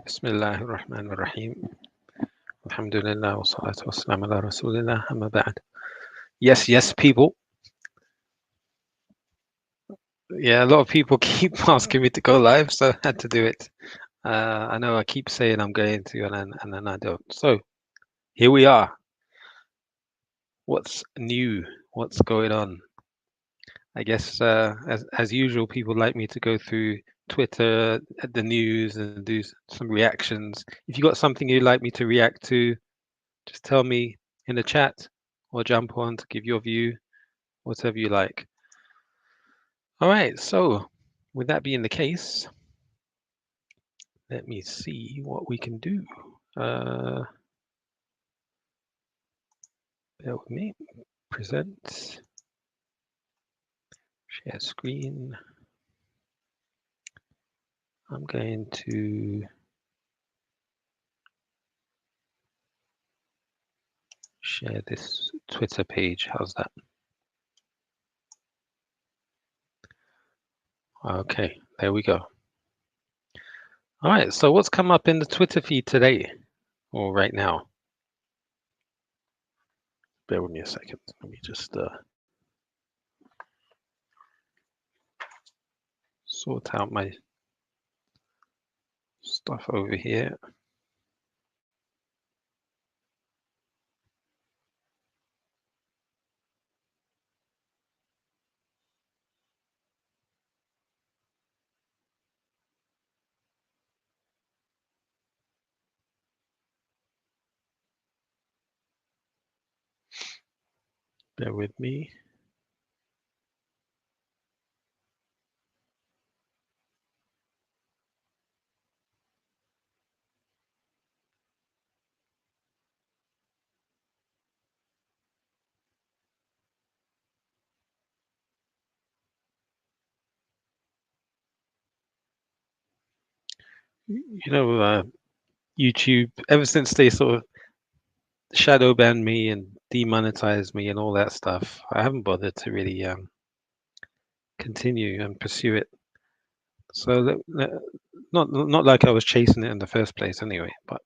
Bismillah ar-Rahman ar-Rahim. Alhamdulillah wa salatu wa salam ala Rasulillah. Amma ba'd. Yes, people. Yeah, a lot of people keep asking me to go live, so I had to do it. I know I keep saying I'm going to, and then I don't. So here we are. What's new? What's going on? I guess as usual, people like me to go through Twitter, the news, and do some reactions. If you got something you'd like me to react to, just tell me in the chat or jump on to give your view, whatever you like. All right, so with that being the case, let me see what we can do. Bear with me. Present. Share screen. I'm going to share this Twitter page. How's that? Okay, there we go. All right, so what's come up in the Twitter feed today or right now? Bear with me a second. Let me just sort out my stuff over here. Bear with me. You know, YouTube, ever since they sort of shadow ban me and demonetize me and all that stuff, I haven't bothered to really continue and pursue it. So not like I was chasing it in the first place anyway, but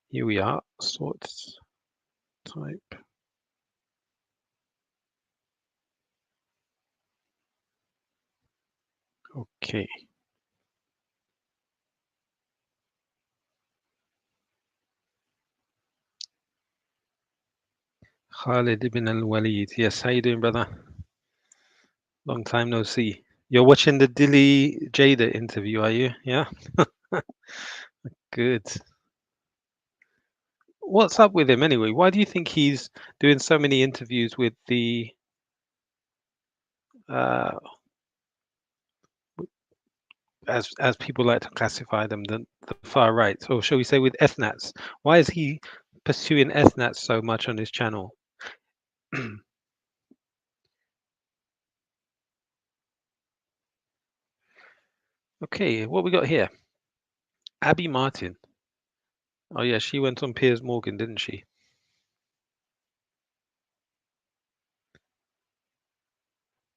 here we are. Sorts type. Okay. Khalid ibn al-Walid. Yes, how you doing, brother? Long time no see. You're watching the Dilly Jada interview, are you? Yeah? Good. What's up with him anyway? Why do you think he's doing so many interviews with the uh, as people like to classify them, the far right, or shall we say with ethnats? Why is he pursuing ethnats so much on his channel? Okay, what we got here? Abby Martin. Oh yeah, she went on Piers Morgan, didn't she?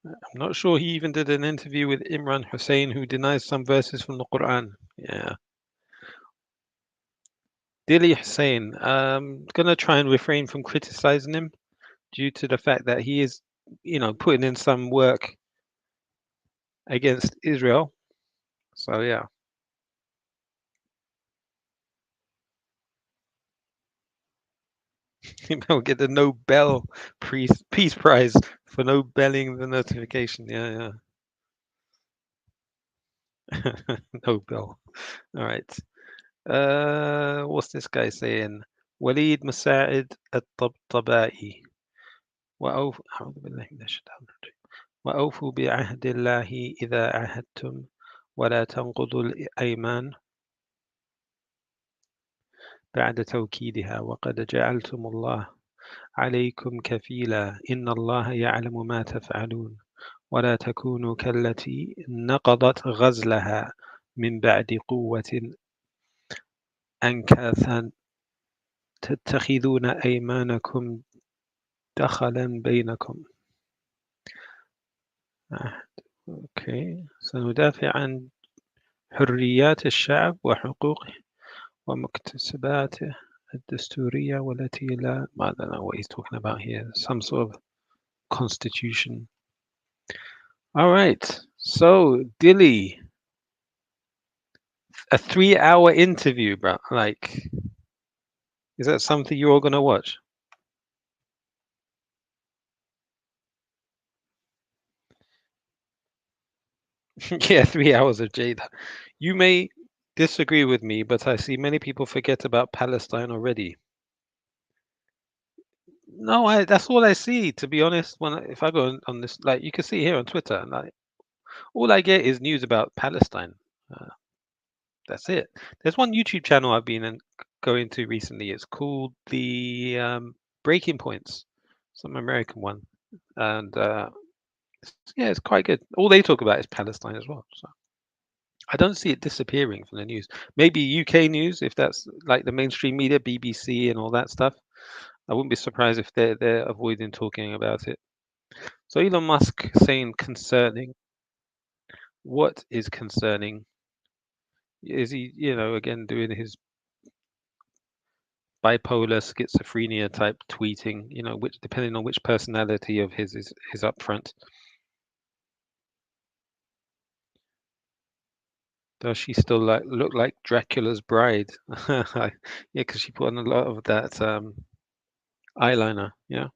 I'm not sure he even did an interview with Imran Hussein, who denies some verses from the Quran. Yeah. Dilly Hussein. Gonna try and refrain from criticizing him due to the fact that he is, putting in some work against Israel. So yeah. He'll get the Nobel Peace Prize for Nobeling the notification. Yeah, yeah. Nobel. All right. What's this guy saying? وليد مساعد الطبطبائي أعوذ بالله من الشيطان الرجيم وأوفوا بعهد الله إذا عاهدتم ولا تنقضوا الأيمان بعد توكيدها وقد جعلتم الله عليكم كفيلا إن الله يعلم ما تفعلون ولا تكونوا كالتي نقضت غزلها من بعد قوة أنكاثا تتخذون أيمانكم دخلا بينكم. أوكي، سندافع عن حريات الشعب وحقوقه ومكتسباته الدستورية والتي لا I don't know what he's talking about here. Some sort of constitution. All right. So Dilly, a 3-hour interview, bro. Like, is that something you're all gonna watch? Yeah, 3 hours of Jada. You may disagree with me, but I see many people forget about Palestine already. No, that's all I see, to be honest. If I go on this, like you can see here on Twitter, and like all I get is news about Palestine. Uh, that's it. There's one YouTube channel I've been going to recently. It's called the Breaking Points, some American one, and yeah, it's quite good. All they talk about is Palestine as well. So I don't see it disappearing from the news. Maybe UK news, if that's like the mainstream media, BBC and all that stuff. I wouldn't be surprised if they're avoiding talking about it. So Elon Musk saying concerning. What is concerning? Is he, again doing his bipolar schizophrenia type tweeting? Which depending on which personality of his is up front. Does she still look like Dracula's bride? Yeah, because she put on a lot of that eyeliner. Yeah,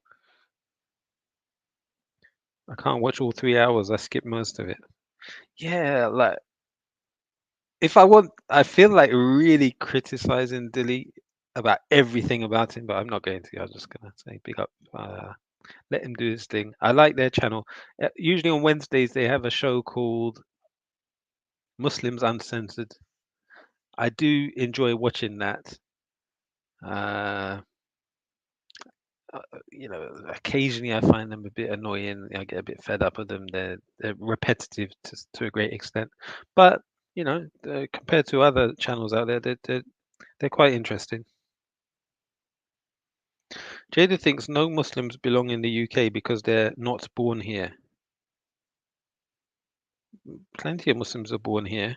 I can't watch all 3 hours. I skip most of it. Yeah, like if I want, I feel like really criticizing Dilly about everything about him, but I'm not going to. I'm just gonna say big up. Let him do his thing. I like their channel. Usually on Wednesdays they have a show called Muslims Uncensored. I do enjoy watching that. Uh, occasionally I find them a bit annoying. I get a bit fed up of them. They're repetitive to a great extent, but compared to other channels out there, they're quite interesting. Jada thinks no Muslims belong in the UK because they're not born here. Plenty of Muslims are born here.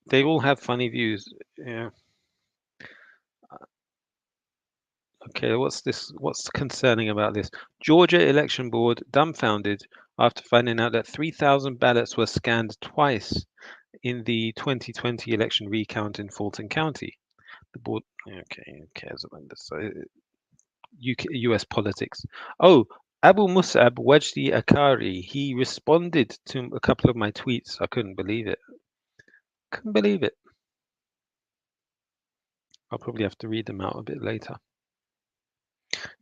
They all have funny views. Yeah. Okay, what's concerning about this? Georgia Election Board dumbfounded after finding out that 3,000 ballots were scanned twice in the 2020 election recount in Fulton County. The board, okay, who cares about this? US politics. Oh, Abu Musab Wajdi Akari, he responded to a couple of my tweets. I couldn't believe it. Couldn't believe it. I'll probably have to read them out a bit later.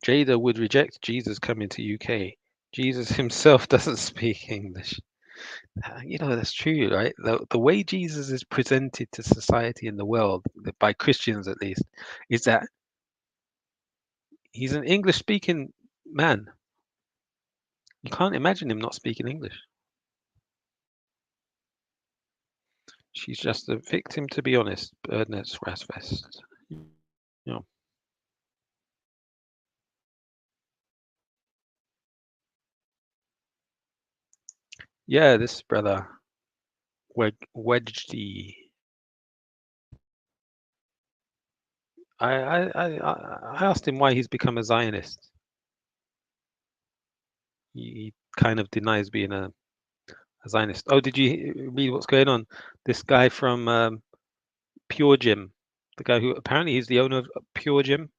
Jada would reject Jesus coming to UK. Jesus himself doesn't speak English. That's true, right? The way Jesus is presented to society and the world, by Christians at least, is that he's an English speaking man. You can't imagine him not speaking English. She's just a victim, to be honest. Ernest Rasvest. Yeah. Yeah, this brother, Wedgedy. I asked him why he's become a Zionist. He kind of denies being a Zionist. Oh, did you read what's going on? This guy from Pure Gym, the guy who apparently he's the owner of Pure Gym.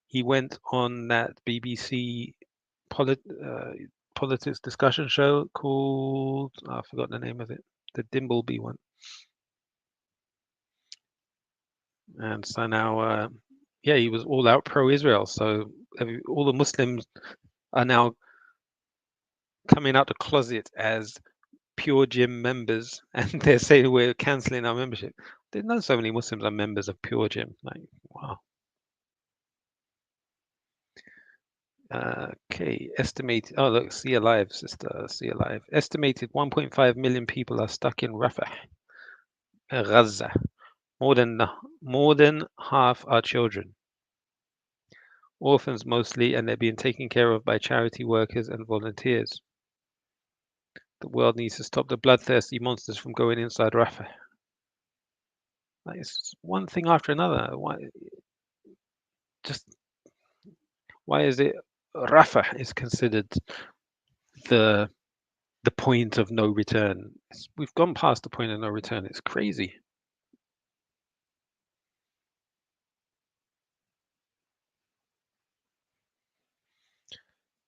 He went on that BBC politics discussion show called, I forgot the name of it, the Dimbleby one. And so now, yeah, he was all out pro-Israel. So all the Muslims are now coming out the closet as Pure Gym members, and they're saying we're cancelling our membership. There's not so many Muslims are members of Pure Gym. Like, wow. Okay, estimated. Oh, look, see alive, sister, see alive. Estimated 1.5 million people are stuck in Rafah, Gaza. More than half are children, orphans mostly, and they're being taken care of by charity workers and volunteers. The world needs to stop the bloodthirsty monsters from going inside Rafah. Like, it's one thing after another. Why is it Rafah is considered the point of no return? We've gone past the point of no return. It's crazy.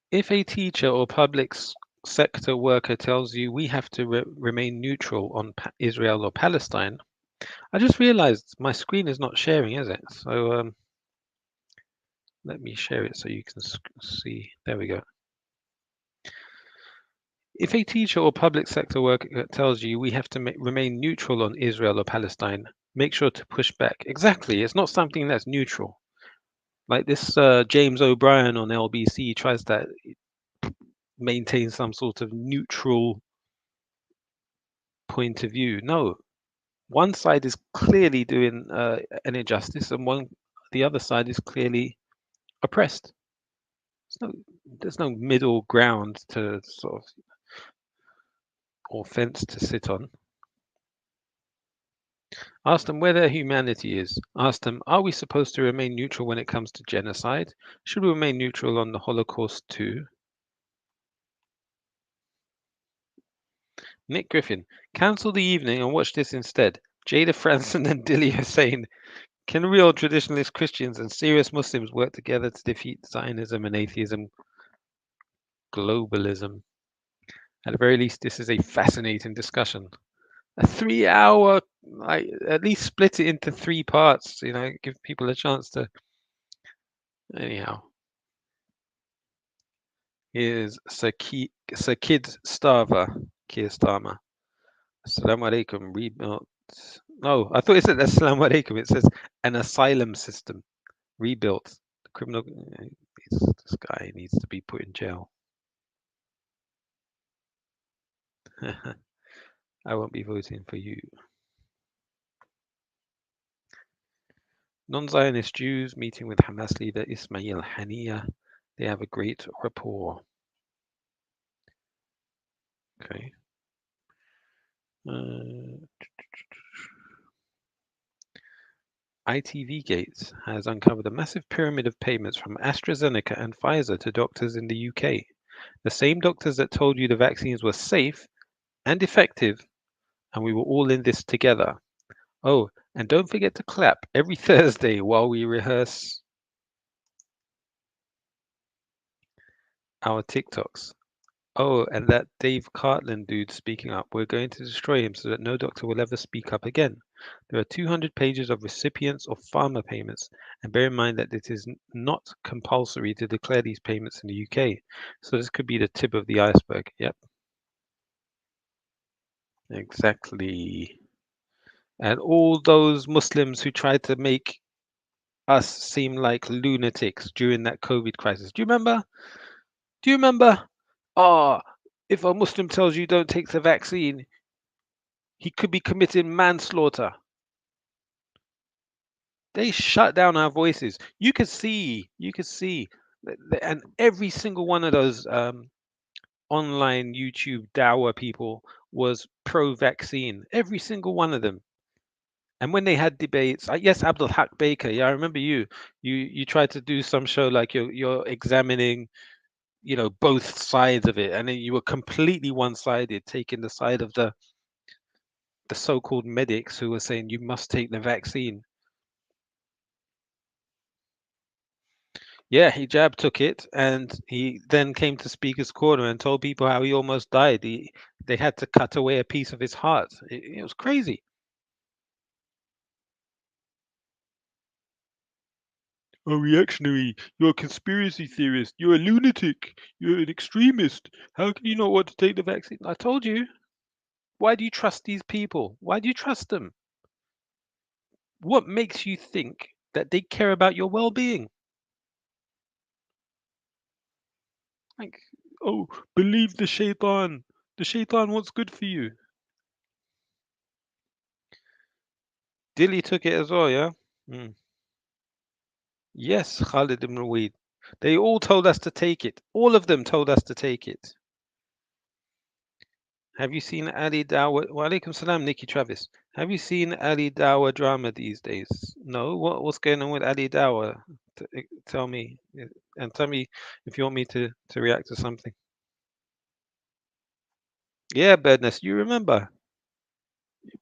If a teacher or public sector worker tells you we have to remain neutral on Israel or Palestine, I just realized my screen is not sharing, is it? So let me share it so you can see. There we go. If a teacher or public sector worker tells you we have to remain neutral on Israel or Palestine, make sure to push back. Exactly. It's not something that's neutral. Like this James O'Brien on LBC tries to maintain some sort of neutral point of view. No, one side is clearly doing an injustice, and the other side is clearly oppressed. There's no middle ground to sort of, or fence to sit on. Ask them where their humanity is. Ask them, are we supposed to remain neutral when it comes to genocide? Should we remain neutral on the Holocaust too? Nick Griffin, cancel the evening and watch this instead. Jada Franson and Dilly Hussein. Can real traditionalist Christians and serious Muslims work together to defeat Zionism and atheism, globalism? At the very least, this is a fascinating discussion. A 3 hour, like, at least split it into 3 parts, give people a chance to. Anyhow, here's Sir Kid Starver, Keir Starmer. Assalamu alaikum, rebuilt. No, I thought it said Assalamu alaikum. It says an asylum system rebuilt. The criminal. This guy needs to be put in jail. I won't be voting for you. Non-Zionist Jews meeting with Hamas leader Ismail Haniyeh. They have a great rapport. Okay. ITV Gates has uncovered a massive pyramid of payments from AstraZeneca and Pfizer to doctors in the UK. The same doctors that told you the vaccines were safe and effective, and we were all in this together. Oh, and don't forget to clap every Thursday while we rehearse our TikToks. Oh, and that Dave Cartland dude speaking up. We're going to destroy him so that no doctor will ever speak up again. There are 200 pages of recipients of pharma payments, and bear in mind that it is not compulsory to declare these payments in the UK. So this could be the tip of the iceberg. Yep. Exactly. And all those Muslims who tried to make us seem like lunatics during that COVID crisis. Do you remember? Do you remember? Oh, if a Muslim tells you don't take the vaccine, he could be committing manslaughter. They shut down our voices. You could see, and every single one of those online YouTube Dawa people was pro-vaccine. Every single one of them. And when they had debates, yes, Abdul Haq Baker, yeah, I remember you. You tried to do some show like you're examining, both sides of it, and then you were completely one-sided, taking the side of the so-called medics who were saying you must take the vaccine. Yeah, Hijab took it, and he then came to Speaker's Corner and told people how he almost died. They had to cut away a piece of his heart. It was crazy. A reactionary. You're a conspiracy theorist. You're a lunatic. You're an extremist. How can you not want to take the vaccine? I told you. Why do you trust these people? Why do you trust them? What makes you think that they care about your well-being? Like, oh, believe the shaitan. The shaitan wants good for you. Dilly took it as well, yeah? Mm. Yes, Khalid ibn Walid. They all told us to take it. All of them told us to take it. Have you seen Ali Dawah? Wa alaikum salam, Nikki Travis. Have you seen Ali Dawah drama these days? No. What's going on with Ali Dawah? Tell me, and tell me if you want me to react to something. Yeah, Badness, you remember?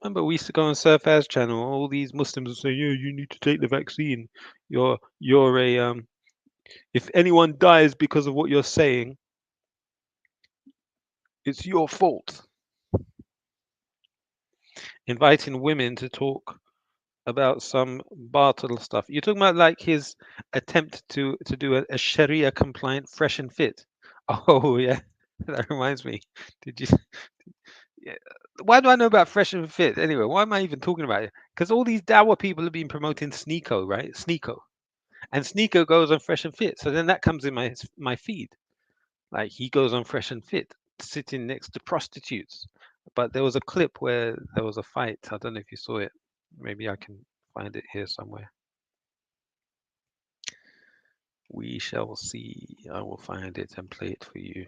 Remember, we used to go on Surfaz channel. All these Muslims would say, "Yeah, you need to take the vaccine. You're a If anyone dies because of what you're saying, it's your fault." Inviting women to talk about some Bartle stuff. You're talking about like his attempt to do a Sharia compliant fresh and fit. Oh yeah, that reminds me. Did you? Yeah. Why do I know about fresh and fit anyway? Why am I even talking about it? Because all these Dawa people have been promoting Sneeko, right? Sneeko, and Sneeko goes on fresh and fit. So then that comes in my feed. Like he goes on fresh and fit, sitting next to prostitutes. But there was a clip where there was a fight. I don't know if you saw it. Maybe I can find it here somewhere. We shall see. I will find it and play it for you.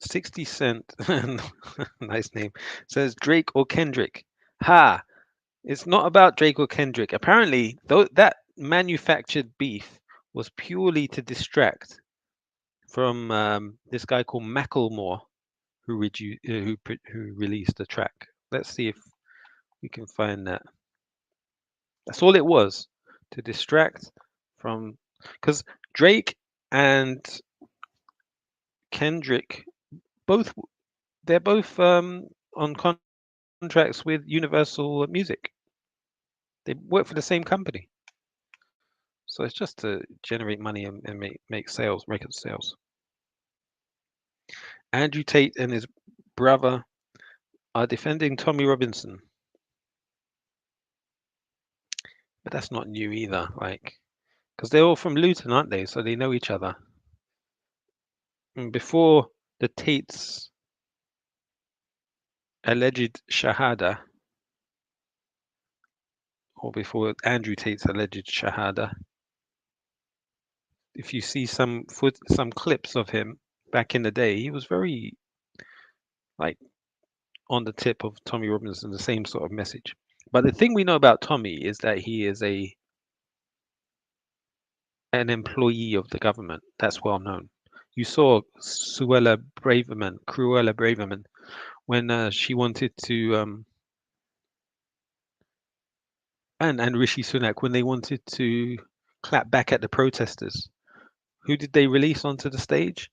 60 Cent, nice name, says Drake or Kendrick. Ha! It's not about Drake or Kendrick. Apparently, though that manufactured beef was purely to distract from this guy called Macklemore, who released the track. Let's see if we can find that. That's all it was, to distract from, because Drake and Kendrick both they're both on contracts with Universal Music. They work for the same company, so it's just to generate money and make sales, record sales. Andrew Tate and his brother are defending Tommy Robinson, but that's not new either. Like, because they're all from Luton, aren't they? So they know each other. And before the Tates' alleged shahada, or before Andrew Tate's alleged shahada, if you see some clips of him back in the day, he was very like on the tip of Tommy Robinson, the same sort of message. But the thing we know about Tommy is that he is an employee of the government. That's well known. You saw Cruella Braverman, when she wanted to, and Rishi Sunak, when they wanted to clap back at the protesters. Who did they release onto the stage?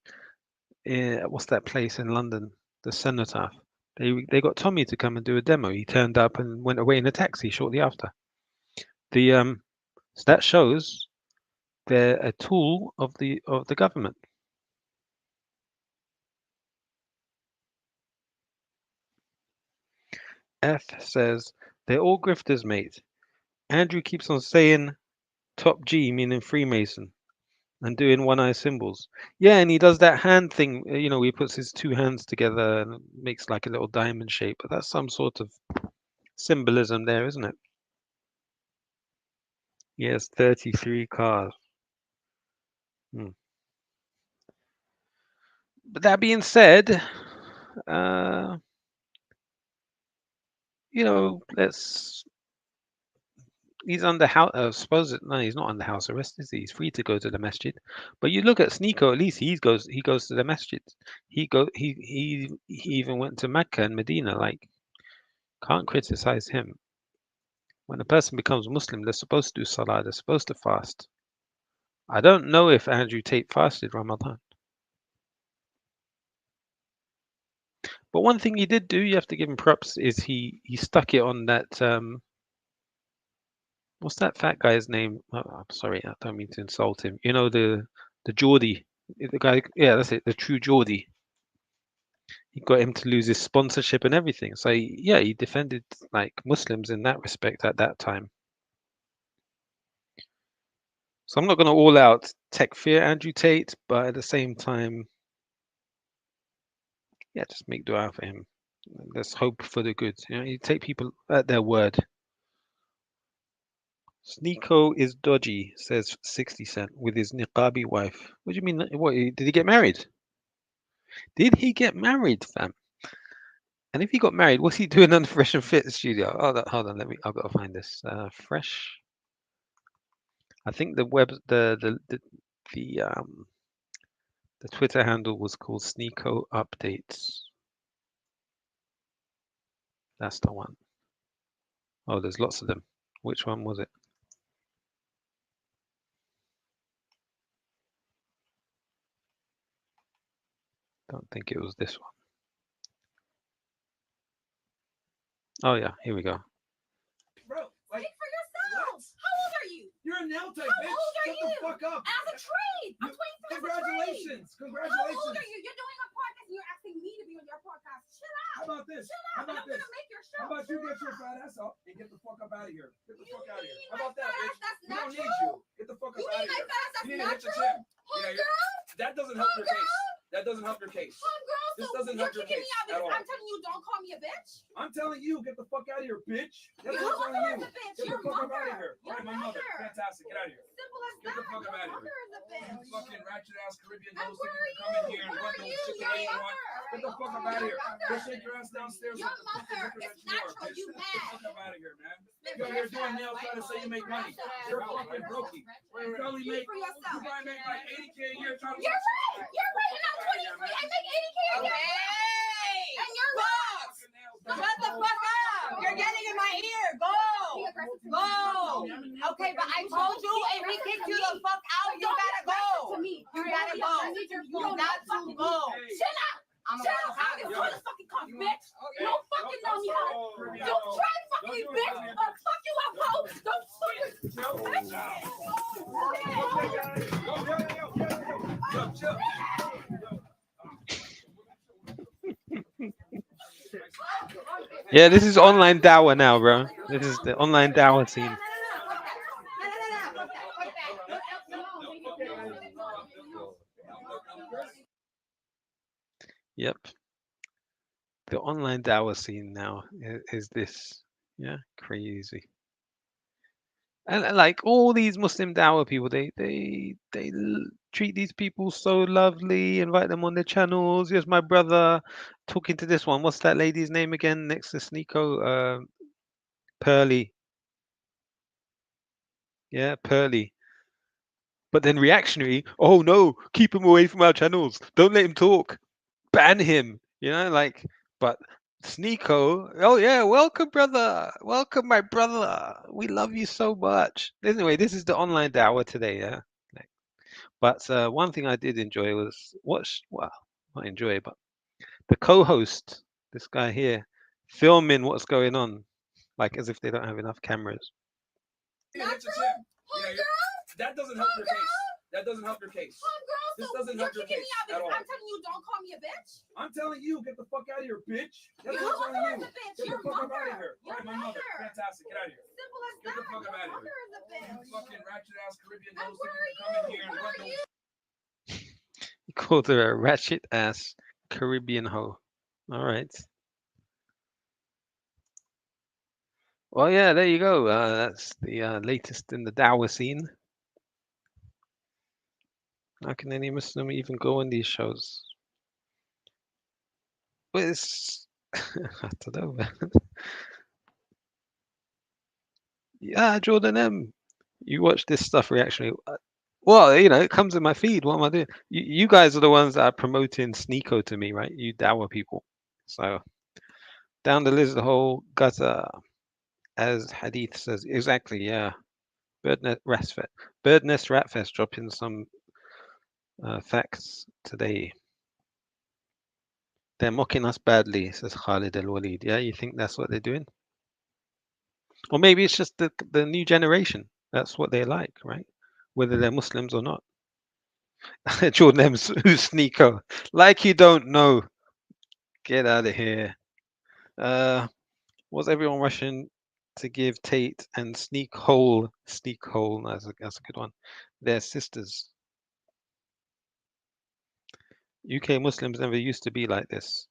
What's that place in London? The Cenotaph. They got Tommy to come and do a demo. He turned up and went away in a taxi shortly after. So that shows they're a tool of the government. F says they're all grifters, mate. Andrew keeps on saying top G, meaning Freemason, and doing one eye symbols. Yeah, and he does that hand thing. He puts his two hands together and makes like a little diamond shape. But that's some sort of symbolism there, isn't it? Yes, 33 cars. Hmm. But that being said, uh, let's. He's under house. No, he's not under house arrest, is he? He's free to go to the masjid. But you look at Sneeko. At least he goes to the masjid. He even went to Mecca and Medina. Like, can't criticize him. When a person becomes Muslim, they're supposed to do salah. They're supposed to fast. I don't know if Andrew Tate fasted Ramadan. But one thing he did do, you have to give him props, is he stuck it on that what's that fat guy's name? Oh, I'm sorry, I don't mean to insult him. The Geordie, the guy. Yeah, that's it. The true Geordie. He got him to lose his sponsorship and everything. So yeah, he defended like Muslims in that respect at that time. So I'm not going to all out takfir Andrew Tate, but at the same time, yeah, just make dua for him. Let's hope for the good. You take people at their word. Sneeko is dodgy, says 60 Cent, with his niqabi wife. What do you mean? What, did he get married? Did he get married, fam? And if he got married, what's he doing on the Fresh and Fit studio? Oh, hold on, I've got to find this. Fresh. I think the Twitter handle was called Sneeko Updates. That's the one. Oh, there's lots of them. Which one was it? Don't think it was this one. Oh yeah, here we go. Bro, like, speak for yourself. What? How old are you? You're a nail tech, bitch. How old are you? Shut the fuck up. As a trade. I'm 23. Congratulations. Congratulations. How old are you? You're doing a podcast and you're asking me to be on your podcast. Chill out. How about this? Chill out. How about this? I'm gonna make your show. How about you get your fat ass up and get the fuck up out of here? Get the fuck out of here. How about that, bitch? We don't need you. Get the fuck up out of here. You need to hit the gym. That doesn't help your case. That doesn't help your case. This doesn't help your case at all. I'm telling you, don't call me a bitch. I'm telling you, get the fuck out of here, bitch. That's what I'm telling you. Get the fuck up out of here. Right, my mother. Fantastic. Get out of here. Simple as that. Get the fuck up out of here. Fucking ratchet ass Caribbean nose thing to come in here and run those shit the way you want. Get the fuck up out of here. Go shake your ass downstairs. Your mother is natural. You mad. Get the fuck up out of here, man. You're here doing nails trying to say you make money. You're fucking brokey. You only make, you probably make like 80K a year trying to. You're right. You're right. And I'm 23. I make 80K a year. And you're not. Shut the fuck up. You're getting in my ear. Go. Go. Okay, but I told you if we kicked you the fuck out, you gotta go. You gotta go. You got to go. Chill out. Shut up! I don't give a fucking cock, bitch! You don't fucking know me, hoe! Don't try fucking me, bitch! I'll fuck you up, hoe! Don't fucking... Yeah, this is online dawah now, bro. This is the online dawah scene. Yep. The online dawah scene now is this. Yeah, crazy. And like all these Muslim dawah people, treat these people so lovely, invite them on their channels. Here's my brother talking to this one. What's that lady's name again next to Sneeko? Pearly. Yeah, Pearly. But then reactionary, oh no, keep him away from our channels. Don't let him talk. Ban him. You know, like, but Sneeko, oh yeah, welcome, brother. Welcome, my brother. We love you so much. Anyway, this is the online dawah today, yeah. But one thing I did enjoy was well, not enjoy, but the co-host, this guy here, filming what's going on, like as if they don't have enough cameras. That doesn't help your case. That doesn't help your case. This doesn't help your case at all. I'm telling you, don't call me a bitch. I'm telling you, get the fuck out of here, bitch. That's what I'm telling you. Get the fuck up out of here. Right, my mother. Fantastic. Get out of here. Simple as that. Get the fuck up out of here. Fucking ratchet ass Caribbean nose thing to come in here and run those. He called her a ratchet ass Caribbean hoe. All right. Well, yeah, there you go. That's the latest in the dawah scene. How can any Muslim even go on these shows? Well, it's I don't know, man. Yeah, Jordan M. You watch this stuff reactionary. Well, you know, it comes in my feed. What am I doing? You guys are the ones that are promoting Sneeko to me, right? You dawah people. So down the list, the whole gutter, as Hadith says. Exactly, yeah. Birdnest Ratfest dropping some facts today. They're mocking us badly, says Khalid Al Walid. Yeah, you think that's what they're doing? Or maybe it's just the new generation. That's what they're like, right? Whether they're Muslims or not. Jordan M's who's Sneeko. Like you don't know. Get out of here. Was everyone rushing to give Tate and Sneak Hole? That's a good one. They're sisters. UK Muslims never used to be like this.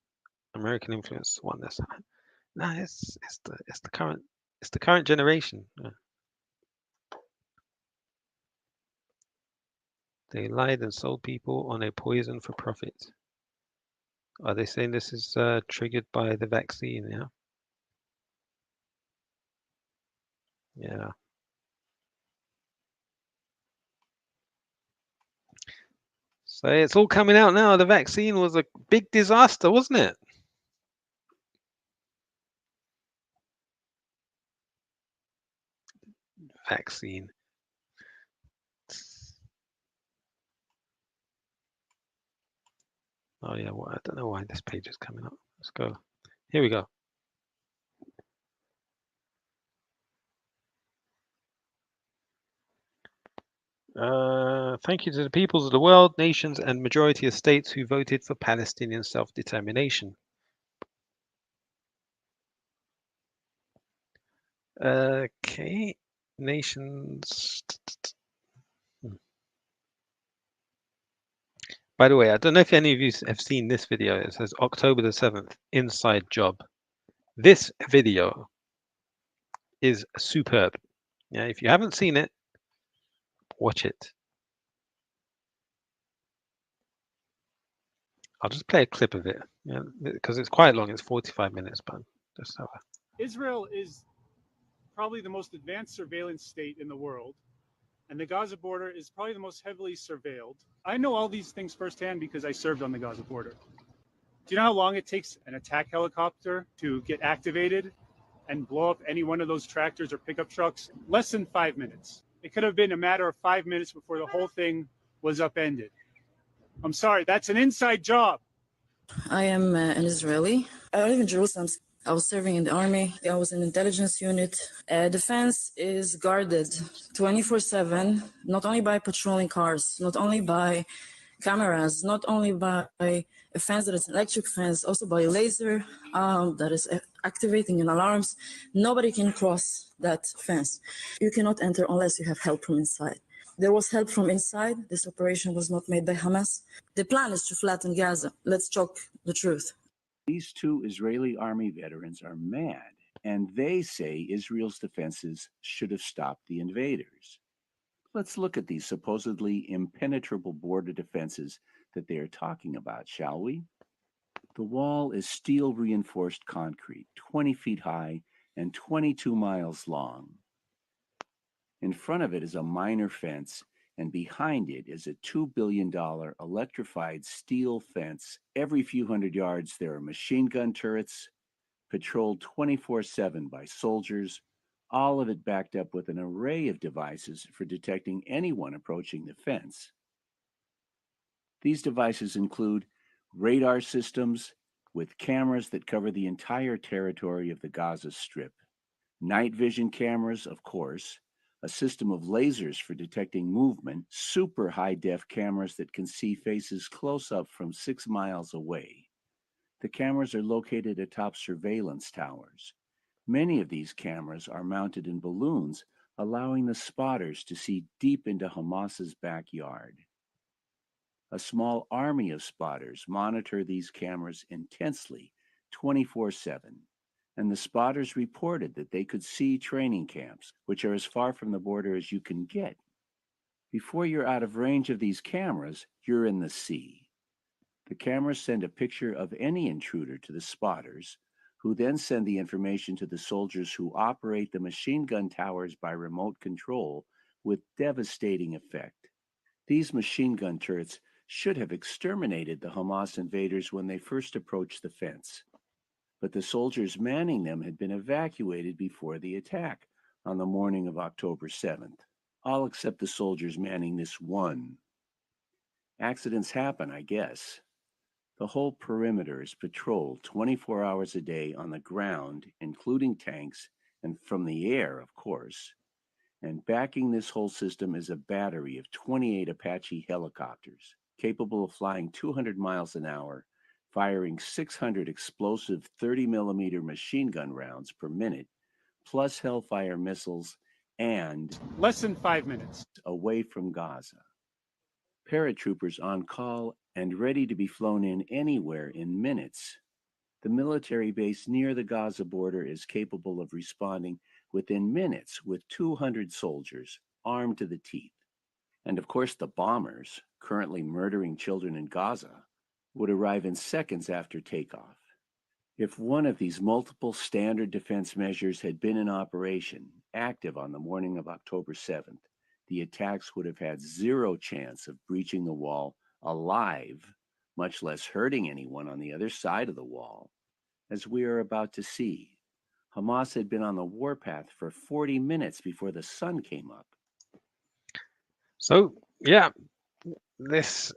American influence won this. Nah, it's the current generation. Yeah. They lied and sold people on a poison for profit. Are they saying this is triggered by the vaccine? Yeah. Yeah. So it's all coming out now. The vaccine was a big disaster, wasn't it? Vaccine. Oh yeah, well, I don't know why this page is coming up. Let's go. Here we go. Thank you to the peoples of the world, nations, and majority of states who voted for Palestinian self-determination. Okay, nations. By the way, I don't know if any of you have seen this video. It says October the 7th, inside job. This video is superb. Yeah, if you haven't seen it, watch it. I'll just play a clip of it, yeah, because it's quite long. It's 45 minutes, but just have a... Israel is probably the most advanced surveillance state in the world, and the Gaza border is probably the most heavily surveilled. I know all these things firsthand because I served on the Gaza border. Do you know how long it takes an attack helicopter to get activated and blow up any one of those tractors or pickup trucks? Less than 5 minutes. It could have been a matter of 5 minutes before the whole thing was upended. I'm sorry, that's an inside job. I am an Israeli. I live in Jerusalem. I was serving in the army. I was in intelligence unit. Defense is guarded 24/7, not only by patrolling cars, not only by cameras, not only by a fence that is an electric fence, also by a laser that is activating an alarms. Nobody can cross that fence. You cannot enter unless you have help from inside. There was help from inside. This operation was not made by Hamas. The plan is to flatten Gaza. Let's talk the truth. These two Israeli army veterans are mad, and they say Israel's defenses should have stopped the invaders. Let's look at these supposedly impenetrable border defenses that they are talking about, shall we? The wall is steel reinforced concrete, 20 feet high and 22 miles long. In front of it is a minor fence, and behind it is a $2 billion electrified steel fence. Every few hundred yards, there are machine gun turrets, patrolled 24/7 by soldiers, all of it backed up with an array of devices for detecting anyone approaching the fence. These devices include radar systems with cameras that cover the entire territory of the Gaza Strip, night vision cameras, of course, a system of lasers for detecting movement, super high-def cameras that can see faces close up from 6 miles away. The cameras are located atop surveillance towers. Many of these cameras are mounted in balloons, allowing the spotters to see deep into Hamas's backyard. A small army of spotters monitor these cameras intensely, 24/7. And the spotters reported that they could see training camps, which are as far from the border as you can get. Before you're out of range of these cameras, you're in the sea. The cameras send a picture of any intruder to the spotters, who then send the information to the soldiers who operate the machine gun towers by remote control with devastating effect. These machine gun turrets should have exterminated the Hamas invaders when they first approached the fence. But the soldiers manning them had been evacuated before the attack on the morning of October 7th, all except the soldiers manning this one. Accidents happen, I guess. The whole perimeter is patrolled 24 hours a day on the ground, including tanks, and from the air, of course. And backing this whole system is a battery of 28 Apache helicopters, capable of flying 200 miles an hour, firing 600 explosive 30-millimeter machine gun rounds per minute, plus Hellfire missiles, and less than 5 minutes away from Gaza. Paratroopers on call and ready to be flown in anywhere in minutes. The military base near the Gaza border is capable of responding within minutes with 200 soldiers armed to the teeth. And of course, the bombers currently murdering children in Gaza would arrive in seconds after takeoff. If one of these multiple standard defense measures had been in operation, active on the morning of October 7th, the attacks would have had zero chance of breaching the wall alive, much less hurting anyone on the other side of the wall. As we are about to see, Hamas had been on the warpath for 40 minutes before the sun came up. So, yeah, this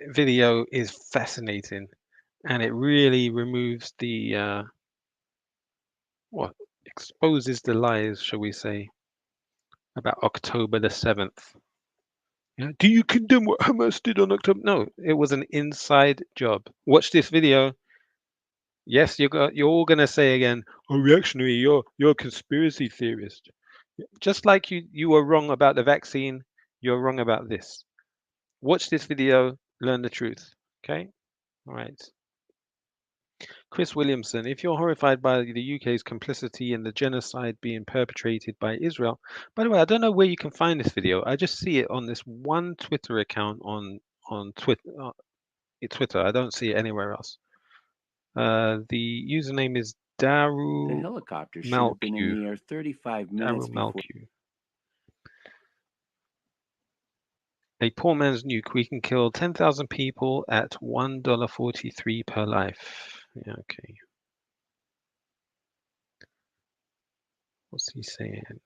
video is fascinating, and it really removes the, exposes the lies, shall we say, about October the 7th. Do you condemn what Hamas did on October? No, it was an inside job. Watch this video. Yes, you're all gonna say again, "Oh, reactionary, you're a conspiracy theorist." Just like you were wrong about the vaccine, you're wrong about this. Watch this video, learn the truth. Okay? All right. Chris Williamson, if you're horrified by the UK's complicity in the genocide being perpetrated by Israel, by the way, I don't know where you can find this video. I just see it on this one Twitter account on Twitter. Twitter. I don't see it anywhere else. The username is Daru. The helicopter should have been in the air 35 minutes before. A poor man's nuke. We can kill 10,000 people at $1.43 per life. Yeah, okay. What's he saying?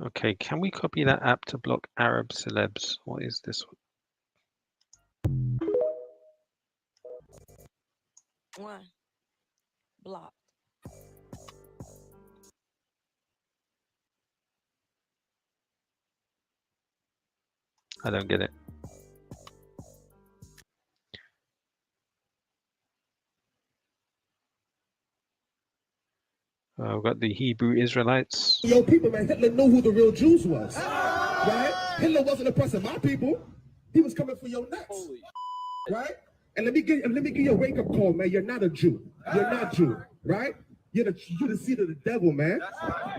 Okay, can we copy that app to block Arab celebs? What is this one? Blocked. I don't get it. We've got the Hebrew Israelites. Yo, people, man, Hitler knew who the real Jews was, right? Hitler wasn't oppressing my people. He was coming for your nuts, right? And let me give you a wake-up call, man. You're not a Jew. You're not Jew, right? You're the seed of the devil, man.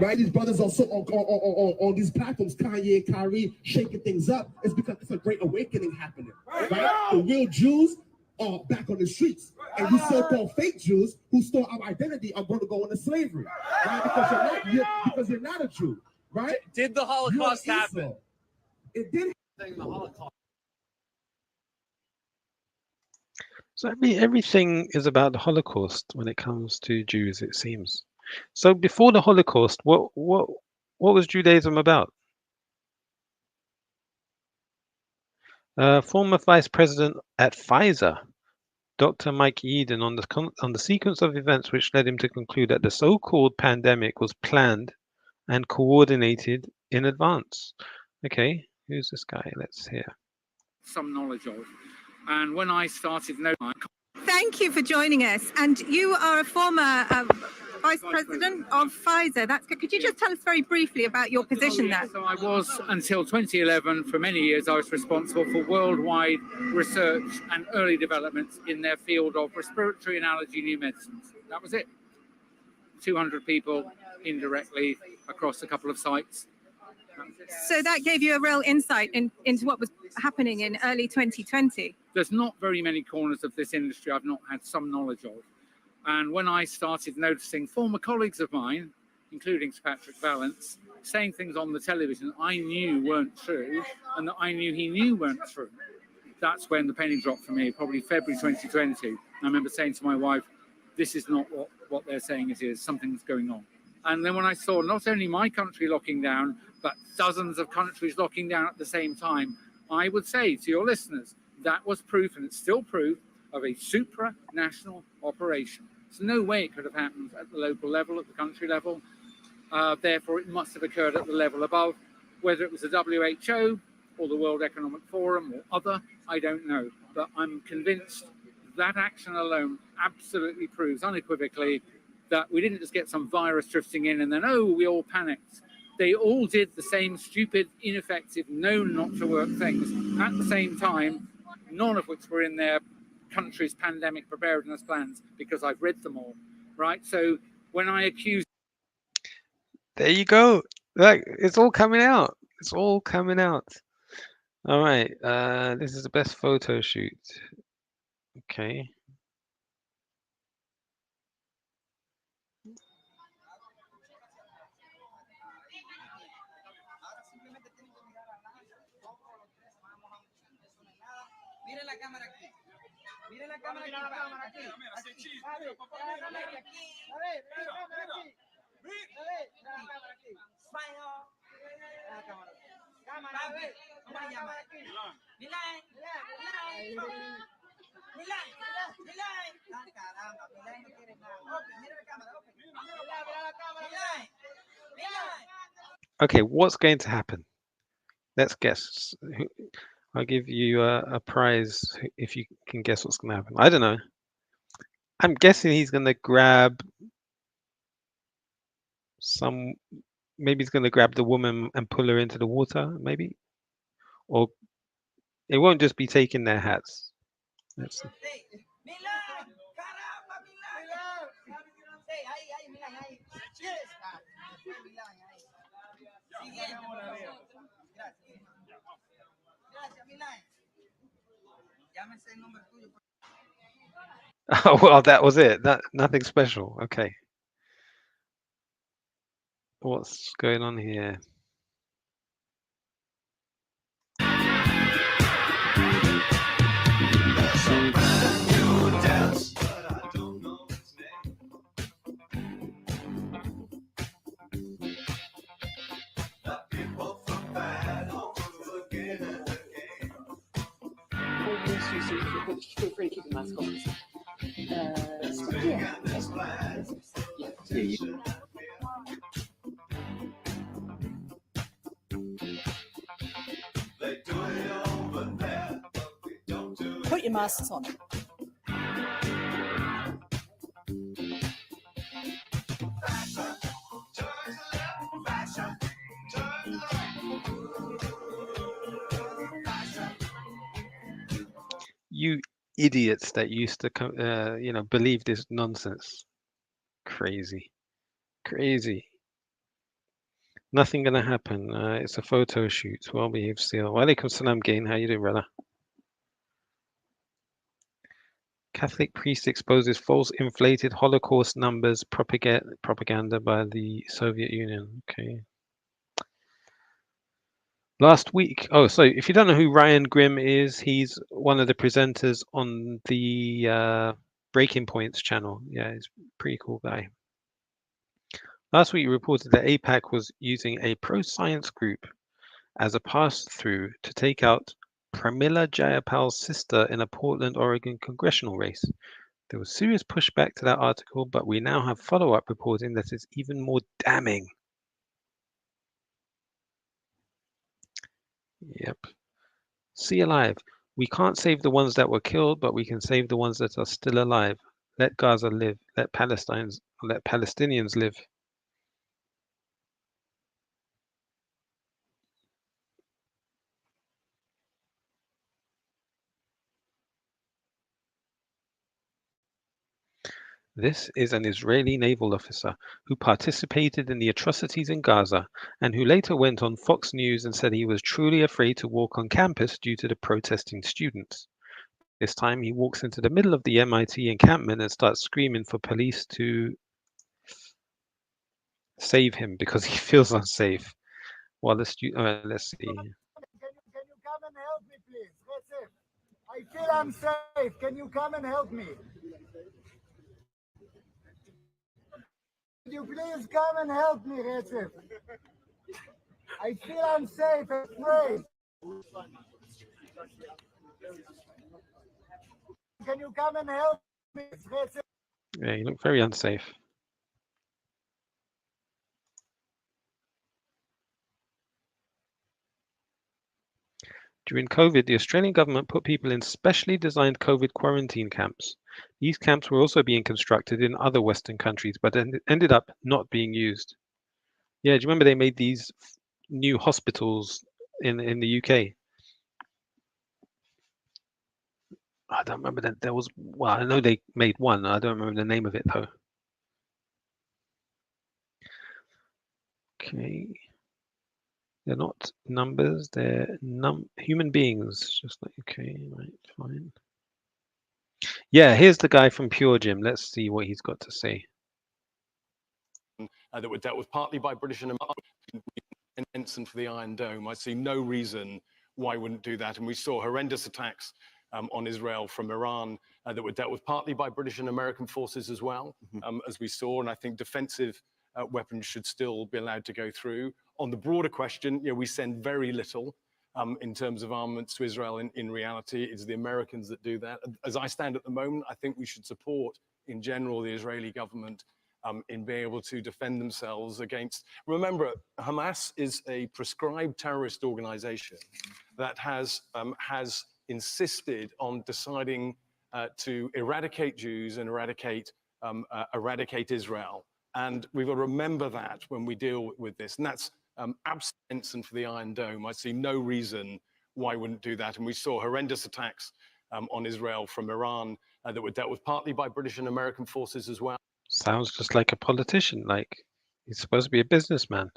Right? These brothers also on these platforms, Kanye, Kyrie, shaking things up. It's because it's a great awakening happening, right? The real Jews are back on the streets, and you so-called fake Jews who stole our identity are going to go into slavery, right? Because you're not a Jew, right? Did the Holocaust happen? It did. The Holocaust. So everything is about the Holocaust when it comes to Jews, it seems. So before the Holocaust, what was Judaism about? Former vice president at Pfizer, Dr. Mike Yeadon, on the sequence of events which led him to conclude that the so-called pandemic was planned and coordinated in advance. Okay, who's this guy? Let's hear. Some knowledge of. And when I started noticing... Thank you for joining us. And you are a former vice president of Pfizer. Could you just tell us very briefly about your position there? So I was, until 2011, for many years, I was responsible for worldwide research and early developments in their field of respiratory and allergy new medicines. That was it. 200 people indirectly across a couple of sites. So that gave you a real insight into what was happening in early 2020. There's not very many corners of this industry I've not had some knowledge of. And when I started noticing former colleagues of mine, including Sir Patrick Vallance, saying things on the television I knew weren't true and that I knew he knew weren't true, that's when the penny dropped for me, probably February 2020. I remember saying to my wife, this is not what they're saying it is, something's going on. And then when I saw not only my country locking down, but dozens of countries locking down at the same time, I would say to your listeners, that was proof, and it's still proof, of a supranational operation. There's no way it could have happened at the local level, at the country level. Therefore, it must have occurred at the level above. Whether it was the WHO or the World Economic Forum or other, I don't know. But I'm convinced that action alone absolutely proves unequivocally that we didn't just get some virus drifting in and then, oh, we all panicked. They all did the same stupid, ineffective, known not to work things at the same time, none of which were in their country's pandemic preparedness plans, because I've read them all, right? So when I accuse... There you go. Like, it's all coming out. It's all coming out. All right. This is the best photo shoot. Okay. Mire la cámara aquí. Mire la cámara aquí. Aquí. A ver, Smile. La cámara. Cámara, a ver. ¿Cómo se llama? Milan. Caramba, Milan no quiere nada. Mira la cámara. Mira la cámara. Milan. Okay, what's going to happen? Let's guess. I'll give you a prize if you can guess what's going to happen. I don't know. I'm guessing he's going to grab maybe he's going to grab the woman and pull her into the water, maybe? Or it won't just be taking their hats. Let's see. Oh, well, that was it. Nothing special. Okay. What's going on here? Feel free to keep the mask on. Put your masks on. You idiots that used to believe this nonsense. Crazy. Nothing gonna happen. It's a photo shoot. Well behaved still. Walaikum salam, Gain. How you doing, brother? Catholic priest exposes false inflated Holocaust numbers propaganda by the Soviet Union. Okay. Last week, so if you don't know who Ryan Grimm is, he's one of the presenters on the Breaking Points channel. Yeah, he's a pretty cool guy. Last week, he reported that AIPAC was using a pro-science group as a pass-through to take out Pramila Jayapal's sister in a Portland, Oregon congressional race. There was serious pushback to that article, but we now have follow-up reporting that is even more damning. Yep. See alive. We can't save the ones that were killed, but we can save the ones that are still alive. Let Gaza live. Let Palestinians live. This is an Israeli naval officer who participated in the atrocities in Gaza and who later went on Fox News and said he was truly afraid to walk on campus due to the protesting students. This time he walks into the middle of the MIT encampment and starts screaming for police to save him because he feels unsafe. While the let's see. Can you come and help me, please? That's it. I feel unsafe. Can you come and help me? Could you please come and help me, Recep? I feel unsafe and afraid. Can you come and help me, Recep? Yeah, you look very unsafe. During COVID, the Australian government put people in specially designed COVID quarantine camps. These camps were also being constructed in other Western countries, but ended up not being used. Yeah, do you remember they made these new hospitals in the UK? I don't remember that there was. Well, I know they made one. I don't remember the name of it though. Okay. They're not numbers, they're human beings. Just like, okay, right, fine. Yeah, here's the guy from Pure Gym. Let's see what he's got to say. That were dealt with partly by British and ensign for the Iron Dome. I see no reason why we wouldn't do that. And we saw horrendous attacks on Israel from Iran that were dealt with partly by British and American forces as well, as we saw. And I think defensive weapons should still be allowed to go through. On the broader question, we send very little in terms of armaments to Israel. In reality, it's the Americans that do that. As I stand at the moment, I think we should support, in general, the Israeli government in being able to defend themselves against. Remember, Hamas is a prescribed terrorist organization that has insisted on deciding to eradicate Jews and eradicate Israel. And we've got to remember that when we deal with this. And that's absent for the Iron Dome. I see no reason why we wouldn't do that. And we saw horrendous attacks on Israel from Iran that were dealt with partly by British and American forces as well. Sounds just like a politician, like he's supposed to be a businessman.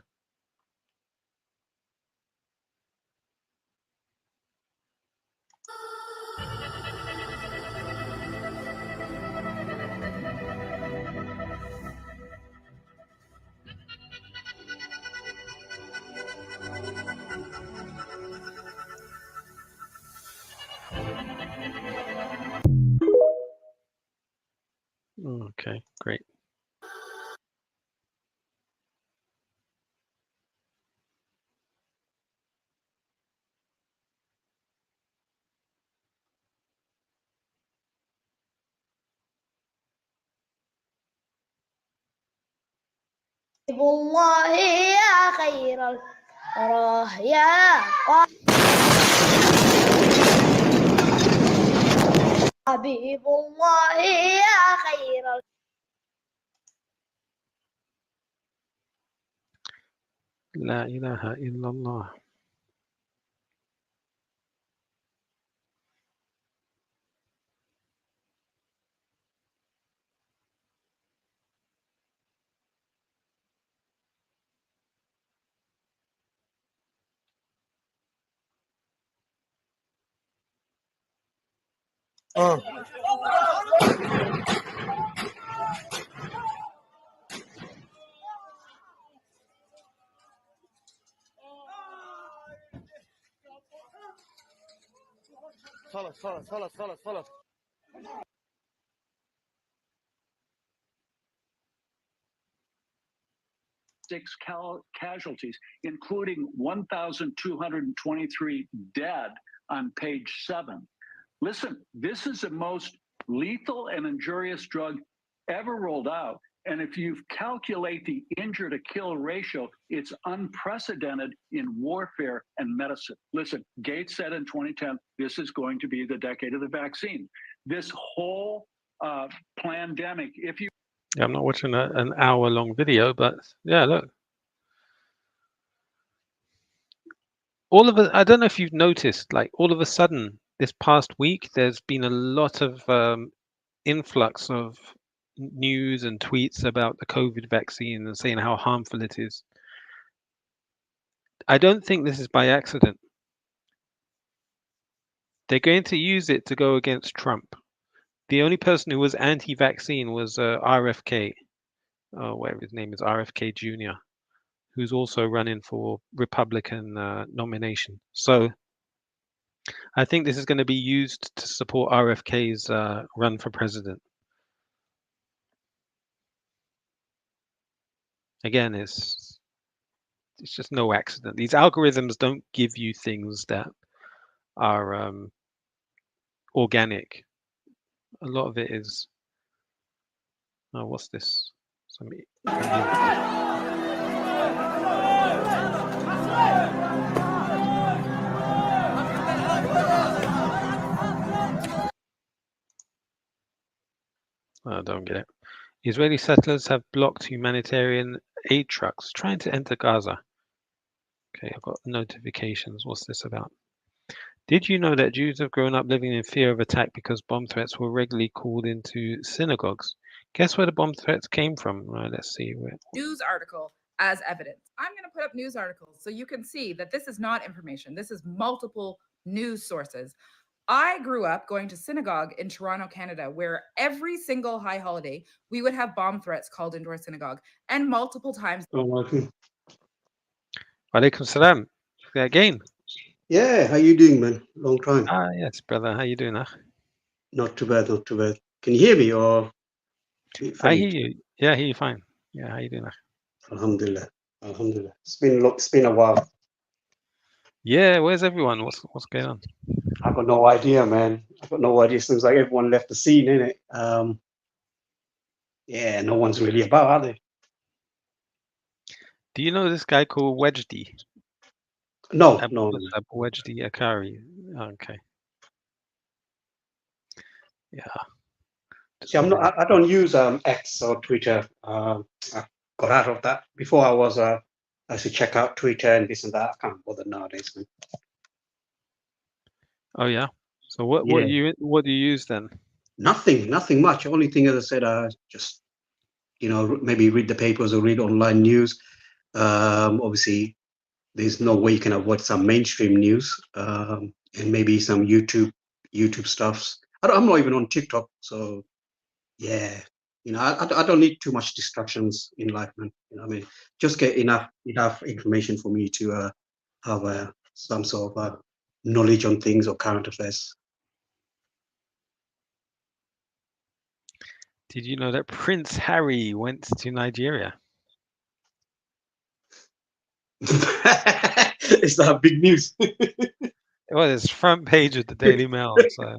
Okay, great. والله يا خير الوراه يا حبيب الله يا خير لا إله إلا الله. خلاص. Six casualties, including 1,223 dead on page 7. Listen, this is the most lethal and injurious drug ever rolled out. And if you calculate the injure to kill ratio, it's unprecedented in warfare and medicine. Listen, Gates said in 2010, this is going to be the decade of the vaccine. This whole pandemic, if you... Yeah, I'm not watching an hour-long video, but yeah, look. I don't know if you've noticed, like all of a sudden, this past week, there's been a lot of influx of news and tweets about the COVID vaccine and saying how harmful it is. I don't think this is by accident. They're going to use it to go against Trump. The only person who was anti-vaccine was RFK, whatever his name is, RFK Jr., who's also running for Republican nomination. So I think this is going to be used to support RFK's run for president. Again, it's just no accident. These algorithms don't give you things that are organic. A lot of it is, oh, what's this? I don't get it. Israeli settlers have blocked humanitarian aid trucks trying to enter Gaza. Okay, I've got notifications. What's this about? Did you know that Jews have grown up living in fear of attack because bomb threats were regularly called into synagogues? Guess where the bomb threats came from? Right, let's see. News article. as evidence. I'm going to put up news articles so you can see that this is not information. This is multiple news sources. I grew up going to synagogue in Toronto, Canada, where every single high holiday, we would have bomb threats called into our synagogue, and multiple times. Walaikum salam. Again. Yeah, how you doing, man? Long time. Ah, yes, brother. How you doing, Akh? Not too bad, not too bad. Can you hear me or? I hear you. Yeah, I hear you fine. Yeah, how you doing, Akh? Alhamdulillah, alhamdulillah. It's been a while. Yeah, where's everyone? What's going on? I've got no idea, man. I've got no idea. Seems like everyone left the scene, innit? Yeah, no one's really about, are they? Do you know this guy called Wedgedy? No. Wedgedy Akari. Okay. Yeah. See, I don't use X or Twitter. I got out of that. Before I used to check out Twitter and this and that. I can't bother nowadays, man. Oh yeah. So what do you use then? Nothing much. Only thing, as I said, just maybe read the papers or read online news. Obviously, there's no way you can avoid some mainstream news and maybe some YouTube stuffs. I'm not even on TikTok, so yeah. I don't need too much distractions in life, man. I mean, just get enough information for me to have some sort of knowledge on things or current affairs. Did you know that Prince Harry went to Nigeria? Is that big news? Well, it's front page of the Daily Mail. So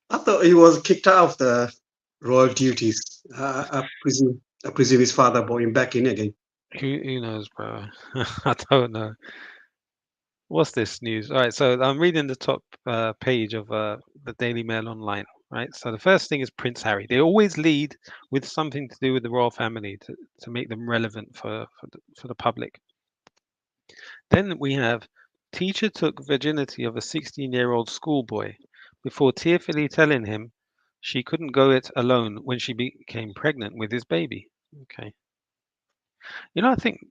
I thought he was kicked out of the royal duties. I presume his father brought him back in again. Who knows, bro? I don't know. What's this news? All right, so I'm reading the top page of the Daily Mail online. Right, so the first thing is Prince Harry. They always lead with something to do with the royal family to make them relevant for the public. Then we have teacher took virginity of a 16-year-old schoolboy before tearfully telling him she couldn't go it alone when she became pregnant with his baby. Okay. I think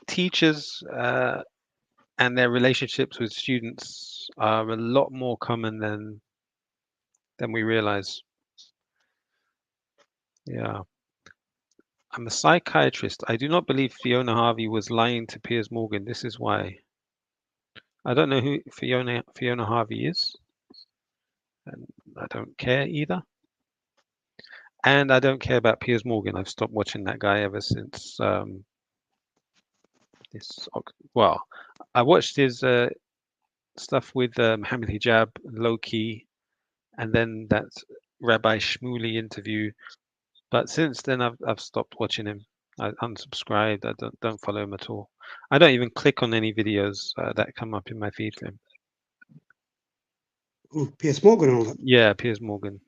teachers and their relationships with students are a lot more common than we realize. Yeah. I'm a psychiatrist. I do not believe Fiona Harvey was lying to Piers Morgan. This is why. I don't know who Fiona Harvey is. And I don't care either. And I don't care about Piers Morgan. I've stopped watching that guy ever since well, I watched his stuff with Mohammed Hijab, Low Key, and then that Rabbi Shmuley interview. But since then, I've stopped watching him. I unsubscribed. I don't follow him at all. I don't even click on any videos that come up in my feed for him. Oh, Piers Morgan and all that. Yeah, Piers Morgan.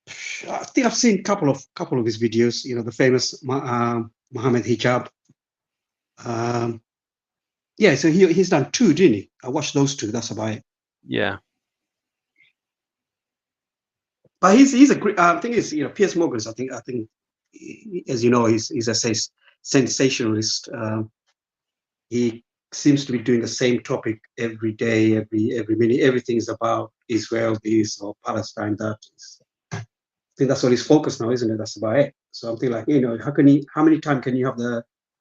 I think I've seen a couple of his videos. The famous Mohammed Hijab. Yeah, so he's done 2, didn't he? I watched those 2. That's about it. Yeah. But he's a great. Thing is, Piers Morgan. I think, as you know, he's a sensationalist. He seems to be doing the same topic every day, every minute. Everything's about Israel, this or Palestine, that. I think that's all his focus now, isn't it? That's about it. So I'm thinking, like, how many times can you have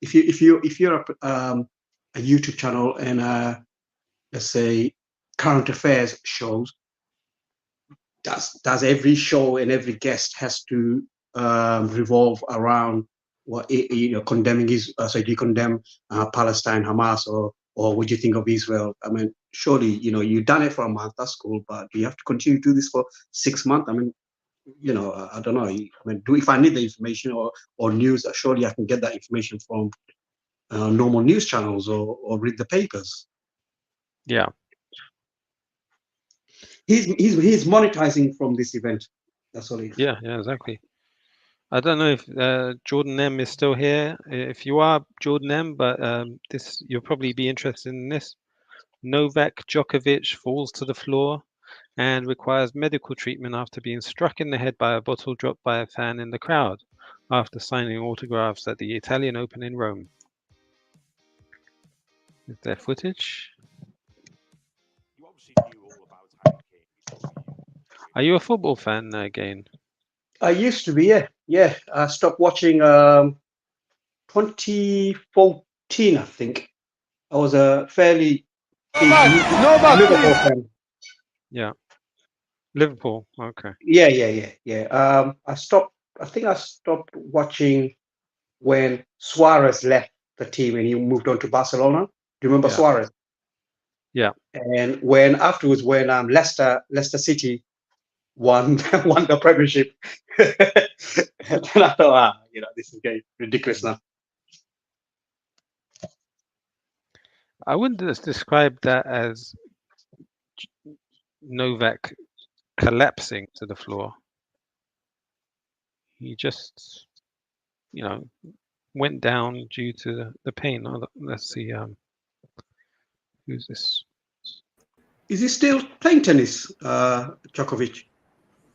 if you're a YouTube channel and let's say current affairs shows. Does every show and every guest has to revolve around what condemning do you condemn Palestine, Hamas, or would you think of Israel? I mean, surely you've done it for a month, that's cool, but do you have to continue to do this for 6 months? I mean, I don't know. I mean, if I need the information or news, surely I can get that information from normal news channels or read the papers. Yeah. He's monetizing from this event. That's all. Yeah, exactly. I don't know if Jordan M is still here. If you are Jordan M, but you'll probably be interested in this. Novak Djokovic falls to the floor and requires medical treatment after being struck in the head by a bottle dropped by a fan in the crowd. after signing autographs at the Italian Open in Rome. Is there footage? Are you a football fan again? I used to be, yeah. I stopped watching 2014, I think. I was a fairly big Liverpool fan. Yeah. Liverpool, okay. Yeah. I think I stopped watching when Suarez left the team and he moved on to Barcelona. Do you remember Suarez? Yeah. And when afterwards, when Leicester City won the Premiership, and then I thought, this is getting ridiculous now. I wouldn't just describe that as Novak collapsing to the floor. He just, went down due to the pain. Let's see, who's this? Is he still playing tennis, Djokovic?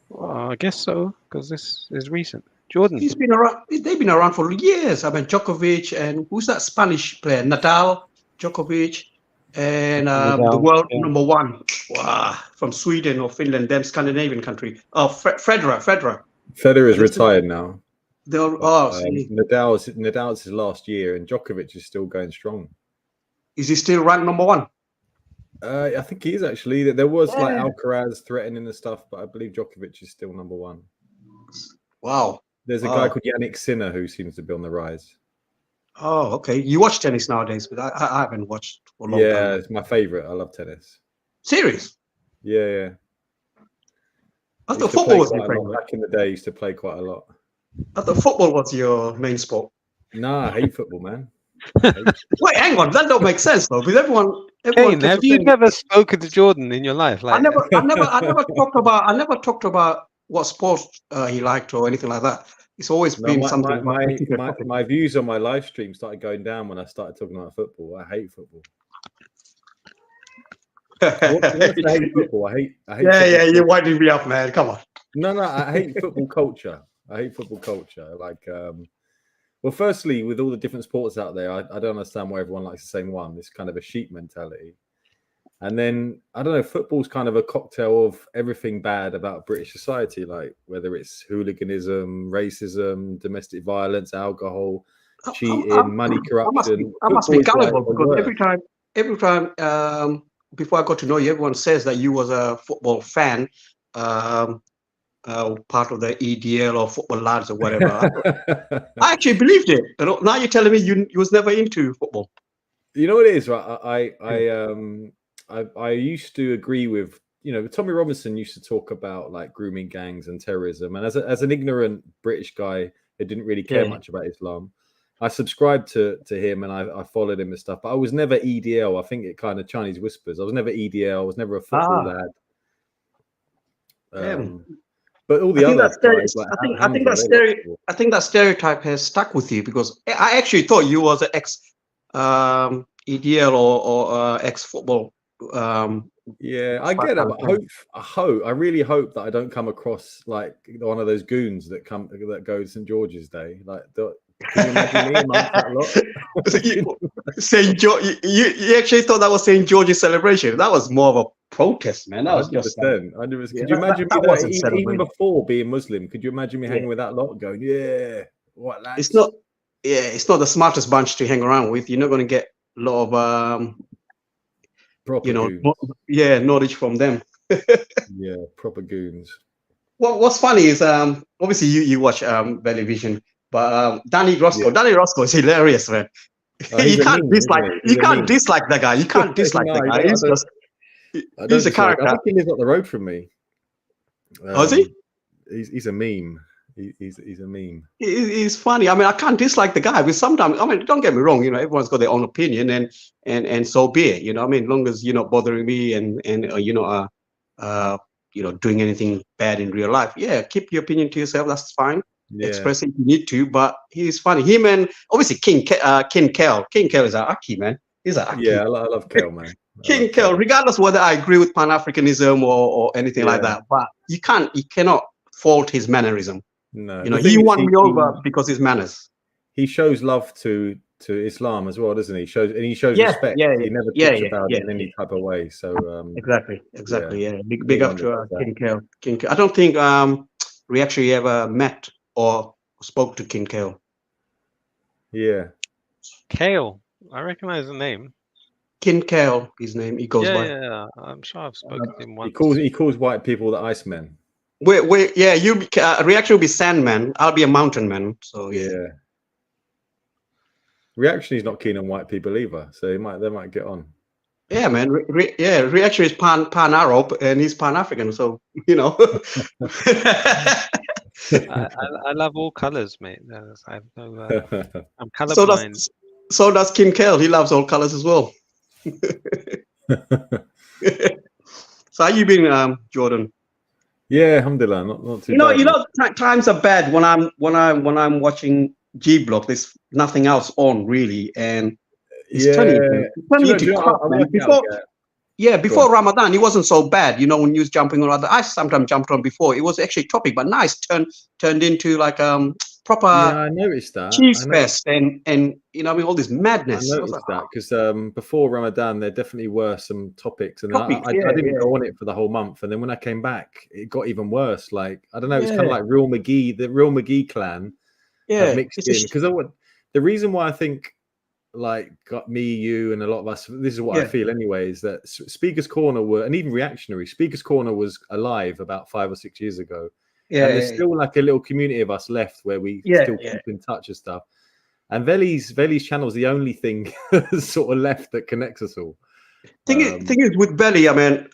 Well, I guess so, because this is recent. Jordan. He's been around. They've been around for years. I mean, Djokovic and who's that Spanish player? Nadal, Djokovic, and the world number one from Sweden or Finland, them Scandinavian country. Oh, Federer. Federer is retired now. Nadal's his last year, and Djokovic is still going strong. Is he still ranked number one? I think he is actually. There was like Alcaraz threatening and stuff, but I believe Djokovic is still number one. Wow. There's a guy called Yannick Sinner who seems to be on the rise. Oh, okay. You watch tennis nowadays, but I haven't watched for a long time. Yeah, it's my favorite. I love tennis. Serious? Yeah. I thought football was your favorite. Back in the day, I used to play quite a lot. I thought football was your main sport. Nah, I hate football, man. Wait, hang on. That don't make sense though, because everyone have you never spoken to Jordan in your life? Like, I never talked about what sport he liked or anything like that. It's always been something. My views on my live stream started going down when I started talking about football. I hate football. I hate football. I hate yeah, you're winding me up, man. Come on. No, I hate football culture. Like, well, firstly, with all the different sports out there, I don't understand why everyone likes the same one. It's kind of a sheep mentality. And then, I don't know, football's kind of a cocktail of everything bad about British society, like whether it's hooliganism, racism, domestic violence, alcohol, cheating, money corruption. I must be gullible because every time before I got to know you, everyone says that you was a football fan, part of the EDL or Football Lads or whatever. I actually believed it. Now you're telling me you was never into football. You know what it is, right? I used to agree with, Tommy Robinson used to talk about like grooming gangs and terrorism. And as an ignorant British guy who didn't really care much about Islam, I subscribed to him and I followed him and stuff. But I was never EDL. I think it kind of Chinese whispers. I was never EDL. I was never a football lad. But all the other guys, I think that stereotype has stuck with you because I actually thought you was an ex EDL or ex football. Yeah, I get it. But I really hope that I don't come across like one of those goons that go to St. George's Day. Like, can you imagine me amongst that lot? St. George, you actually thought that was St. George's celebration? That was more of a protest, man. That was just 100%. Could you imagine me even before being Muslim? Could you imagine me hanging with that lot, going, what lads? It's not the smartest bunch to hang around with. You're not going to get a lot of knowledge from them. Yeah, proper goons. Well, what's funny is obviously you watch Belly Vision, but Danny Roscoe. Danny Roscoe is hilarious, man. You can't dislike that guy. You can't dislike that guy. He's a character. I think he lives up the road from me. Is he? He's a meme. He's a meme. He's funny. I mean, I can't dislike the guy, but sometimes, I mean, don't get me wrong. Everyone's got their own opinion, and so be it. I mean, as long as you're not bothering me and doing anything bad in real life, keep your opinion to yourself. That's fine. Yeah. Express it if you need to. But he's funny. Him and obviously King Kel. King Kel is an Aki, man. He's an Aki. Yeah, I love Kel, man. King Kel, regardless whether I agree with Pan-Africanism or anything like that, but you cannot fault his mannerism. No, You know, the thing he is, won me over because his manners. He shows love to Islam as well, doesn't he? He shows Yeah, respect. yeah, He never yeah, talks yeah, about yeah, it in any type of way. So exactly. Yeah, big no up wonder to about that. King Kale. King Kale. I don't think we actually ever met or spoke to King Kale. Yeah, Kale. I recognize the name. King Kale, his name. He goes by. Yeah. I'm sure I've spoken to him once. he calls white people the Icemen. Yeah, Reaction will be Sandman. I'll be a Mountain Man. So yeah. Reaction is not keen on white people either, so they might get on. Yeah, man. Reaction is pan Arab and he's Pan African. So you know. I love all colors, mate. I have no. I'm colorblind. So does Kim Kale. He loves all colors as well. So how you been, Jordan? Yeah, alhamdulillah, not too You know, bad. times are bad when I'm watching G Block. There's nothing else on really, and it's turning into crap, man. Before Ramadan, it wasn't so bad. You know, when you was jumping on I sometimes jumped on before. It was actually topic, but now it's turned into like proper. Yeah, I noticed that. Cheese fest and you know, I mean, all this madness. I noticed that because before Ramadan, there definitely were some topics, and I didn't go on it for the whole month. And then when I came back, it got even worse. Like I don't know, it's kind of like Real McGee, the Real McGee clan, have mixed in. Because the reason why I think like got me, you, and a lot of us. This is what I feel anyway. Is that Speaker's Corner and even Reactionary. Speaker's Corner was alive about 5 or 6 years ago. Yeah, and there's still like a little community of us left where we still keep in touch and stuff. And Veli's channel is the only thing sort of left that connects us all. Thing is with Veli, I mean,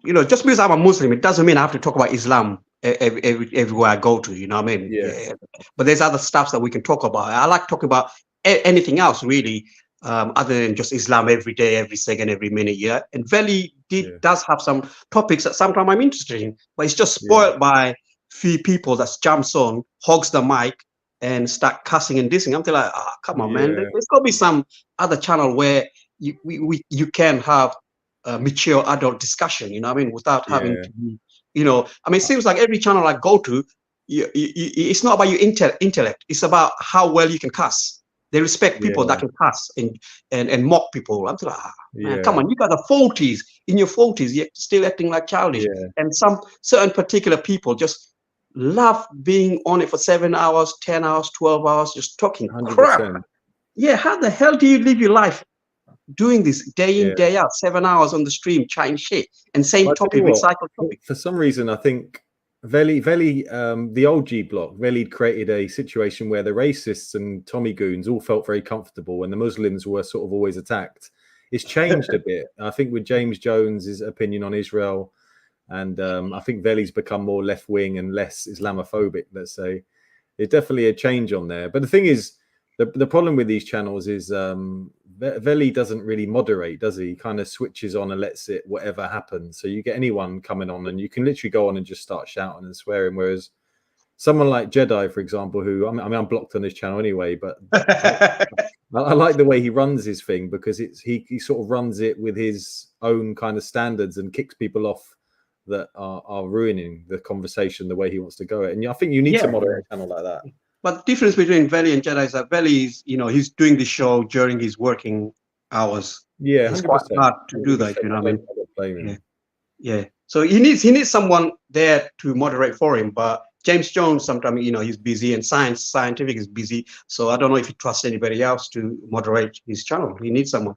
you know, just because I'm a Muslim, it doesn't mean I have to talk about Islam everywhere I go to. You know what I mean? Yeah. But there's other stuff that we can talk about. I like talking about anything else really, other than just Islam every day, every second, every minute. Yeah. And Veli does have some topics that sometimes I'm interested in, but it's just spoiled by few people that jumps on, hogs the mic, and start cussing and dissing. I'm like, come on, man. There's got to be some other channel where you can have a mature adult discussion. You know what I mean? Without having to be, you know. I mean, it seems like every channel I go to, it's not about your intellect. It's about how well you can cuss. They respect people that can cuss and mock people. I'm like, man, come on, you got the 40s. In your 40s, you're still acting like childish. And some certain particular people just love being on it for 7 hours, 10 hours, 12 hours, just talking 100%. Crap. Yeah, how the hell do you live your life doing this day in, day out, 7 hours on the stream, chatting shit, and same topic, recycled topic? For some reason, I think Veli, the old G Block, Veli created a situation where the racists and Tommy goons all felt very comfortable and the Muslims were sort of always attacked. It's changed a bit. I think with James Jones's opinion on Israel, and I think Veli's become more left-wing and less Islamophobic, let's say. There's definitely a change on there. But the thing is, the problem with these channels is Veli doesn't really moderate, does he? He kind of switches on and lets it whatever happens. So you get anyone coming on and you can literally go on and just start shouting and swearing. Whereas someone like Jedi, for example, who, I mean, I'm blocked on his channel anyway, but I like the way he runs his thing because he sort of runs it with his own kind of standards and kicks people off that are ruining the conversation the way he wants to go it. And I think you need to moderate a channel like that. But the difference between Veli and Jedi is that Veli is, you know, he's doing the show during his working hours. Yeah, it's quite hard to do that, you know what I mean? Yeah. So he needs someone there to moderate for him. But James Jones, sometimes, you know, he's busy, and scientific is busy. So I don't know if he trusts anybody else to moderate his channel. He needs someone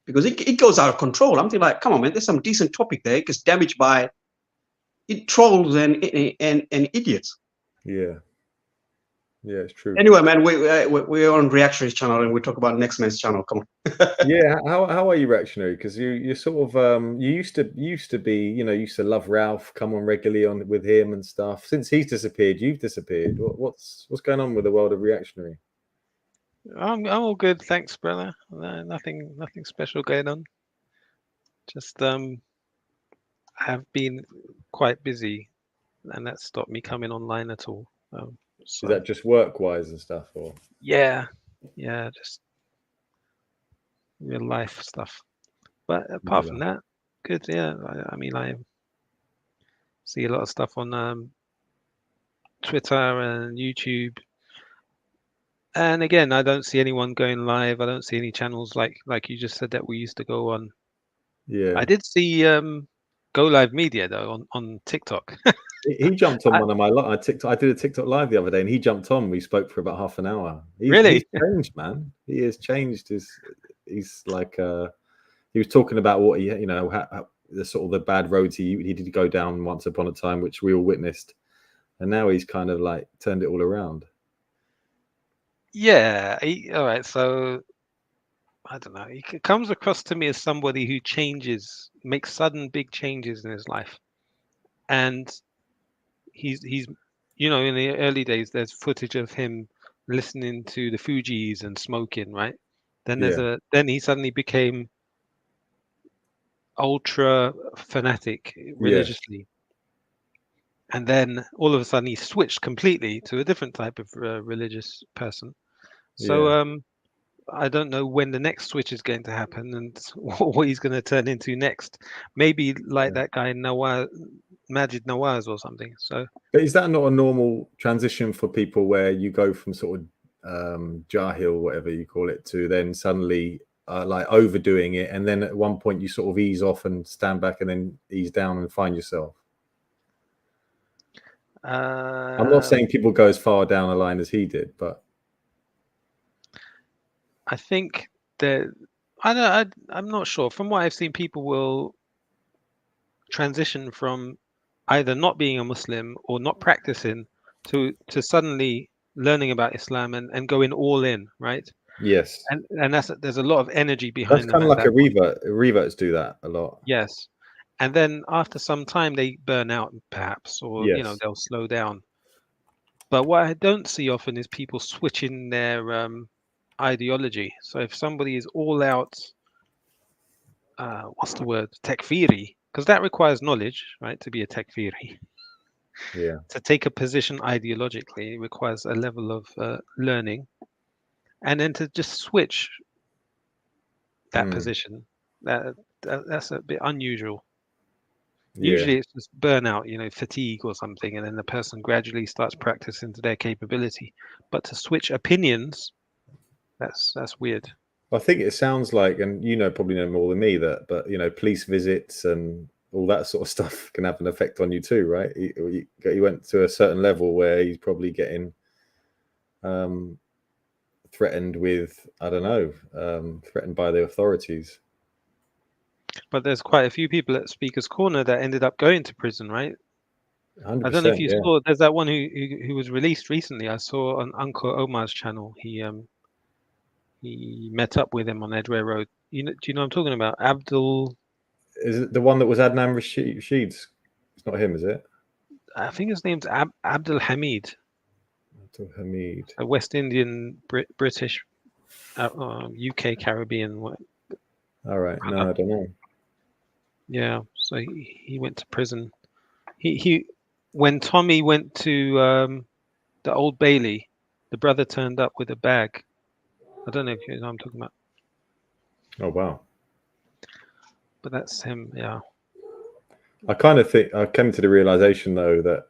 because it goes out of control. I'm thinking like, come on, man, there's some decent topic there. It gets damaged by trolls and idiots. Yeah, it's true. Anyway, man, we're on Reactionary's channel and we talk about Next Man's channel. Come on. Yeah, how are you, Reactionary? Because you sort of you used to be, you know, used to love Ralph, come on regularly on with him and stuff. Since he's disappeared, you've disappeared. What's going on with the world of Reactionary? I'm all good, thanks, brother. Nothing special going on. Just have been quite busy, and that stopped me coming online at all. So. Is that just work-wise and stuff, or? Yeah, just real life stuff. But apart from that, good. Yeah, I mean, I see a lot of stuff on Twitter and YouTube. And again, I don't see anyone going live. I don't see any channels like you just said that we used to go on. Yeah. I did see Go Live Media though on TikTok. He jumped on one of my TikTok. I did a TikTok live the other day, and he jumped on. We spoke for about half an hour. Really? He's changed, man. He has changed. He's like he was talking about what he, you know, how the sort of the bad roads he did go down once upon a time, which we all witnessed, and now he's kind of like turned it all around. Yeah. All right. So I don't know. He comes across to me as somebody who makes sudden big changes in his life, and he's you know, in the early days there's footage of him listening to the Fugees and smoking, right? Then then he suddenly became ultra fanatic religiously, and then all of a sudden he switched completely to a different type of religious person. So I don't know when the next switch is going to happen and what he's going to turn into next. Maybe like that guy Majid Nawaz or something. So, but is that not a normal transition for people where you go from sort of jahil, whatever you call it, to then suddenly like overdoing it, and then at one point you sort of ease off and stand back, and then ease down and find yourself? I'm not saying people go as far down the line as he did, but I think that I'm not sure. From what I've seen, people will transition from either not being a Muslim or not practicing to suddenly learning about Islam and going all in, right? Yes. And there's a lot of energy behind that's kind of like a revert. Reverts do that a lot. Yes. And then after some time they burn out perhaps, or you know, they'll slow down. But what I don't see often is people switching their ideology. So if somebody is all out what's the word, takfiri, because that requires knowledge, right, to be a takfiri. Yeah. To take a position ideologically requires a level of learning, and then to just switch that position, that's a bit unusual. Usually it's just burnout, you know, fatigue or something, and then the person gradually starts practicing to their capability. But to switch opinions, that's weird. I think it sounds like, and you know, probably know more than me, but you know, police visits and all that sort of stuff can have an effect on you too, right? He went to a certain level where he's probably getting threatened with, I don't know, threatened by the authorities. But there's quite a few people at Speaker's Corner that ended up going to prison, right? 100%, I don't know if you saw. There's that one who was released recently. I saw on Uncle Omar's channel. He met up with him on Edgware Road. Do you know what I'm talking about? Abdul. Is it the one that was Adnan Rashid's? It's not him, is it? I think his name's Abdul Hamid. Abdul Hamid. A West Indian, British, UK, Caribbean. All right. No, I don't know. Yeah. So he went to prison. He when Tommy went to the Old Bailey, the brother turned up with a bag. I don't know if you know what I'm talking about. Oh wow! But that's him, yeah. I kind of think I came to the realization though that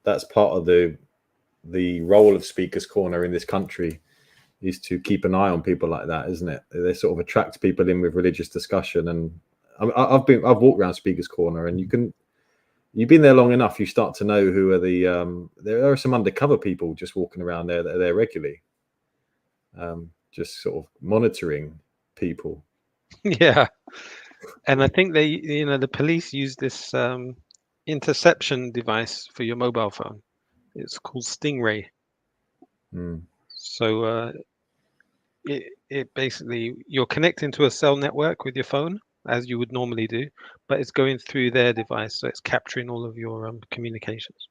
that's part of the role of Speaker's Corner in this country is to keep an eye on people like that, isn't it? They sort of attract people in with religious discussion, and I've walked around Speaker's Corner, and you've been there long enough, you start to know who are there are some undercover people just walking around there that are there regularly. Just sort of monitoring people. Yeah, and I think the police use this interception device for your mobile phone. It's called Stingray. So it basically, you're connecting to a cell network with your phone as you would normally do, but it's going through their device, so it's capturing all of your communications.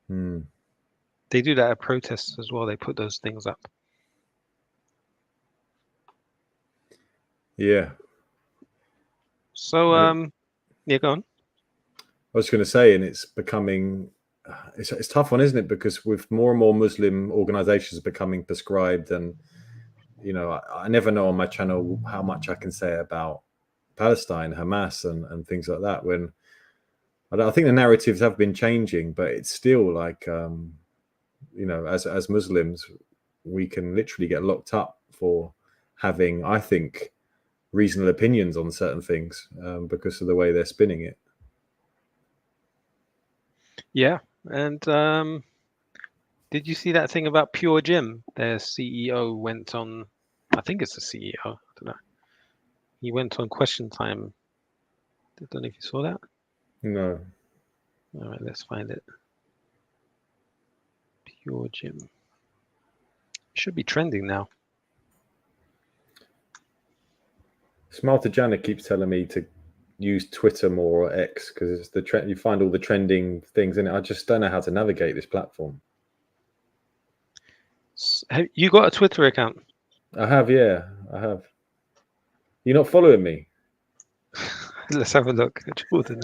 They do that at protests as well. They put those things up. Yeah. So yeah, go on. I was going to say, and it's becoming it's a tough one, isn't it? Because with more and more Muslim organizations becoming prescribed, and you know, I never know on my channel how much I can say about Palestine, Hamas, and things like that. When I think the narratives have been changing, but it's still like, as Muslims, we can literally get locked up for having, I think, reasonable opinions on certain things because of the way they're spinning it. Yeah, and did you see that thing about Pure Gym? Their CEO went on, I think it's the CEO, I don't know. He went on Question Time. I don't know if you saw that. No. All right, let's find it. Pure Gym. Should be trending now. Smarter Janet keeps telling me to use Twitter more or X because it's the trend. You find all the trending things in it. I just don't know how to navigate this platform. Have you got a Twitter account? I have, yeah, I have. You're not following me? Let's have a look. Jordan.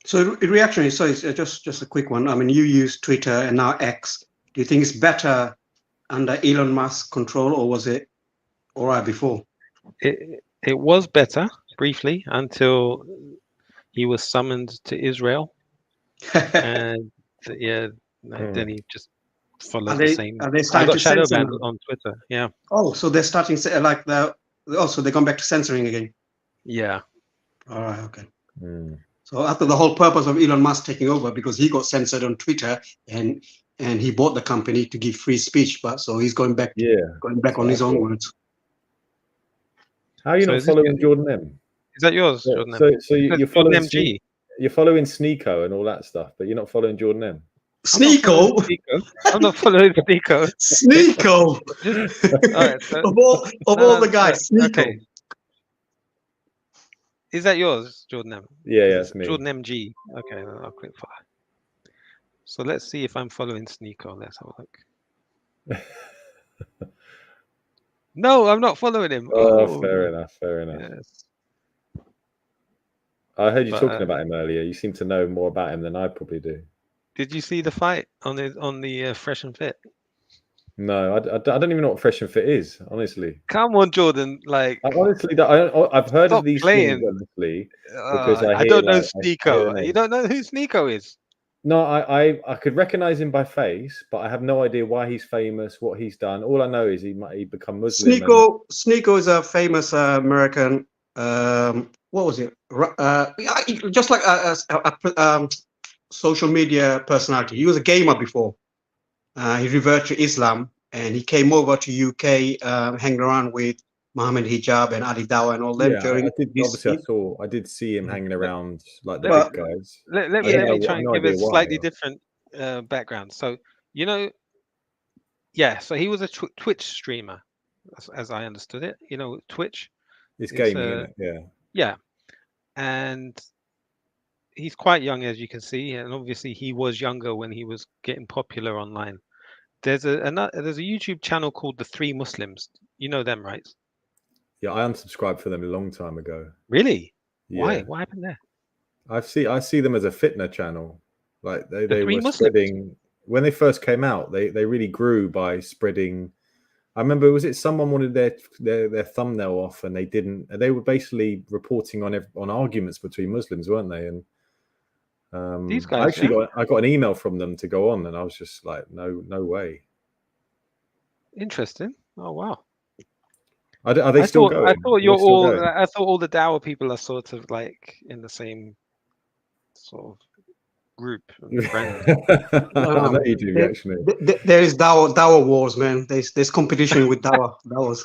So reaction, so it's just a quick one. I mean, you use Twitter and now X. Do you think it's better under Elon Musk control, or was it all right before? It was better briefly until he was summoned to Israel, and then he just followed the same. Are they I starting got to shadow censor banned now? on Twitter. Yeah. Oh, so they're starting to like so they're going back to censoring again. Yeah. All right. Okay. So after the whole purpose of Elon Musk taking over, because he got censored on Twitter and he bought the company to give free speech, but so he's going back on his own words. How are you not following Jordan M? Is that yours, Jordan M? So you're following MG. You're following Sneeko and all that stuff, but you're not following Jordan M. Sneeko? I'm not following Sneeko. Sneeko. Right, so, of all the guys, Sneeko. Okay. Is that yours, Jordan M? Yeah, that's me. Jordan MG. Okay, I'll click follow. So let's see if I'm following Sneeko. Let's have a look. No, I'm not following him. Oh, fair enough. Yes. I heard you talking about him earlier. You seem to know more about him than I probably do. Did you see the fight on the Fresh and Fit? No, I don't even know what Fresh and Fit is, honestly. Come on, Jordan. Like, I've heard of these things, honestly, because I don't know Sneeko. You don't know who Sneeko is? No, I could recognize him by face, but I have no idea why he's famous, what he's done. All I know is he become Muslim. Sneeko is a famous American. What was it? Just like a social media personality. He was a gamer before. He reverted to Islam, and he came over to UK, hanging around with Mohammed Hijab and Ali Dawah and all them. Yeah, I did see him hanging around like the big guys. Let me try and give a slightly different background. So, so he was a Twitch streamer, as I understood it. Twitch. It's gaming, isn't it? Yeah, and he's quite young, as you can see, and obviously he was younger when he was getting popular online. There's a YouTube channel called The Three Muslims. You know them, right? Yeah, I unsubscribed for them a long time ago. Really? Yeah. Why? What happened there? I see them as a fitna channel. Like they were Muslims. spreading when they first came out. They really grew by spreading. I remember, someone wanted their thumbnail off, and they didn't. They were basically reporting on arguments between Muslims, weren't they? And these guys, I got an email from them to go on, and I was just like, no way. Interesting. Oh wow. Are they still going? I thought you're all. I thought all the Dawah people are sort of like in the same sort of group. You do, actually. There is Dawah wars, man. There's competition with Dawas.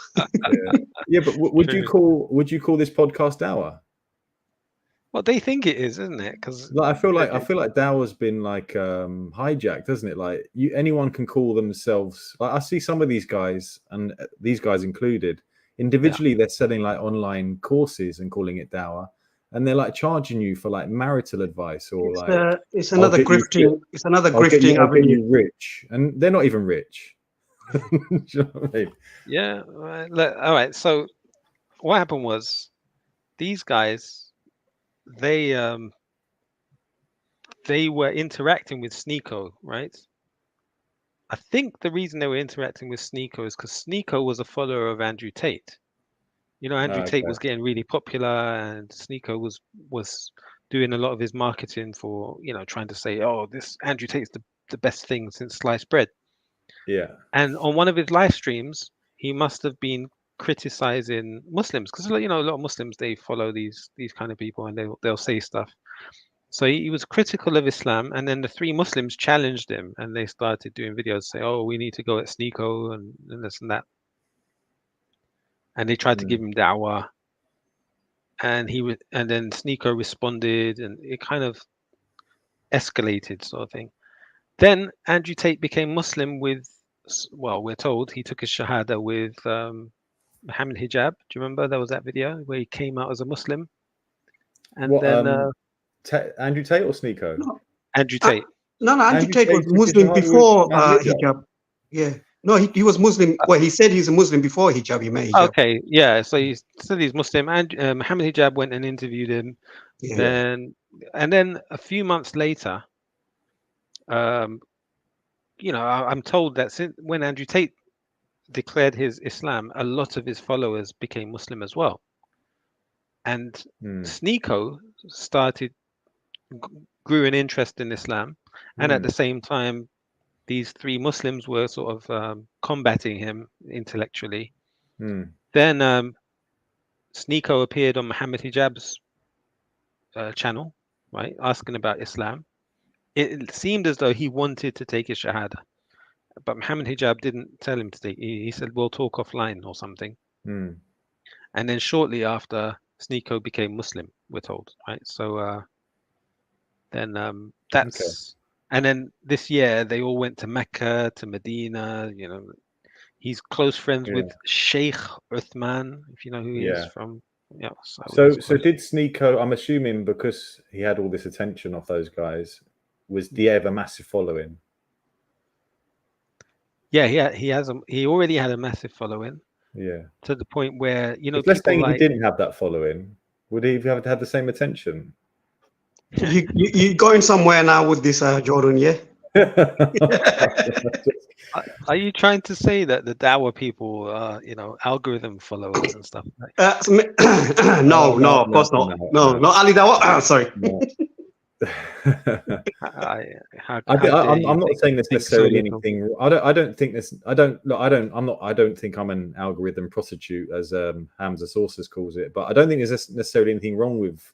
Yeah, but would you call this podcast Dawah? Well, they think it is, isn't it? Because I feel like Dawah's been like hijacked, doesn't it? Like anyone can call themselves. Like I see some of these guys, and these guys included, individually they're selling like online courses and calling it Dawah, and they're like charging you for like marital advice or it's another grifting. It's another grifting I'll get you rich, and they're not even rich. Do you know what I mean? Yeah. All right. So what happened was these guys. They were interacting with Sneeko, right? I think the reason they were interacting with Sneeko is because Sneeko was a follower of Andrew Tate. Andrew Tate was getting really popular, and Sneeko was doing a lot of his marketing for, trying to say, oh, this Andrew Tate's the best thing since sliced bread. Yeah. And on one of his live streams, he must have been criticizing Muslims, because a lot of Muslims, they follow these kind of people, and they'll say stuff. So he was critical of Islam, and then the 3 Muslims challenged him, and they started doing videos, say, oh, we need to go at Sneeko and this and that. And they tried to give him da'wah, and then Sneeko responded, and it kind of escalated, sort of thing. Then Andrew Tate became Muslim with, well, we're told he took his shahada with Muhammad Hijab. Do you remember there was that video where he came out as a Muslim? And then Andrew Tate or Sneeko? Andrew Tate. No, Andrew Tate was Muslim before hijab. Yeah. No, he was Muslim. Well, he said he's a Muslim before hijab. He made hijab. Okay, yeah. So he said he's Muslim, and Muhammad Hijab went and interviewed him. Yeah. Then a few months later, I'm told that when Andrew Tate declared his Islam, a lot of his followers became Muslim as well. And Sneeko grew an interest in Islam, and at the same time, these 3 Muslims were sort of combating him intellectually. Then Sneeko appeared on Muhammad Hijab's channel, right, asking about Islam. It seemed as though he wanted to take his shahada, but Muhammad Hijab didn't tell him to take. He said, we'll talk offline or something. And then shortly after, Sneeko became Muslim, we're told, right? So then that's... And then this year, they all went to Mecca, to Medina. He's close friends with Sheikh Uthman, if you know who he is from. Yeah. So did Sneeko? I'm assuming because he had all this attention off those guys, did he have a massive following? Yeah, he already had a massive following. Yeah. To the point where let's say he didn't have that following, would he have had the same attention? You going somewhere now with this, Jordan? Yeah. Are you trying to say that the Dawah people are, algorithm followers and stuff? No, of course not. No, Ali Dawah. Sorry. I'm not saying there's necessarily anything. I don't think there's. I don't think I'm an algorithm prostitute, as Hamza Sources calls it. But I don't think there's necessarily anything wrong with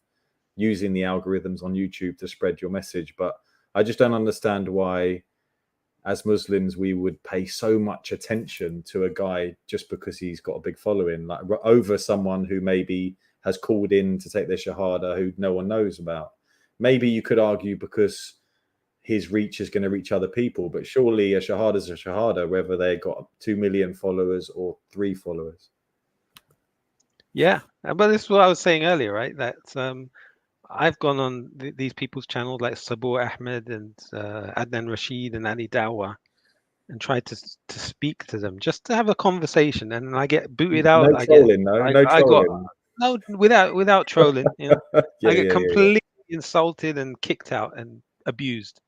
using the algorithms on YouTube to spread your message. But I just don't understand why, as Muslims, we would pay so much attention to a guy just because he's got a big following, like over someone who maybe has called in to take their shahada who no one knows about. Maybe you could argue because his reach is going to reach other people, but surely a shahada is a shahada, whether they got 2 million followers or 3 followers. Yeah, but this is what I was saying earlier, right? That I've gone on these people's channels like Sabur Ahmed and Adnan Rashid and Ali Dawah and tried to speak to them, just to have a conversation, and I get booted out. No trolling, no trolling. No, without trolling. I get completely insulted and kicked out and abused.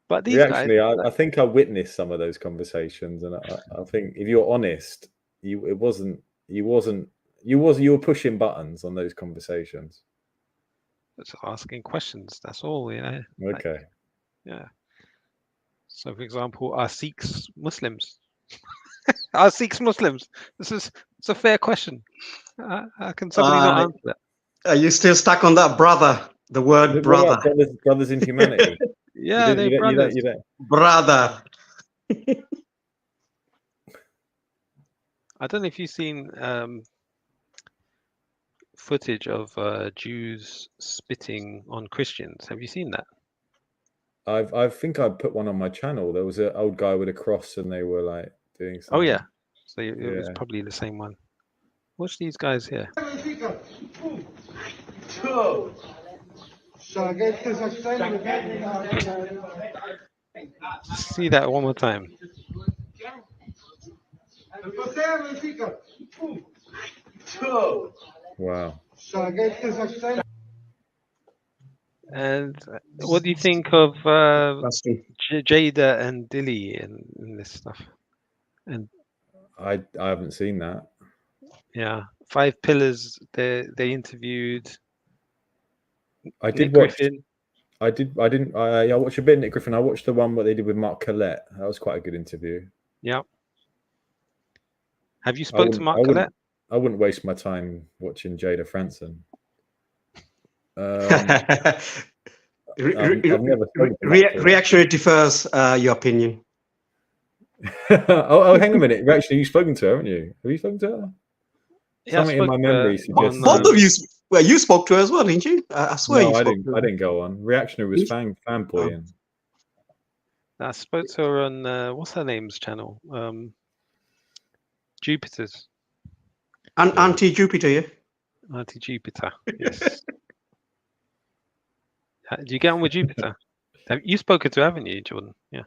But these guys, I think I witnessed some of those conversations, and I think if you're honest, you were pushing buttons on those conversations. Just asking questions. That's all, Okay. Yeah. So, for example, are Sikhs Muslims? Are Sikhs Muslims? It's a fair question. How can somebody not answer that? Are you still stuck on that brother? The word brother. Brothers in humanity. Yeah, they're brothers. Brother. I don't know if you've seen footage of Jews spitting on Christians. Have you seen that? I think I put one on my channel. There was an old guy with a cross, and they were like doing something. Oh yeah, so it was probably the same one. Watch these guys here. See that one more time. Wow. And what do you think of Jada and Dilly and this stuff? And I haven't seen that. Yeah, 5 Pillars. They interviewed. I did Nick watch. Griffin. I didn't. I watched a bit of Nick Griffin. I watched the one what they did with Mark Collette. That was quite a good interview. Yeah. Have you spoke to Mark Collette? I wouldn't waste my time watching Jada Franson. I've never spoken to Mark Collette. Reactionary differs your opinion. oh, hang a minute. Actually, you've spoken to her, haven't you? Have you spoken to her? Yeah, Something in my memory suggests. Both of you, well, you spoke to her as well, didn't you? I swear No, you I spoke didn't. to her. I didn't go on. Reactionary was fanboying. I spoke to her on what's her name's channel? Jupiter's. Auntie Jupiter, yeah? Auntie Jupiter, yes. Do you get on with Jupiter? You spoken to her, haven't you, Jordan? Yeah.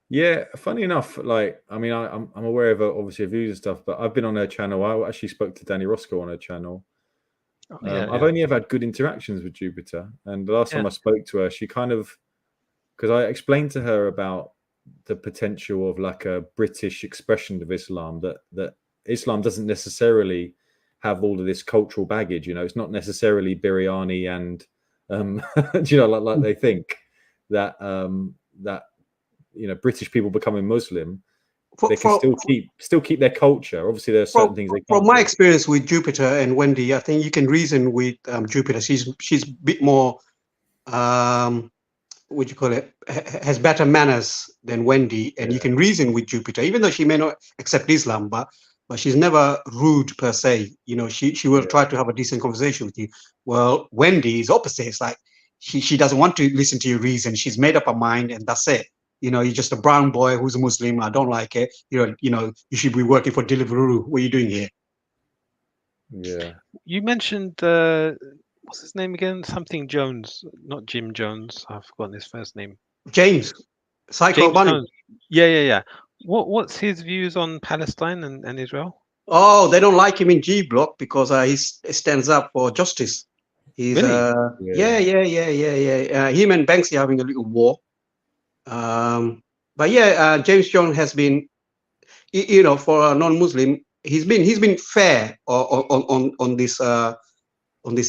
Yeah, funny enough, like I mean, I'm aware of her, obviously her views and stuff, but I've been on her channel. I actually spoke to Danny Roscoe on her channel. I've only ever had good interactions with Jupiter, and the last time I spoke to her, she kind of, because I explained to her about the potential of like a British expression of Islam, that Islam doesn't necessarily have all of this cultural baggage. You know, it's not necessarily biryani and you know, like they think that that. You know, British people becoming Muslim, they can still keep their culture. Obviously, there are certain things they can't. From my experience with Jupiter and Wendy, I think you can reason with Jupiter. She's a bit more, what do you call it? Has better manners than Wendy, and you can reason with Jupiter, even though she may not accept Islam, but she's never rude per se. You know, she will try to have a decent conversation with you. Well, Wendy is opposite. It's like she doesn't want to listen to your reason. She's made up her mind, and that's it. You know, you're just a brown boy who's a Muslim. I don't like it. You know, you should be working for Deliveroo. What are you doing here? Yeah. You mentioned what's his name again? Something Jones, not Jim Jones. I've forgotten his first name. James, Psycho James Bunny. Jones. Yeah. What's his views on Palestine and Israel? Oh, they don't like him in G Block because he stands up for justice. He's Really? yeah. Him and Banksy are having a little war. But yeah, James Jones has been, you know, for a non-Muslim, he's been fair on this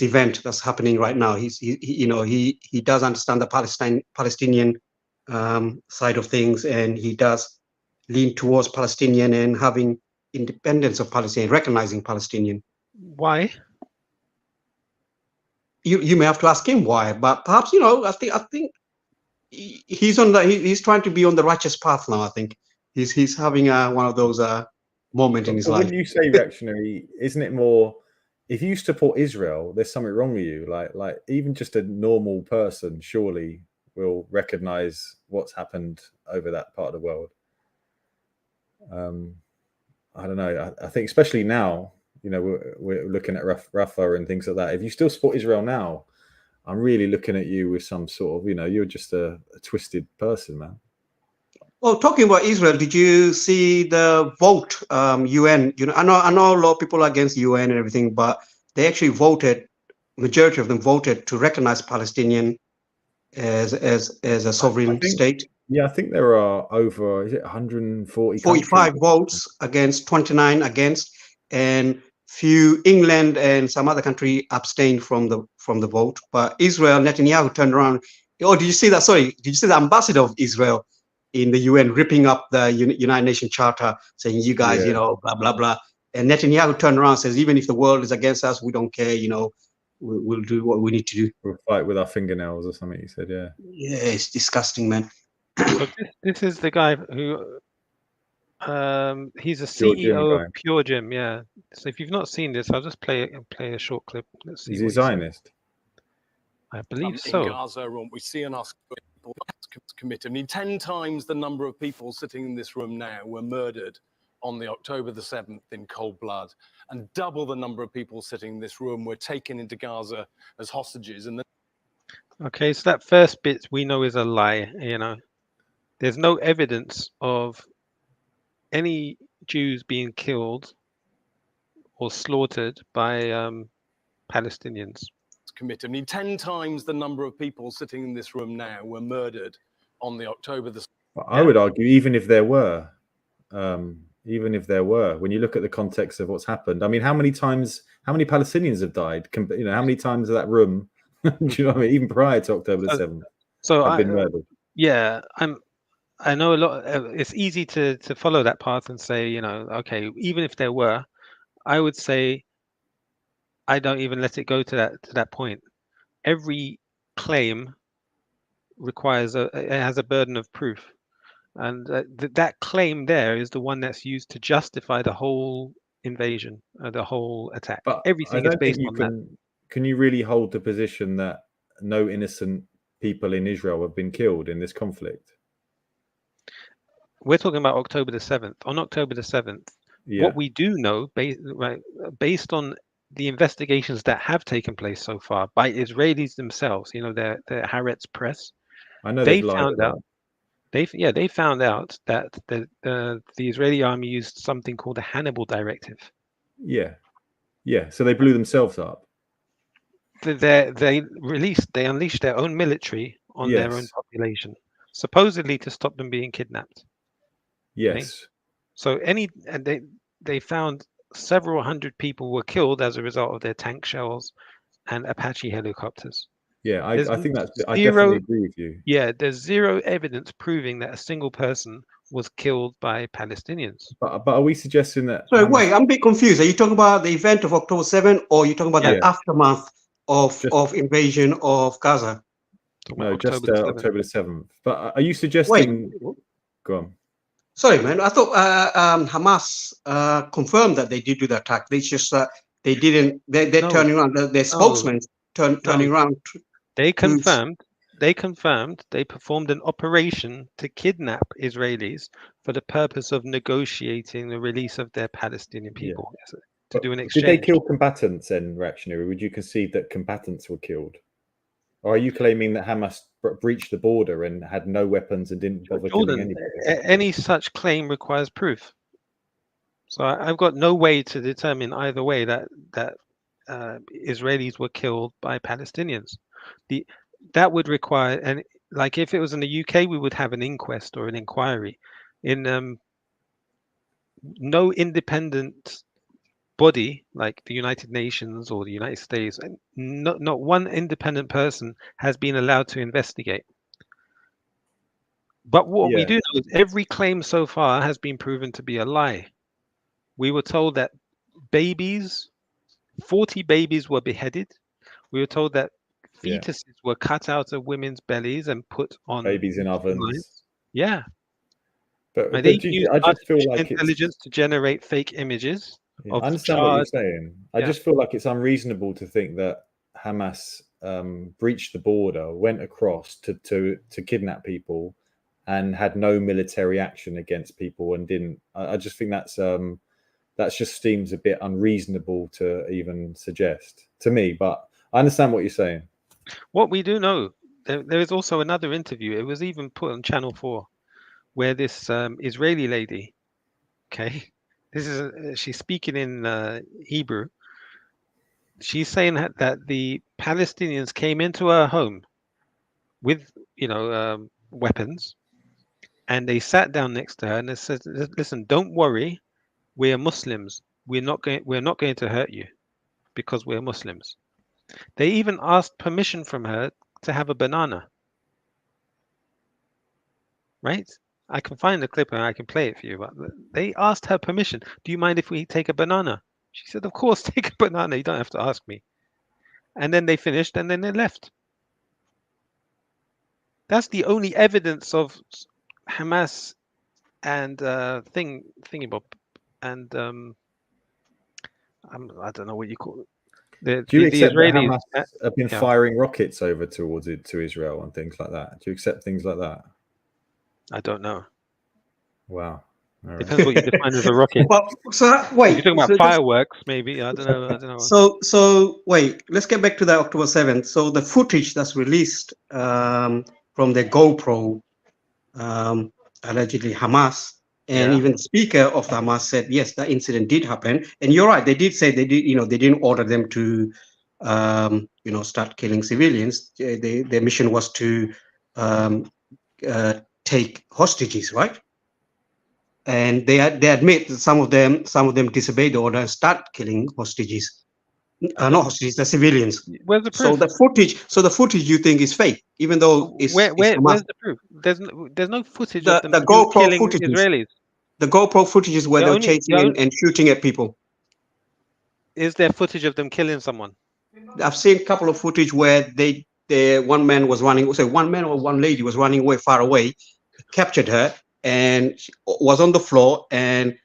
event that's happening right now. He does understand the Palestinian side of things, and he does lean towards Palestinian and having independence of Palestine, recognizing Palestinian. Why? You may have to ask him why, but perhaps, you know, I think he's trying to be on the righteous path now. I think he's having one of those moments in his life. When you say reactionary, isn't it more, if you support Israel, there's something wrong with you? Like even just a normal person surely will recognize what's happened over that part of the world. I don't know. I think especially now, you know, we're looking at Rafah and things like that. If you still support Israel now, I'm really looking at you with some sort of, you know, you're just a twisted person, man. Well, talking about Israel, did you see the vote? UN, you know, I know a lot of people are against UN and everything, but they actually voted. Majority of them voted to recognize Palestinian as a sovereign state. Yeah, I think there are over, is it 140? 45 votes against, 29 against, and few England and some other country abstained from the vote. But Israel, Netanyahu turned around. Oh, did you see that? Sorry, did you see the ambassador of Israel in the UN ripping up the United Nations Charter, saying, you guys, you know, blah, blah, blah. And Netanyahu turned around and says, even if the world is against us, we don't care, you know, we'll do what we need to do. We'll fight with our fingernails or something, he said, yeah. Yeah, it's disgusting, man. So this is the guy who, he's a CEO of Pure Gym, yeah. So if you've not seen this, I'll just play a short clip. Let's see. Is he Zionist? I believe so. In Gaza, we see an committee. I mean, 10 times the number of people sitting in this room now were murdered on the October the 7th in cold blood, and double the number of people sitting in this room were taken into Gaza as hostages. And okay, so that first bit we know is a lie. You know, there's no evidence of any Jews being killed or slaughtered by Palestinians. Committee. I mean, 10 times the number of people sitting in this room now were murdered on the October the 7th. I would argue, even if there were, when you look at the context of what's happened, I mean, how many Palestinians have died? You know, how many times that room Do you know what I mean? Even prior to October the 7th, So had been murdered. Yeah, I know a lot. It's easy to follow that path and say, you know, okay, even if there were, I would say I don't even let it go to that point. Every claim requires it has a burden of proof, and that claim there is the one that's used to justify the whole invasion, the whole attack. But Everything I is don't think based you on can. that. Can you really hold the position that no innocent people in Israel have been killed in this conflict? We're talking about October the 7th. On October the 7th, Yeah. what we do know, based on the investigations that have taken place so far by Israelis themselves, you know, their Haaretz press, I know they they've lied found about out. They found out that the Israeli army used something called the Hannibal Directive. Yeah. So they blew themselves up. They unleashed their own military on their own Yes. population, supposedly to stop them being kidnapped. Yes. So they found several hundred people were killed as a result of their tank shells and Apache helicopters. Yeah, I think that's. I zero- definitely agree with you. Yeah, there's zero evidence proving that a single person was killed by Palestinians. But are we suggesting that? Sorry, wait, I'm a bit confused. Are you talking about the event of October 7th, or are you talking about the Yeah. aftermath of invasion of Gaza? No, just October the 7th. October the 7th. But are you suggesting? Go on. Sorry, man. I thought Hamas confirmed that they did do the attack. They just they didn't. They're No. turning around. Their spokesman turning around. They confirmed they performed an operation to kidnap Israelis for the purpose of negotiating the release of their Palestinian people to do an exchange. Did they kill combatants then, reactionary? Would you concede that combatants were killed? Or are you claiming that Hamas breached the border and had no weapons and didn't bother killing anybody? Any such claim requires proof. So I've got no way to determine either way that Israelis were killed by Palestinians. That would require, and like if it was in the UK, we would have an inquest or an inquiry. In no independent body like the United Nations or the United States, not one independent person has been allowed to investigate. But what we do know is every claim so far has been proven to be a lie. We were told that 40 babies were beheaded. We were told that fetuses were cut out of women's bellies and put on babies in ovens. lines. Yeah. But They I used just feel artificial like intelligence to generate fake images. I Of understand what you're charred- saying. I just feel like it's unreasonable to think that Hamas breached the border, went across to kidnap people, and had no military action against people, and didn't. I just think that just seems a bit unreasonable to even suggest to me. But I understand what you're saying. What we do know, there is also another interview. It was even put on Channel 4, where this Israeli lady, she's speaking in Hebrew. She's saying that the Palestinians came into her home with, weapons, and they sat down next to her and they said, "Listen, don't worry, we're Muslims. We're not going to hurt you because we're Muslims." They even asked permission from her to have a banana. Right? I can find the clip and I can play it for you. But they asked her permission. Do you mind if we take a banana? She said, "Of course, take a banana. You don't have to ask me." And then they finished and then they left. That's the only evidence of Hamas and thingybob and I don't know what you call it. Do you accept that Israelis Hamas have been firing rockets over to Israel and things like that? Do you accept things like that? I don't know. Wow. All right. Depends what you define as a rocket. Well, so wait, if you're talking about so fireworks, maybe I don't know. So wait, let's get back to the October 7th. So the footage that's released from the GoPro, allegedly Hamas, and even the speaker of the Hamas said yes, that incident did happen. And you're right, they did say they didn't order them to start killing civilians. Their mission was to take hostages, right? And they admit that some of them disobeyed the order and start killing hostages. Not hostages, the civilians. Where's the proof? So the footage you think is fake, even though it's where's Hamas. the proof? There's no footage The of them GoPro killing footages. Israelis. The GoPro footages where The they're only- chasing the and shooting at people. Is there footage of them killing someone? I've seen a couple of footage where one man was running, so one man or one lady was running away far away, captured her and she was on the floor and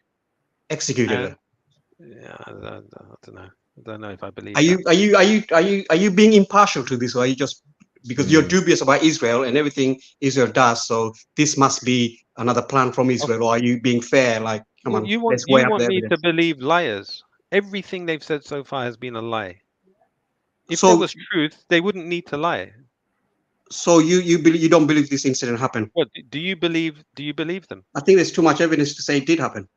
executed her. Yeah, I don't know. I don't know if I believe. Are you being impartial to this, or are you just because you're dubious about Israel and everything Israel does? So this must be another plan from Israel, or are you being fair? Like, come on, You want let's weigh up the me to evidence. believe liars? Everything they've said so far has been a lie. If So- there was truth, they wouldn't need to lie. So you don't believe this incident happened? What do you believe? Do you believe them? I think there's too much evidence to say it did happen.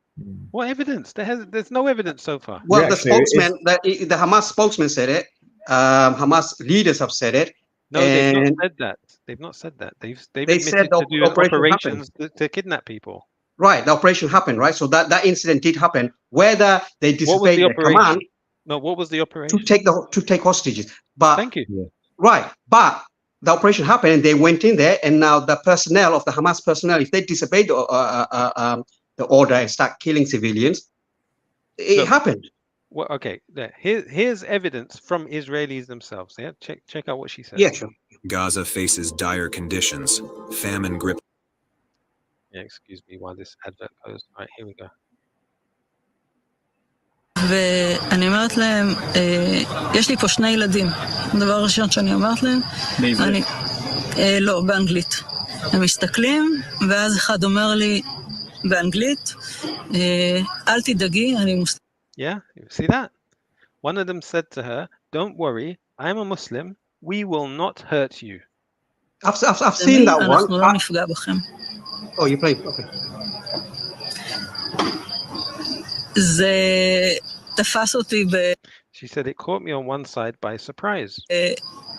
What evidence? There's no evidence so far. Well, the spokesman, the Hamas spokesman said it. Hamas leaders have said it. No, they've not and said that. They've not said that. They've They admitted said the to doing operation operations to kidnap people. right, the operation happened, right? So that incident did happen. Whether they What was disobeyed the the operation? command No, what was the operation? to take hostages, but Thank you. right, but the operation happened and they went in there, and now the personnel of the Hamas personnel, if they disobeyed the order and start killing civilians, it happened. Well, okay. Here's evidence from Israelis themselves. Yeah, check out what she said. Yeah, sure. Gaza faces dire conditions. Famine grip. Yeah, excuse me while this advert goes. All right, here we go. ואני אומרת להם, יש לי פה 2 ילדים. הדבר הראשון שאני אומרת להם, לא, באנגלית. הם מסתכלים, ואז אחד אומר לי באנגלית, אל תדאגי, אני מוסלמית. Yeah, you see that? One of them said to her, "Don't worry, I'm a Muslim. We will not hurt you." I've seen that one. אנחנו לא נפגע בכם. Oh, you played? Okay. זה תפס אותי She said it caught me on one side by surprise.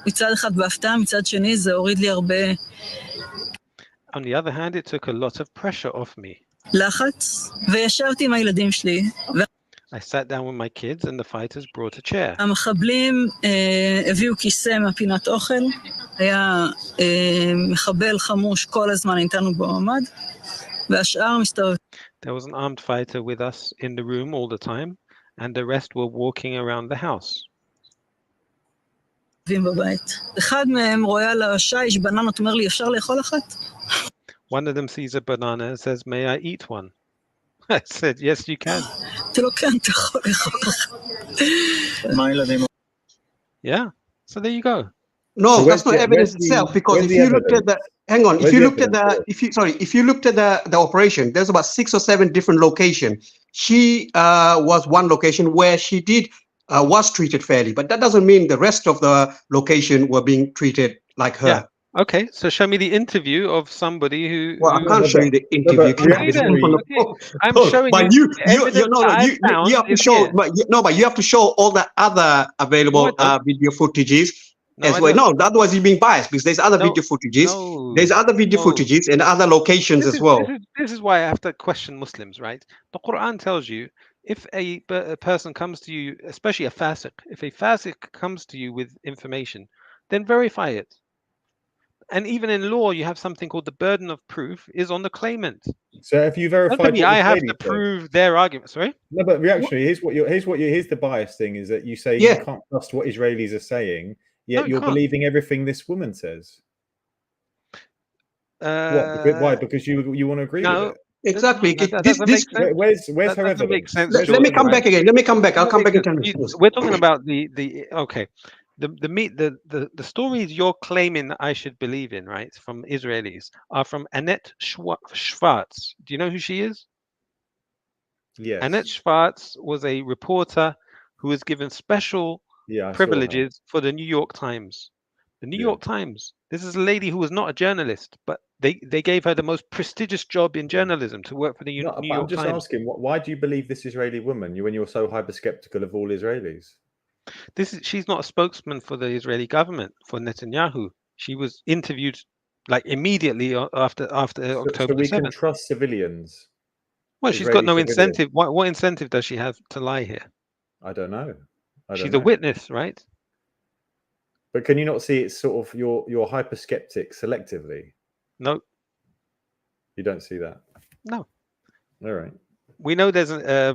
מצד אחד בהפתעה, מצד שני זה הוריד לי הרבה On the other hand, it took a lot of pressure off me. לחץ, וישבתי עם הילדים שלי. I sat down with my kids and the fighters brought a chair. המחבלים הביאו כיסא מהפינת אוכל, היה מחבל חמוש כל הזמן איתנו במעמד, והשאר מסתובב. There was an armed fighter with us in the room all the time, and the rest were walking around the house. בבית. אחד מהם רואה על השיש בננות, אומר לי, אפשר לאכול אחת? One of them sees a banana and says, "May I eat one?" I said, "Yes, you can." אתה לא כן, אתה יכול לאכול אחת. מה הילדים? Yeah, so there you go. No, So that's not evidence itself, because if you looked at the hang on, if you looked at the if you looked at the operation, there's about 6 or 7 different locations. She was one location where she did was treated fairly, but that doesn't mean the rest of the location were being treated like her. Yeah. Okay, so show me the interview of somebody who. Well, I can't show you the interview. I'm showing but you. You have to show. But you have to show all the other available video footages as well. No, otherwise you're being biased, because there's other video footages. There's other video footages and other locations as well. This is why I have to question Muslims, right? The Quran tells you, if a person comes to you, especially a fasiq, if a fasiq comes to you with information, then verify it. And even in law, you have something called the burden of proof is on the claimant. So if you verified, I have to prove their argument. Sorry. No, but reactionary. Here's the bias thing: is that you say you can't trust what Israelis are saying, yet you're believing everything this woman says. Why? Because you want to agree with it. Exactly. Where's her evidence? Let me come back again. Let me come back. I'll come back in 10 minutes. We're talking about the stories you're claiming that I should believe in, right, from Israelis, are from Annette Schwartz. Do you know who she is? Yes. Annette Schwartz was a reporter who was given special privileges for the New York Times. The New York Times. This is a lady who was not a journalist, but they gave her the most prestigious job in journalism to work for the New York Times. I'm just asking, why do you believe this Israeli woman when you're so hyper-skeptical of all Israelis? She's not a spokesman for the Israeli government, for Netanyahu. She was interviewed like immediately after October so we 7th. can trust civilians. Well, she's got no incentive. What incentive does she have to lie here? I don't know. I don't She's know. a witness, right? But can you not see it's sort of you're hyper skeptic selectively? No. You don't see that? No. All right. We know there's a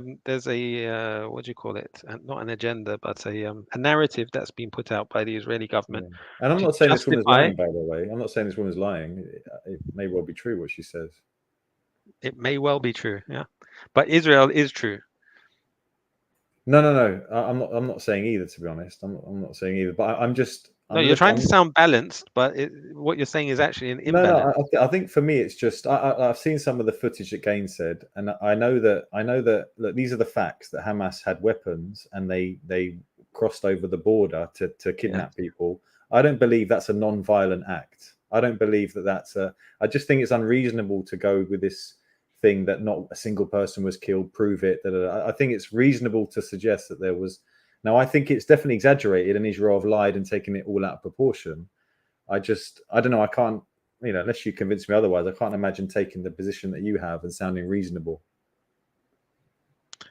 what do you call it? Not an agenda, but a narrative that's been put out by the Israeli government. Yeah. And I'm to not saying this woman's justify- lying, by the way. I'm not saying this woman's lying. It may well be true what she says. It may well be true, yeah. But Israel is true. No. I'm not saying either, to be honest. I'm not saying either. But I'm just. No, you're trying to sound balanced, but what you're saying is actually an imbalance. No. I think for me, it's just I've seen some of the footage that Gaines said, and I know that look, these are the facts that Hamas had weapons and they crossed over the border to kidnap people. I don't believe that's a non-violent act. I don't believe that that's a. I just think it's unreasonable to go with this thing that not a single person was killed. Prove it. I think it's reasonable to suggest that there was. Now, I think it's definitely exaggerated, and Israel have lied and taken it all out of proportion. I don't know. I can't, unless you convince me otherwise, I can't imagine taking the position that you have and sounding reasonable.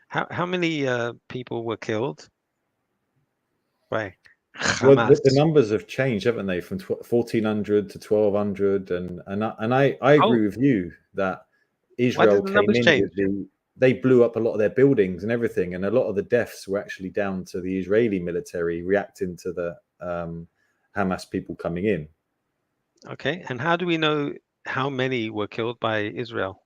How many people were killed by Hamas? Well, the numbers have changed, haven't they? From 1,400 to 1,200, and I agree with you that Israel came in with they blew up a lot of their buildings and everything, and a lot of the deaths were actually down to the Israeli military reacting to the Hamas people coming in. Okay, and how do we know how many were killed by Israel?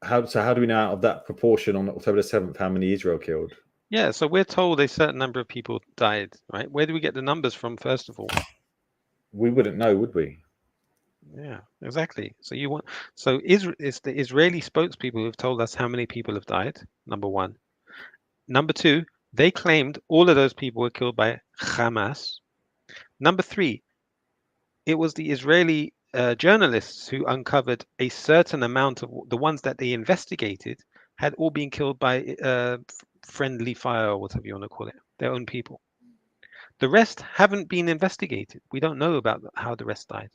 How do we know out of that proportion on October the 7th how many Israel killed? Yeah, so we're told a certain number of people died, right? Where do we get the numbers from, first of all? We wouldn't know, would we? Yeah, exactly. So it's the Israeli spokespeople who've told us how many people have died, number one. Number two, they claimed all of those people were killed by Hamas. Number three, it was the Israeli journalists who uncovered a certain amount of the ones that they investigated had all been killed by friendly fire, or whatever you want to call it, their own people. The rest haven't been investigated. We don't know about how the rest died.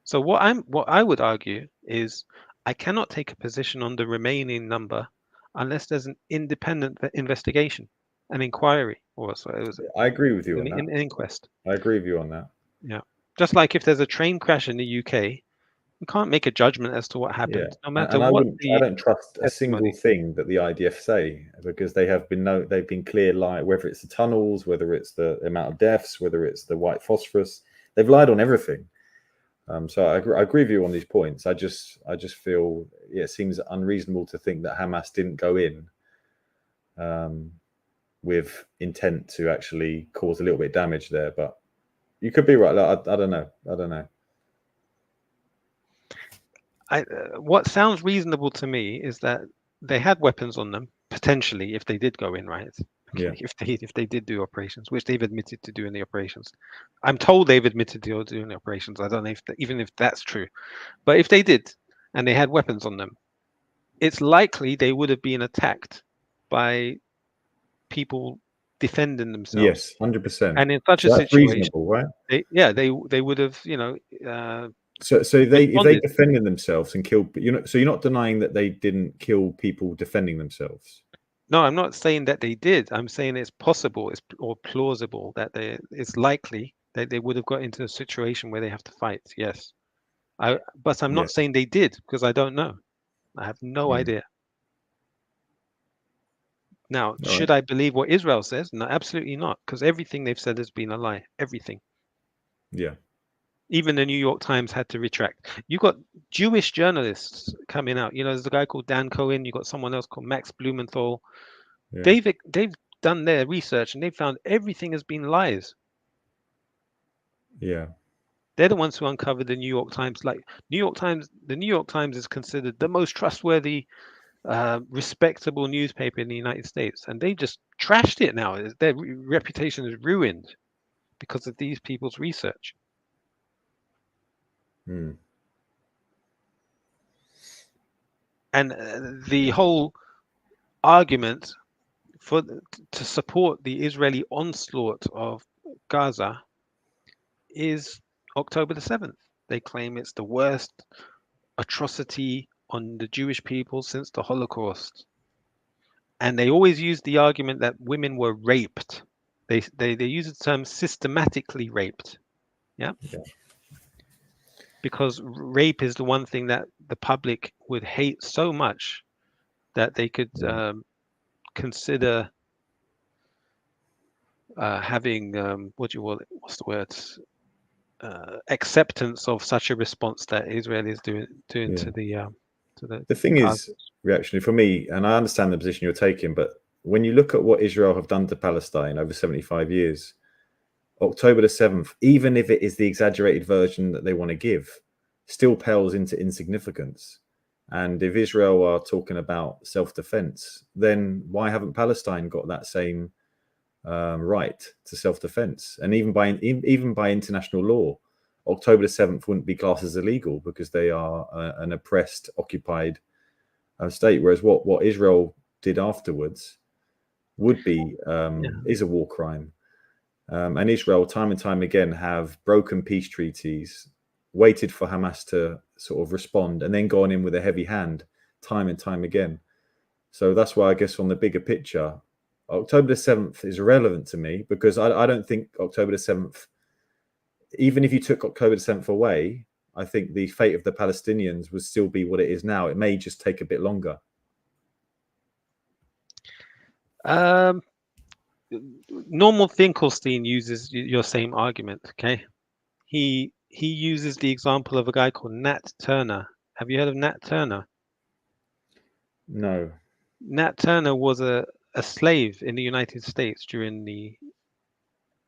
So what I would argue is I cannot take a position on the remaining number unless there's an independent investigation, an inquiry, or so it was. I agree with you on that. An inquest. I agree with you on that. Yeah, just like if there's a train crash in the UK, we can't make a judgment as to what happened, no matter what. I don't trust a single thing that the IDF say, because they've been clear, like whether it's the tunnels, whether it's the amount of deaths, whether it's the white phosphorus, they've lied on everything. So I agree with you on these points. I just feel it seems unreasonable to think that Hamas didn't go in with intent to actually cause a little bit of damage there. But you could be right. Like, I don't know. What sounds reasonable to me is that they had weapons on them potentially if they did go in, right? Yeah. If they did do operations, which they've admitted to doing the operations. I'm told they've admitted to doing the operations. I don't know even if that's true. But if they did, and they had weapons on them, it's likely they would have been attacked by people defending themselves. Yes, 100%. And in such a that's situation, reasonable, right? They would have, So if they defended themselves and killed, so you're not denying that they didn't kill people defending themselves. No, I'm not saying that they did. I'm saying it's possible, or plausible that it's likely that they would have got into a situation where they have to fight. Yes, but I'm not saying they did, because I don't know. I have no idea. Now, should I believe what Israel says? No, absolutely not, because everything they've said has been a lie. Everything. Yeah. Even the New York Times had to retract. You got Jewish journalists coming out. There's a guy called Dan Cohen. You got someone else called Max Blumenthal. Yeah. They've done their research and they found everything has been lies. Yeah. They're the ones who uncovered the New York Times. The New York Times is considered the most trustworthy, respectable newspaper in the United States, and they just trashed it now. Their reputation is ruined because of these people's research. And the whole argument to support the Israeli onslaught of Gaza is October the 7th. They claim it's the worst atrocity on the Jewish people since the Holocaust. And they always use the argument that women were raped. They use the term systematically raped. Yeah. Because rape is the one thing that the public would hate so much that they could consider having what's the word? Acceptance of such a response that Israel is doing to the thing is, reactionary for me, and I understand the position you're taking, but when you look at what Israel have done to Palestine over 75 years, October the 7th, even if it is the exaggerated version that they want to give, still pales into insignificance. And if Israel are talking about self-defense, then why haven't Palestine got that same right to self-defense? And even by international law, October the 7th wouldn't be classed as illegal because they are an oppressed, occupied state. Whereas what Israel did afterwards would be is a war crime. And Israel, time and time again, have broken peace treaties, waited for Hamas to sort of respond, and then gone in with a heavy hand time and time again. So that's why I guess on the bigger picture, October the 7th is irrelevant to me, because I don't think October the 7th, even if you took October the 7th away, I think the fate of the Palestinians would still be what it is now. It may just take a bit longer. Norman Finkelstein uses your same argument. Okay, he uses the example of a guy called Nat Turner. Have you heard of Nat Turner? No. Nat Turner was a slave in the United States during the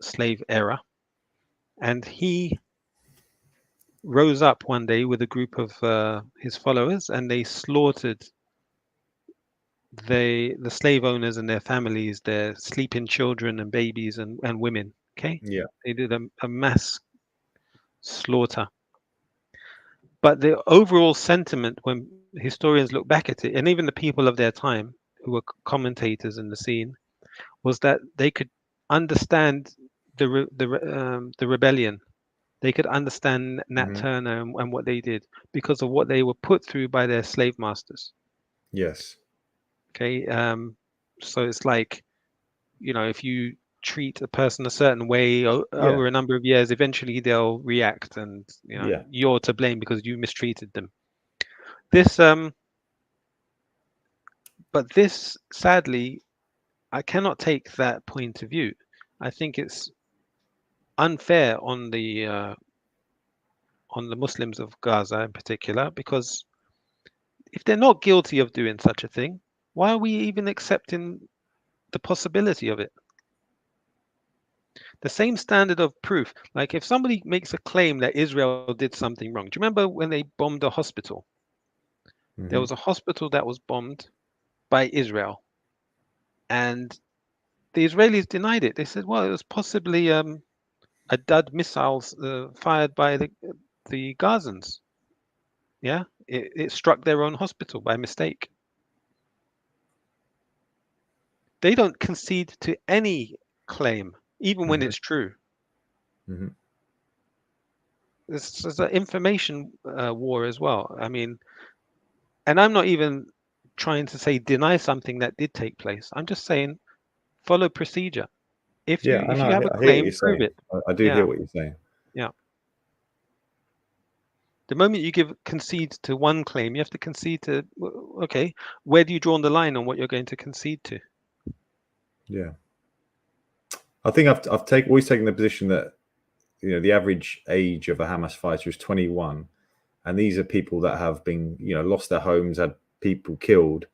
slave era, and he rose up one day with a group of his followers, and they slaughtered the slave owners and their families, their sleeping children and babies and women. Okay, yeah, they did a mass slaughter. But the overall sentiment, when historians look back at it, and even the people of their time who were commentators in the scene, was that they could understand the rebellion. They could understand Nat Turner and what they did because of what they were put through by their slave masters. Yes. Okay. So it's like, if you treat a person a certain way over a number of years, eventually they'll react, and you're to blame because you mistreated them. But this, sadly, I cannot take that point of view. I think it's unfair on the Muslims of Gaza in particular, because if they're not guilty of doing such a thing, why are we even accepting the possibility of it? The same standard of proof. Like if somebody makes a claim that Israel did something wrong. Do you remember when they bombed a hospital? There was a hospital that was bombed by Israel, and the Israelis denied it. They said, well, it was possibly a Dud missiles fired by the Gazans. Yeah, it struck their own hospital by mistake. They don't concede to any claim, even when it's true. This is an information war as well. I mean, and I'm not even trying to say deny something that did take place. I'm just saying follow procedure. If you have a claim, prove it. I do hear what you're saying. Yeah. The moment you concede to one claim, you have to concede to, okay, where do you draw the line on what you're going to concede to? Yeah. I think I've always taken the position that, the average age of a Hamas fighter is 21. And these are people that have been, lost their homes, had people killed.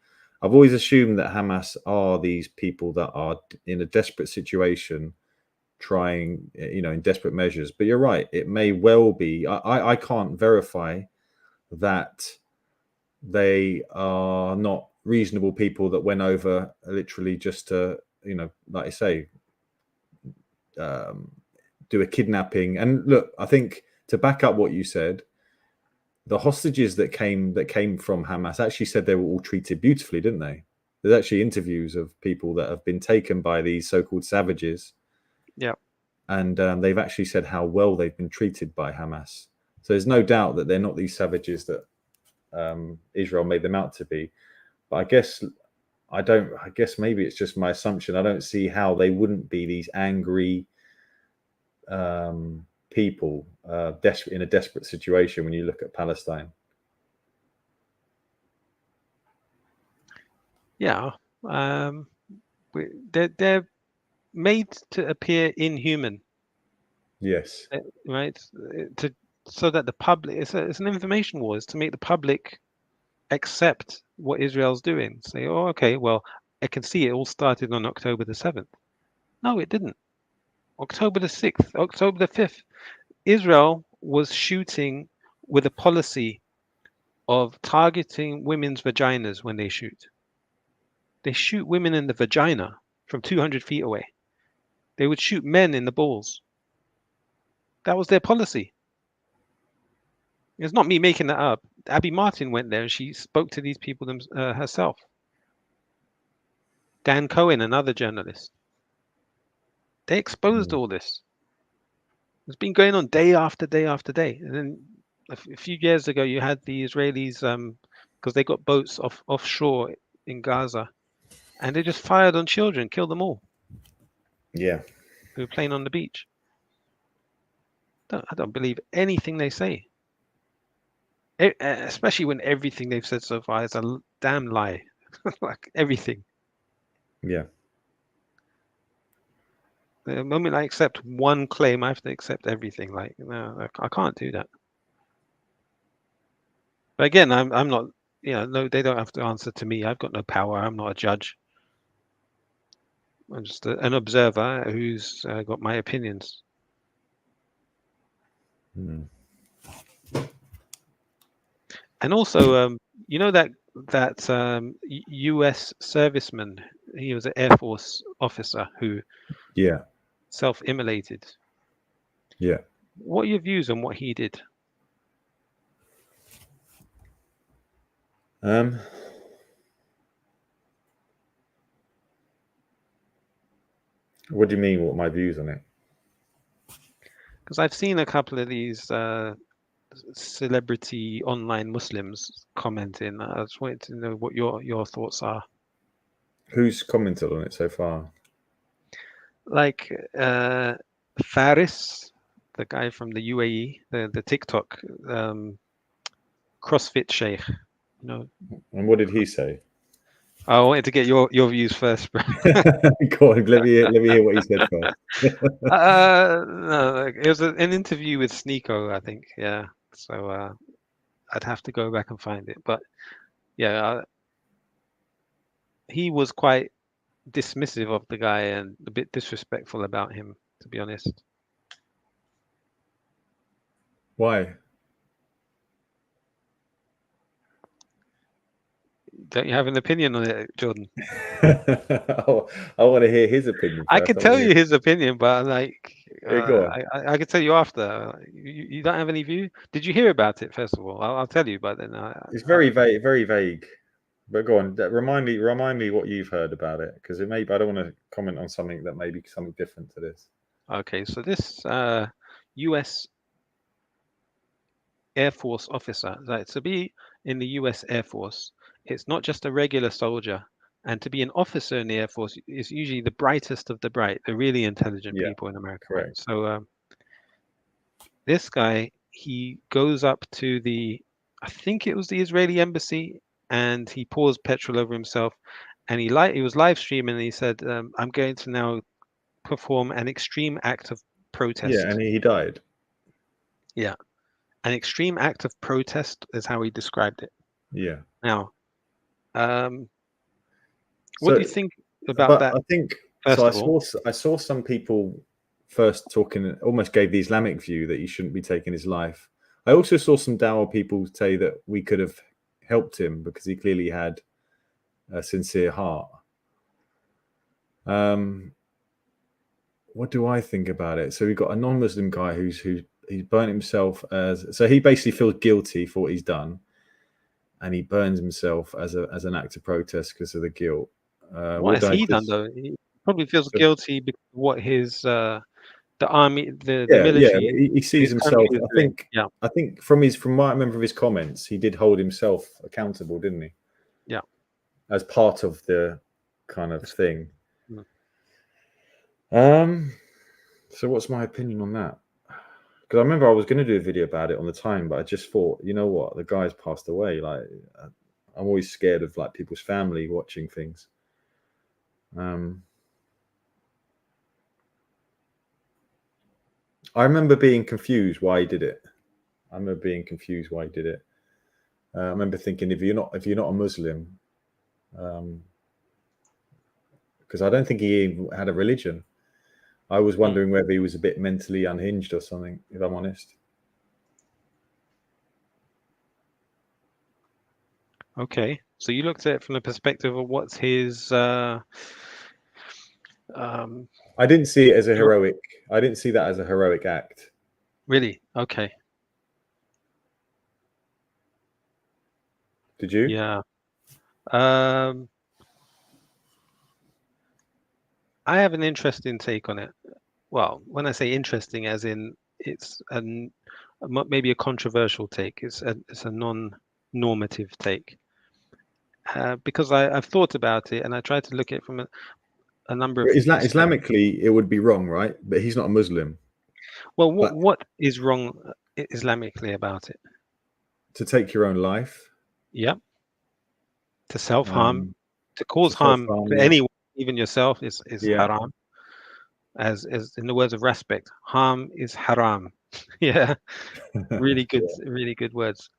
I've always assumed that Hamas are these people that are in a desperate situation, trying, in desperate measures. But you're right, it may well be. I can't verify that they are not reasonable people that went over literally just to, like I say, do a kidnapping. And look, I think to back up what you said, the hostages that came from Hamas actually said they were all treated beautifully, didn't they? There's actually interviews of people that have been taken by these so-called savages. Yeah. And they've actually said how well they've been treated by Hamas. So there's no doubt that they're not these savages that Israel made them out to be. But I guess maybe it's just my assumption. I don't see how they wouldn't be these angry people desperate in a desperate situation when you look at Palestine. Yeah, they're made to appear inhuman. Yes. Right. So that the public, it's an information war. It's to make the public accept what Israel's doing. Say, oh, okay, well, I can see it all started on October the 7th. No, it didn't. October the 6th, October the 5th, Israel was shooting with a policy of targeting women's vaginas when they shoot. They shoot women in the vagina from 200 feet away. They would shoot men in the balls. That was their policy. It's not me making that up. Abby Martin went there and she spoke to these people herself. Dan Cohen, another journalist. They exposed all this. It's been going on day after day after day. And then a few years ago, you had the Israelis, because they got boats offshore in Gaza, and they just fired on children, killed them all. Yeah. Who were playing on the beach. I don't believe anything they say. Especially when everything they've said so far is a damn lie. Like everything. Yeah. The moment I accept one claim, I have to accept everything. Like, no, I can't do that. But again, I'm not, no, they don't have to answer to me. I've got no power. I'm not a judge. I'm just an observer who's got my opinions. And also, you know that U.S. serviceman, he was an Air Force officer who self-immolated. Yeah. What are your views on what he did? What do you mean? What are my views on it? Because I've seen a couple of these celebrity online Muslims commenting. I just wanted to know what your thoughts are. Who's commented on it so far? Like Faris, the guy from the UAE, the TikTok CrossFit Sheikh. And what did he say? I wanted to get your views first, bro. Go on, let me hear what he said first. No, it was an interview with Sneeko, I think. Yeah, so I'd have to go back and find it, but yeah, he was quite dismissive of the guy and a bit disrespectful about him, to be honest. Why? Don't you have an opinion on it, Jordan? I want to hear his opinion first. I can tell you his opinion, but like, go on. I can tell you after. You don't have any view? Did you hear about it, first of all? I'll tell you, but then it's very vague, very vague. But go on, remind me what you've heard about it, because it may. I don't want to comment on something that may be something different to this. Okay, so this U.S. Air Force officer, like, to be in the U.S. Air Force, it's not just a regular soldier, and to be an officer in the Air Force is usually the brightest of the bright, the really intelligent people in America. Right? So this guy, he goes up to I think it was the Israeli embassy, and he pours petrol over himself, and he was live streaming, and he said, "I'm going to now perform an extreme act of protest." Yeah, and he died. Yeah, an extreme act of protest is how he described it. Yeah. Now, what do you think about that? I think I saw some people first talking, almost gave the Islamic view that he shouldn't be taking his life. I also saw some Dawa people say that we could have helped him because he clearly had a sincere heart. What do I think about it? So we've got a non-Muslim guy he's burnt himself so he basically feels guilty for what he's done, and he burns himself as an act of protest because of the guilt. What has he done though? He probably feels guilty because what his the army, the Yeah, military. he sees his country himself. is doing. Yeah, I think from what I remember of his comments, he did hold himself accountable, didn't he? yeah. As part of the kind of thing. Mm. So what's my opinion on that? Because I remember I was going to do a video about it on the time, but I just thought, you know what, the guy's passed away. Like, I'm always scared of like people's family watching things. I remember being confused why he did it. I remember thinking, if you're not a Muslim, because I don't think he even had a religion. I was wondering whether he was a bit mentally unhinged or something, if I'm honest. Okay, so you looked at it from the perspective of what's his. I didn't see it as a heroic. I didn't see that as a heroic act. Really? Okay. Did you? Yeah. I have an interesting take on it. Well, when I say interesting, as in it's maybe a controversial take. It's a non-normative take. Because I've thought about it and I tried to look at it from a number of Islamically, it would be wrong, right? But he's not a Muslim. Well, what is wrong Islamically about it? To take your own life. Yep. To self-harm, to cause harm to anyone, even yourself, is haram. As in the words of Respect, harm is haram. Yeah. Really good words.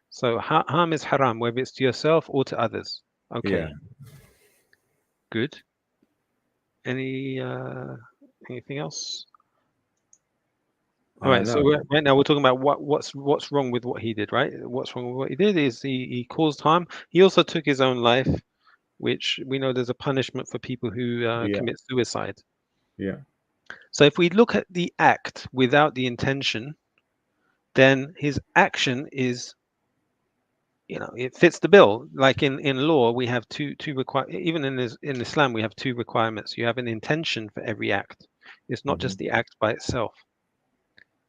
So harm is haram, whether it's to yourself or to others. Okay. Yeah. Good. Anything else? All right. So right now we're talking about what's wrong with what he did, right? What's wrong with what he did is he caused harm. He also took his own life, which we know there's a punishment for people who commit suicide. Yeah. So if we look at the act without the intention, then his action is, it fits the bill. Like in law, we have two even in Islam, we have two requirements. You have an intention for every act. It's not just the act by itself.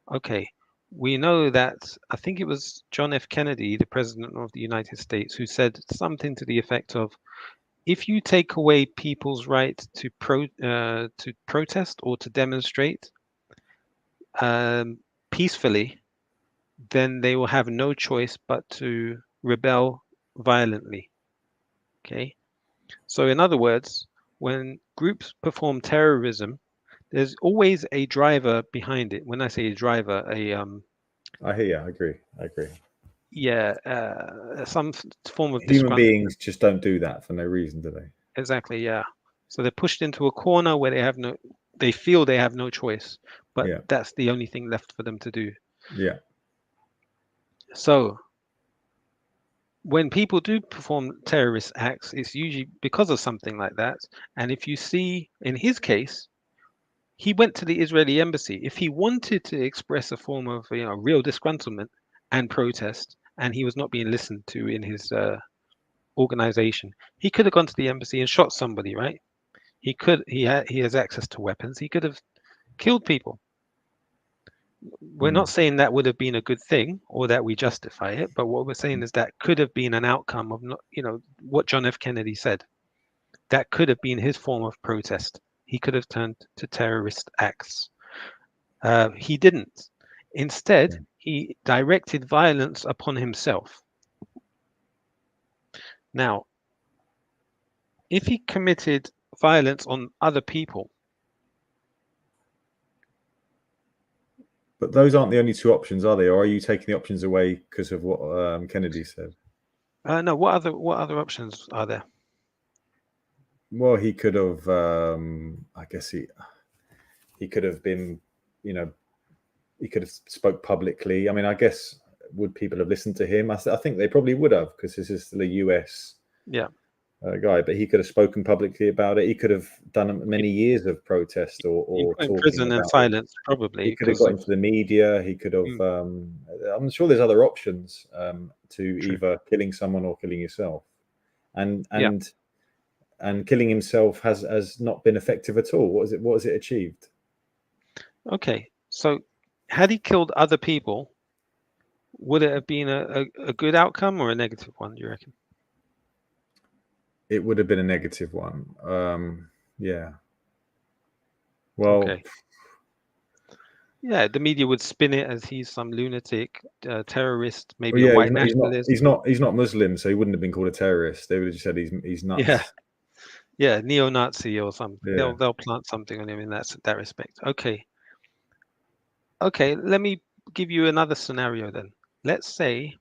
Okay, we know that, I think it was John F. Kennedy, the President of the United States, who said something to the effect of, if you take away people's right to protest or to demonstrate peacefully, then they will have no choice but to rebel violently. Okay, so in other words, when groups perform terrorism, there's always a driver behind it. When I say a driver, I hear you. I agree. Yeah, some form of human beings just don't do that for no reason, do they? Exactly. Yeah. So they're pushed into a corner where they feel they have no choice, but that's the only thing left for them to do. Yeah. So when people do perform terrorist acts, it's usually because of something like that. And if you see, in his case, he went to the Israeli embassy. If he wanted to express a form of real disgruntlement and protest, and he was not being listened to in his organization, he could have gone to the embassy and shot somebody, right? He has access to weapons. He could have killed people. We're not saying that would have been a good thing or that we justify it, but what we're saying is that could have been an outcome of what John F. Kennedy said. That could have been his form of protest. He could have turned to terrorist acts. He didn't. Instead, he directed violence upon himself. Now, if he committed violence on other people. But those aren't the only two options, are they? Or are you taking the options away because of what Kennedy said? No. What other options are there? Well, he could have. I guess he could have been. He could have spoke publicly. I mean, I guess would people have listened to him? I think they probably would have, because this is the US. Yeah. Guy, but he could have spoken publicly about it. He could have done many years of protest or in prison and silence, probably. He could have got into the media. He could have. I'm sure there's other options to either killing someone or killing yourself, and killing himself has not been effective at all. What has it achieved? Okay, so had he killed other people, would it have been a good outcome or a negative one, do you reckon? It would have been a negative one. Yeah. Well, okay. Yeah, the media would spin it as he's some lunatic terrorist, maybe well, a yeah, white nationalist. he's not Muslim, so he wouldn't have been called a terrorist. They would have just said he's nuts. Yeah, neo-Nazi or something. Yeah. They'll plant something on him in that respect. Okay. Okay, let me give you another scenario then. Let's say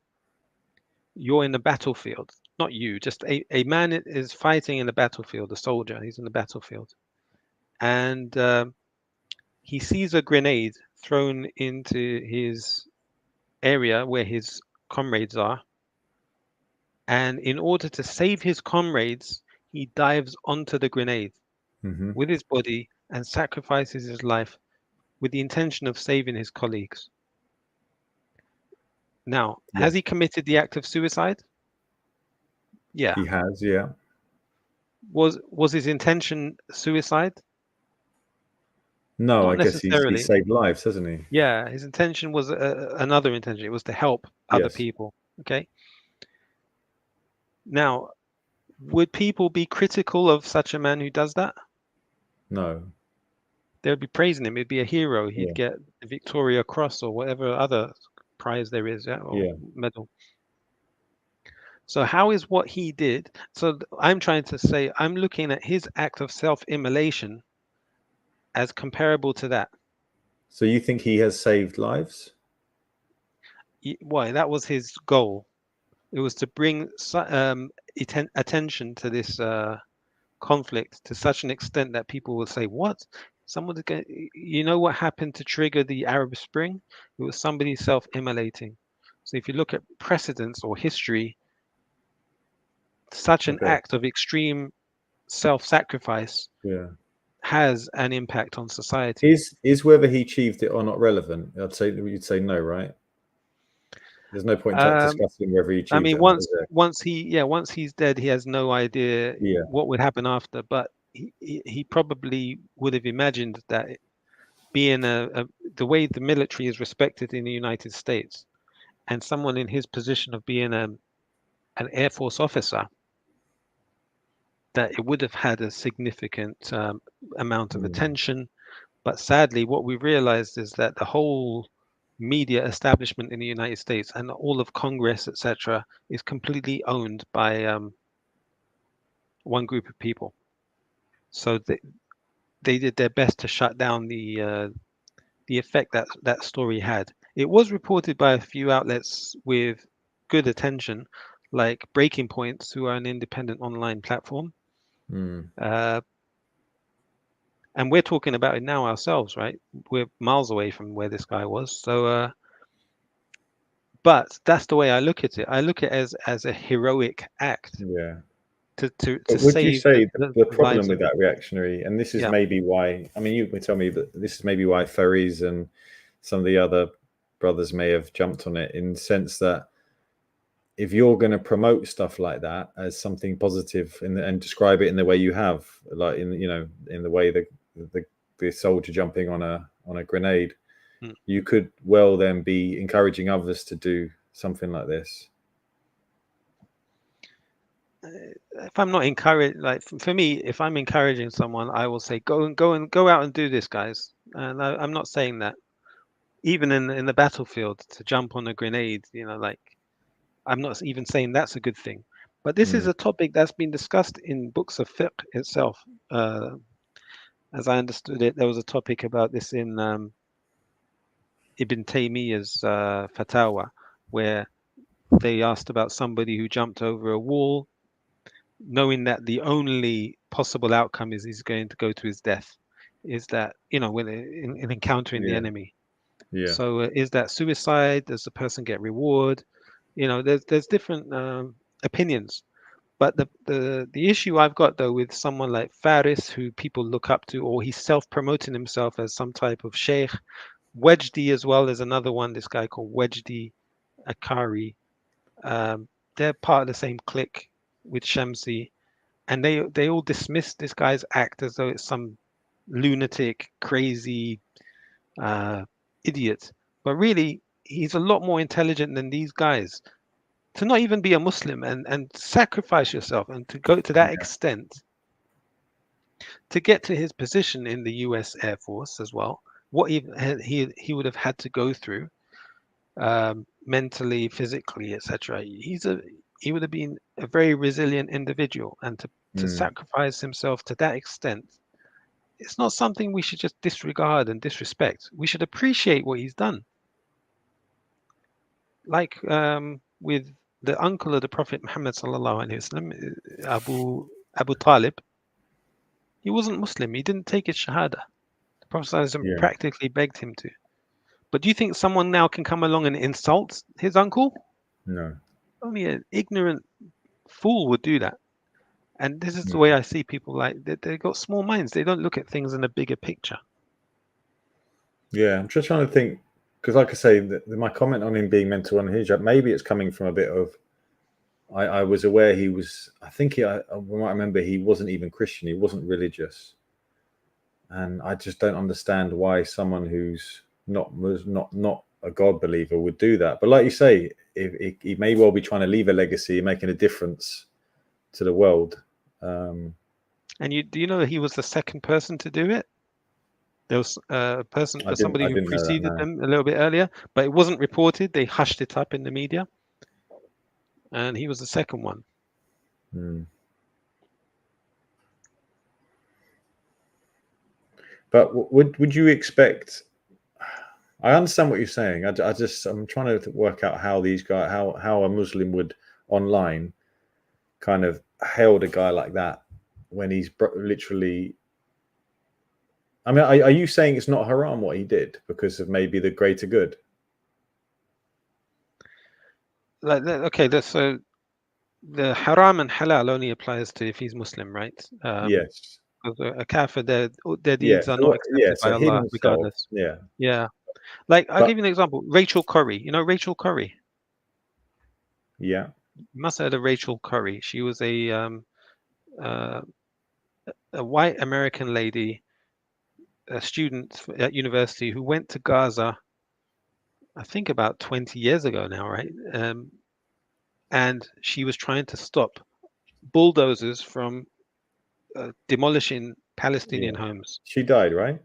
you're in the battlefield. Not you, just a man is fighting in the battlefield, a soldier. He's in the battlefield. And he sees a grenade thrown into his area where his comrades are. And in order to save his comrades, he dives onto the grenade with his body and sacrifices his life with the intention of saving his colleagues. Now, has he committed the act of suicide? Yeah. He has, yeah. Was his intention suicide? No, Not I guess necessarily. he's saved lives, hasn't he? Yeah, his intention was another intention. It was to help other people. Okay. Now, would people be critical of such a man who does that? No. They would be praising him. He'd be a hero. He'd get the Victoria Cross or whatever other prize there is, or medal. So how is what he did? So I'm trying to say, I'm looking at his act of self-immolation as comparable to that. So you think he has saved lives? Why? That was his goal. It was to bring attention to this conflict to such an extent that people will say, what? Someone's going, you know what happened to trigger the Arab Spring? It was somebody self-immolating. So if you look at precedents or history, such an act of extreme self-sacrifice has an impact on society. Is whether he achieved it or not relevant? You'd say no, right? There's no point discussing whether he achieved I mean, it. once he's dead, he has no idea what would happen after. But he probably would have imagined that being the way the military is respected in the United States, and someone in his position of being an Air Force officer, that it would have had a significant amount of attention. But sadly, what we realized is that the whole media establishment in the United States and all of Congress, etc., is completely owned by one group of people. So they did their best to shut down the effect that story had. It was reported by a few outlets with good attention, like Breaking Points, who are an independent online platform. And we're talking about it now ourselves, right? We're miles away from where this guy was. So, but that's the way I look at it. I look at it as a heroic act. Yeah. To would save you say the problem lives with that reactionary, and this is maybe why, I mean, you can tell me that this is maybe why Fariz and some of the other brothers may have jumped on it, in the sense that if you're going to promote stuff like that as something positive and describe it in the way you have, like in the way the soldier jumping on a grenade, you could well then be encouraging others to do something like this. If I'm not encouraged, like for me, if I'm encouraging someone, I will say, go out and do this, guys. And I'm not saying that. Even in the battlefield, to jump on a grenade, like, I'm not even saying that's a good thing. But this is a topic that's been discussed in books of fiqh itself. As I understood it, there was a topic about this in Ibn Taymiyyah's Fatawa, where they asked about somebody who jumped over a wall, knowing that the only possible outcome is he's going to go to his death. Is that, when in encountering the enemy. Yeah. So is that suicide? Does the person get reward? There's different opinions. But the issue I've got, though, with someone like Faris, who people look up to, or he's self-promoting himself as some type of sheikh. Wajdi as well is another one, this guy called Wajdi Akari. They're part of the same clique with Shamsi, and they all dismiss this guy's act as though it's some lunatic, crazy idiot. But really, he's a lot more intelligent than these guys. To not even be a Muslim and sacrifice yourself and to go to that extent to get to his position in the US Air Force as well, what he would have had to go through mentally, physically, etc. He would have been a very resilient individual, and to sacrifice himself to that extent, it's not something we should just disregard and disrespect. We should appreciate what he's done. Like with the uncle of the Prophet Muhammad sallallahu alaihi wasallam, Abu Talib, he wasn't Muslim. He didn't take his shahada. The Prophet sallallahu alaihi wasallam practically begged him to. But do you think someone now can come along and insult his uncle? No. Only an ignorant fool would do that. And this is the way I see people, like they've got small minds. They don't look at things in a bigger picture. Yeah, I'm just trying to think, because like I say, my comment on him being mental unhinged, maybe it's coming from a bit of, I was aware he was, I remember he wasn't even Christian, he wasn't religious. And I just don't understand why someone who's not a God believer would do that. But like you say, he may well be trying to leave a legacy, making a difference to the world. And do you know he was the second person to do it? There was somebody who preceded them a little bit earlier, but it wasn't reported. They hushed it up in the media, and he was the second one. But would you expect? I understand what you're saying. I'm trying to work out how these guys, how a Muslim would online kind of hailed a guy like that when he's literally. I mean, are you saying it's not haram what he did because of maybe the greater good? So the haram and halal only applies to if he's Muslim, right? Yes. Because a kafir, their deeds are not accepted by Allah, regardless. Yeah. Like, I'll give you an example. Rachel Corrie. You know Rachel Corrie? Yeah. You must have heard of Rachel Corrie. She was a white American lady, a student at university who went to Gaza, I think about 20 years ago now, right? And she was trying to stop bulldozers from demolishing Palestinian homes. She died, right?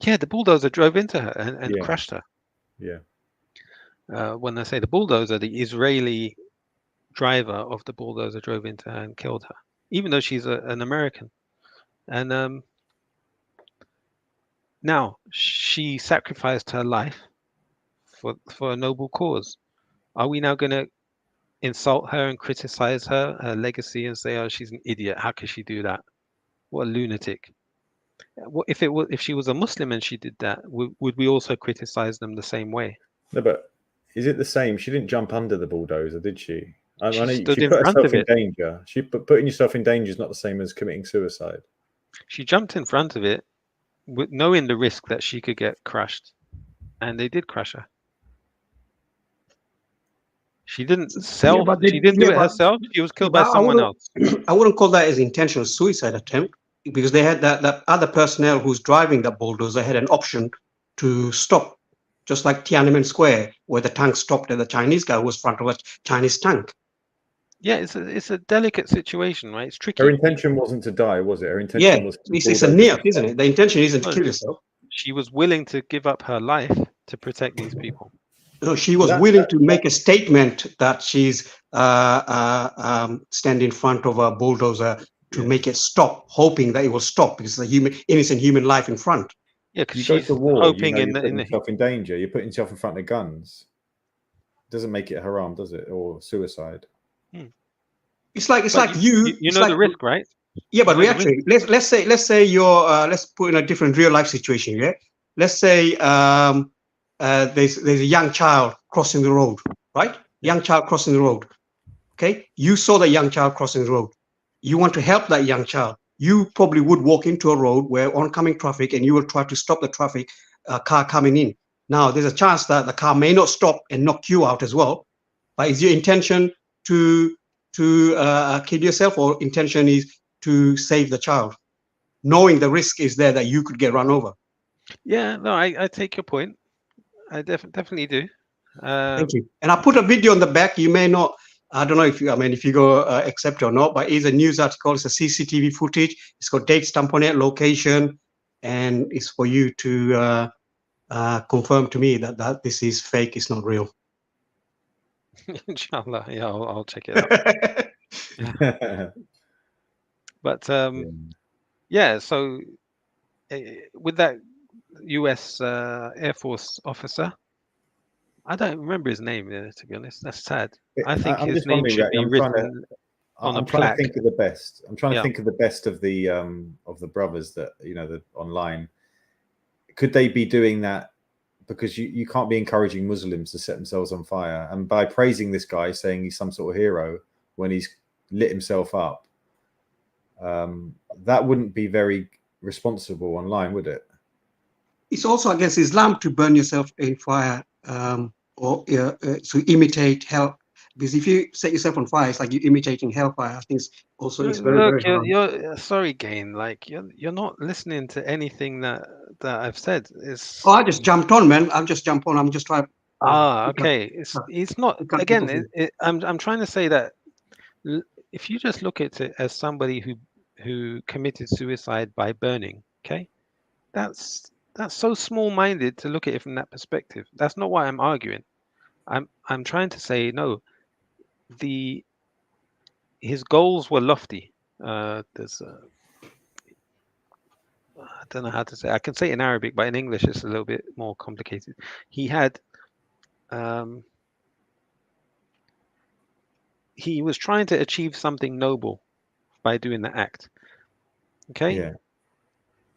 Yeah, the bulldozer drove into her and crushed her. Yeah. When I say the bulldozer, the Israeli driver of the bulldozer drove into her and killed her, even though she's an American. And now she sacrificed her life for a noble cause. Are we now going to insult her and criticize her legacy and say, "Oh, she's an idiot. How could she do that? What a lunatic"? What if she was a Muslim and she did that? Would we also criticize them the same way? No, but is it the same? She didn't jump under the bulldozer, did she? She she stood in put front herself of in it. danger. Putting yourself in danger is not the same as committing suicide. She jumped in front of it, knowing the risk that she could get crushed, and they did crush her. She didn't she didn't do it herself. She was killed by someone else. I wouldn't call that as intentional suicide attempt, because they had that other personnel who's driving the bulldozer had an option to stop, just like Tiananmen Square, where the tank stopped and the Chinese guy was in front of a Chinese tank. Yeah, it's a delicate situation, right? It's tricky. Her intention wasn't to die, was it? Her intention was to it's a niyat, isn't it? The intention isn't to kill yourself. She was willing to give up her life to protect these people. No, she was willing to make a statement that she's stand in front of a bulldozer to make it stop, hoping that it will stop because it's a innocent human life in front. Yeah, because you go she's to war, hoping you're putting yourself in danger. You're putting yourself in front of guns. Doesn't make it haram, does it? Or suicide. It's like you know the risk, right? Yeah, but actually, let's say you're let's put in a different real life situation. Yeah, let's say there's a young child crossing the road, right? Young child crossing the road. Okay, you saw the young child crossing the road. You want to help that young child. You probably would walk into a road where oncoming traffic, and you will try to stop the traffic car coming in. Now, there's a chance that the car may not stop and knock you out as well. But is your intention to kill yourself, or intention is to save the child, knowing the risk is there that you could get run over? Yeah, no, I take your point. I definitely do. Thank you. And I put a video on the back. You may not, I don't know if you, I mean, if you go accept or not, but it's a news article. It's a CCTV footage. It's got date stamp on it, location, and it's for you to confirm to me that this is fake. It's not real. Inshallah, yeah, I'll check it out. But yeah, so with that U.S. Air Force officer, I don't remember his name, to be honest. That's sad. I think his name should be written on a plaque. I'm trying to think of the best. I'm trying to think of the best of the brothers that that online. Could they be doing that? Because you can't be encouraging Muslims to set themselves on fire, and by praising this guy, saying he's some sort of hero when he's lit himself up, that wouldn't be very responsible online, would it? It's also against Islam to burn yourself in fire or to imitate hell. Because if you set yourself on fire, it's like you're imitating hellfire. I think it's very, Look, very you're sorry, Gain. Like you're not listening to anything that I've said. It's I just jumped on, man. I've just jumped on. I'm just trying. Okay. It's not again. I'm trying to say that if you just look at it as somebody who committed suicide by burning, okay, that's so small-minded to look at it from that perspective. That's not why I'm arguing. I'm trying to say no. His goals were lofty. I don't know how to say. I can say it in Arabic, but in English it's a little bit more complicated. He had. He was trying to achieve something noble by doing the act. Okay. Yeah.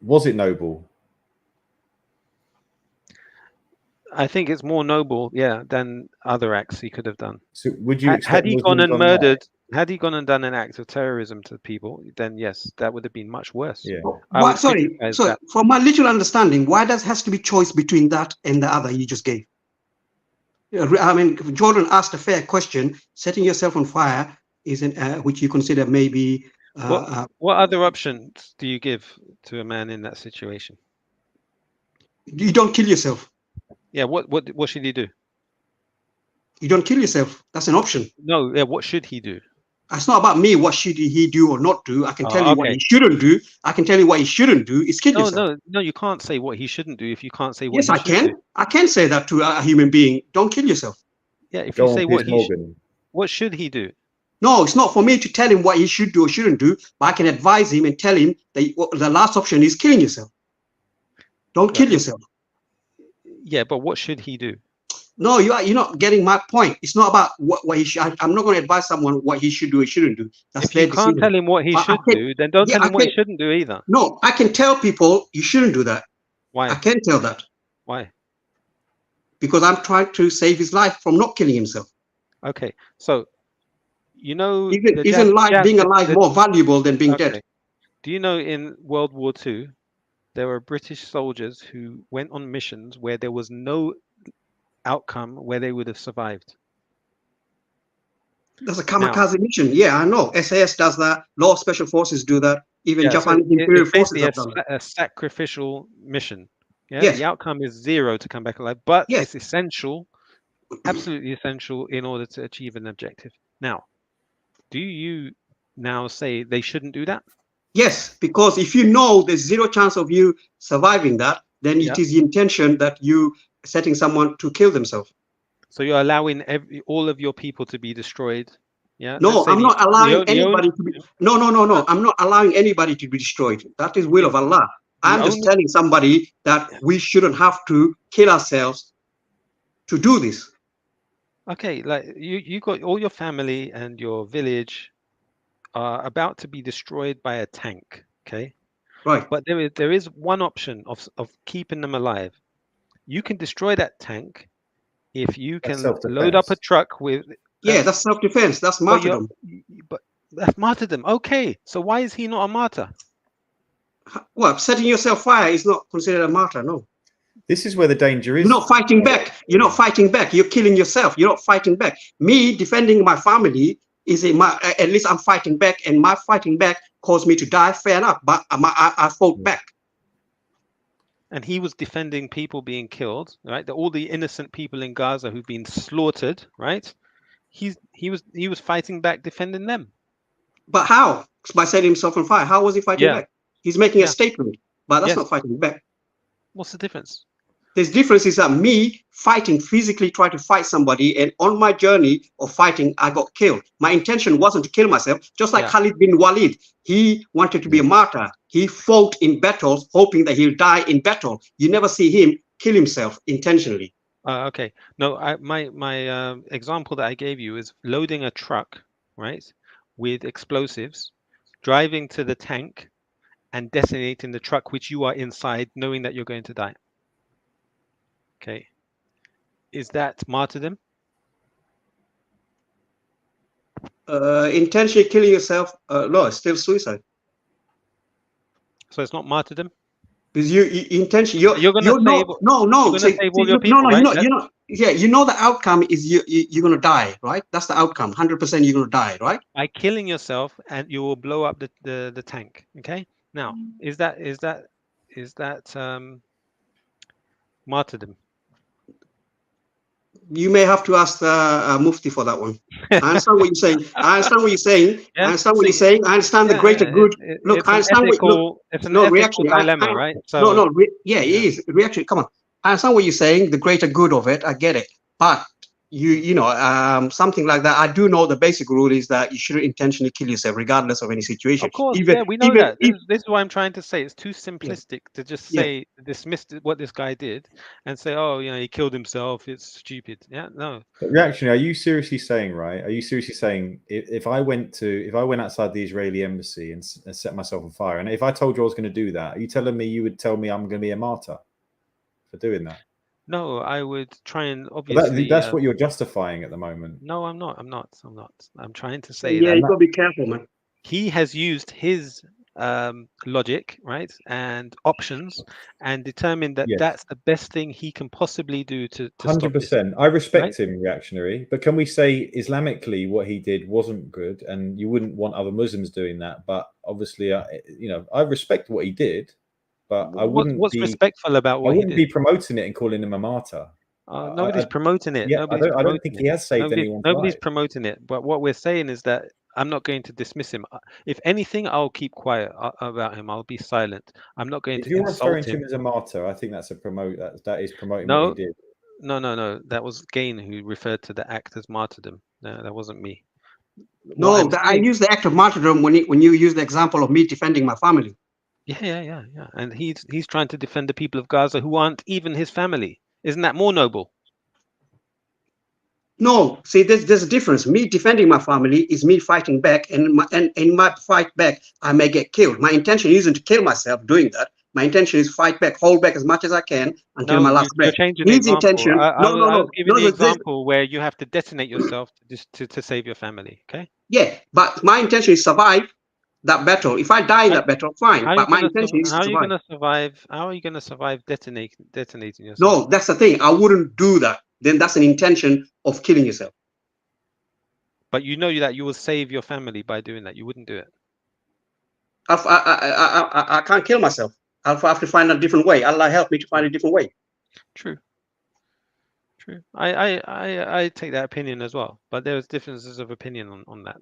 Was it noble? I think it's more noble, than other acts he could have done. So would you had he gone and murdered? Had he gone and done an act of terrorism to people, then yes, that would have been much worse. Yeah. Sorry. From my literal understanding, why has to be choice between that and the other you just gave? I mean, Jordan asked a fair question. Setting yourself on fire isn't, which you consider maybe. What other options do you give to a man in that situation? You don't kill yourself. Yeah. What should he do? You don't kill yourself. That's an option. No. Yeah. What should he do? It's not about me. What should he do or not do? I can tell you what he shouldn't do. I can tell you what he shouldn't do. Is kill yourself. No. You can't say what he shouldn't do if you can't say what. Yes, I can. Do. I can say that to a human being. Don't kill yourself. Yeah. If you say what should he do? No, it's not for me to tell him what he should do or shouldn't do. But I can advise him and tell him that the last option is killing yourself. Don't kill yourself. Yeah, but what should he do? No, you're not getting my point. It's not about what he should. I'm not going to advise someone what he should do or shouldn't do. That's if you can't tell him what he should do, then don't tell him what he shouldn't do either. No, I can tell people you shouldn't do that. Why? I can tell that. Why? Because I'm trying to save his life from not killing himself. Okay, so isn't being alive more valuable than being dead? Do you know in World War II, there were British soldiers who went on missions where there was no outcome where they would have survived? That's a kamikaze mission. Yeah, I know. SAS does that. Law of Special Forces do that. Even Japanese Imperial Forces have done that. A sacrificial mission. Yeah? Yes. The outcome is 0 to come back alive, but it's essential, absolutely essential in order to achieve an objective. Now, do you now say they shouldn't do that? Yes, because if you know there's 0 chance of you surviving that, then it is the intention that you setting someone to kill themselves. So you're allowing all of your people to be destroyed? Yeah. No, I'm not allowing anybody to be. No. I'm not allowing anybody to be destroyed. That is will of Allah. I'm just telling somebody that we shouldn't have to kill ourselves to do this. Okay, like you got all your family and your village are about to be destroyed by a tank. Okay. Right. But there is one option of keeping them alive. You can destroy that tank if you can load up a truck with. That's self-defense. That's martyrdom. But that's martyrdom. Okay, so why is he not a martyr? Well, setting yourself fire is not considered a martyr. No. This is where the danger is. You're not fighting back. You're not fighting back. You're killing yourself. You're not fighting back. Me defending my family at least I'm fighting back, and my fighting back caused me to die. Fair enough, but I fought back. and he was defending people being killed, right? All the innocent people in Gaza who've been slaughtered, right? He was fighting back, defending them. But how? By setting himself on fire. How was he fighting back? He's making a statement, but that's not fighting back. What's the difference? There's difference is that me fighting, physically trying to fight somebody, and on my journey of fighting, I got killed. My intention wasn't to kill myself, just like Khalid bin Walid. He wanted to be a martyr. He fought in battles, hoping that he'll die in battle. You never see him kill himself intentionally. Okay. No, my example that I gave you is loading a truck, right, with explosives, driving to the tank, and detonating the truck which you are inside, knowing that you're going to die. Okay. Is that martyrdom? Intentionally killing yourself, no, it's still suicide. So it's not martyrdom? Because you intention, you're gonna save, save all your people, right? You know the outcome is you're gonna die, right? That's the outcome. 100% you're gonna die, right? By killing yourself, and you will blow up the tank. Okay. Now, is that martyrdom? You may have to ask the Mufti for that one. I understand what you're saying. I understand what you're saying. I understand what you're saying. I understand the greater good. Look, I understand it's an ethical dilemma, right? So it is reaction. Come on, I understand what you're saying. The greater good of it, I get it. But something like that. I do know the basic rule is that you shouldn't intentionally kill yourself, regardless of any situation. Of course, we know that. This is what I'm trying to say. It's too simplistic to just say dismiss what this guy did and say, oh, he killed himself. It's stupid. Yeah, no. But reactionary, are you seriously saying, right? Are you seriously saying if I went outside the Israeli embassy and set myself on fire, and if I told you I was going to do that, are you telling me you would tell me I'm going to be a martyr for doing that? No, I would try and obviously. That's what you're justifying at the moment. No, I'm not. I'm trying to say you got to be careful, man. He has used his logic, right, and options, and determined that that's the best thing he can possibly do to 100%. I respect him, reactionary, but can we say Islamically what he did wasn't good, and you wouldn't want other Muslims doing that? But obviously, I respect what he did. But I wouldn't. What's respectful about what I wouldn't be promoting it and calling him a martyr. Nobody's promoting it. Yeah, I don't think he has saved anyone. Nobody's promoting it. But what we're saying is that I'm not going to dismiss him. If anything, I'll keep quiet about him. I'll be silent. I'm not going to. If you're referring to him as a martyr, I think that's a promote. That is promoting what he did. No. That was Gain who referred to the act as martyrdom. No, that wasn't me. No, I use the act of martyrdom when you use the example of me defending my family. Yeah. And he's trying to defend the people of Gaza who aren't even his family. Isn't that more noble? No, see, there's a difference. Me defending my family is me fighting back, and in my fight back, I may get killed. My intention isn't to kill myself doing that. My intention is fight back, hold back as much as I can until my last breath. His intention. I was giving the example where you have to detonate yourself to save your family. Okay. Yeah, but my intention is survive that battle. If I die in that battle, fine. But my intention is to survive. How are you going to survive detonating yourself? No, that's the thing. I wouldn't do that. Then that's an intention of killing yourself. But you know that you will save your family by doing that. You wouldn't do it. I can't kill myself. I'll have to find a different way. Allah help me to find a different way. True. I take that opinion as well. But there's differences of opinion on that.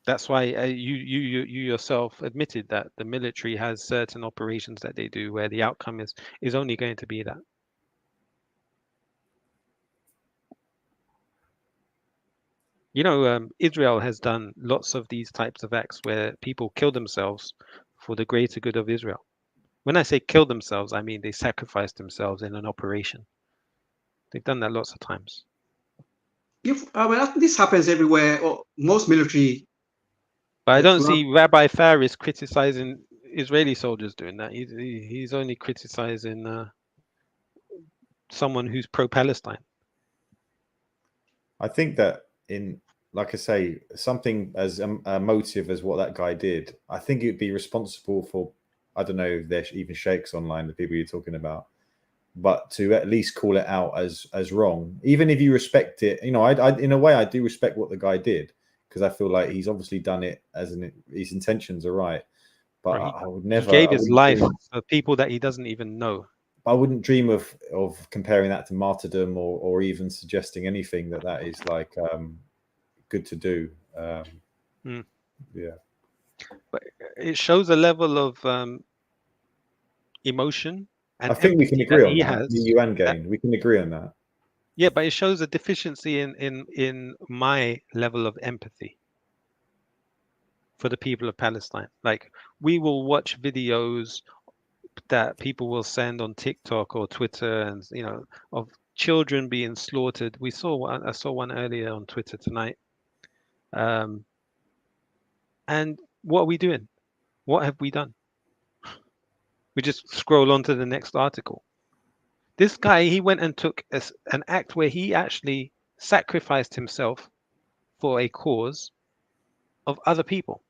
That's why you yourself admitted that the military has certain operations that they do where the outcome is only going to be that. Israel has done lots of these types of acts where people kill themselves for the greater good of Israel. When I say kill themselves, I mean they sacrifice themselves in an operation. They've done that lots of times. This happens everywhere. Most military. But I don't see Rabbi Faris criticizing Israeli soldiers doing that. He's only criticizing someone who's pro-Palestine. I think that like I say, something as a motive as what that guy did, I think it would be responsible for, I don't know if there's even sheikhs online, the people you're talking about, but to at least call it out as wrong, even if you respect it. I in a way I do respect what the guy did, because I feel like he's obviously done it his intentions are right, but Right. I would He never. gave I his wouldn't life dream- for people that he doesn't even know. I wouldn't dream of comparing that to martyrdom or even suggesting anything that is like good to do. Yeah. But it shows a level of emotion and I think we can empathy agree that on he that. has. Me, you and Gain. We can agree on that. Yeah, but it shows a deficiency in my level of empathy for the people of Palestine. Like, we will watch videos that people will send on TikTok or Twitter, and of children being slaughtered. We saw one. I saw one earlier on Twitter tonight. And what are we doing? What have we done? We just scroll on to the next article. This guy, he went and took an act where he actually sacrificed himself for a cause of other people.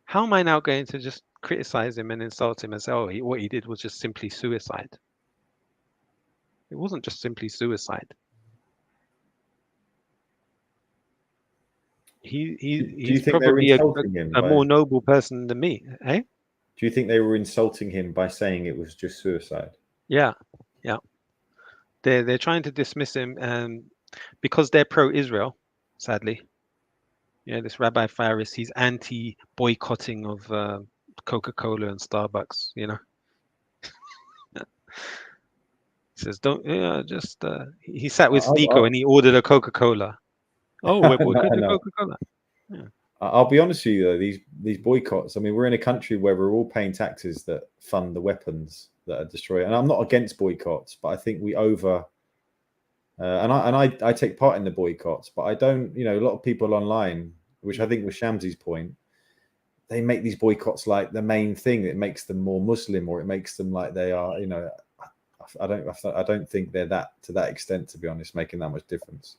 How am I now going to just criticize him and insult him and say, oh, what he did was just simply suicide? It wasn't just simply suicide. He's probably a more noble person than me, eh? Do you think they were insulting him by saying it was just suicide? Yeah. They're trying to dismiss him because they're pro-Israel, sadly. This Rabbi Faris, he's anti-boycotting of Coca-Cola and Starbucks, He says, he sat with Nico and he ordered a Coca-Cola. Oh, we're boycotting Coca-Cola. Yeah. I'll be honest with you, though, these boycotts, I mean, we're in a country where we're all paying taxes that fund the weapons that are destroyed. And I'm not against boycotts, but I think we I take part in the boycotts, but I don't, a lot of people online, which I think was Shamsi's point, they make these boycotts like the main thing. It makes them more Muslim, or it makes them like they are, I don't think they're to that extent, to be honest, making that much difference.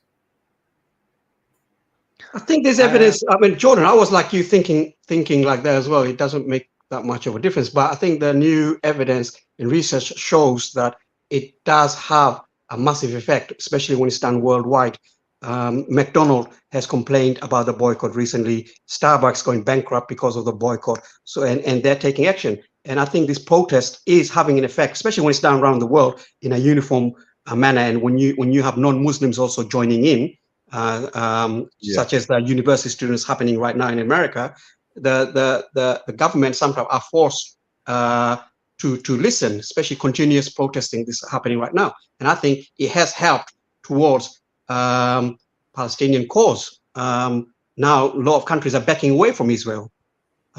I think there's evidence. I mean, Jordan, I was like you thinking like that as well. It doesn't make that much of a difference, but I think the new evidence in research shows that it does have a massive effect, especially when it's done worldwide. McDonald's has complained about the boycott recently. Starbucks going bankrupt because of the boycott. So, and they're taking action. And I think this protest is having an effect, especially when it's done around the world in a uniform manner. And when you have non-Muslims also joining in, such as the university students happening right now in America, the government sometimes are forced to listen, especially continuous protesting this happening right now. And I think it has helped towards Palestinian cause. Now a lot of countries are backing away from Israel.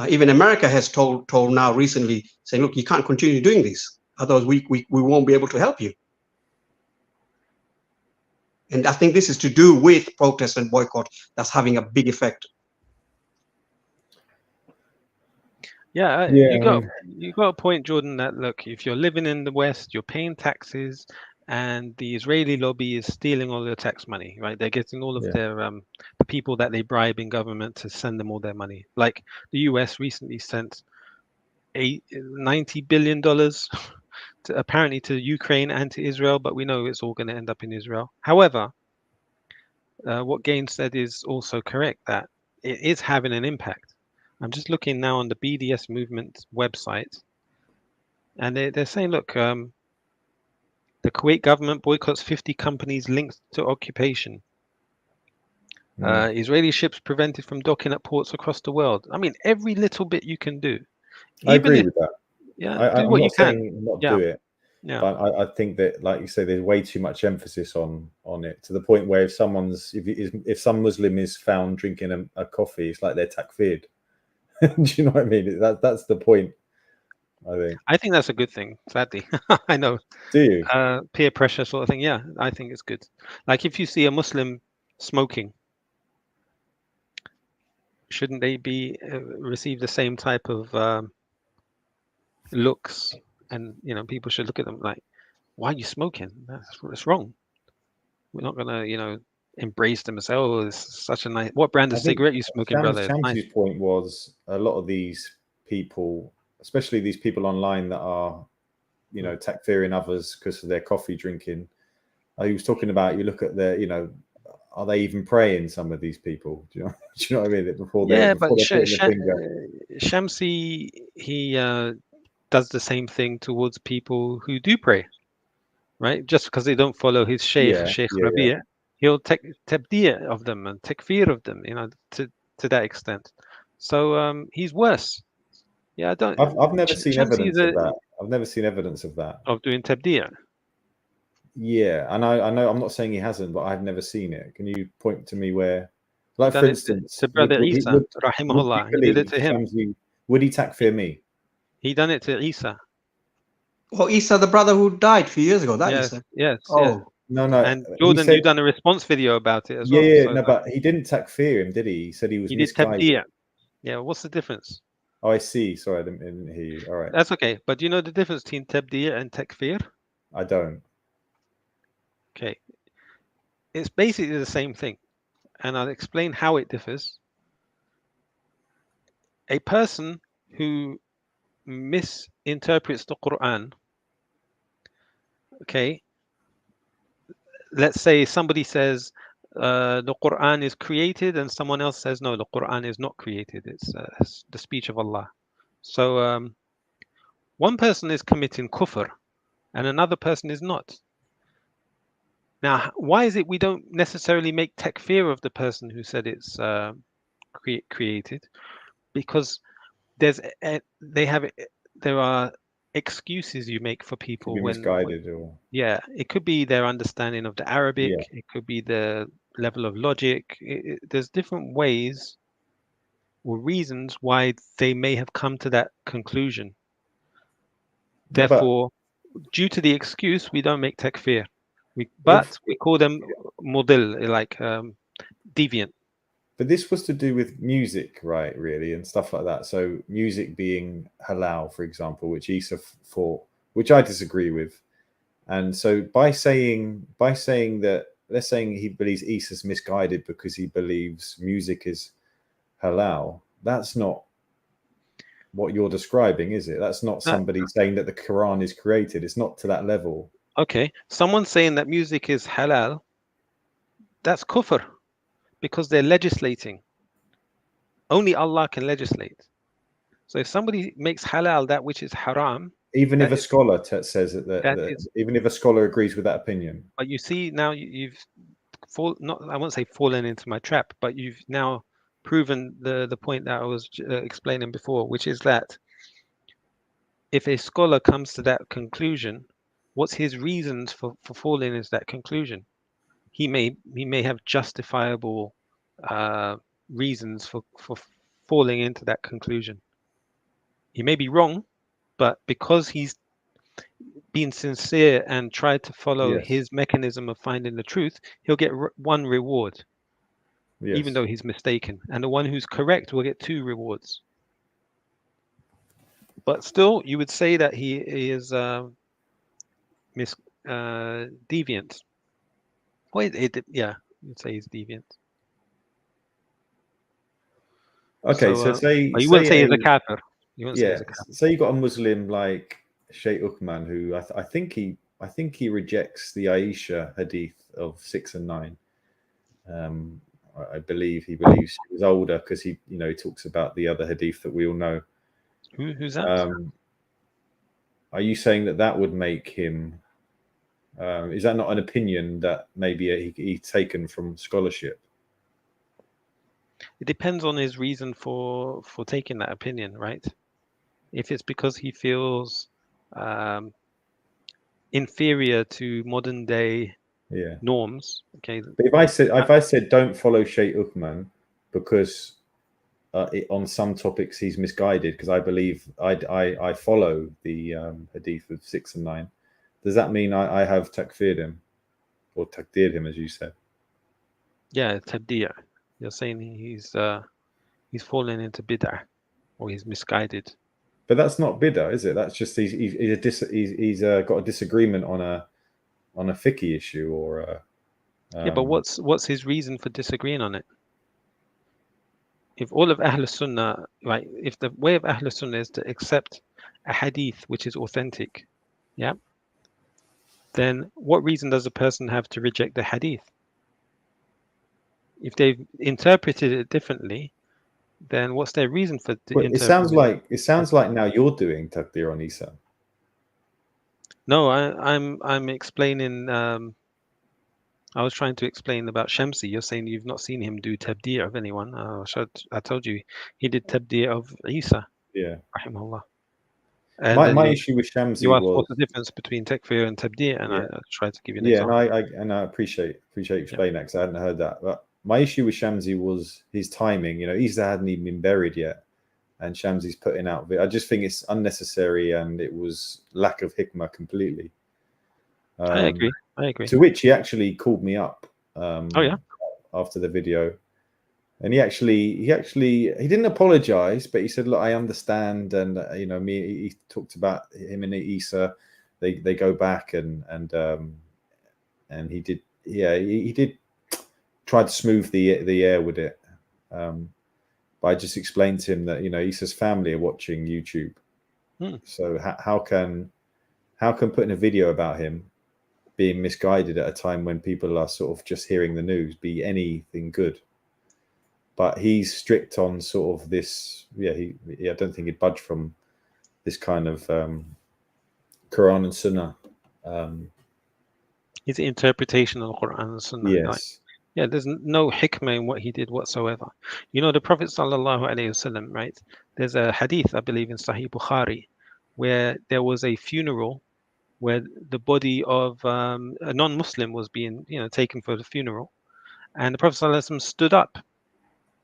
Even America has told now recently, saying, look, you can't continue doing this, otherwise we won't be able to help you. And I think this is to do with protest and boycott that's having a big effect. Yeah, you got a point, Jordan, that look, if you're living in the West, you're paying taxes, and the Israeli lobby is stealing all your tax money, right? They're getting all of their the people that they bribe in government to send them all their money. Like the US recently sent $90 billion apparently to Ukraine and to Israel, but we know it's all going to end up in Israel. However, what Gain said is also correct, that it is having an impact. I'm just looking now on the BDS movement website, and they're saying, look, the Kuwait government boycotts 50 companies linked to occupation. Israeli ships prevented from docking at ports across the world. I mean, every little bit you can do. I agree with that. Yeah, do what you can. Not do it. Yeah. But I think that, like you say, there's way too much emphasis on it, to the point where if some Muslim is found drinking a coffee, it's like they're takfired. Do you know what I mean? That's the point, I think that's a good thing, sadly. I know. Do you? Peer pressure sort of thing. Yeah, I think it's good. Like if you see a Muslim smoking, shouldn't they be receive the same type of looks? And people should look at them like, why are you smoking? That's wrong. We're not gonna embrace them and say, oh, it's such a nice, what brand of cigarette you smoking, brother? Shamsi's point was a lot of these people, especially these people online that are takfiring others because of their coffee drinking. He was talking about, you look at their, are they even praying? Some of these people, do you know what I mean? Before Yeah, before but they're putting the finger. Shamsi, he does the same thing towards people who do pray, right? Just because they don't follow his Sheikh Rabi', he'll take tabdi' of them and takfir of them, to that extent. So he's worse. Yeah, I don't. I've never seen Shamsi's evidence of that. I've never seen evidence of that. Of doing tabdi'. Yeah, and I know I'm not saying he hasn't, but I've never seen it. Can you point to me where, like for instance, to brother Isa, rahimahullah, he did it to him. Would he takfir me? He done it to Isa. Oh, Isa, the brother who died a few years ago. That yes, Isa. Yes. Oh. Yes. No. And Jordan, you done a response video about it as well. Yeah, so no, but he didn't takfir him, did he? He said he was misguided. Did tabdi'. Yeah, what's the difference? Oh, I see. Sorry, I didn't hear you. All right. That's okay. But do you know the difference between tabdi' and takfir? I don't. Okay. It's basically the same thing. And I'll explain how it differs. A person who misinterprets the Quran, okay, let's say somebody says the Quran is created and someone else says no, the Quran is not created, it's the speech of Allah. So one person is committing kufr and another person is not. Now, why is it we don't necessarily make takfir of the person who said it's created? Because there are excuses you make for people when misguided, or yeah, it could be their understanding of the Arabic, it could be the level of logic. There's different ways or reasons why they may have come to that conclusion. Therefore, due to the excuse, we don't make takfir. We call them mudil, like deviant. But this was to do with music, right? Really, and stuff like that. So music being halal, for example, which Isa thought, which I disagree with. And so by saying that, let's say he believes Isa's misguided because he believes music is halal. That's not what you're describing, is it? That's not somebody saying that the Quran is created. It's not to that level. Okay, someone saying that music is halal, that's kufr, because they're legislating. Only Allah can legislate. So if somebody makes halal that which is haram, even if a scholar says that even if a scholar agrees with that opinion. But you see now you've I won't say fallen into my trap, but you've now proven the point that I was explaining before, which is that if a scholar comes to that conclusion, what's his reasons for falling into that conclusion? He may have justifiable reasons for falling into that conclusion. He may be wrong, but because he's been sincere and tried to follow his mechanism of finding the truth, he'll get one reward, even though he's mistaken. And the one who's correct will get 2 rewards. But still, you would say that he is deviant. Well, you'd say he's deviant. Okay, so say you wouldn't say he's a kafir. You wouldn't say he's a kafir. Say you got a Muslim like Sheikh Uthman, who I think he rejects the Aisha hadith of 6 and 9. I believe he believes she was older because he talks about the other hadith that we all know. Who's that? Are you saying that would make him? Is that not an opinion that maybe he's taken from scholarship? It depends on his reason for taking that opinion, right? If it's because he feels inferior to modern day norms, okay. But if I said don't follow Sheikh Uthman because on some topics he's misguided, because I believe I follow the hadith of 6 and 9. Does that mean I have takfired him or takdir him, as you said? Yeah, tabdi'. You're saying he's fallen into bid'ah, or he's misguided. But that's not bid'ah, is it? That's just he's got a disagreement on a fiqh issue, or yeah. But what's his reason for disagreeing on it? If all of Ahl Sunnah, right? If the way of Ahl Sunnah is to accept a hadith which is authentic, yeah, then what reason does a person have to reject the hadith? If they've interpreted it differently, then what's their reason for Well, it sounds like now you're doing Takdir on Isa. No, I'm explaining. I was trying to explain about Shamsi. You're saying you've not seen him do tabdir of anyone. I told you he did tabdir of Isa. Yeah. Rahimahullah. My issue with Shamsi you asked was what's the difference between takfir and tabdir, and Yeah. I tried to give you an yeah, example. and I appreciate you explaining that because I hadn't heard that. But my issue with Shamsi was his timing. You know, Isa hadn't even been buried yet, and Shamsi's putting out. I just think it's unnecessary, and it was lack of hikmah completely. I agree. To which he actually called me up. Oh yeah. After the video, and he didn't apologize, but he said, "Look, I understand," and you know, he talked about him and Isa. They go back and he did. Yeah, he did try to smooth the air with it. But I just explained to him that, you know, Isa's family are watching YouTube. So how can putting a video about him being misguided at a time when people are sort of just hearing the news be anything good? But he's strict on sort of this. I don't think he'd budge from this kind of Quran and Sunnah. His interpretation of the Quran and Sunnah. Yes. There's no hikmah in what he did whatsoever. You know, the Prophet sallallahu alaihi wasallam, right? There's a hadith, I believe, in Sahih Bukhari, where there was a funeral where the body of a non-Muslim was being, taken for the funeral, and the Prophet sallallahu alaihi wasallam stood up,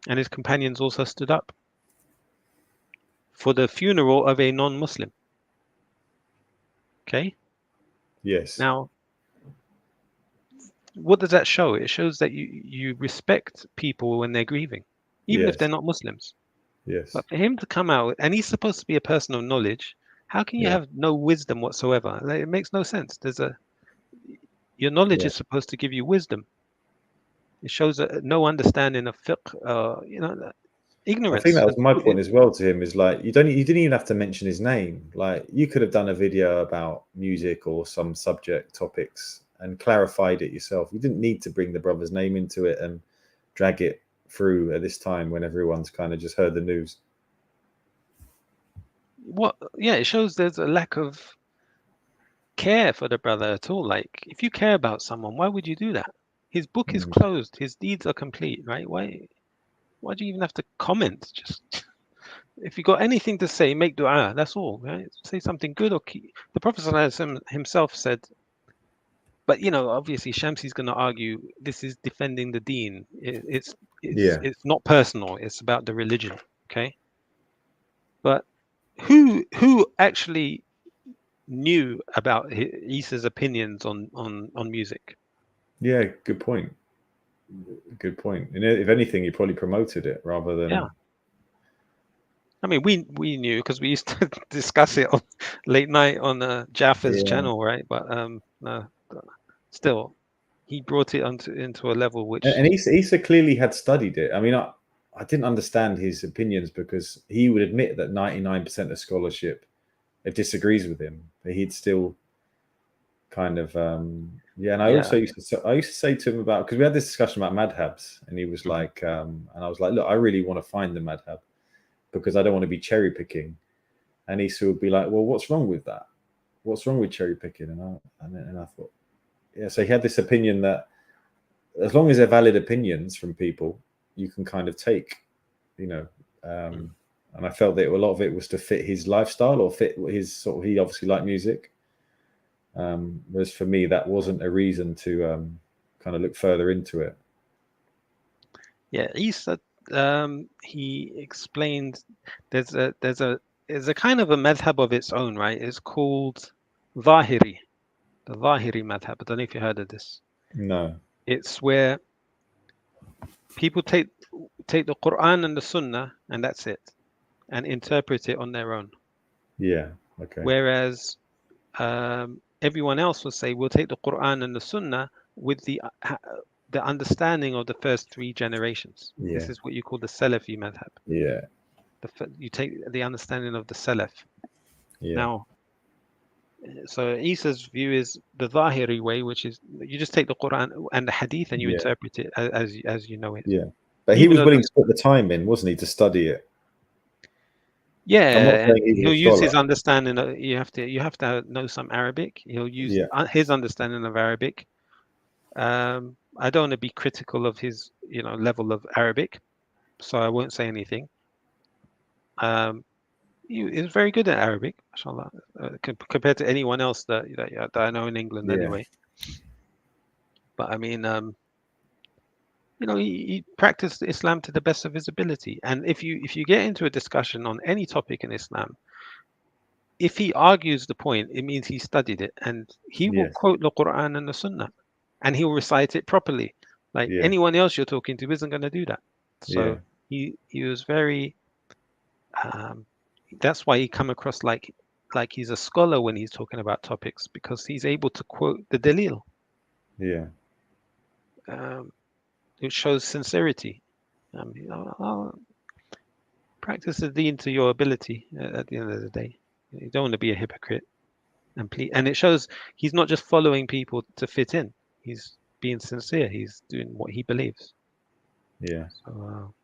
and his companions also stood up for the funeral of a non-Muslim. Okay. Yes. Now, what does that show? It shows that you respect people when they're grieving, even if they're not Muslims. Yes. But for him to come out, and he's supposed to be a person of knowledge, how can you have no wisdom whatsoever? It makes no sense. Your knowledge is supposed to give you wisdom. It shows no understanding of fiqh, ignorance. I think that was my point as well to him, is like, you didn't even have to mention his name. Like, you could have done a video about music or some subject topics and clarified it yourself. You didn't need to bring the brother's name into it and drag it through at this time when everyone's kind of just heard the news. It shows there's a lack of care for the brother at all. Like, if you care about someone, why would you do that? His book is closed. His deeds are complete, right? Why do you even have to comment? Just, if you got anything to say, make dua. That's all, right? Say something good. The Prophet ﷺ himself said, but obviously Shamsi's going to argue this is defending the deen. It's not personal. It's about the religion. Okay. But who actually knew about Isa's opinions on music? Yeah, good point. Good point. And if anything, he probably promoted it rather than. Yeah. I mean, we knew because we used to discuss it on late night on Jaffa's channel, right? But no, still, he brought it into a level which. And Isa clearly had studied it. I mean, I didn't understand his opinions because he would admit that 99% of scholarship disagrees with him, but he'd still kind of and I also used to say to him about, because we had this discussion about madhabs, and he was like, and I was like, look, I really want to find the madhab because I don't want to be cherry picking. And Isa would be like, well, what's wrong with that? What's wrong with cherry picking? And I thought, so he had this opinion that as long as they're valid opinions from people, you can kind of take, and I felt that a lot of it was to fit his lifestyle or fit his sort of, he obviously liked music. Whereas for me, that wasn't a reason to kind of look further into it. Yeah, Isa, he explained there's a kind of a madhab of its own, right? It's called Zahiri, the Zahiri madhab. I don't know if you heard of this. No. It's where people take the Quran and the Sunnah and that's it, and interpret it on their own. Yeah. Okay. Whereas everyone else will say we'll take the Quran and the Sunnah with the understanding of the first three generations. Yeah. This is what you call the Salafi madhab. Yeah. You take the understanding of the Salaf. Yeah. Now, So Isa's view is the Zahiri way, which is you just take the Quran and the Hadith and you interpret it as you know it. Yeah, but he was willing to put the time in, wasn't he, to study it? Yeah, and he'll use his understanding. You have to know some Arabic. He'll use his understanding of Arabic. I don't want to be critical of his, level of Arabic, so I won't say anything. He is very good at Arabic, mashallah, compared to anyone else that I know in England anyway. But I mean, he practiced Islam to the best of his ability. And if you get into a discussion on any topic in Islam, if he argues the point, it means he studied it, and he will quote the Quran and the Sunnah, and he'll recite it properly. Like anyone else you're talking to isn't going to do that. So he was very. That's why he come across like he's a scholar when he's talking about topics, because he's able to quote the dalil. Yeah. It shows sincerity. Practice the deen to your ability at the end of the day. You don't want to be a hypocrite. And it shows he's not just following people to fit in. He's being sincere. He's doing what he believes. Yeah. So,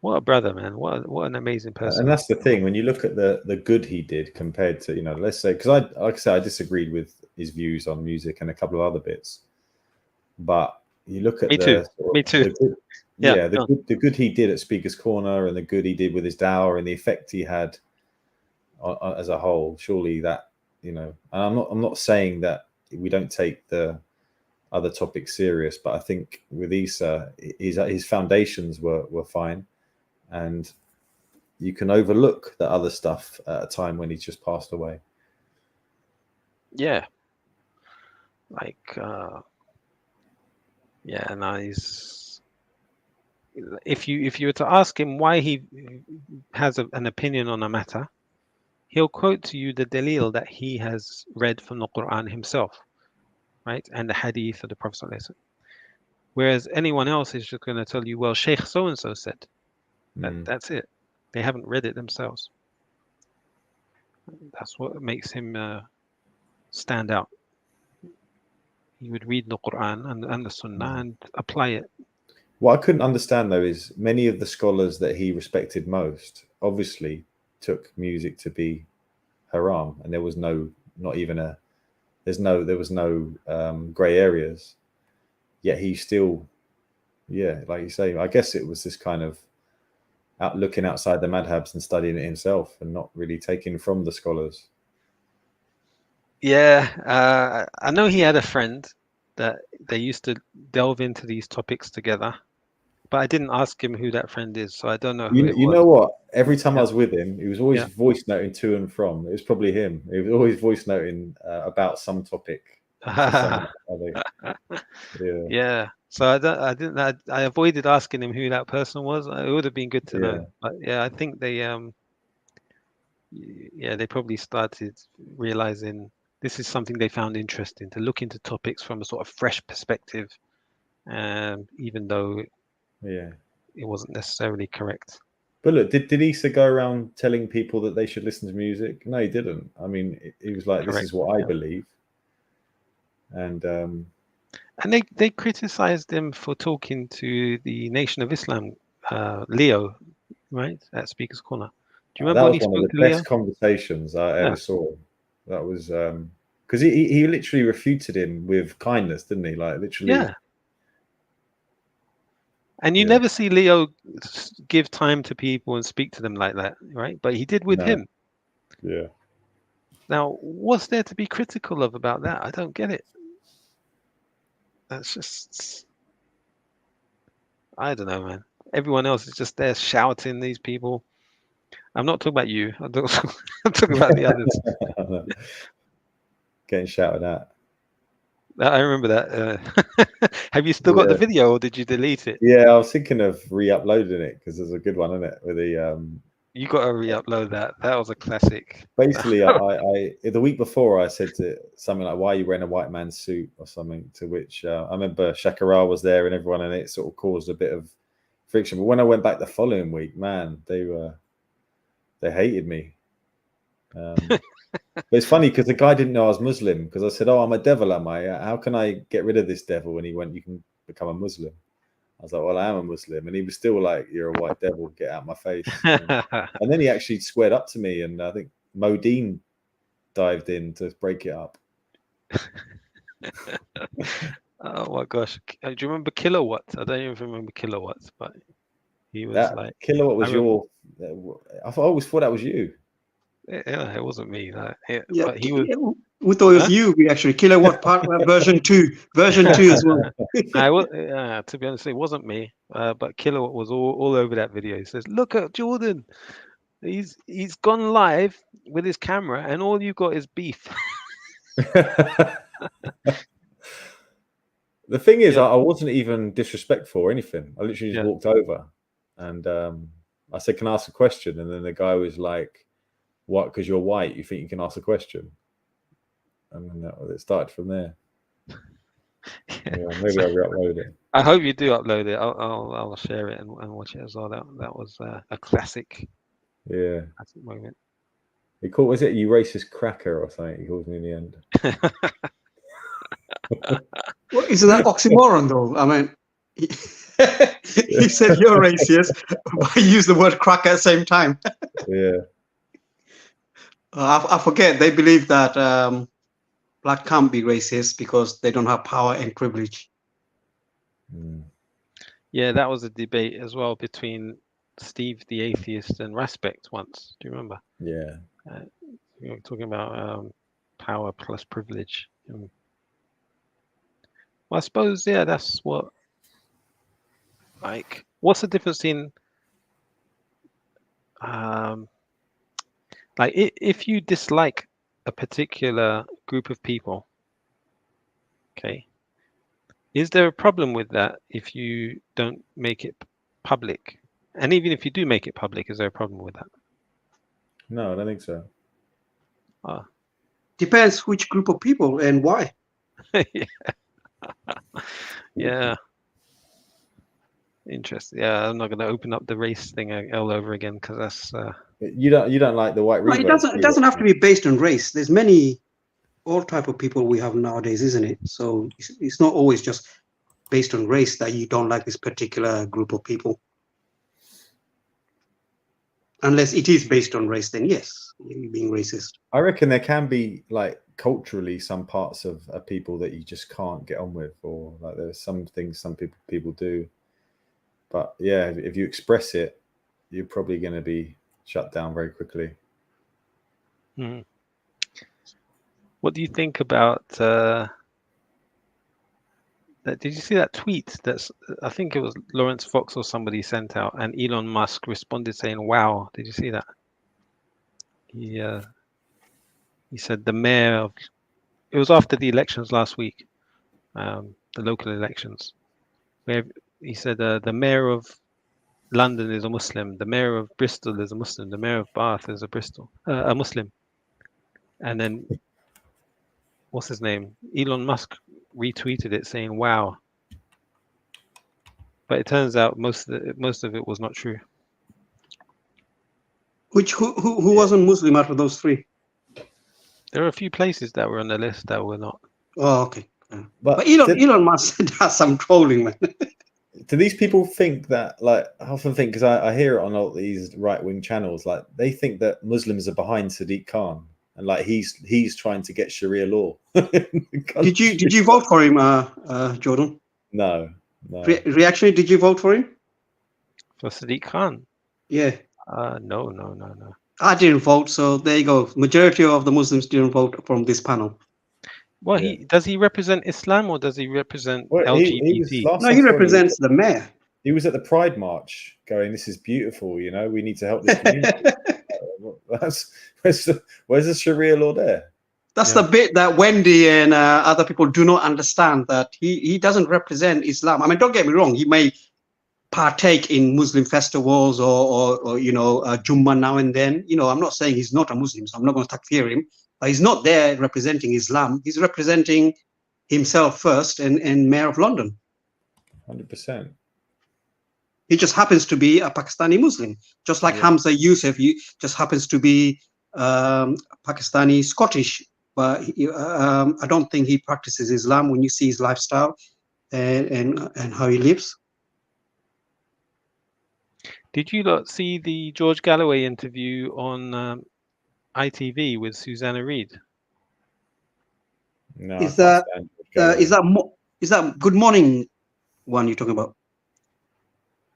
what a brother, man. What an amazing person. And that's the thing, when you look at the good he did compared to, let's say, because like I said, I disagreed with his views on music and a couple of other bits. But you look at Me too. The good he did at Speaker's Corner and the good he did with his dawah and the effect he had as a whole. Surely that, and I'm not saying that we don't take the other topics serious, but I think with Isa, his foundations were fine, and you can overlook the other stuff at a time when he's just passed away. Yeah. Like, he's. If you were to ask him why he has an opinion on a matter, he'll quote to you the dalil that he has read from the Quran himself, right, and the Hadith of the Prophet ﷺ. Whereas anyone else is just going to tell you, well, Sheikh so and so said. That's it. They haven't read it themselves. That's what makes him stand out. He would read the Quran and the Sunnah and apply it. What I couldn't understand, though, is many of the scholars that he respected most obviously took music to be haram, and there was no grey areas. Yet he still, like you say, I guess it was this kind of looking outside the madhabs and studying it himself and not really taking from the scholars. Yeah, I know he had a friend that they used to delve into these topics together, but I didn't ask him who that friend is, so I don't know. You know what? Every time I was with him, he was always voice noting to and from. It was probably him. He was always voice noting about some topic. Yeah. So I avoided asking him who that person was. It would have been good to know. But I think they they probably started realizing this is something they found interesting, to look into topics from a sort of fresh perspective, even though it wasn't necessarily correct. But look, did Isa go around telling people that they should listen to music? No, he didn't. I mean, he was like, this is what I believe. And they criticized him for talking to the Nation of Islam, Leo, right, at Speaker's Corner. Do you remember when he spoke to Leo? That was one of the best conversations I ever saw. That was because he literally refuted him with kindness, didn't he? Like literally. Yeah. And you never see Leo give time to people and speak to them like that, right? But he did with him. Yeah. Now, what's there to be critical of about that? I don't get it. That's just, I don't know, man. Everyone else is just there shouting these people. I'm not talking about you. I'm talking about the others. Getting shouted at. I remember that. Have you still got the video, or did you delete it? Yeah, I was thinking of re-uploading it because there's a good one in it with the. You got to re-upload that. That was a classic. Basically, I the week before I said to something like, "Why are you wearing a white man's suit?" or something. To which I remember Shakara was there and everyone, and it sort of caused a bit of friction. But when I went back the following week, man, they hated me. But it's funny because the guy didn't know I was Muslim, because I said, "Oh, I'm a devil, am I? How can I get rid of this devil?" And he went, "You can become a Muslim." I was like, "Well, I am a Muslim," and he was still like, "You're a white devil, get out of my face." And then he actually squared up to me, and I think Modine dived in to break it up. Oh my gosh! Do you remember Kilowatts? I don't even remember Kilowatts, but he was like Kilowatt was your. I always thought that was you. Yeah, it wasn't me. Yeah, but he was. We thought it was you. We actually Kilowatt part version 2 as well. To be honest, it wasn't me. But Kilowatt was all over that video. He says, "Look at Jordan. He's gone live with his camera, and all you got is beef." The thing is, I wasn't even disrespectful or anything. I literally just walked over, and I said, "Can I ask a question?" And then the guy was like, "What? Because you're white, you think you can ask a question?" And then it started from there. Yeah, maybe I'll re-upload it. I hope you do upload it. I'll share it and watch it as well. That was a classic. Yeah. Classic moment. He called, was it you racist cracker or something? He called me in the end. Well, isn't that oxymoron though? I mean, he said you're racist, but he used the word cracker at the same time. Yeah. I forget. They believe that black can't be racist because they don't have power and privilege. Yeah, that was a debate as well between Steve the atheist and Respect once. Do you remember? Yeah. We were talking about power plus privilege. Well, I suppose, yeah, that's what. Like, what's the difference in, like, if you dislike a particular group of people, okay, is there a problem with that if you don't make it public? And even if you do make it public, is there a problem with that? No, I don't think so. Depends which group of people and why. Yeah. Interesting. Yeah, I'm not going to open up the race thing all over again because that's. You don't like the white. No, it doesn't have to be based on race. There's all type of people we have nowadays, isn't it? So it's not always just based on race that you don't like this particular group of people. Unless it is based on race, then yes, you're being racist. I reckon there can be, like, culturally some parts of people that you just can't get on with, or like there's some things some people do. But yeah, if you express it, you're probably going to be shut down very quickly. Mm. What do you think about? Did you see that tweet? I think it was Lawrence Fox or somebody sent out, and Elon Musk responded saying, "Wow!" Did you see that? He said the mayor of. It was after the elections last week, the local elections, where he said the mayor of London is a Muslim, the mayor of Bristol is a Muslim, the mayor of Bath is a Muslim, and then what's his name? Elon Musk retweeted it saying, "Wow," but it turns out most of it was not true. Who wasn't Muslim out of those three? There are a few places that were on the list that were not. Oh, okay. But Elon Musk does some trolling, man. Do these people think that, like, I often think, because I hear it on all these right-wing channels, like, they think that Muslims are behind Sadiq Khan, and like he's trying to get Sharia law. Did you vote for him, Jordan? No. Reaction? Did you vote for him? For Sadiq Khan? Yeah. No. I didn't vote, so there you go. Majority of the Muslims didn't vote from this panel. Well, does he represent Islam or does he represent LGBT? No, he represents the mayor. He was at the Pride March going, "This is beautiful, you know, we need to help this community." Where's the Sharia law there? That's the bit that Wendy and other people do not understand, that he doesn't represent Islam. I mean, don't get me wrong, he may partake in Muslim festivals or Jummah now and then. You know, I'm not saying he's not a Muslim, so I'm not going to takfir him. But he's not there representing Islam. He's representing himself first and Mayor of London. 100%. He just happens to be a Pakistani Muslim, just like Hamza Youssef. He just happens to be Pakistani, Scottish, but I don't think he practices Islam when you see his lifestyle and how he lives. Did you lot see the George Galloway interview on ITV with Susanna Reid? No, Is that Good Morning one you're talking about?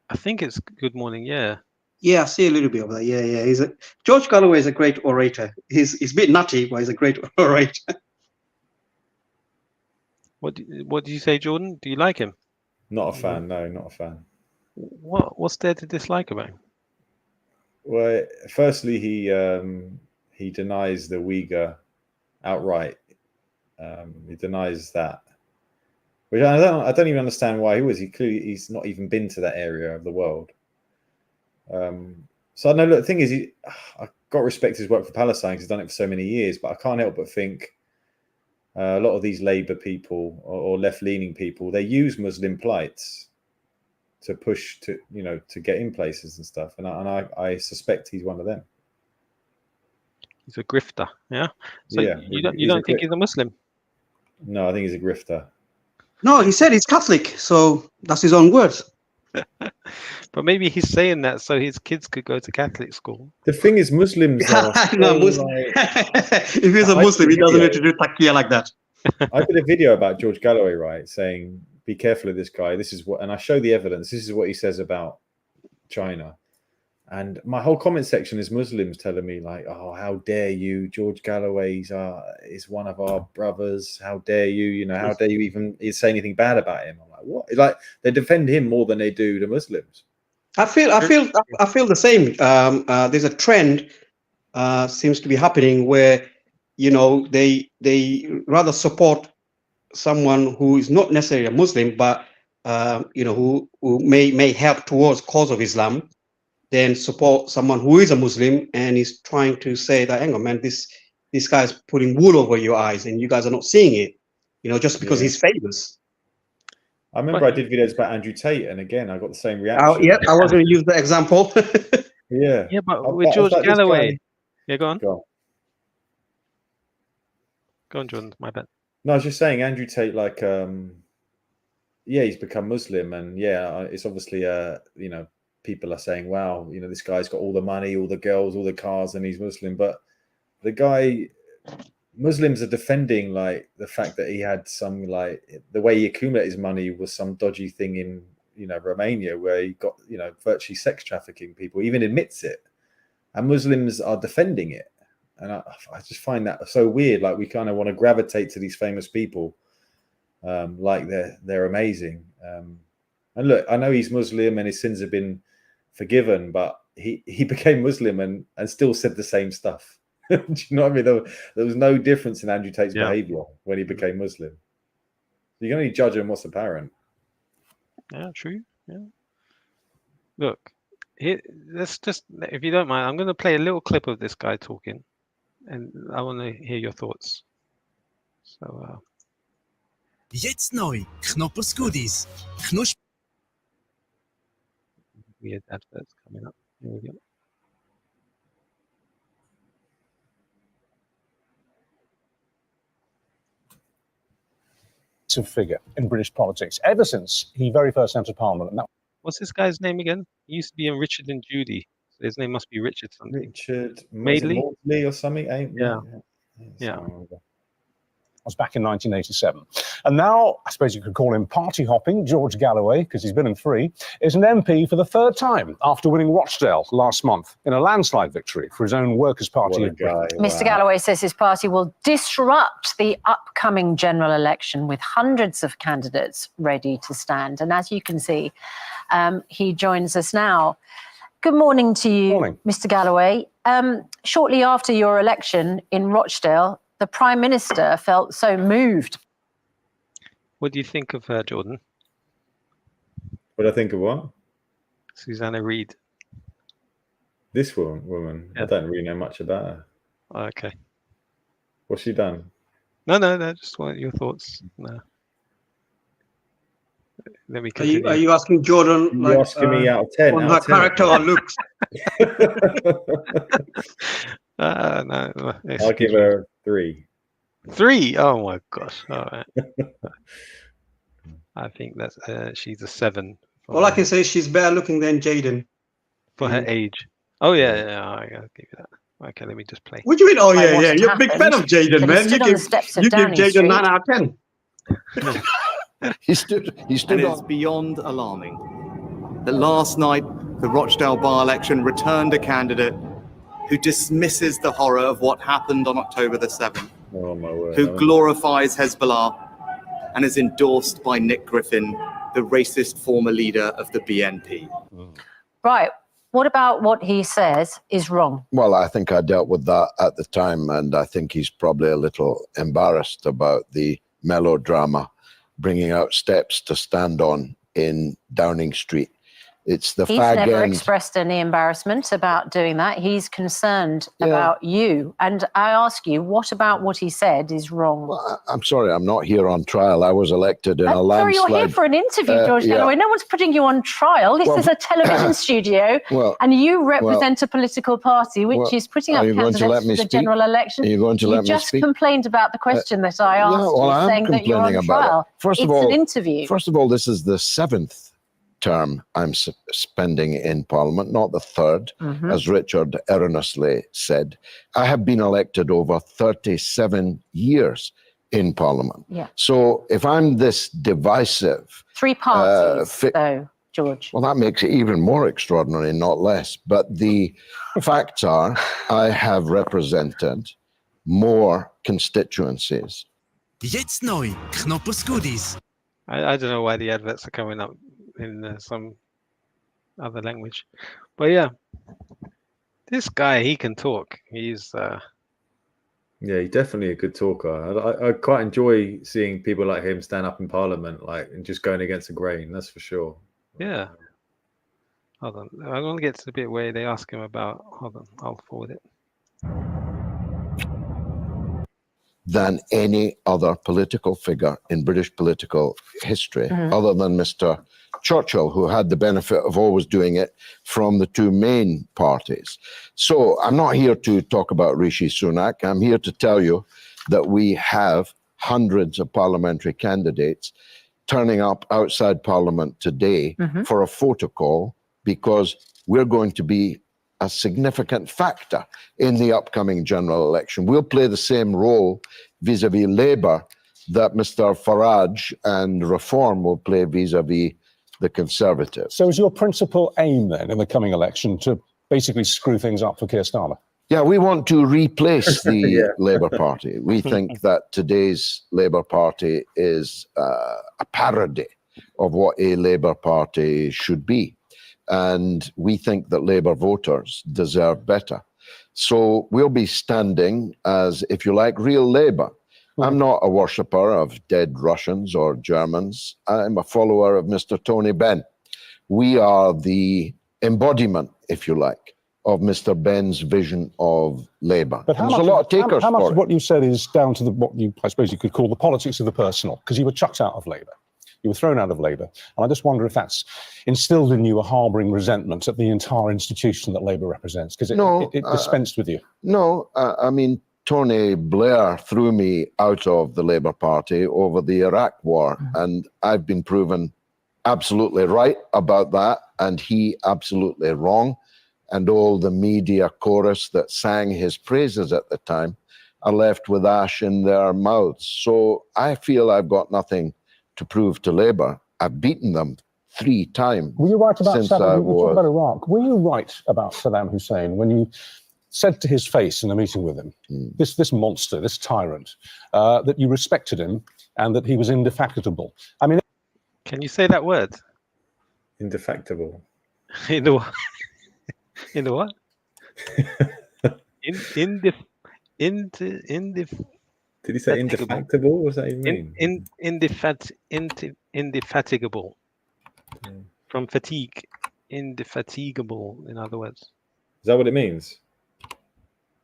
I think it's Good Morning, yeah. Yeah, I see a little bit of that. Yeah. George Galloway is a great orator. He's a bit nutty, but he's a great orator. What do you say, Jordan? Do you like him? Not a fan. No, not a fan. What's there to dislike about him? Well, firstly, he denies the Uyghur outright. He denies that, which I don't even understand why he was. He's not even been to that area of the world. So I know. Look, the thing is, I got to respect his work for Palestine because he's done it for so many years. But I can't help but think a lot of these Labour people or left-leaning people, they use Muslim plights to push to get in places and stuff. And I suspect he's one of them. He's a grifter, yeah. So yeah, you don't think he's a Muslim? No, I think he's a grifter. No, he said he's Catholic, so that's his own words. But maybe he's saying that so his kids could go to Catholic school. The thing is, Muslims are if he's a Muslim, he doesn't need to do taqiyya like that. I did a video about George Galloway, right, saying, be careful of this guy. This is what, and I show the evidence. This is what he says about China. And my whole comment section is Muslims telling me like, oh, how dare you? George Galloway is one of our brothers. How dare you? How dare you even say anything bad about him? I'm like, what? Like, they defend him more than they do the Muslims. I feel the same. There's a trend seems to be happening where, they rather support someone who is not necessarily a Muslim, but who may help towards cause of Islam, then support someone who is a Muslim and is trying to say that, hang on, man, this guy's putting wool over your eyes and you guys are not seeing it, just because he's famous. I remember I did videos about Andrew Tate, and again, I got the same reaction. Yeah, I was going to use the example. Yeah, but with George Galloway, yeah, go on. Go on, Jordan. My bad. No, I was just saying, Andrew Tate, like, he's become Muslim, and it's obviously, people are saying, wow, this guy's got all the money, all the girls, all the cars, and he's Muslim. But the guy, Muslims are defending like the fact that he had some, like, the way he accumulated his money was some dodgy thing in, Romania, where he got, virtually sex trafficking people, he even admits it. And Muslims are defending it. And I just find that so weird. Like, we kind of want to gravitate to these famous people, like they're amazing. And look, I know he's Muslim and his sins have been forgiven, but he became Muslim and still said the same stuff. Do you know what I mean? There was no difference in Andrew Tate's behavior when he became Muslim. You can only judge him what's apparent. Yeah, true. Yeah. Look, let's just, if you don't mind, I'm going to play a little clip of this guy talking, and I want to hear your thoughts. So. Jetzt neu, Knoppers Goodies. Weird adverts coming up. Here we go. Figure in British politics ever since he very first entered Parliament. And that... What's this guy's name again? He used to be in Richard and Judy. So his name must be Richard something. Richard Madeley or something. Yeah. Was back in 1987. And now, I suppose you could call him party hopping, George Galloway, because he's been in three, is an MP for the third time after winning Rochdale last month in a landslide victory for his own Workers' Party. Mr. Galloway says his party will disrupt the upcoming general election with hundreds of candidates ready to stand. And as you can see, he joins us now. Good morning to you, Mr. Galloway. Shortly after your election in Rochdale, the Prime Minister felt so moved. What do you think of her, Jordan? What do I think of what? Susanna Reid. This woman? Yeah. I don't really know much about her. Okay. What's she done? No, just want your thoughts. No. Let me Are you continue. asking Jordan You're asking me out of 10. on out her of 10. character or looks? No, I'll excuse give me. her 3. 3. Oh my gosh! All right. I think that's she's a 7 for All I her, can say is she's better looking than Jaden. for her age. Oh yeah, I'll give you that. Okay, let me just play. What do you mean? Oh By yeah, what yeah. had You're a big fan of happened, Jaden, that he man. stood on the steps of Downing Jaden Street. 9 out of 10. He stood And it's on. beyond alarming that last night the Rochdale by-election returned a candidate who dismisses the horror of what happened on October the 7th, Oh my word. who glorifies Hezbollah and is endorsed by Nick Griffin, the racist former leader of the BNP. Right. What about what he says is wrong? Well, I think I dealt with that at the time, and I think he's probably a little embarrassed about the melodrama bringing out steps to stand on in Downing Street. It's the He's fag never end. expressed any embarrassment about doing that. He's concerned about you. And I ask you, what about what he said is wrong? I'm sorry, I'm not here on trial. I was elected in a Sorry, landslide. you're here for an interview, George yeah. Galloway. No one's putting you on trial. This Well, is a television studio, well, and you represent a political party which well, is putting are up you going candidates to let for me the speak? general election. Are you going to let me just speak? complained about the question that I asked Yeah, well, you, I'm saying that you're on complaining about trial. it. First It's of all, an interview. First of all, this is the 7th term I'm spending in Parliament, not the 3rd, Mhm. as Richard erroneously said. I have been elected over 37 years in Parliament. Yeah. So if I'm this divisive, 3 parties, though, George. well, that makes it even more extraordinary, not less. But the facts are, I have represented more constituencies. Jetzt neu, Knoppers Goodies. I don't know why the adverts are coming up in some other language, but yeah, this guy, he can talk. He's Yeah, he's definitely a good talker. I quite enjoy seeing people like him stand up in Parliament, like, and just going against the grain. That's for sure. yeah. Hold on, I want to get to the bit where they ask him about. Hold on, I'll forward it. Than any other political figure in British political history, Mhm. other than Mr. Churchill, who had the benefit of always doing it from the 2 main parties. So I'm not here to talk about Rishi Sunak. I'm here to tell you that we have hundreds of parliamentary candidates turning up outside Parliament today Mhm. for a photo call, because we're going to be a significant factor in the upcoming general election. We'll play the same role vis-a-vis Labour that Mr. Farage and Reform will play vis-a-vis the Conservatives. So is your principal aim then in the coming election to basically screw things up for Keir Starmer? Yeah, we want to replace the Yeah. Labour Party. We think that today's Labour Party is a parody of what a Labour Party should be. And we think that Labour voters deserve better. So we'll be standing as, if you like, real Labour. I'm not a worshipper of dead Russians or Germans. I'm a follower of Mr. Tony Benn. We are the embodiment, if you like, of Mr. Benn's vision of Labour. But how There's much, a lot of takers how much for of it. what you said is down to what you, I suppose you could call the politics of the personal, because you were chucked out of Labour. You were thrown out of Labour. And I just wonder if that's instilled in you a harbouring resentment at the entire institution that Labour represents, because it dispensed with you. No, I mean, Tony Blair threw me out of the Labour Party over the Iraq war, and I've been proven absolutely right about that, and he absolutely wrong. And all the media chorus that sang his praises at the time are left with ash in their mouths. So I feel I've got nothing to prove to Labour. I've beaten them 3 times. Were you right about since I Saddam? We'll talk was. about Iraq. Were you right about Saddam Hussein when you said to his face in a meeting with him, this monster, this tyrant, that you respected him and that he was indefatigable? I mean, Can you say that word? Indefectible. In the what? In the what? Did he say indefatigable? What does that even mean? Indefatigable. From fatigue. Indefatigable, in other words. Is that what it means?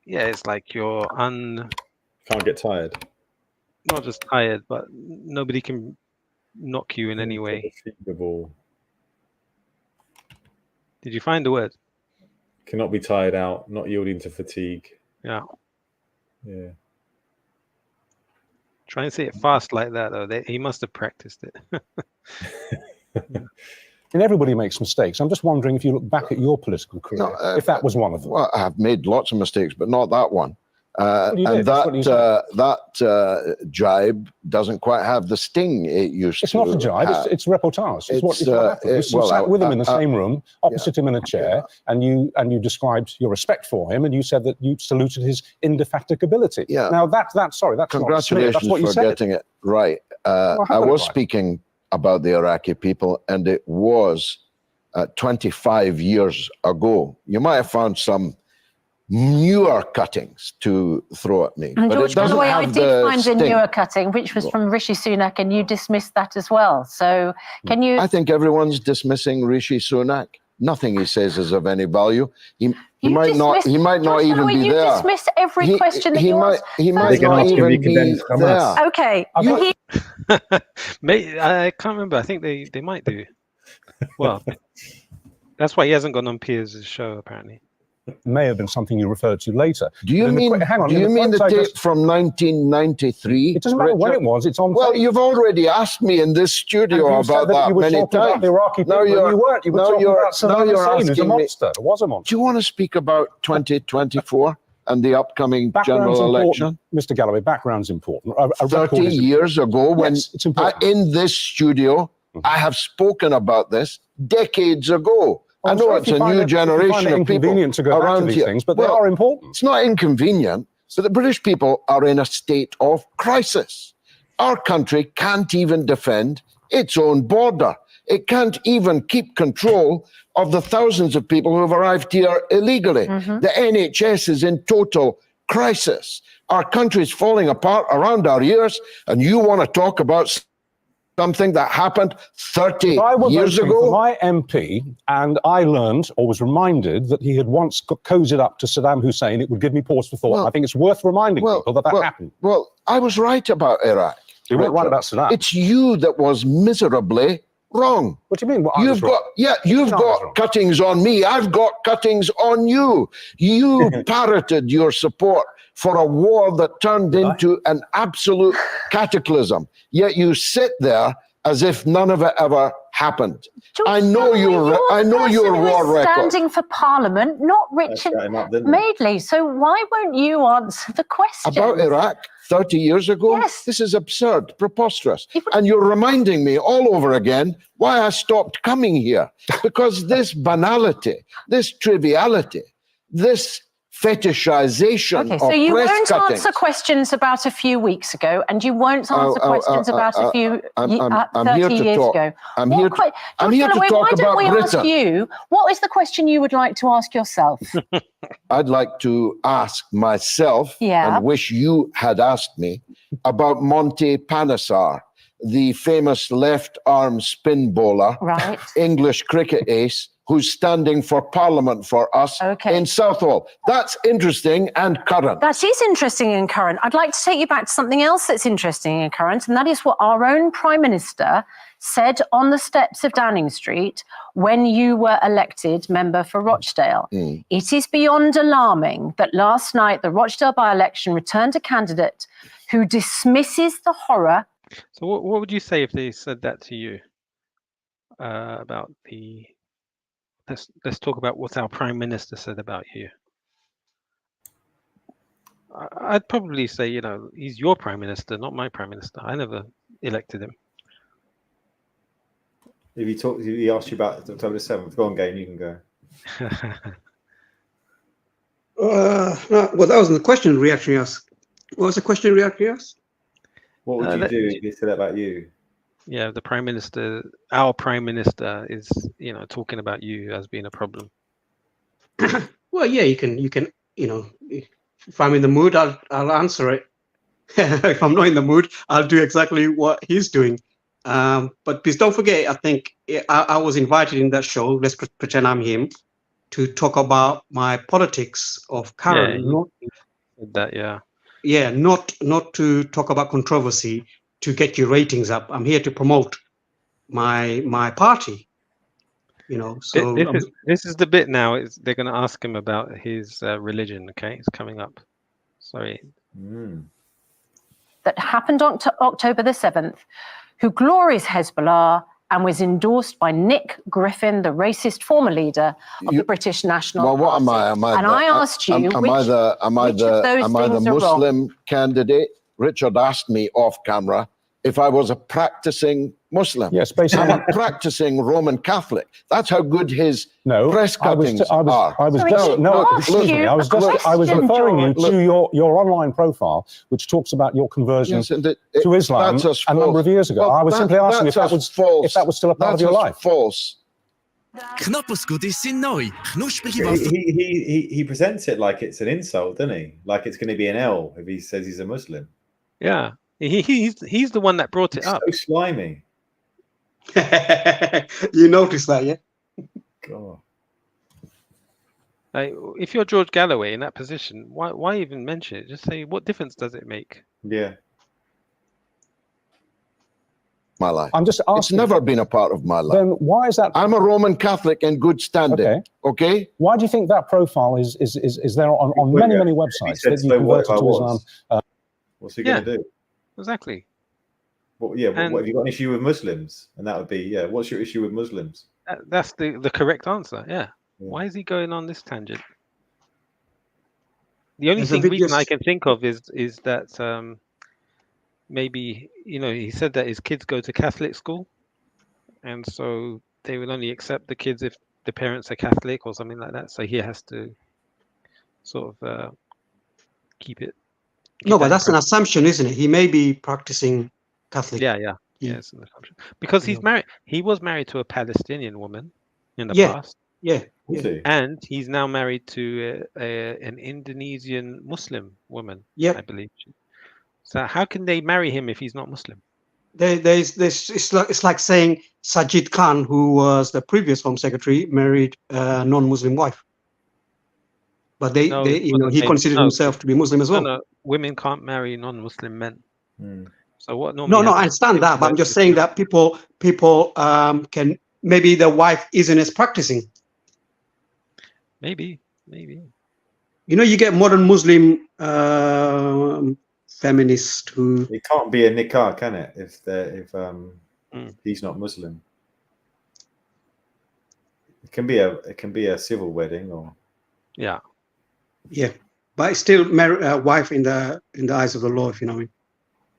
Yeah, it's like you're Can't get tired. not just tired, but nobody can knock you in any way. Indefatigable. Did you find the word? Cannot be tired out, not yielding to fatigue. Yeah. Yeah. Try and say it fast like that, though. He must have practiced it. And everybody makes mistakes. I'm just wondering if you look back at your political career, if that was one of them. Well, I have made lots of mistakes, but not that one. Well, you And did, that's what you said. that jibe doesn't quite have the sting it used It's to not a jibe, have. it's reportage. It's what happened. You well, sat with him in the I- same room, opposite him in a chair, and you described your respect for him, and you said that you saluted his indefatigability. Yeah. Now that's not a smear, Congratulations that's what you for said. getting it right. I I got it was right. speaking about the Iraqi people, and it was 25 years ago. You might have found some newer cuttings to throw at me, And but George it doesn't Galloway, I have did the find a sting. newer cutting, which was from Rishi Sunak, and you dismissed that as well. So can you? I think everyone's dismissing Rishi Sunak. Nothing he says is of any value. He might not. He might not George even Galloway, be you there. dismiss every question that he you might. ask. He might First of not all- even be there. Okay. I can't remember. I think they might do. Well, that's why he hasn't gone on Piers' show, apparently. May have been something you referred to later. Do you But in the mean? quick- hang on, do in you mean the quotes I tape just- from 1993? It doesn't matter when it was. It's on. Well, tape. you've already asked me in this studio And you said about that that you were many talking about times. the Iraqi people, and you weren't. You were talking about Saddam Hussein, who's a monster. It was a monster. Do you want to speak about 2024 and the upcoming Background's general election? important, Mr. Galloway. Background's important. A 30 record is years ago, when Yes, it's important. in this studio, I have spoken about this decades ago. I I'm know sorry it's if you a find new it- if you find generation it of people inconvenient to go back to around these here. things, but they are important. It's not inconvenient, but the British people are in a state of crisis. Our country can't even defend its own border. It can't even keep control of the thousands of people who have arrived here illegally. The NHS is in total crisis. Our country is falling apart around our ears, and you want to talk about something that happened 30 I was years voting for ago? my MP, and I learned or was reminded that he had once cozied up to Saddam Hussein. It would give me pause for thought. I think it's worth reminding people that happened. Well, I was right about Iraq. You weren't right Richard. about Saddam. It's you that was miserably wrong. What do you mean? What I was You've got wrong? you've No, I was got cuttings on me. I've got cuttings on you. You parroted your support for a war that turned into an absolute cataclysm. Yet you sit there as if none of it ever happened. I know your war record. Standing for Parliament, not Richard shut him up, didn't it? Madeley. So why won't you answer the question? About Iraq 30 years ago? Yes. This is absurd, preposterous. And you're reminding me all over again why I stopped coming here. Because this banality, this triviality, this fetishization Okay, of so you press won't cuttings. answer questions about a few weeks ago, and you won't answer questions about a few I'm 30 here to years talk. ago. I'm What here to, que- I'm George here to Galloway, talk why don't about we ask Britain. you, what is the question you would like to ask yourself? I'd like to ask myself, Yeah. and wish you had asked me, about Monty Panesar, the famous left arm spin bowler, Right. English cricket ace, who's standing for Parliament for us in Southall. That's interesting and current. That is interesting and current. I'd like to take you back to something else that's interesting and current, and that is what our own Prime Minister said on the steps of Downing Street when you were elected member for Rochdale. It is beyond alarming that last night the Rochdale by-election returned a candidate who dismisses the horror. So what would you say if they said that to you about the? Let's talk about what our Prime Minister said about you. I'd probably say, you know, he's your Prime Minister, not my Prime Minister. I never elected him. If he asked you about October the 7th, go on, Gain, you can go. Well, that wasn't the question we actually asked. What was the question we actually asked? What would you do if he said that about you? Yeah, the Prime Minister, our Prime Minister is, you know, talking about you as being a problem. Well, yeah, you can, you know, if I'm in the mood, I'll answer it. If I'm not in the mood, I'll do exactly what he's doing. But please don't forget, I think I was invited in that show, let's pretend I'm him, to talk about my politics of current. Yeah, not to talk about controversy to get your ratings up. I'm here to promote my party. You know, so This is the bit now. They're going to ask him about his religion. Okay, it's coming up. Sorry. That happened on October the 7th, who glories Hezbollah and was endorsed by Nick Griffin, the racist former leader of the British National Well, what Party. am I? And I asked you, am I the Muslim candidate? Richard asked me off camera if I was a practicing Muslim. Yes, basically. I'm a practicing Roman Catholic. That's how good his press I was cuttings I was, are. I was excuse me. I was referring you to your online profile, which talks about your conversion Yes, and to Islam a number of years ago. Well, I was simply asking if that was still a part of your life. False. Knoppersgoodies sind neu. Knusprige He presents it like it's an insult, doesn't he? Like it's going to be an L if he says he's a Muslim. Yeah, he's the one that brought it up. So slimy. You noticed that, yeah? God. Like, if you're George Galloway in that position, why even mention it? Just say, what difference does it make? Yeah. My life. I'm just asking. It's never been a part of my life. Then why is that? I'm a Roman Catholic in good standing. Okay. Why do you think that profile is there on many websites that you converted to Islam? What's he going to do? Exactly. What have you got an issue with Muslims? And that would be, what's your issue with Muslims? That's the correct answer. Yeah. Why is he going on this tangent? The only reason I can think of is that maybe, he said that his kids go to Catholic school, and so they will only accept the kids if the parents are Catholic or something like that. So he has to sort of keep it. No, but that's an assumption, isn't it? He may be practicing Catholic. Yeah, it's an assumption because he's married. He was married to a Palestinian woman in the past. Yeah. And he's now married to an Indonesian Muslim woman. Yeah, I believe. So how can they marry him if he's not Muslim? It's like saying Sajid Khan, who was the previous Home Secretary, married a non-Muslim wife. But he considered himself to be Muslim as well. No, women can't marry non-Muslim men. So what? No, I understand that, but I'm just saying that people can, maybe the wife isn't as practicing. Maybe. You get modern Muslim feminist who. It can't be a nikah, can it? If he's not Muslim, it can be a civil wedding or. Yeah, but it's still wife in the eyes of the law, if you know what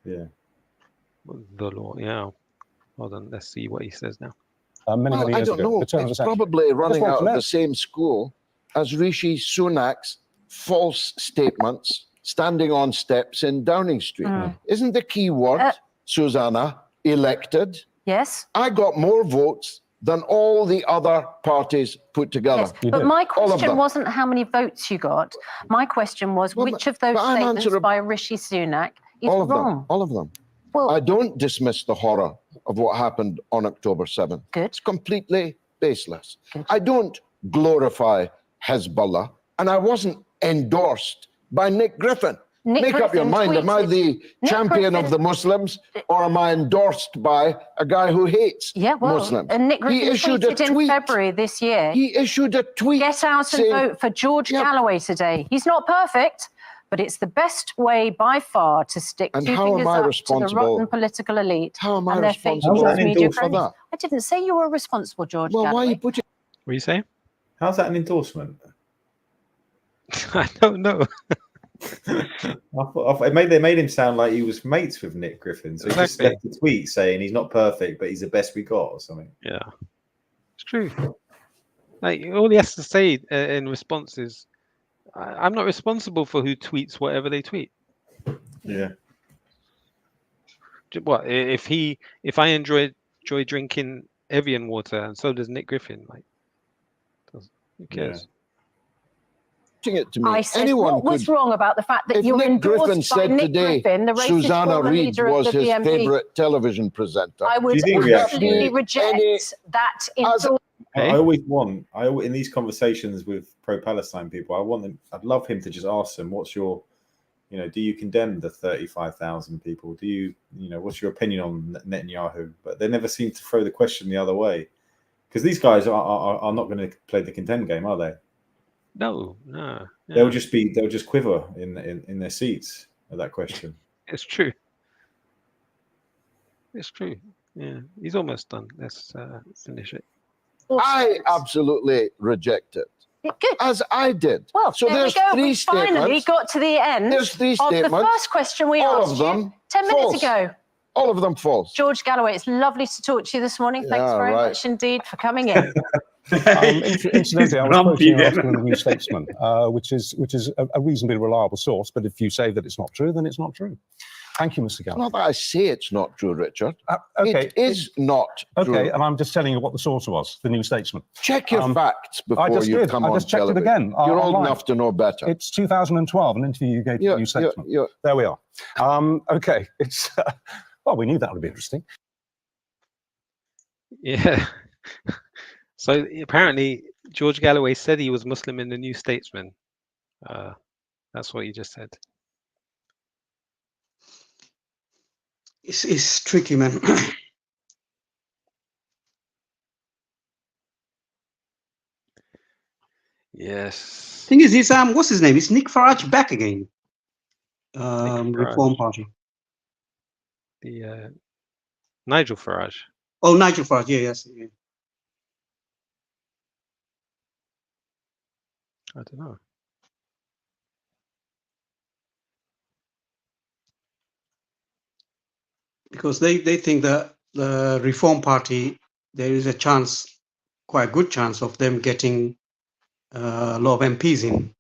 I mean. Yeah. The law. Yeah. Hold on. Let's see what he says now. Many I years don't ago. know. It's probably running out of the same school as Rishi Sunak's false statements standing on steps in Downing Street. Isn't the key word, Susanna, elected? Yes. I got more votes than all the other parties put together. Yes, but my question wasn't how many votes you got. My question was which of those statements by Rishi Sunak is wrong? All of them. Well, I don't dismiss the horror of what happened on October 7th. Good. It's completely baseless. I don't glorify Hezbollah, and I wasn't endorsed by Nick Griffin. Make up your mind. Am I the champion of the Muslims, or am I endorsed by a guy who hates Muslims? And Nick Griffin tweeted in February this year. He issued a tweet. Get out and vote for George Galloway today. He's not perfect, but it's the best way by far to stick two fingers up to the rotten political elite and their fake news media cronies. I didn't say you were responsible, George Galloway. Why are you putting? What are you saying? How's that an endorsement? I don't know. They made him sound like he was mates with Nick Griffin. So he just left a tweet saying he's not perfect, but he's the best we got, or something. Yeah, it's true. Like all he has to say in response is, "I'm not responsible for who tweets whatever they tweet." Yeah. What if I enjoy drinking Evian water and so does Nick Griffin? Like, who cares? It to me. I said, what was wrong about the fact that you were endorsed by Nick Griffin, the racist Susanna former Reid leader was of the his BNP? favourite television presenter. I would absolutely reject that endorsement. I always in these conversations with pro-Palestine people, I'd love him to just ask them, what's your You know, do you condemn the 35,000 people? Do you, what's your opinion on Netanyahu? But they never seem to throw the question the other way, because these guys are not going to play the contend game, are they? No. They'll just quiver in their seats at that question. It's true. It's true. Yeah, he's almost done. Let's finish it. I absolutely reject it. Good. As I did. Well, so there there's we go. three We finally statements. got to the end There's three of the statements. first question we All asked of you them 10 minutes false. ago. All of them false. George Galloway, it's lovely to talk to you this morning. Thanks Yeah, very right. much indeed for coming in. Incidentally, I was quoting an article in the New Statesman, which is a reasonably reliable source. But if you say that it's not true, then it's not true. Thank you, Mr. Galloway. Not that I say it's not true, Richard. Okay. It is not true. Okay, and I'm just telling you what the source was, the New Statesman. Check your facts before I just you did. come I on just checked it television. again. You're old online. enough to know better. It's 2012, an interview you gave to the New Statesman. There we are. Okay, it's well, we knew that would be interesting. Yeah. So apparently George Galloway said he was Muslim in the New Statesman. That's what he just said. It's tricky, man. Yes. Thing is, what's his name? Is Nick Farage back again? Farage. Reform Party. The Nigel Farage. Oh, Nigel Farage. Yeah, yes. Yeah. I don't know. Because they think that the Reform Party, there is a chance, quite a good chance of them getting a lot of MPs in.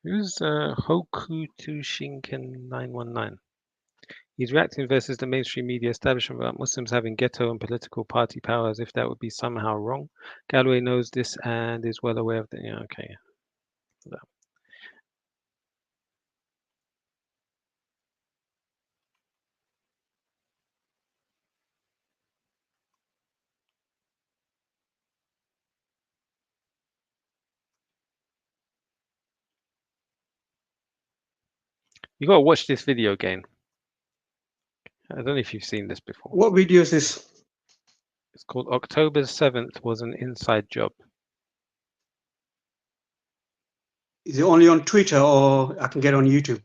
Who's Hoku Shinken 919? He's reacting versus the mainstream media establishment about Muslims having ghetto and political party power as if that would be somehow wrong. Galloway knows this and is well aware of the. Yeah, okay. You gotta watch this video again. I don't know if you've seen this before. What video is this? It's called October 7th was an inside job. Is it only on Twitter or I can get it on YouTube?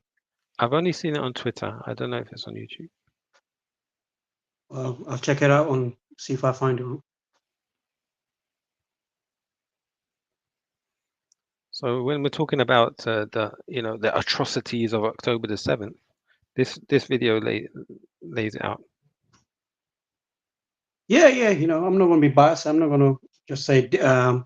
I've only seen it on Twitter. I don't know if it's on YouTube. Well, I'll check it out and see if I find it. So when we're talking about the atrocities of October the 7th, this video lays it out. Yeah, I'm not going to be biased. I'm not going to just say. Alaikum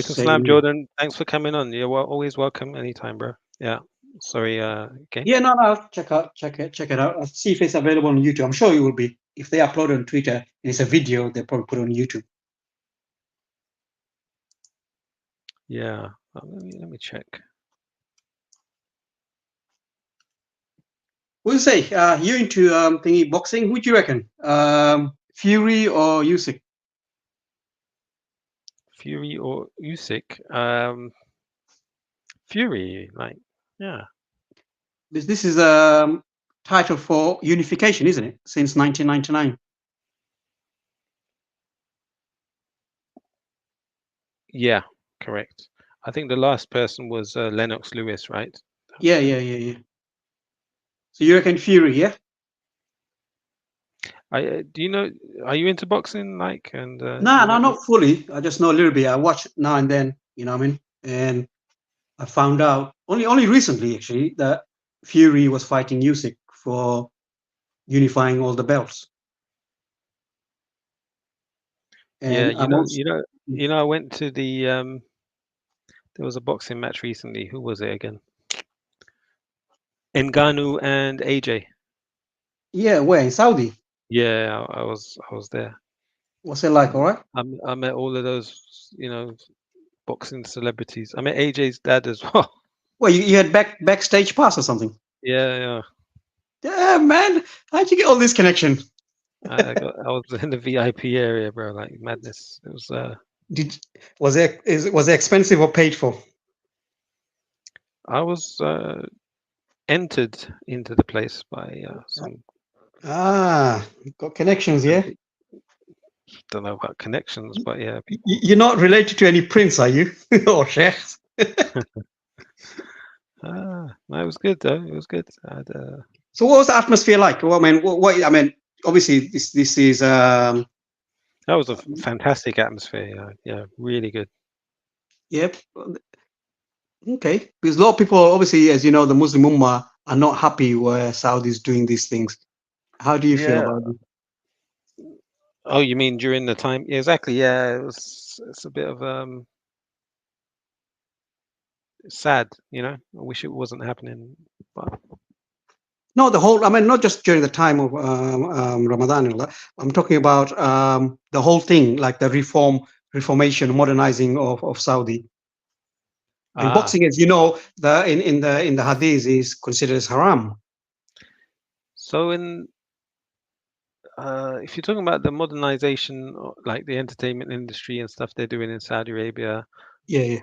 salam, Jordan. Thanks for coming on. You're always welcome anytime, bro. Yeah. Sorry. Okay. Yeah, no, I'll check it out. I'll see if it's available on YouTube. I'm sure it will be. If they upload it on Twitter and it's a video, they'll probably put it on YouTube. Yeah. Let me check. What do you say? You into thingy boxing? Who do you reckon? Fury or Usyk? Fury or Usyk? Fury, yeah. This is title for unification, isn't it? Since 1999. Yeah, correct. I think the last person was Lennox Lewis, right? Yeah. So you reckon Fury, yeah? Do you know? Are you into boxing, No, not fully. I just know a little bit. I watch now and then. You know what I mean? And I found out only recently, actually, that Fury was fighting Usyk for unifying all the belts. And yeah, I went to the. There was a boxing match recently. Who was it again? Ngannou and AJ. Yeah, where in Saudi? Yeah, I was there. What's it like? All right. I met all of those, boxing celebrities. I met AJ's dad as well. Well, you had backstage pass or something? Yeah. Yeah, man. How'd you get all this connection? I was in the VIP area, bro. Like madness. It was Was it expensive or paid for? I was entered into the place by some. Got connections, yeah. Don't know about connections, but yeah. You're not related to any prince, are you, or sheikhs? No, it was good though. It was good. So, what was the atmosphere like? Well, I mean, obviously, this is. That was a fantastic atmosphere. Yeah, really good. Yep. Okay, because a lot of people, obviously, as you know, the Muslim Ummah are not happy where Saudi is doing these things. How do you feel about it? Oh, you mean during the time? Yeah, exactly. Yeah, it's a bit of sad. I wish it wasn't happening, but. No, the whole. I mean, not just during the time of Ramadan. I'm talking about the whole thing, like the reformation, modernizing of Saudi. And boxing, as you know, in the Hadith is considered as haram. So if you're talking about the modernization, like the entertainment industry and stuff they're doing in Saudi Arabia, yeah.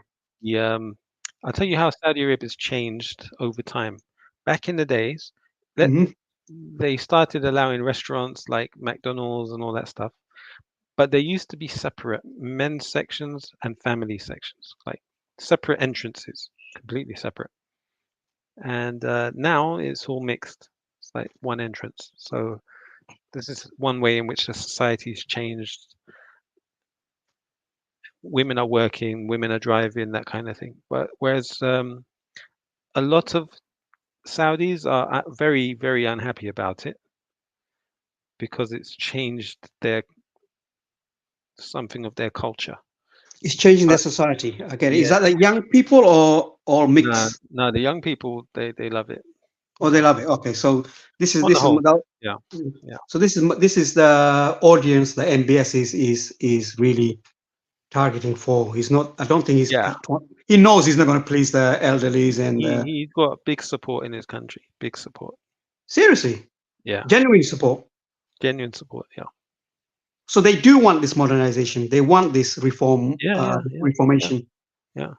I'll tell you how Saudi Arabia's changed over time. Back in the days, they started allowing restaurants like McDonald's and all that stuff, but there used to be separate men's sections and family sections, like separate entrances, completely separate. And now it's all mixed. It's like one entrance. So this is one way in which the society's changed. Women are working, women are driving, that kind of thing. But whereas a lot of Saudis are very, very unhappy about it because it's changed something of their culture. It's changing their society. Okay, is that the young people or mixed? No, the young people they love it. Oh, they love it. Okay, so this is yeah. So this is the audience that MBS is really targeting for. He's not. I don't think he's. He knows he's not going to please the elderlies and. He's got big support in his country. Big support. Seriously. Yeah. Genuine support. Genuine support. Yeah. So they do want this modernization. They want this reformation. Yeah.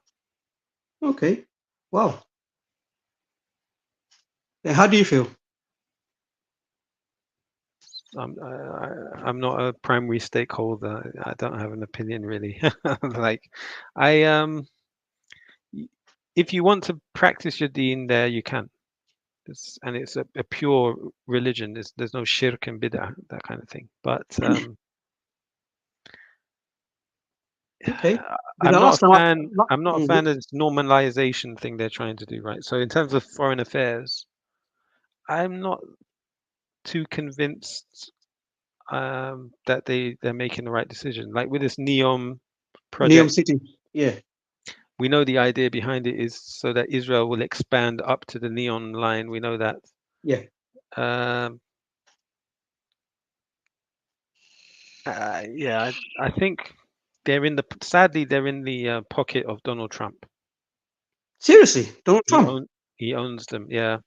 Okay. Wow. How do you feel? I'm not a primary stakeholder. I don't have an opinion really. Like, if you want to practice your deen there, you can. And it's a pure religion. There's no shirk and bid'ah, that kind of thing. But okay. I'm not a fan of this normalization thing they're trying to do, right? So in terms of foreign affairs, I'm not too convinced that they're making the right decision. Like with this NEOM project. NEOM City, yeah. We know the idea behind it is so that Israel will expand up to the Neon line. We know that. Yeah. I think sadly they're in the pocket of Donald Trump. Seriously, Donald Trump. He owns them, yeah.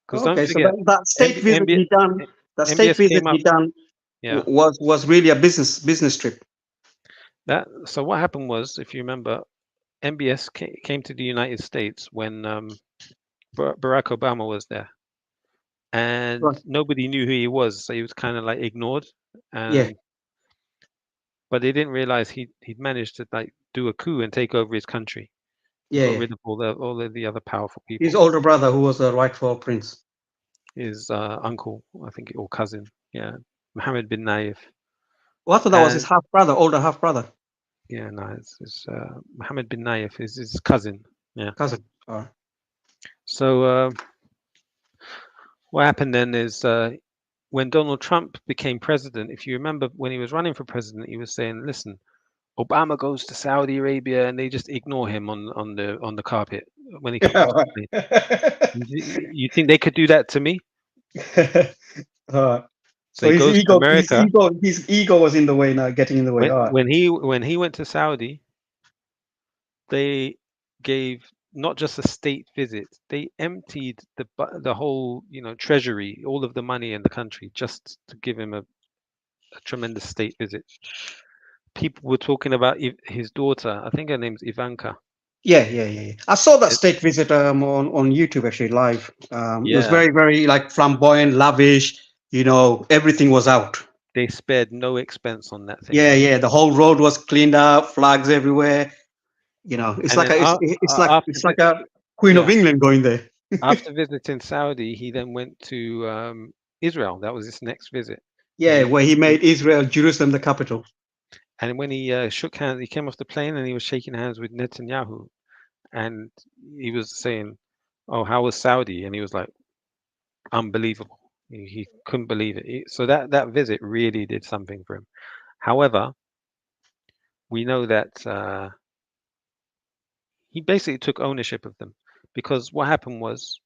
Because don't forget, that state visit he done. That state visit he done was really a business trip. So what happened was, if you remember, MBS came to the United States when Barack Obama was there, and nobody knew who he was, so he was kind of like ignored. But they didn't realize he'd managed to like do a coup and take over his country. Got rid of all of the other powerful people. His older brother, who was the rightful prince. His uncle, I think, or cousin, Mohammed bin Nayef. Well, I thought that was his half brother, older half brother. Yeah, no, it's Mohammed bin Nayef is his cousin. Yeah, cousin. All right. So what happened then is when Donald Trump became president, if you remember when he was running for president, he was saying, "Listen, Obama goes to Saudi Arabia and they just ignore him on the carpet when he comes." You think they could do that to me? So his ego was in the way now, getting in the way. When he went to Saudi, they gave not just a state visit; they emptied the whole treasury, all of the money in the country, just to give him a tremendous state visit. people were talking about his daughter. I think her name's Ivanka. Yeah. I saw that state visit on YouTube actually live. It was Yeah. very, very like flamboyant, lavish. Everything was out. They spared no expense on that thing. Yeah. The whole road was cleaned up, flags everywhere. It's And like then it's like a Queen of England going there. After visiting Saudi, he then went to Israel. That was his next visit. Yeah, where he made Israel, Jerusalem, the capital. And when he shook hands, he came off the plane and he was shaking hands with Netanyahu. And he was saying, "Oh, how was Saudi?" And he was like, "Unbelievable." He couldn't believe it. So that visit really did something for him. However, we know that he basically took ownership of them, because what happened was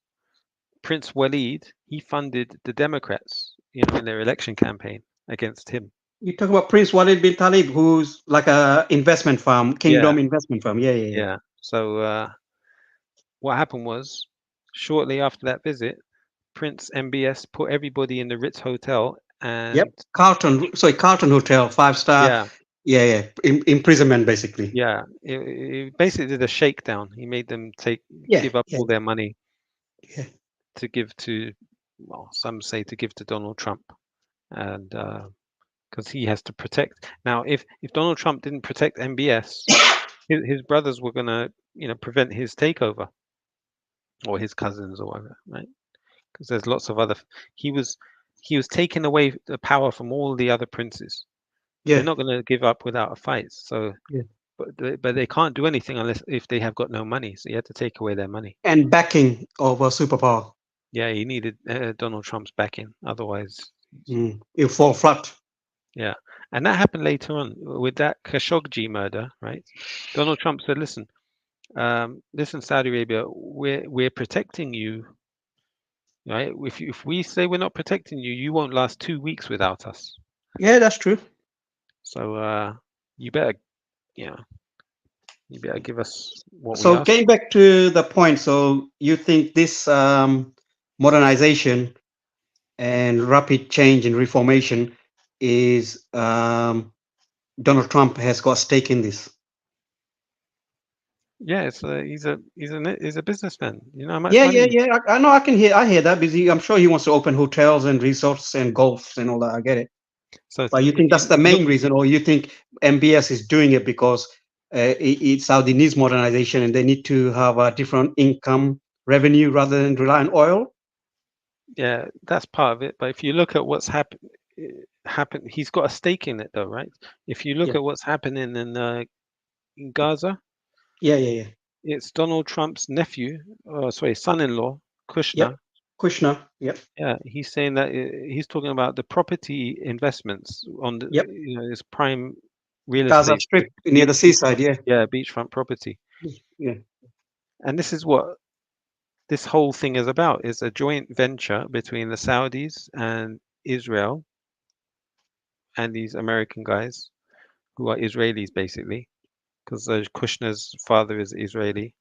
Prince Walid, he funded the Democrats, in their election campaign against him. You talk about Prince Walid bin Talib, who's like a investment firm, Kingdom investment firm. Yeah. So what happened was, shortly after that visit, Prince MBS put everybody in the Ritz Hotel and Carlton Hotel, 5-star. Yeah. Imprisonment, basically. Yeah, it basically did a shakedown. He made them give up all their money to give to, well, some say to give to Donald Trump, and because he has to protect. Now, if Donald Trump didn't protect MBS, his brothers were gonna, prevent his takeover, or his cousins or whatever, right? Because there's lots of other. He was taking away the power from all the other princes. They're not going to give up without a fight. So, but they can't do anything if they have got no money. So you had to take away their money. And backing of a superpower. Yeah, he needed Donald Trump's backing. Otherwise, he'll fall flat. Yeah, and that happened later on with that Khashoggi murder, right? Donald Trump said, "Listen, Saudi Arabia, we're protecting you, right? If we say we're not protecting you, you won't last 2 weeks without us." Yeah, that's true. So you better give us what we So ask. getting back to the point, so you think this modernization and rapid change and reformation is Donald Trump has got a stake in this? Yeah, he's a businessman. You know how much Yeah. money. I know. I hear that, because I'm sure he wants to open hotels and resorts and golfs and all that. I get it. But you think that's the main reason, or you think MBS is doing it because Saudi needs modernization and they need to have a different income revenue rather than rely on oil? Yeah, that's part of it. But if you look at what's happened, he's got a stake in it, though, right? If you look at what's happening in Gaza, yeah, it's Donald Trump's son-in-law, Kushner. Kushner, Yeah, he's saying that he's talking about the property investments on the, his prime real Gaza estate Strip near the seaside. Yeah, beachfront property. Yeah. And this is what this whole thing is about: is a joint venture between the Saudis and Israel and these American guys who are Israelis, basically, because Kushner's father is Israeli.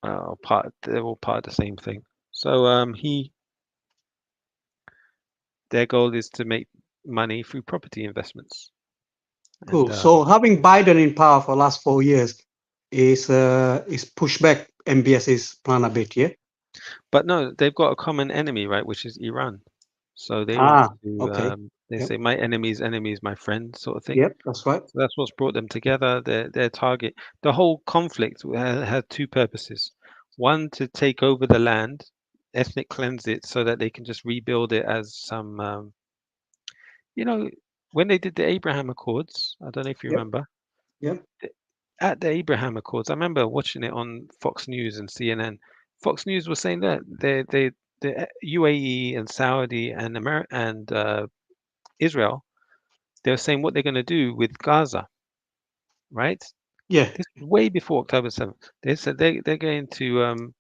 They're all part of the same thing. So their goal is to make money through property investments. Cool. And, So having Biden in power for the last 4 years is pushed back MBS's plan a bit, yeah? But no, they've got a common enemy, right, which is Iran. So they Ah, want to, okay. they Yep. say my enemy's enemy is my friend, sort of thing. Yep, that's right. So that's what's brought them together. Their target, the whole conflict had two purposes. One, to take over the land, ethnic cleanse it, so that they can just rebuild it as some, when they did the Abraham Accords, I don't know if you Yep. remember. Yep. At the Abraham Accords, I remember watching it on Fox News and CNN. Fox News was saying that the UAE and Saudi and Israel, they're saying what they're going to do with Gaza, right? Yeah. This is way before October 7th. They said they're going to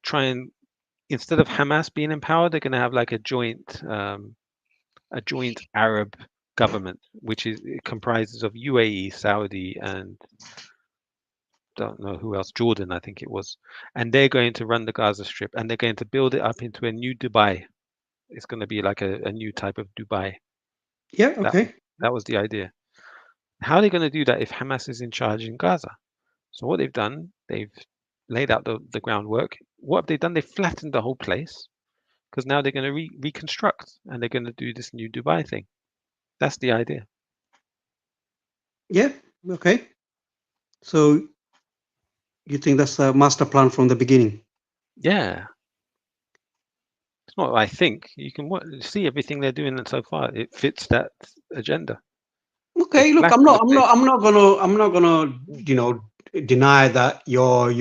try and, instead of Hamas being in power, they're going to have like a joint Arab government, which comprises of UAE, Saudi, and don't know who else, Jordan, I think it was. And they're going to run the Gaza Strip, and they're going to build it up into a new Dubai. It's going to be like a new type of Dubai. Yeah, okay. That was the idea. How are they going to do that if Hamas is in charge in Gaza? So what they've done, they've laid out the groundwork. What have they done? They flattened the whole place because now they're going to reconstruct and they're going to do this new Dubai thing. That's the idea. Yeah. Okay. So you think that's a master plan from the beginning? Yeah. It's not. I think you can see everything they're doing so far. It fits that agenda. Okay. Look, I'm not gonna, deny that your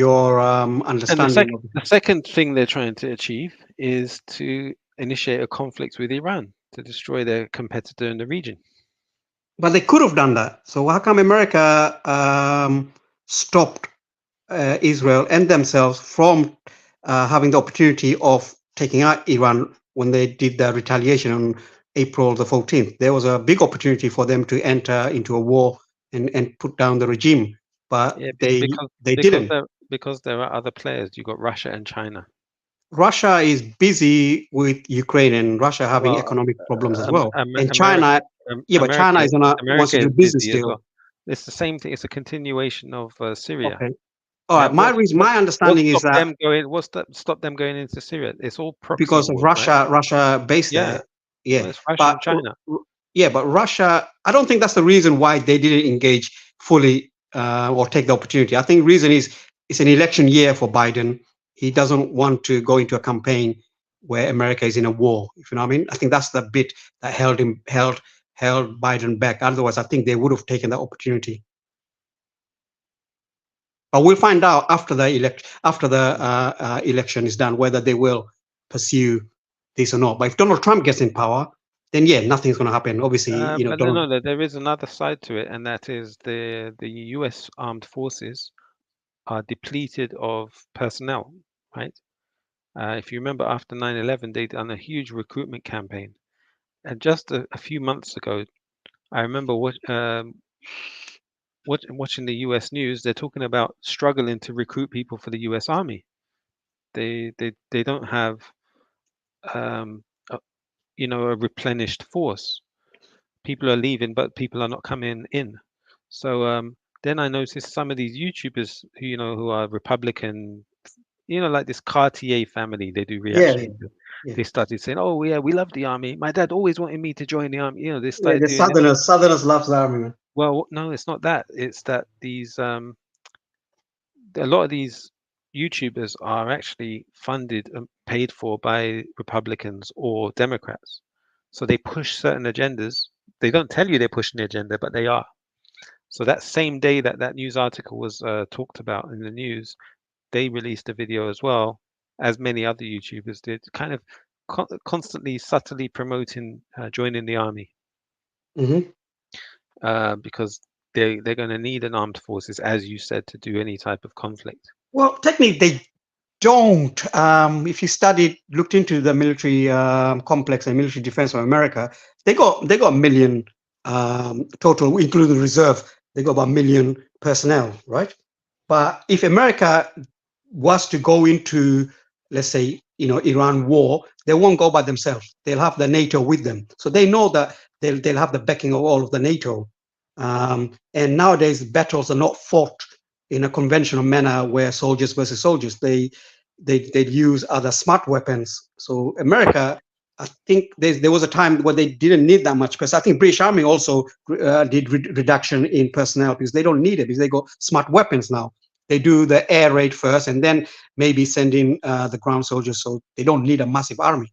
understanding. And the second thing they're trying to achieve is to initiate a conflict with Iran to destroy their competitor in the region. But they could have done that. So how come America stopped Israel and themselves from having the opportunity of taking out Iran when they did the retaliation on April the 14th? There was a big opportunity for them to enter into a war and put down the regime, but they didn't. Because there are other players. You've got Russia and China. Russia is busy with Ukraine and Russia having economic problems as well. And China, but China is wants to do business deal. Well. It's the same thing. It's a continuation of Syria. Okay. All right. My understanding is that stop them going into Syria. It's all because of Russia. Right? Russia based there. Yeah. Well, it's Russia and China. Yeah, but Russia. I don't think that's the reason why they didn't engage fully or take the opportunity. I think the reason is it's an election year for Biden. He doesn't want to go into a campaign where America is in a war. If you know what I mean. I think that's the bit that held Biden back. Otherwise, I think they would have taken the opportunity. But we'll find out after the election is done whether they will pursue this or not. But if Donald Trump gets in power, then yeah, nothing's going to happen. Obviously, but no, there is another side to it, and that is the U.S. armed forces are depleted of personnel, right? If you remember, after 9/11, they done a huge recruitment campaign, and just a few months ago, I remember watching the U.S. news. They're talking about struggling to recruit people for the U.S. Army. They don't have a replenished force. People are leaving, but people are not coming in. So then I noticed some of these YouTubers who are Republican, like this Cartier family, they do reactions. Yeah. They started saying, "Oh yeah, we love the army. My dad always wanted me to join the army." They started. Yeah, the Southerners love the army. Well, no, it's not that. It's that these a lot of these YouTubers are actually funded and paid for by Republicans or Democrats. So they push certain agendas. They don't tell you they're pushing the agenda, but they are. So that same day that news article was talked about in the news, they released a video as well, as many other YouTubers did, kind of constantly, subtly promoting joining the army. Mm-hmm. Because they're going to need an armed forces, as you said, to do any type of conflict. Well, technically, they don't. If you looked into the military complex and military defense of America, they got a million total, including reserve. They got about 1 million personnel, right? But if America was to go into, let's say, Iran war, they won't go by themselves. They'll have the NATO with them. So they know that they'll have the backing of all of the NATO. And nowadays, battles are not fought in a conventional manner where soldiers versus soldiers. They use other smart weapons. So America, I think there was a time where they didn't need that much, because I think British Army also did reduction in personnel because they don't need it, because they got smart weapons now. They do the air raid first and then maybe send in the ground soldiers, so they don't need a massive army.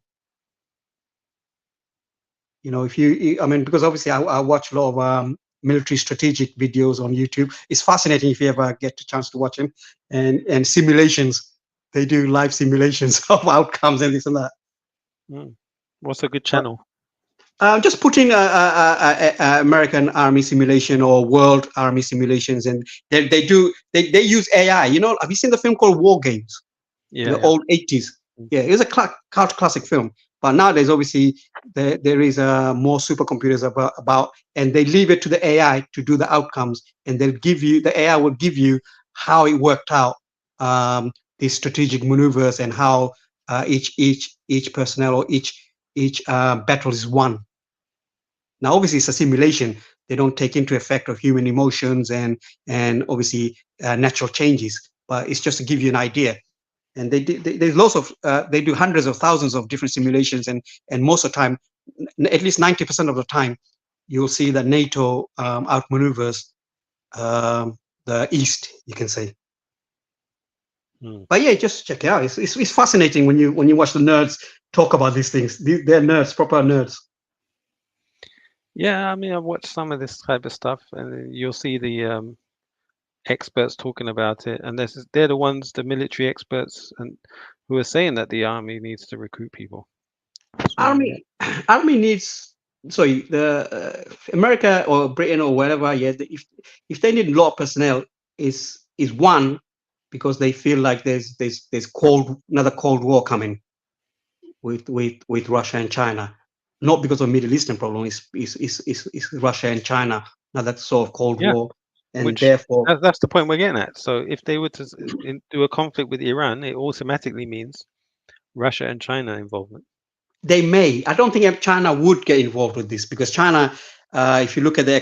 Because obviously I watch a lot of military strategic videos on YouTube. It's fascinating if you ever get a chance to watch them, and simulations. They do live simulations of outcomes and this and that. What's a good channel? Just put in American Army simulation or World Army simulations, and they use AI. Have you seen the film called War Games? Yeah, the old 80s. Yeah, it was a classic film. But nowadays, obviously, there is more supercomputers about, and they leave it to the AI to do the outcomes, and the AI will give you how it worked out, these strategic maneuvers, and how each personnel or each battle is won. Now, obviously, it's a simulation. They don't take into effect of human emotions and obviously natural changes, but it's just to give you an idea. And there's lots of they do hundreds of thousands of different simulations, and most of the time, at least 90% of the time, you'll see that NATO outmaneuvers the East, you can say. But yeah, just check it out. It's fascinating when you watch the nerds talk about these things. They're nerds, proper nerds. Yeah, I mean, I've watched some of this type of stuff, and you'll see the experts talking about it, and they're the ones, the military experts, and who are saying that the army needs to recruit people. Army needs. Sorry, the America or Britain or wherever. Yeah, if they need a lot of personnel, is one because they feel like there's another Cold War coming with Russia and China. Not because of Middle Eastern problem. It's Russia and China, another sort of Cold War. And therefore, that's the point we're getting at. So if they were to do a conflict with Iran, it automatically means Russia and China involvement. They may. I don't think China would get involved with this because China, if you look at the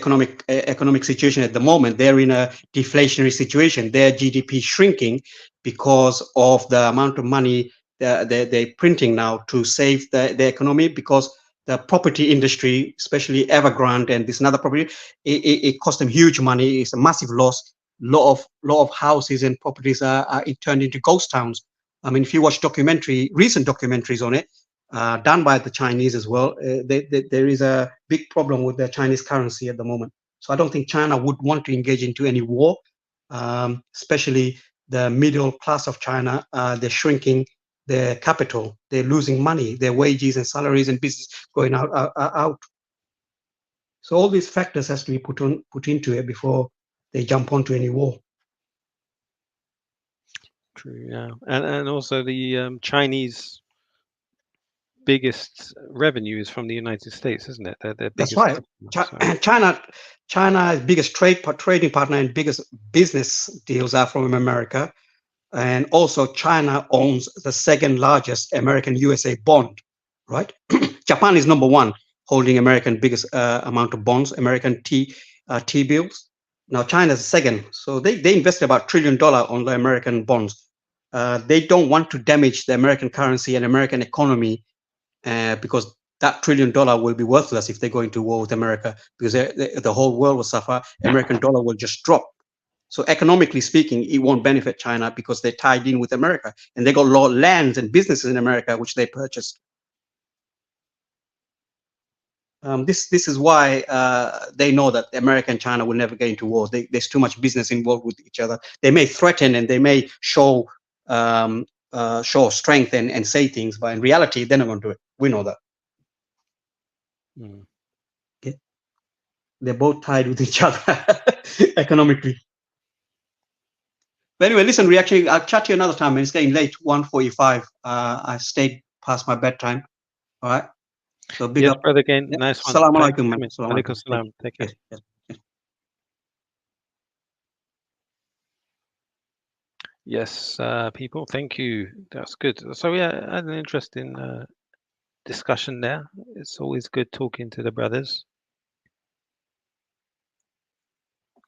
economic situation at the moment, they're in a deflationary situation. Their GDP is shrinking because of the amount of money they're printing now to save the economy, because the property industry, especially Evergrande and this another property, it cost them huge money. It's a massive loss. Lot of houses and properties are turned into ghost towns. I mean, if you watch recent documentaries on it, done by the Chinese as well, there is a big problem with the Chinese currency at the moment. So I don't think China would want to engage into any war, especially the middle class of China. They're shrinking their capital, they're losing money, their wages and salaries and business going out. So all these factors has to be put into it before they jump onto any war. True, yeah, and also the Chinese biggest revenue is from the United States, isn't it? That's right. China's biggest trading partner and biggest business deals are from America. And also China owns the second largest American USA bond, right? Japan is number one, holding American biggest amount of bonds, American T-bills. Now China is second. So they invested about $1 trillion on the American bonds. They don't want to damage the American currency and American economy because that $1 trillion will be worthless if they go into war with America, because the whole world will suffer. American dollar will just drop. So economically speaking, it won't benefit China because they're tied in with America, and they got a lot of lands and businesses in America which they purchased. This is why they know that America and China will never get into war. There's too much business involved with each other. They may threaten and they may show strength and say things, but in reality, they're not going to do it. We know that. Okay. They're both tied with each other economically. But anyway, listen, I'll chat to you another time. It's getting late, 1:45. I stayed past my bedtime. All right. So big up. Brother, again. Yep. Nice one. Assalamu alaikum, man. Alaikum salam. Take care. Yes, people, thank you. That's good. So yeah, I had an interesting discussion there. It's always good talking to the brothers.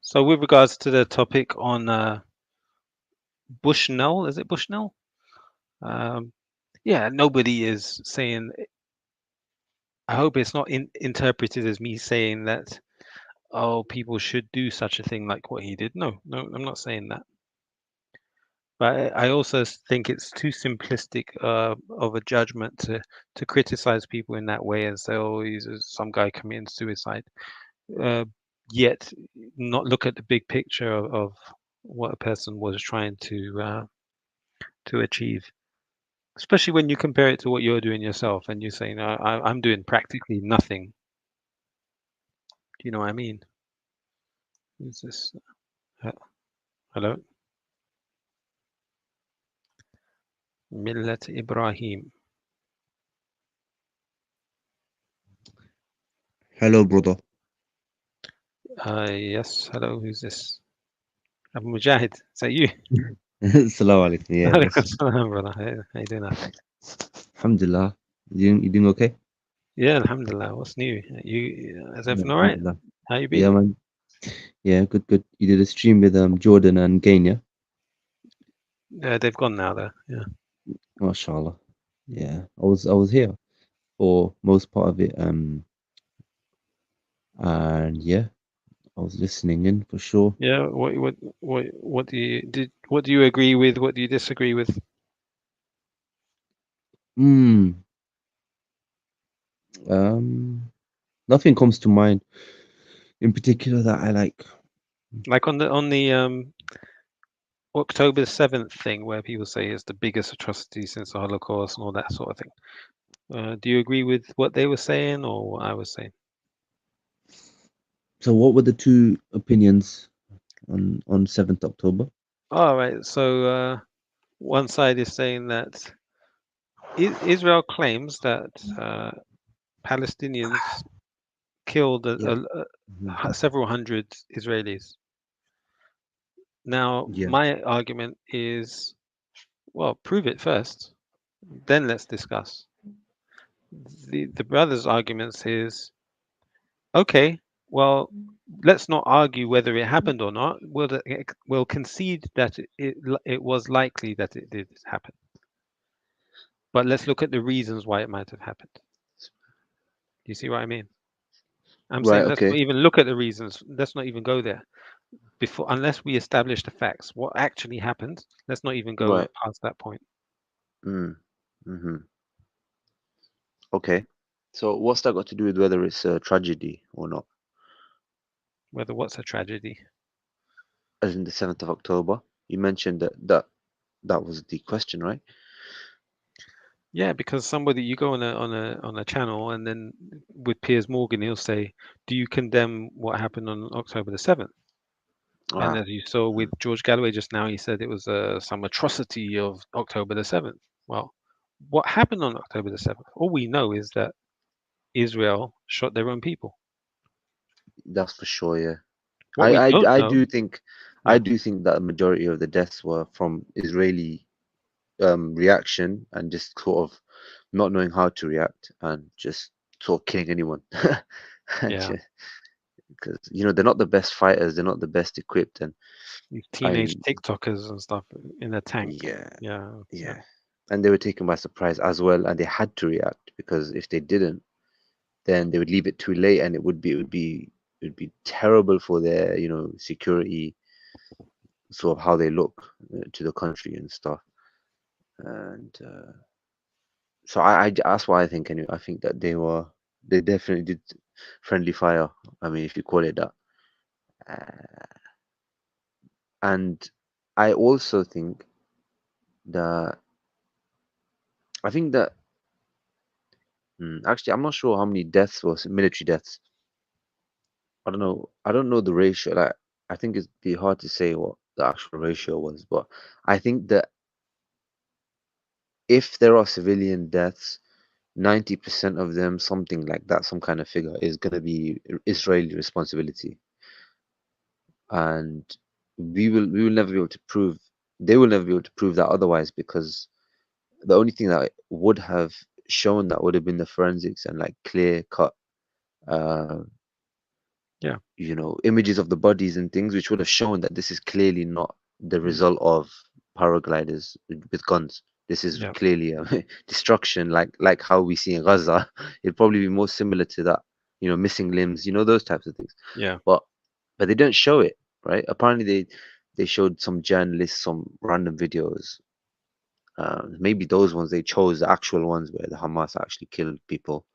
So with regards to the topic on Bushnell, is it Bushnell? Yeah, nobody is saying, I hope it's not interpreted as me saying that, oh, people should do such a thing like what he did. No, I'm not saying that. But I also think it's too simplistic of a judgment to criticize people in that way and say, oh, he's some guy committing suicide, yet not look at the big picture of what a person was trying to achieve. Especially when you compare it to what you're doing yourself and you're saying, I'm doing practically nothing. Do you know what I mean? Is this? Hello? Millat Ibrahim. Hello, brother. Yes, hello, who's this? Abu Mujahid, is that you? Assalamu alaikum. Yeah. Salam, brother. How you doing? Alhamdulillah. You doing okay? Yeah, alhamdulillah. What's new? Is Yeah, everything all right? alhamdulillah. How you Yeah, been? man. Yeah, good, good. You did a stream with Jordan and Gain, yeah? They've gone now, though. Yeah. MashaAllah. Yeah, I was here for most part of it. And yeah, I was listening in for sure. Yeah. What do you agree with? What do you disagree with? Nothing comes to mind in particular that I like. Like on the October 7th thing, where people say it's the biggest atrocity since the Holocaust and all that sort of thing. Do you agree with what they were saying or what I was saying? So, what were the two opinions on 7th October? All right. So one side is saying that Israel claims that Palestinians killed several hundred Israelis. Now, Yeah. my argument is, well, prove it first, then let's discuss. The brother's arguments is, okay, well, let's not argue whether it happened or not. We'll concede that it was likely that it did happen. But let's look at the reasons why it might have happened. Do you see what I mean? I'm saying let's not even look at the reasons. Let's not even go there. Unless we establish the facts, what actually happened, let's not even go past that point. Okay. So what's that got to do with whether it's a tragedy or not? Whether what's a tragedy? As in the 7th of October, you mentioned that was the question, right? Yeah, because you go on a channel, and then with Piers Morgan, he'll say, "Do you condemn what happened on October the 7th?" And as you saw with George Galloway just now, he said it was some atrocity of October the 7th. Well, what happened on October the 7th? All we know is that Israel shot their own people. That's for sure, yeah. What we don't know, I do think that a majority of the deaths were from Israeli reaction and just sort of not knowing how to react and just sort of killing anyone. Yeah. Because they're not the best fighters, they're not the best equipped, and these teenage TikTokers and stuff in a tank. Yeah. And they were taken by surprise as well, and they had to react, because if they didn't, then they would leave it too late, and it would be terrible for their security, sort of how they look to the country and stuff. And so I that's why I think anyway. I think that they definitely did friendly fire. I mean, if you call it that. And I also think that actually, I'm not sure how many deaths was military deaths. I don't know. I don't know the ratio. Like, I think it'd be hard to say what the actual ratio was, but I think that if there are civilian deaths, 90% of them, something like that, some kind of figure, is going to be Israeli responsibility. And we will never be able to prove, they will never be able to prove that otherwise, because the only thing that would have shown that would have been the forensics and like clear cut images of the bodies and things, which would have shown that this is clearly not the result of paragliders with guns. This is clearly a destruction, like how we see in Gaza. It'd probably be more similar to that, missing limbs, those types of things. Yeah. But they don't show it, right? Apparently they showed some journalists some random videos. Maybe those ones they chose, the actual ones where the Hamas actually killed people,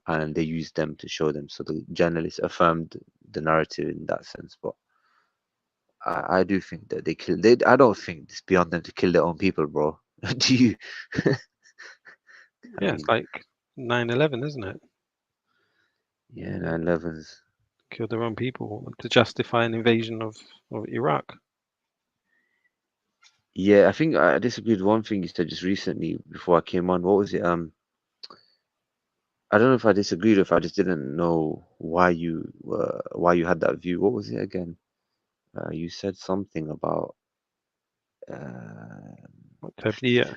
and they used them to show them. So the journalists affirmed the narrative in that sense. But I do think that they killed. I don't think it's beyond them to kill their own people, bro. Do you? Yeah, it's like 9/11, isn't it? Yeah, 9/11's killed their own people to justify an invasion of Iraq. Yeah, I think I disagreed with one thing you said just recently before I came on. What was it? I don't know if I disagreed or if I just didn't know why you had that view. What was it again? You said something about Takfir.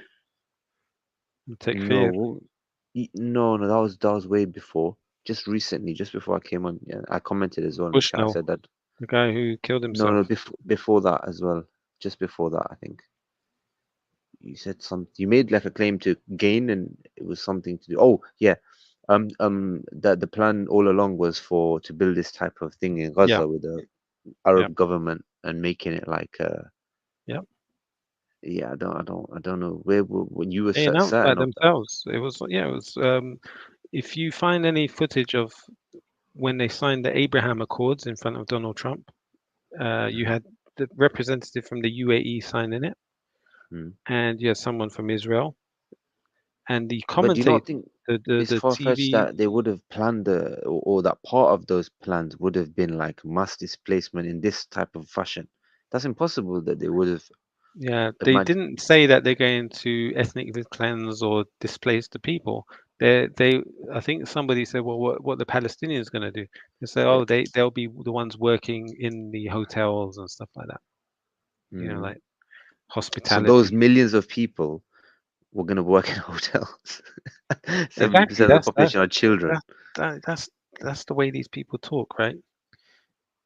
No, that was way before. Just recently, just before I came on, yeah, I commented as well in the chat. I Bushnell, said that the guy who killed himself. no, before that as well. Just before that, I think you said something. You made like a claim to gain, and it was something to do. Oh yeah, that the plan all along was to build this type of thing in Gaza Yeah. with the Arab Yeah. government and making it like Yeah. yeah, I don't know when you were They announced that certain of that. themselves. It was if you find any footage of when they signed the Abraham Accords in front of Donald Trump, you had the representative from the UAE signing it, and you had someone from Israel, and the But do you commentator, not think it's the far-fetched TV. that they would have planned or that part of those plans would have been like mass displacement in this type of fashion? That's impossible that they would have. Yeah, they didn't say that they're going to ethnically cleanse or displace the people. I think somebody said, well, what the Palestinians going to do? They say, oh, they'll be the ones working in the hotels and stuff like that. You know, like So hospitality. those millions of people were going to work in hotels. 70% Exactly. of the population are children. That's the way these people talk, right?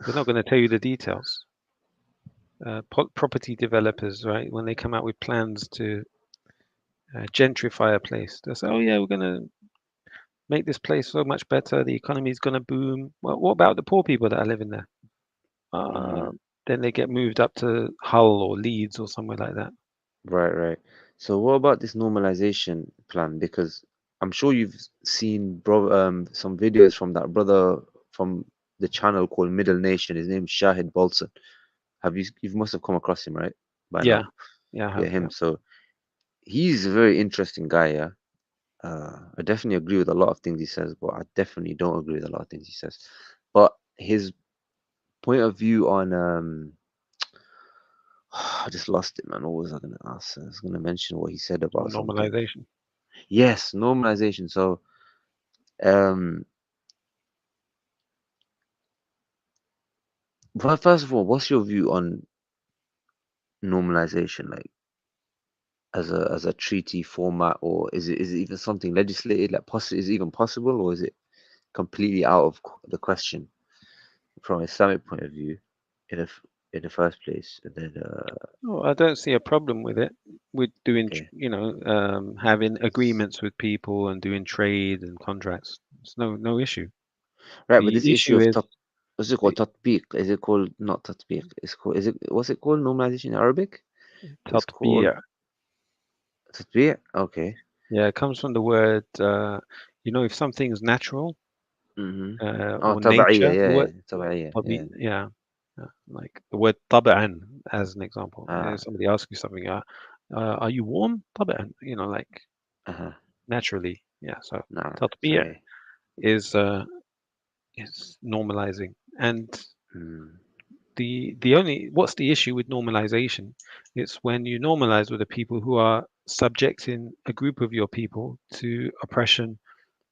They're not going to tell you the details. Property developers, right? When they come out with plans to gentrify a place, they'll say, "Oh yeah, we're going to make this place so much better. The economy is going to boom." Well, what about the poor people that are living there? Then they get moved up to Hull or Leeds or somewhere like that. Right. So what about this normalization plan? Because I'm sure you've seen some videos from that brother from the channel called Middle Nation. His name's Shahid Bolson. You must have come across him, right? By Yeah. now. Yeah, Yeah, him. So he's a very interesting guy, yeah. I definitely agree with a lot of things he says, but I definitely don't agree with a lot of things he says. But his point of view on I just lost it, man. What was I going to ask? I was going to mention what he said about something. Normalization. Yes, normalization. So, first of all, what's your view on normalization, like as a treaty format, or is it even something legislated? Like, is it even possible, or is it completely out of the question from an Islamic point of view, in the first place? And then, Oh, I don't see a problem with it. With doing, having agreements with people and doing trade and contracts. It's no issue. Right, but this issue of is what's it called? Tatbiq? Is it called not tatbiq? It's called. What's it called? Normalization in Arabic? It's called tatbiq. Okay. Yeah, it comes from the word. If something's natural, or nature. taba'iyya, The word, taba'iyya, yeah. Like the word taba'an as an example. Somebody asks you something, are you warm? Taba'an, like naturally. Yeah. So tatbiq is normalizing. And what's the issue with normalization? It's when you normalize with the people who are subjecting a group of your people to oppression,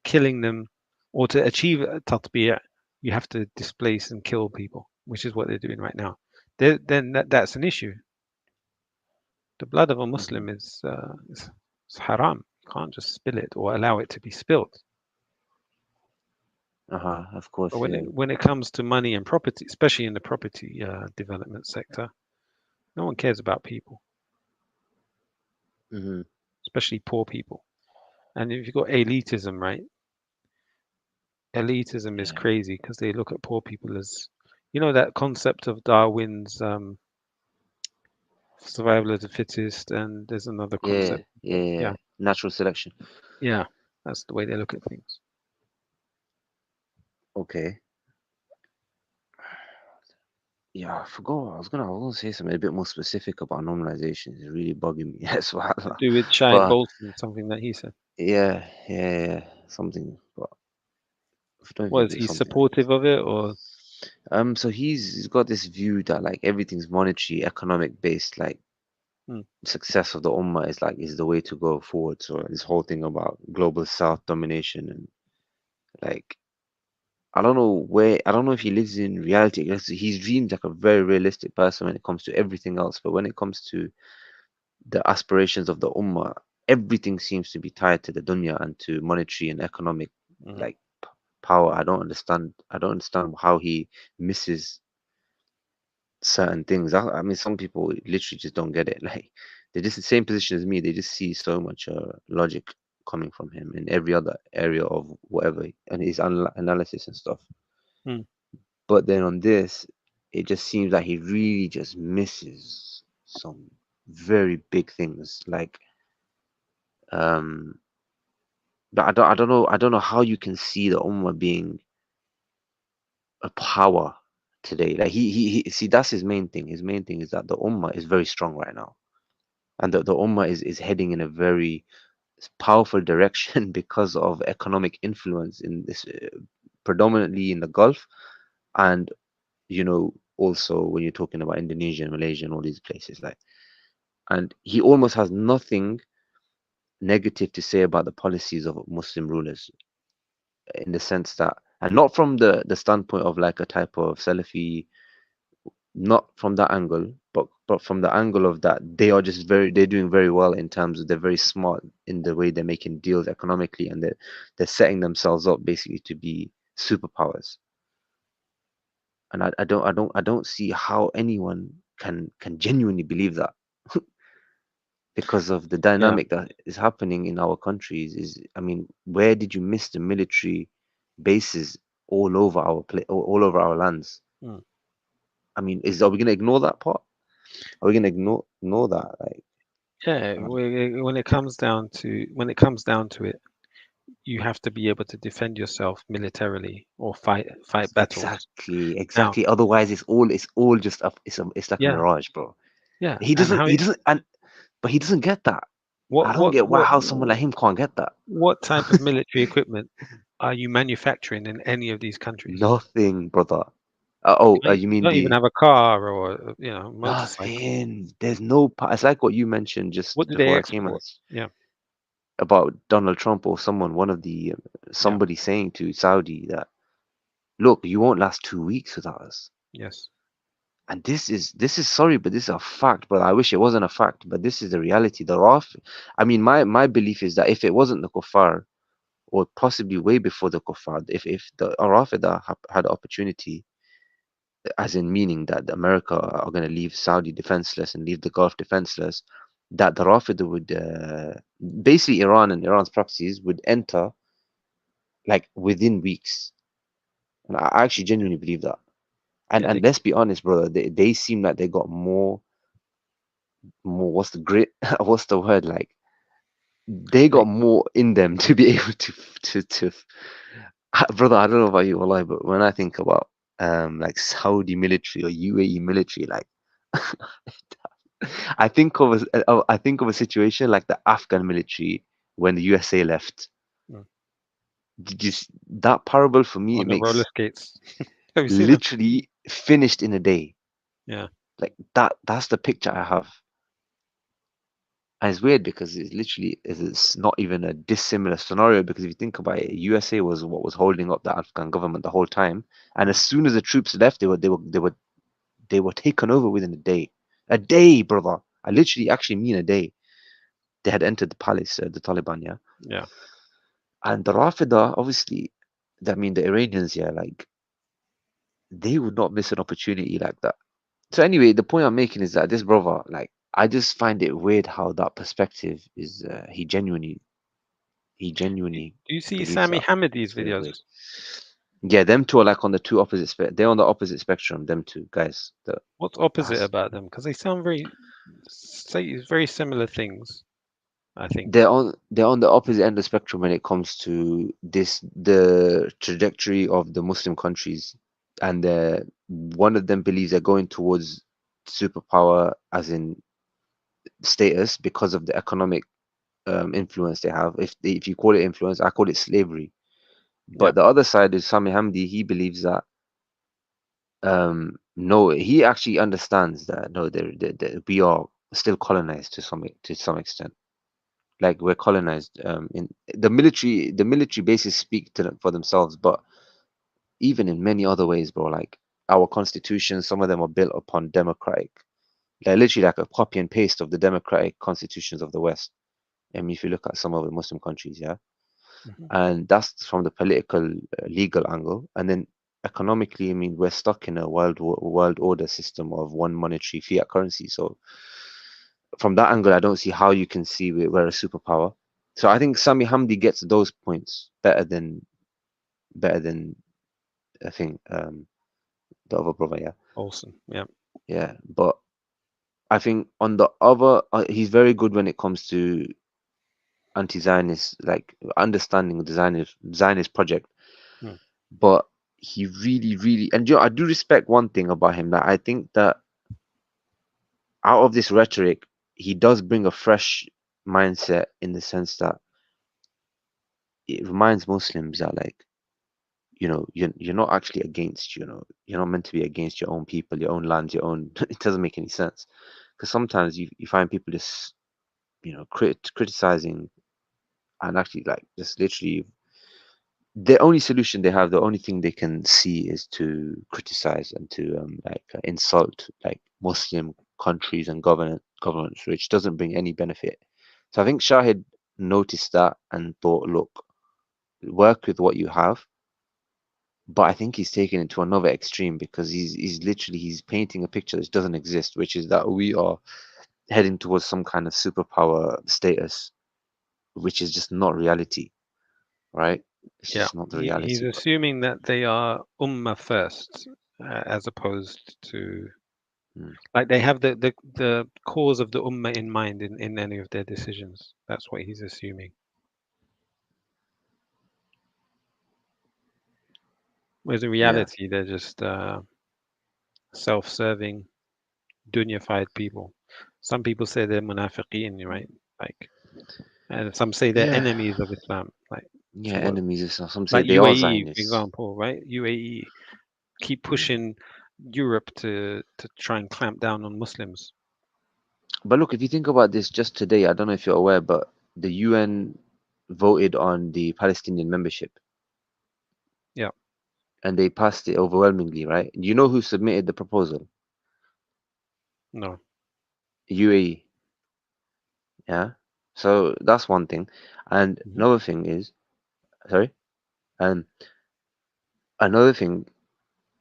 killing them, or to achieve tatbiq, you have to displace and kill people, which is what they're doing right now. Then that's an issue. The blood of a Muslim is haram. You can't just spill it or allow it to be spilled. Of course. But when it comes to money and property, especially in the property development sector, no one cares about people, especially poor people. And if you've got elitism, right? Elitism is crazy because they look at poor people as, that concept of Darwin's survival of the fittest, and there's another concept. Yeah. Natural selection. Yeah, that's the way they look at things. Okay. Yeah, I forgot. I was gonna say something a bit more specific about normalization. It's really bugging me. That's why. To do with Shahid Bolton, something that he said. Yeah. Something, but was he supportive of it, or? So he's got this view that like everything's monetary, economic based. Like success of the ummah is the way to go forward. So this whole thing about global South domination and like. I don't know if he lives in reality. He dreams like a very realistic person when it comes to everything else. But when it comes to the aspirations of the ummah, everything seems to be tied to the dunya and to monetary and economic like power. I don't understand how he misses certain things. I mean, some people literally just don't get it. Like they're just the same position as me. They just see so much logic coming from him in every other area of whatever and his analysis and stuff. Hmm. But then on this, it just seems like he really just misses some very big things. Like, but I don't know how you can see the Ummah being a power today. Like he see, that's his main thing. His main thing is that the Ummah is very strong right now, and the Ummah is heading in a very powerful direction because of economic influence in this, predominantly in the Gulf, and also when you're talking about Indonesia and Malaysia and all these places, like, and he almost has nothing negative to say about the policies of Muslim rulers, in the sense that, and not from the standpoint of like a type of Salafi, not from that angle, but from the angle of that they're doing very well in terms of, they're very smart in the way they're making deals economically, and they're setting themselves up basically to be superpowers. And I don't see how anyone can genuinely believe that. Because of the dynamic that is happening in our countries. I mean, where did you miss the military bases all over all over our lands? Hmm. I mean, are we going to ignore that part? Are we going to ignore that? Like, Yeah, when it comes down to it, you have to be able to defend yourself militarily or fight battles. Exactly. Otherwise, it's all just it's like a mirage, bro. Yeah, he doesn't but he doesn't get that. I don't get how someone like him can't get that. What type of military equipment are you manufacturing in any of these countries? Nothing, brother. You mean don't even have a car or motorcycle? Nothing. There's no. It's like what you mentioned just What do before they I came on. export? Yeah. About Donald Trump or somebody saying to Saudi that, look, you won't last 2 weeks without us. Yes. And this is sorry, but this is a fact. But I wish it wasn't a fact. But this is the reality. I mean, my belief is that if it wasn't the kuffar, or possibly way before the kuffar, if the Rafida had the opportunity, as in meaning that America are going to leave Saudi defenseless and leave the Gulf defenseless, that the Rafida would basically Iran and Iran's proxies would enter like within weeks. And I actually genuinely believe that. And let's be honest, brother, they seem like they got more what's the grit? What's the word? Like, they got more in them to be able to brother, I don't know about you, wallahi, but when I think about like Saudi military or UAE military, like I think of a situation like the Afghan military when the USA left. Just that parable for me, it On the makes roller skates. Have you seen them? literally finished in a day. Yeah. Like that's the picture I have. And it's weird because it's not even a dissimilar scenario, because if you think about it, USA was what was holding up the Afghan government the whole time, and as soon as the troops left, they were taken over within a day. A day, brother. I literally actually mean a day. They had entered the palace, the Taliban, yeah. Yeah. And the Rafida, obviously, the Iranians, yeah, like they would not miss an opportunity like that. So anyway, the point I'm making is that this brother, like, I just find it weird how that perspective is. He genuinely. Do you see believes Sami that. Hamidi's It's very videos? weird. Yeah, them two are like on the two opposite. They're on the opposite spectrum. Them two guys. What's opposite about them? Because they sound very similar things, I think. They're on the opposite end of the spectrum when it comes to the trajectory of the Muslim countries, and one of them believes they're going towards superpower, as in status, because of the economic influence they have. If you call it influence, I call it slavery. But the other side is Sami Hamdi. He believes that no, he actually understands that no, we are still colonized to some extent. Like, we're colonized. In the military bases speak for themselves, but even in many other ways, bro. Like, our constitutions, some of them are built upon democratic, like literally like a copy and paste of the democratic constitutions of the West. I mean, if you look at some of the Muslim countries, yeah, Mhm. and that's from the political, legal angle, and then economically, I mean, we're stuck in a world order system of one monetary fiat currency. So from that angle, I don't see how you can see we're a superpower. So I think Sami Hamdi gets those points better than I think the other brother, yeah. Olsen, yeah. Yeah, but I think on the other, he's very good when it comes to anti-Zionist, like understanding the Zionist project. Hmm. But he really, and I do respect one thing about him, that I think that out of this rhetoric, he does bring a fresh mindset in the sense that it reminds Muslims that, like, you're not actually against, you're not meant to be against your own people, your own lands, your own. It doesn't make any sense, because sometimes you find people just criticizing, and actually, like, just literally the only solution they have, the only thing they can see is to criticize and to insult like Muslim countries and governments, which doesn't bring any benefit. So I think Shahid noticed that and thought, look, work with what you have. But I think he's taken it to another extreme, because he's literally painting a picture that doesn't exist, which is that we are heading towards some kind of superpower status, which is just not reality, right? It's Yeah, just not the he's reality. assuming that they are ummah first, as opposed to like they have the cause of the ummah in mind in any of their decisions. That's what he's assuming. Whereas in reality, they're just self-serving, dunyafied people. Some people say they're munafiqeen, right? Like, and some say they're enemies of Islam. Like, Yeah, enemies of Islam. Some say like they are UAE, for Zionists. example, right? UAE keep pushing Europe to try and clamp down on Muslims. But look, if you think about this, just today, I don't know if you're aware, but the UN voted on the Palestinian membership. Yeah. And they passed it overwhelmingly, right? Do you know who submitted the proposal? No. UAE. Yeah. So that's one thing. And another thing is, sorry? Another thing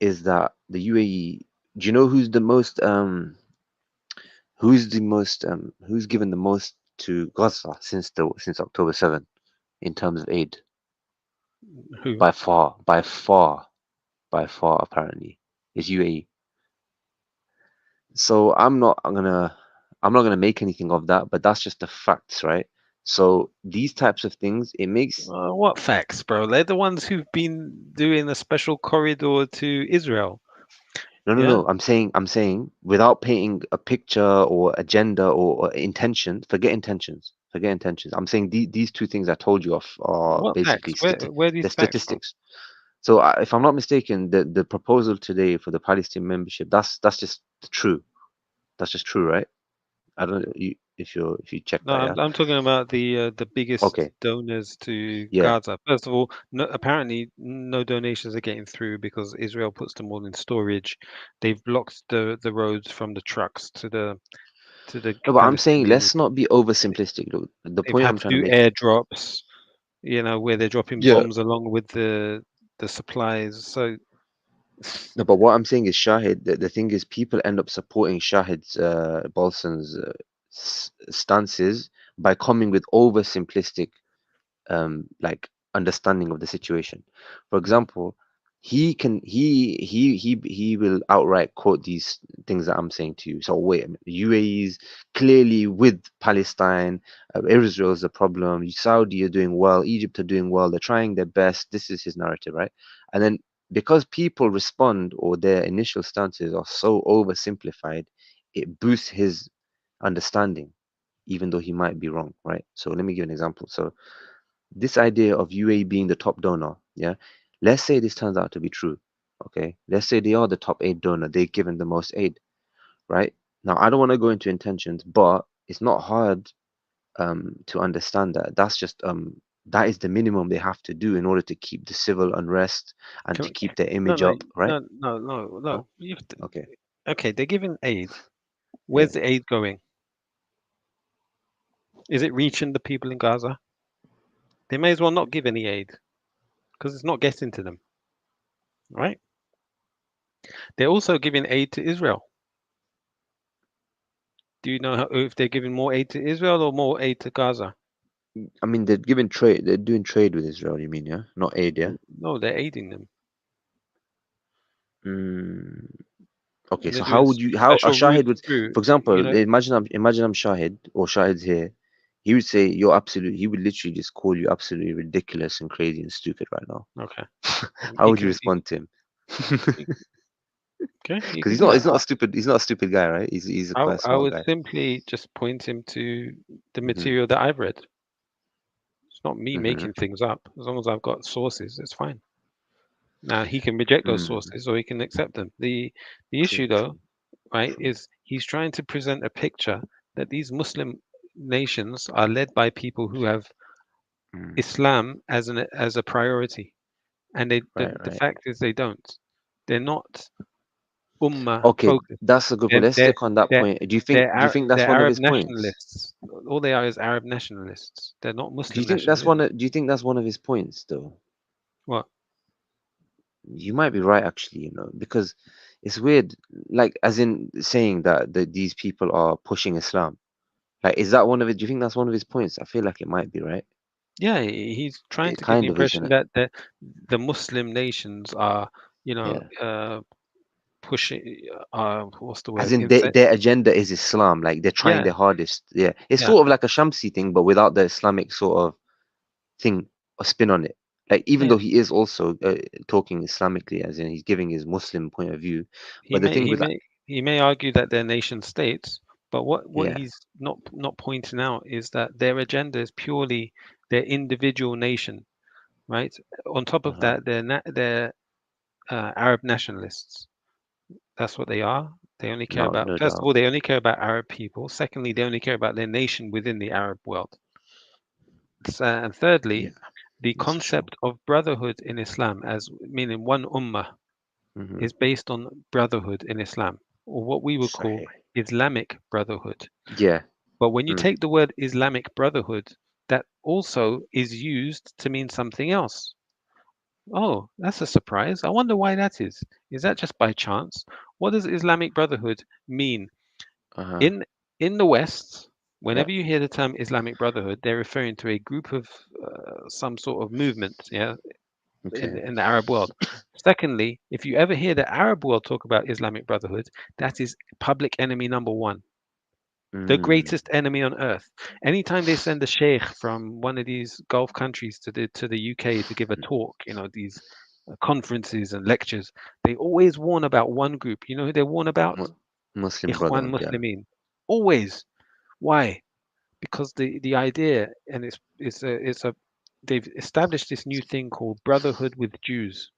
is that the UAE, do you know who's given the most to Gaza since October 7th in terms of aid? Who? By far, apparently, is UAE. So I'm not gonna make anything of that, but that's just the facts, right? So these types of things, it makes What facts, bro? They're the ones who've been doing a special corridor to Israel. no. I'm saying without painting a picture or agenda or intention. Forget intentions. I'm saying these two things I told you of are What basically facts? Where are these the facts from? statistics. So if I'm not mistaken, the proposal today for the Palestinian membership, that's just true. That's just true, right? I don't know if you check No, that. Yeah. I'm talking about the biggest donors to Yeah. Gaza. First of all, apparently no donations are getting through because Israel puts them all in storage. They've blocked the roads from the trucks to the No, but I'm saying Palestinians. let's not be oversimplistic. Look, the They've point had I'm to trying to do make. airdrops, where they're dropping Yeah. bombs along with the supplies. So No, but what I'm saying is Shahid. The thing is, people end up supporting Shahid's Bolson's stances by coming with oversimplistic, like understanding of the situation. For example, he will outright quote these things that I'm saying to you. So wait a minute, UAE's clearly with Palestine, Israel's the problem. Saudi are doing well, Egypt are doing well. They're trying their best. This is his narrative, right? And then because people respond or their initial stances are so oversimplified, it boosts his understanding, even though he might be wrong, right? So let me give an example. So this idea of UAE being the top donor, yeah, let's say this turns out to be true, okay? Let's say they are the top aid donor, they've given the most aid, right? Now, I don't want to go into intentions, but it's not hard to understand that. That's just that is the minimum they have to do in order to keep the civil unrest and to keep their image up, right? No. You have to, Okay. Okay, they're giving aid. Where's the aid going? Is it reaching the people in Gaza? They may as well not give any aid because it's not getting to them, right? They're also giving aid to Israel. Do you know if they're giving more aid to Israel or more aid to Gaza? I mean, they're giving trade. They're doing trade with Israel. You mean, yeah? Not aid, yeah? No, they're aiding them. Okay, And so they're how doing would you? How a special Shahid routes would, through, for example, you know, imagine I'm Shahid or Shahid's here. He would say you're absolute. He would literally just call you absolutely ridiculous and crazy and stupid right now. okay. How He would you can, respond to him? okay, you Because can do he's not that. a stupid. He's not a stupid guy, right? He's quite a I smart would guy. simply just point him to the Mhm. material that I've read. It's not me Mhm. making things up. As long as I've got sources, it's fine. Now he can reject those sources or he can accept them. The issue though, right, is he's trying to present a picture that these Muslim nations are led by people who have Islam as a priority, and the Right. fact is they don't. They're not ummah Okay, focused. that's a good point. Let's stick on that point. Do you think that's They're one of Arab his points? nationalists. All they are is Arab nationalists. They're not Do Muslim you think that's nationalists. do you think that's one of his points though? What? You might be right actually, you know, because it's weird, like as in saying that these people are pushing Islam. Like, is that one of it? Do you think that's one of his points? I feel like it might be, right? Yeah, he's trying It to give the kind of is, isn't impression it? that the Muslim nations are, you know, Yeah. pushing. What's the As word? in their agenda is Islam, like they're trying Yeah, their hardest. Yeah. It's yeah. sort of like a Shamsi thing, but without the Islamic sort of thing or spin on it. Like, even Yeah. though he is also talking Islamically, as in he's giving his Muslim point of view, but the thing with that, He may argue that they're nation states, but what yeah, he's not pointing out is that their agenda is purely their individual nation, right? On top of that, they're Arab nationalists. That's what they are. They only care about, no first of doubt. all, they only care about Arab people. Secondly, they only care about their nation within the Arab world. And thirdly, the concept of brotherhood in Islam, as meaning one ummah, is based on brotherhood in Islam, or what we would call Islamic brotherhood. Yeah. But when you take the word Islamic brotherhood, that also is used to mean something else. Oh, that's a surprise. I wonder why that is. Is that just by chance? What does Islamic brotherhood mean? In the West, whenever you hear the term Islamic brotherhood, they're referring to a group of some sort of movement, yeah, in the Arab world. Secondly, if you ever hear the Arab world talk about Islamic brotherhood, that is public enemy number one. The greatest enemy on earth. Anytime they send a sheikh from one of these Gulf countries to the UK to give a talk, you know, these conferences and lectures, they always warn about one group. You know who they warn about? Muslim Ikhwan Brotherhood, yeah. Muslimin. Always. Why? Because the idea, and they've established this new thing called brotherhood with Jews.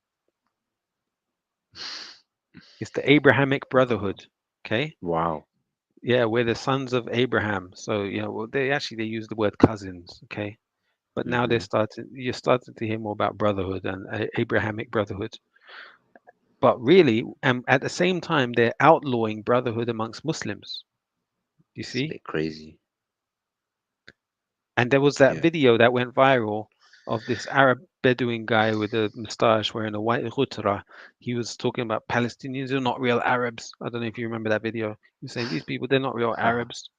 It's the Abrahamic brotherhood. Okay. Wow. Yeah, we're the sons of Abraham. So they use the word cousins. Okay, but now you're starting to hear more about brotherhood and Abrahamic brotherhood. But really, at the same time, they're outlawing brotherhood amongst Muslims. You see? It's a bit crazy. And there was that video that went viral of this Arab Bedouin guy with a moustache wearing a white ghutra. He was talking about Palestinians are not real Arabs. I don't know if you remember that video. He was saying these people, they're not real Arabs.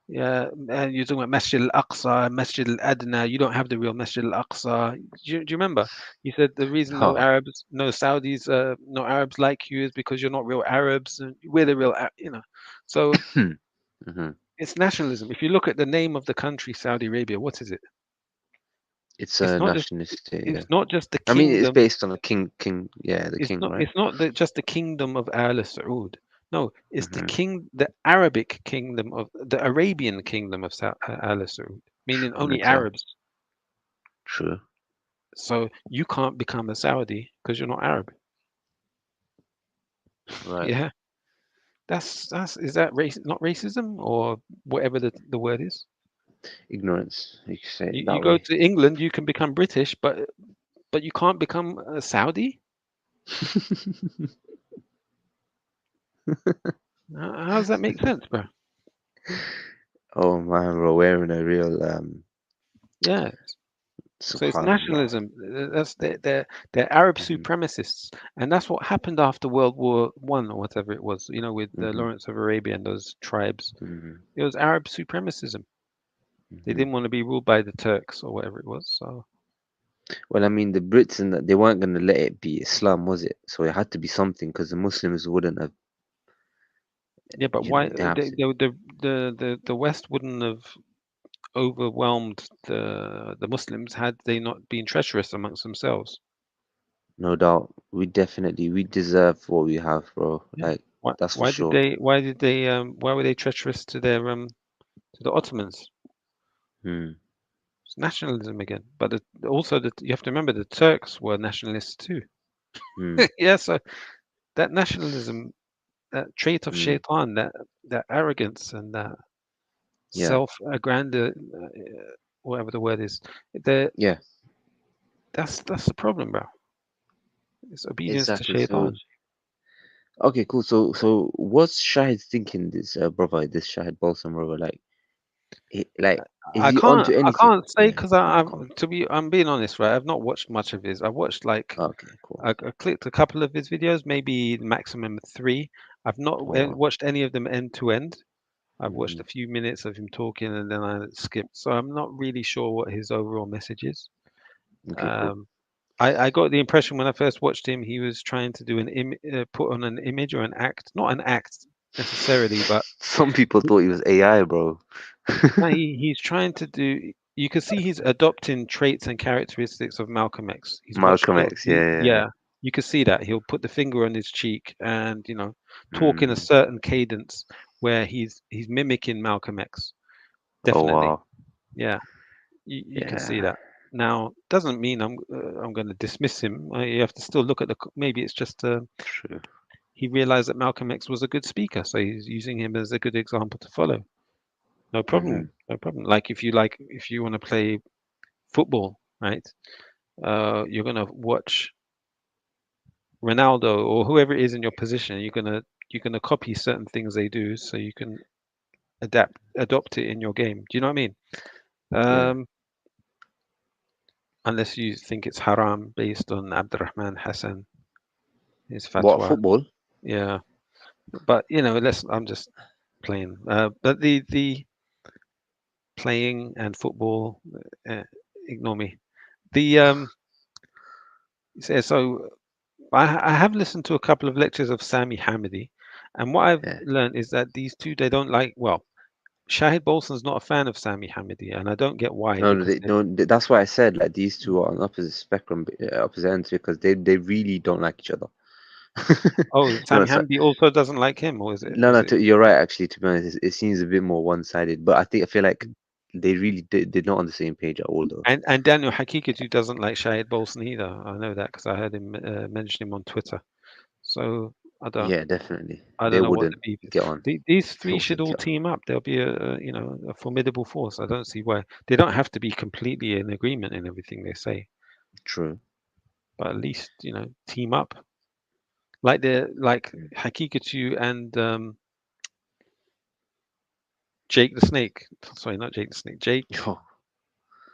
Yeah, and you're talking about Masjid al-Aqsa, Masjid al-Adna. You don't have the real Masjid al-Aqsa. Do you remember? He said the reason no Saudis, no Arabs like you is because you're not real Arabs. And we're the real, So it's nationalism. If you look at the name of the country, Saudi Arabia, what is it? It's a nationalistic. It's not just the I kingdom. mean, it's based on a king. Yeah, the king, right? It's not just the kingdom of Al Saud. No, it's the Arabic kingdom of the Arabian kingdom of Al Saud, meaning only Arabs. True. So you can't become a Saudi because you're not Arab. Right. Yeah. Is that not racism or whatever the word is? Ignorance. You can say it that You way. go to England, you can become British, but you can't become a Saudi. How does that make sense, bro? Oh man, we're wearing a real Yeah. So it's subhanallah. nationalism. That's they're Arab Mhm. supremacists, and that's what happened after World War One or whatever it was. You know, with Mhm. Lawrence of Arabia and those tribes. Mhm. It was Arab supremacism. They Mhm. didn't want to be ruled by the Turks or whatever it was. So Well, I mean, the Brits and that they weren't going to let it be Islam, was it? So it had to be something because the Muslims wouldn't have, yeah, but you know, why they have to. the West wouldn't have overwhelmed the Muslims had they not been treacherous amongst themselves. No doubt. We deserve what we have, bro. Yeah. Like, that's for Why sure. did they why were they treacherous to their to the Ottomans? Hmm. It's nationalism again. But also you have to remember the Turks were nationalists too. Hmm. Yeah, so that nationalism, that trait of Hmm. shaitan, that arrogance and that Yeah. self-aggrandizement, whatever the word is, the Yeah. that's the problem, bro. It's obedience to Exactly. So, shaitan. okay, cool. So what's Shahid thinking, this brother, this Shahid Balsam brother? Like, is I he onto can't anything? say Yeah. because Go on, I've go on. I'm being honest, right? I've not watched much of his. I watched like Okay, cool. I clicked a couple of his videos, maybe maximum 3. I've not Oh, wow. watched any of them end to end. I've watched Mhm. a few minutes of him talking and then I skipped. So I'm not really sure what his overall message is. Okay, cool. I got the impression when I first watched him, he was trying to do put on an image or an act, not an act necessarily, but Some people thought he was AI, bro. no, he's trying to do. You can see he's adopting traits and characteristics of Malcolm X. He's watched a Malcolm lot. X, yeah. Yeah, you can see that he'll put the finger on his cheek and talk in a Mm. certain cadence where he's mimicking Malcolm X. Oh, Definitely, wow. yeah, you can see Yeah. that. Now, doesn't mean I'm going to dismiss him. You have to still look at maybe it's just True. he realized that Malcolm X was a good speaker, so he's using him as a good example to follow. No problem. Mhm. No problem. Like if you want to play football, right? You're gonna watch Ronaldo or whoever it is in your position. You're gonna copy certain things they do, so you can adopt it in your game. Do you know what I mean? Yeah. Unless you think it's haram based on Abdurrahman Hassan, his What, fatwa. football? Yeah, but I'm just playing. But the playing and football, ignore me. The so I have listened to a couple of lectures of Sami Hamidi, and what I've Yeah. learned is that these two they don't like. Well, Shahid Bolson's not a fan of Sami Hamidi, and I don't get why No, because that's why I said like these two are on opposite spectrum, opposite ends, because they really don't like each other. Sami So, Hamidi also doesn't like him, or is it? no, you're right. Actually, to be honest, it seems a bit more one-sided. But I feel like Mm. they really did not on the same page at all, though. And Daniel Hakikatu doesn't like Shahid Bolson either. I know that because I heard him mention him on Twitter. So I don't Yeah, definitely. I They don't know what the wouldn't beef is. get on. These They three should wouldn't all get on. team up. There'll be a formidable force. I don't see why they don't have to be completely in agreement in everything they say, True. but at least team up. Like Hakikatu and Jake the Snake. Sorry, not Jake the Snake.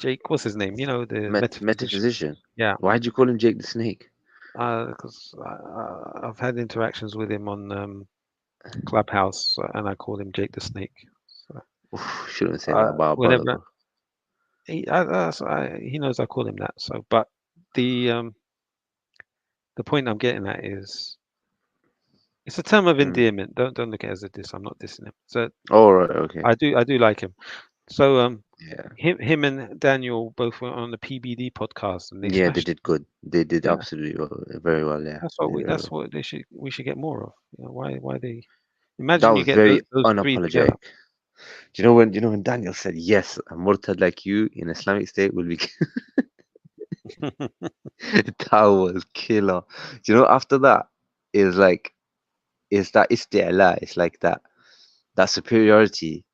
Jake, what's his name? The metaphysician. Metaphysician. Yeah. Why'd you call him Jake the Snake? Because I've had interactions with him on Clubhouse, and I call him Jake the Snake. So, Oof, shouldn't say that about a brother, whenever bro. he knows I call him that. So, but the point I'm getting at is it's a term of endearment. Don't look at it as a diss. I'm not dissing him. So, Oh, right, okay. I do like him. So Yeah. him and Daniel both were on the PBD podcast, and they Yeah, they smashed. did good. They did Yeah. absolutely very well. Yeah. That's what we should get more of. Why they That imagine you was get very those three together. unapologetic. Do you know when Daniel said yes, a murtad like you in Islamic State will be that was killer. Do you know after that is like it's that isti'la, it's like that superiority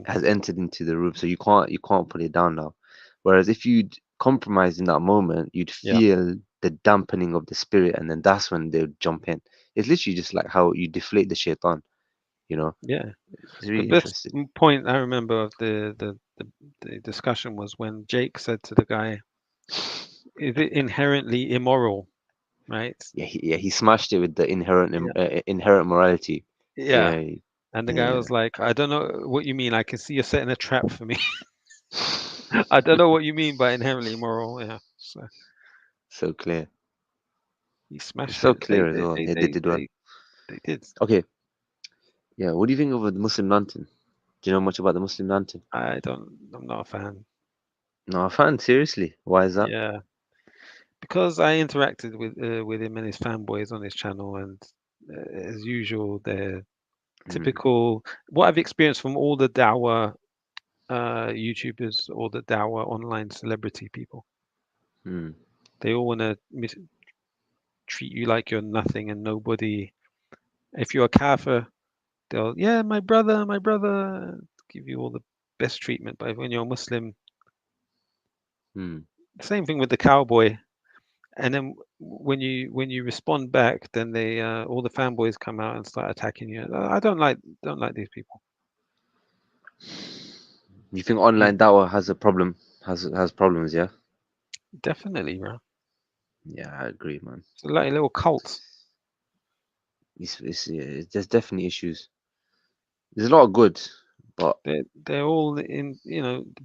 has entered into the room, so you can't put it down now. Whereas if you'd compromise in that moment, you'd Yeah. feel the dampening of the spirit, and then that's when they would jump in. It's literally just like how you deflate the shaitan. You know, Yeah. it's The really best interesting. point I remember of the discussion was when Jake said to the guy, "Is it inherently immoral?" Right? Yeah, he smashed it with the inherent morality. Yeah. Yeah, And the guy was like, "I don't know what you mean. I can see you're setting a trap for me." I don't know what you mean by inherently immoral. Yeah. so clear. He It's smashed so it. clear as well. They did well. They did. Okay. Yeah, what do you think of the Muslim lantern? Do you know much about the Muslim lantern? I'm not a fan. No, a fan, seriously. Why is that? Yeah. Because I interacted with him and his fanboys on his channel, and as usual, they're typical. What I've experienced from all the Dawah YouTubers or the Dawah online celebrity people, they all want to treat you like you're nothing and nobody. If you're a kafir, they'll my brother, give you all the best treatment. But when you're a Muslim, same thing with the cowboy. And then when you respond back, then they all the fanboys come out and start attacking you. I don't like these people. You think online dawah has a problem? Has problems? Yeah. Definitely, bro. Yeah, I agree, man. It's like a little cult. There's definitely issues. There's a lot of good, but they're all in,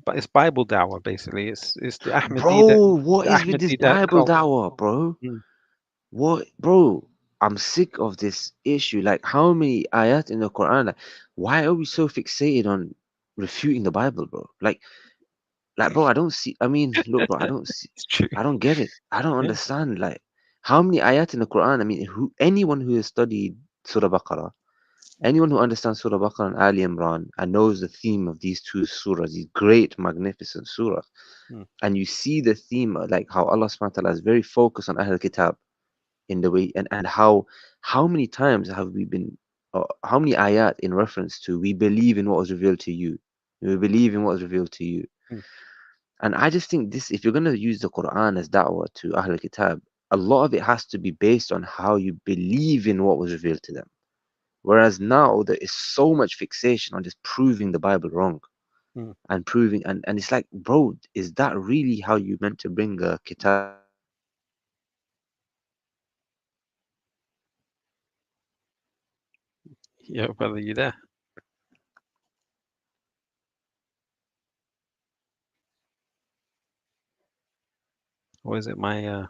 but it's Bible Dawah basically. It's the Ahmadi bro, what is with this Ahmadi Bible cult. dawah, bro? What, bro? I'm sick of this issue. Like, how many ayat in the Quran? Like, why are we so fixated on refuting the Bible, bro? Like, bro, I don't see. I mean, look, bro, I don't see. I don't get it. I don't understand. Like, how many ayat in the Quran? I mean, anyone who has studied Surah Baqarah, anyone who understands Surah Baqarah and Ali Imran and knows the theme of these two surahs, these great, magnificent surahs, and you see the theme, like how Allah subhanahu wa ta'ala is very focused on Ahl Kitab in the way, and how many times have we been, how many ayat in reference to we believe in what was revealed to you, we believe in what was revealed to you. And I just think this, if you're going to use the Quran as da'wah to Ahl Kitab, a lot of it has to be based on how you believe in what was revealed to them. Whereas now there is so much fixation on just proving the Bible wrong and proving, and it's like, bro, is that really how you meant to bring a kitab? Yeah, brother, you there? Or is it my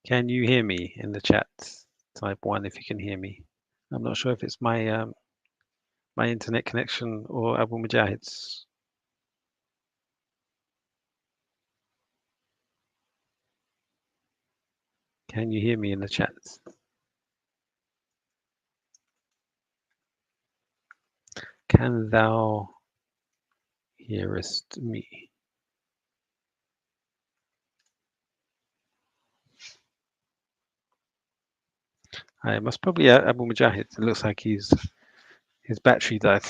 Can you hear me in the chat? Type 1 if you can hear me. I'm not sure if it's my my internet connection or Abu Mujahid's. Can you hear me in the chat? Can thou hearest me? I must probably Abu Mujahid. It looks like his battery died.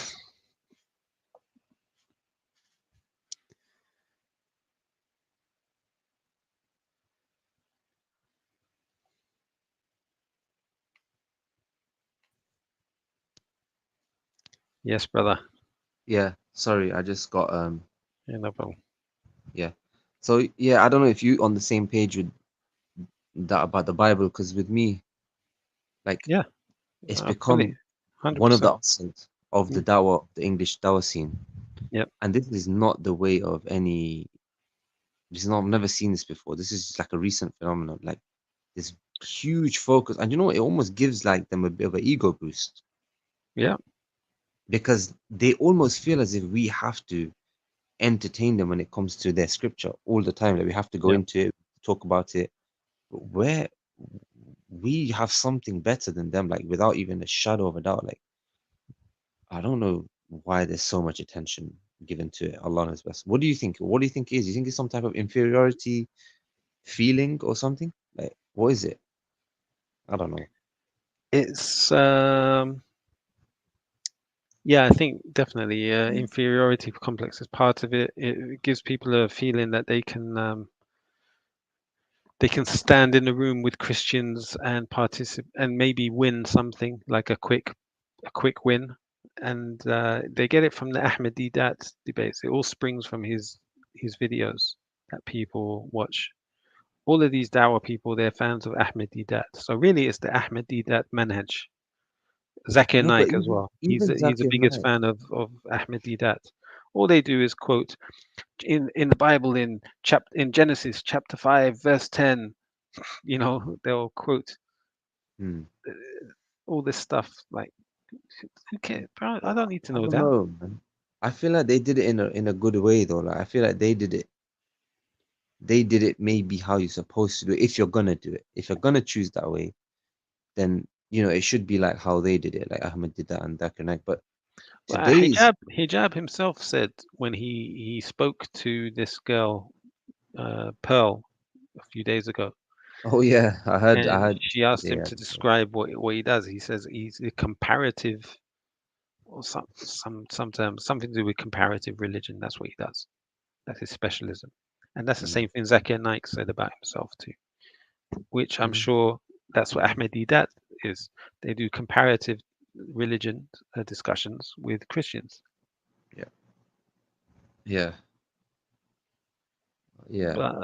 Yes, brother. Yeah, sorry, I just got Yeah, no problem. Yeah. So yeah, I don't know if you on the same page with that about the Bible, because with me, like, it's become one of the 100%. accents of the Dawah, the English Dawah scene. Yep. And this is not the way of any. This is not. I've never seen this before. This is like a recent phenomenon. Like this huge focus, and you know, it almost gives like them a bit of an ego boost. Yeah. Because they almost feel as if we have to entertain them when it comes to their scripture all the time. Like we have to go into it, talk about it. Where we have something better than them, like without even a shadow of a doubt. Like, I don't know why there's so much attention given to it. Allah knows best. What do you think? What do you think it is? You think it's some type of inferiority feeling or something? Like, what is it? I don't know. It's Yeah, I think definitely inferiority complex is part of it. It gives people a feeling that they can stand in the room with Christians and participate and maybe win something like a quick win, and they get it from the Ahmadidat debates. It all springs from his videos that people watch. All of these Dawah people, they're fans of Ahmadidat. So really, it's the Ahmadidat manhaj. Zakir No, but Naik as well. He's even the Zakir biggest Naik. fan of Ahmadidat. All they do is quote in the Bible in Genesis chapter 5 verse 10. You know, they'll quote all this stuff. Like, who cares, bro? I don't need to I know don't that. know, man. I feel like they did it in a good way though. Like I feel like they did it. They did it maybe how you're supposed to do it. If you're gonna do it, if you're gonna choose that way, then you know it should be like how they did it, like Ahmed did that and Zakir Naik. But Well, today's Hijab himself said when he spoke to this girl, Pearl, a few days ago. oh yeah, I heard And she asked him yeah. to describe what he does. He says he's a comparative, or sometimes something to do with comparative religion. That's what he does. That's his specialism, and that's the same thing Zakir Naik said about himself too. Which I'm sure that's what Ahmadidat is. They do comparative religion discussions with Christians. Yeah. But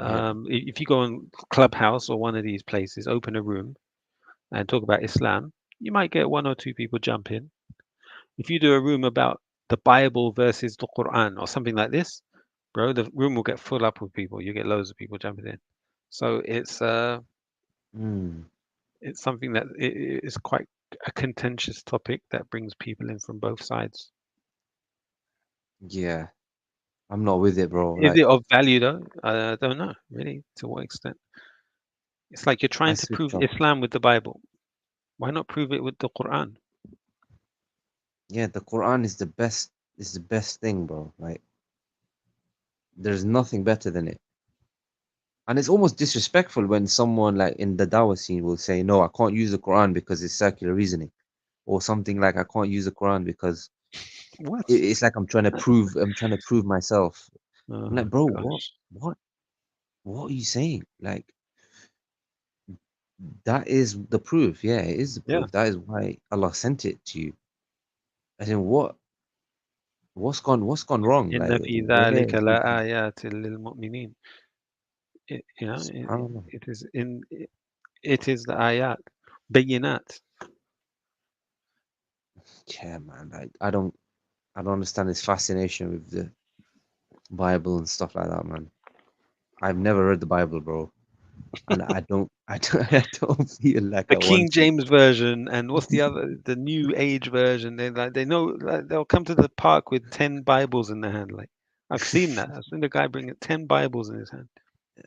if you go on Clubhouse or one of these places, open a room and talk about Islam, you might get one or two people jump in. If you do a room about the Bible versus the Quran or something like this, bro, the room will get full up with people. You get loads of people jumping in. So it's something that is quite a contentious topic that brings people in from both sides. Yeah. I'm not with it, bro. Is Like, it of value though? I don't know really to what extent. It's like you're trying to prove Islam with the Bible. Why not prove it with the Quran? yeah, the Quran is the best thing, bro. Like, there's nothing better than it. And it's almost disrespectful when someone like in the Dawah scene will say, no, I can't use the Quran because it's circular reasoning. Or something like I can't use the Quran because it's like I'm trying to prove myself. I'm like, bro, what are you saying? Like, that is the proof. Yeah, it is the proof. That is why Allah sent it to you. As in, what's gone wrong? إن Like, في where ذلك لآيات للمؤمنين. It is the ayat, bayinat. Yeah, man. Like, I don't understand this fascination with the Bible and stuff like that, man. I've never read the Bible, bro, and I don't feel like The I King want to. James version and what's the other? The New Age version. They know like, they'll come to the park with 10 Bibles in their hand. Like I've seen that. I've seen the guy bring 10 Bibles in his hand.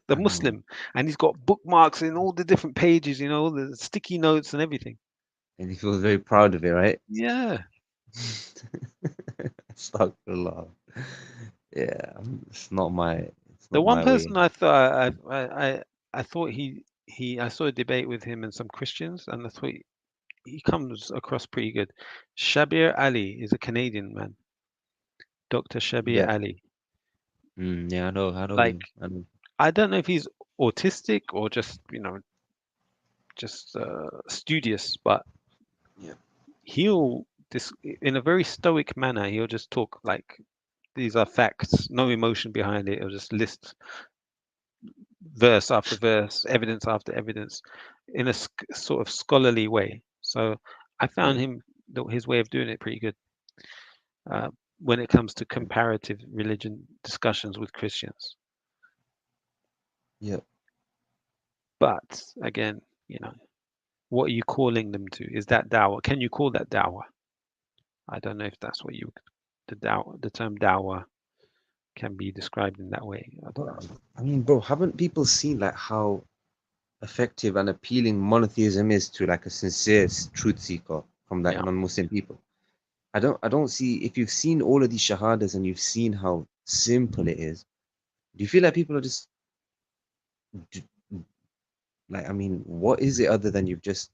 The Muslim, and he's got bookmarks in all the different pages. You know, the sticky notes and everything. And he feels very proud of it, right? Yeah. Astaghfirullah. Yeah, it's not my. The one person way. I thought I thought I saw a debate with him and some Christians, and I thought he comes across pretty good. Shabir Ali is a Canadian man. Dr. Shabir Ali. Yeah, I know Like, him. I don't know if he's autistic or just just studious, but he'll in a very stoic manner. He'll just talk like these are facts, no emotion behind it. He'll just list verse after verse, evidence after evidence, in a sort of scholarly way. So I found his way of doing it pretty good when it comes to comparative religion discussions with Christians. Yeah. But again, what are you calling them to? Is that dawah? Can you call that dawah? I don't know if that's what the term dawah can be described in that way. I mean, bro, haven't people seen like how effective and appealing monotheism is to like a sincere truth seeker from like non-Muslim people? I don't see, if you've seen all of these shahadas and you've seen how simple it is, do you feel like people are just like, I mean, what is it other than you've just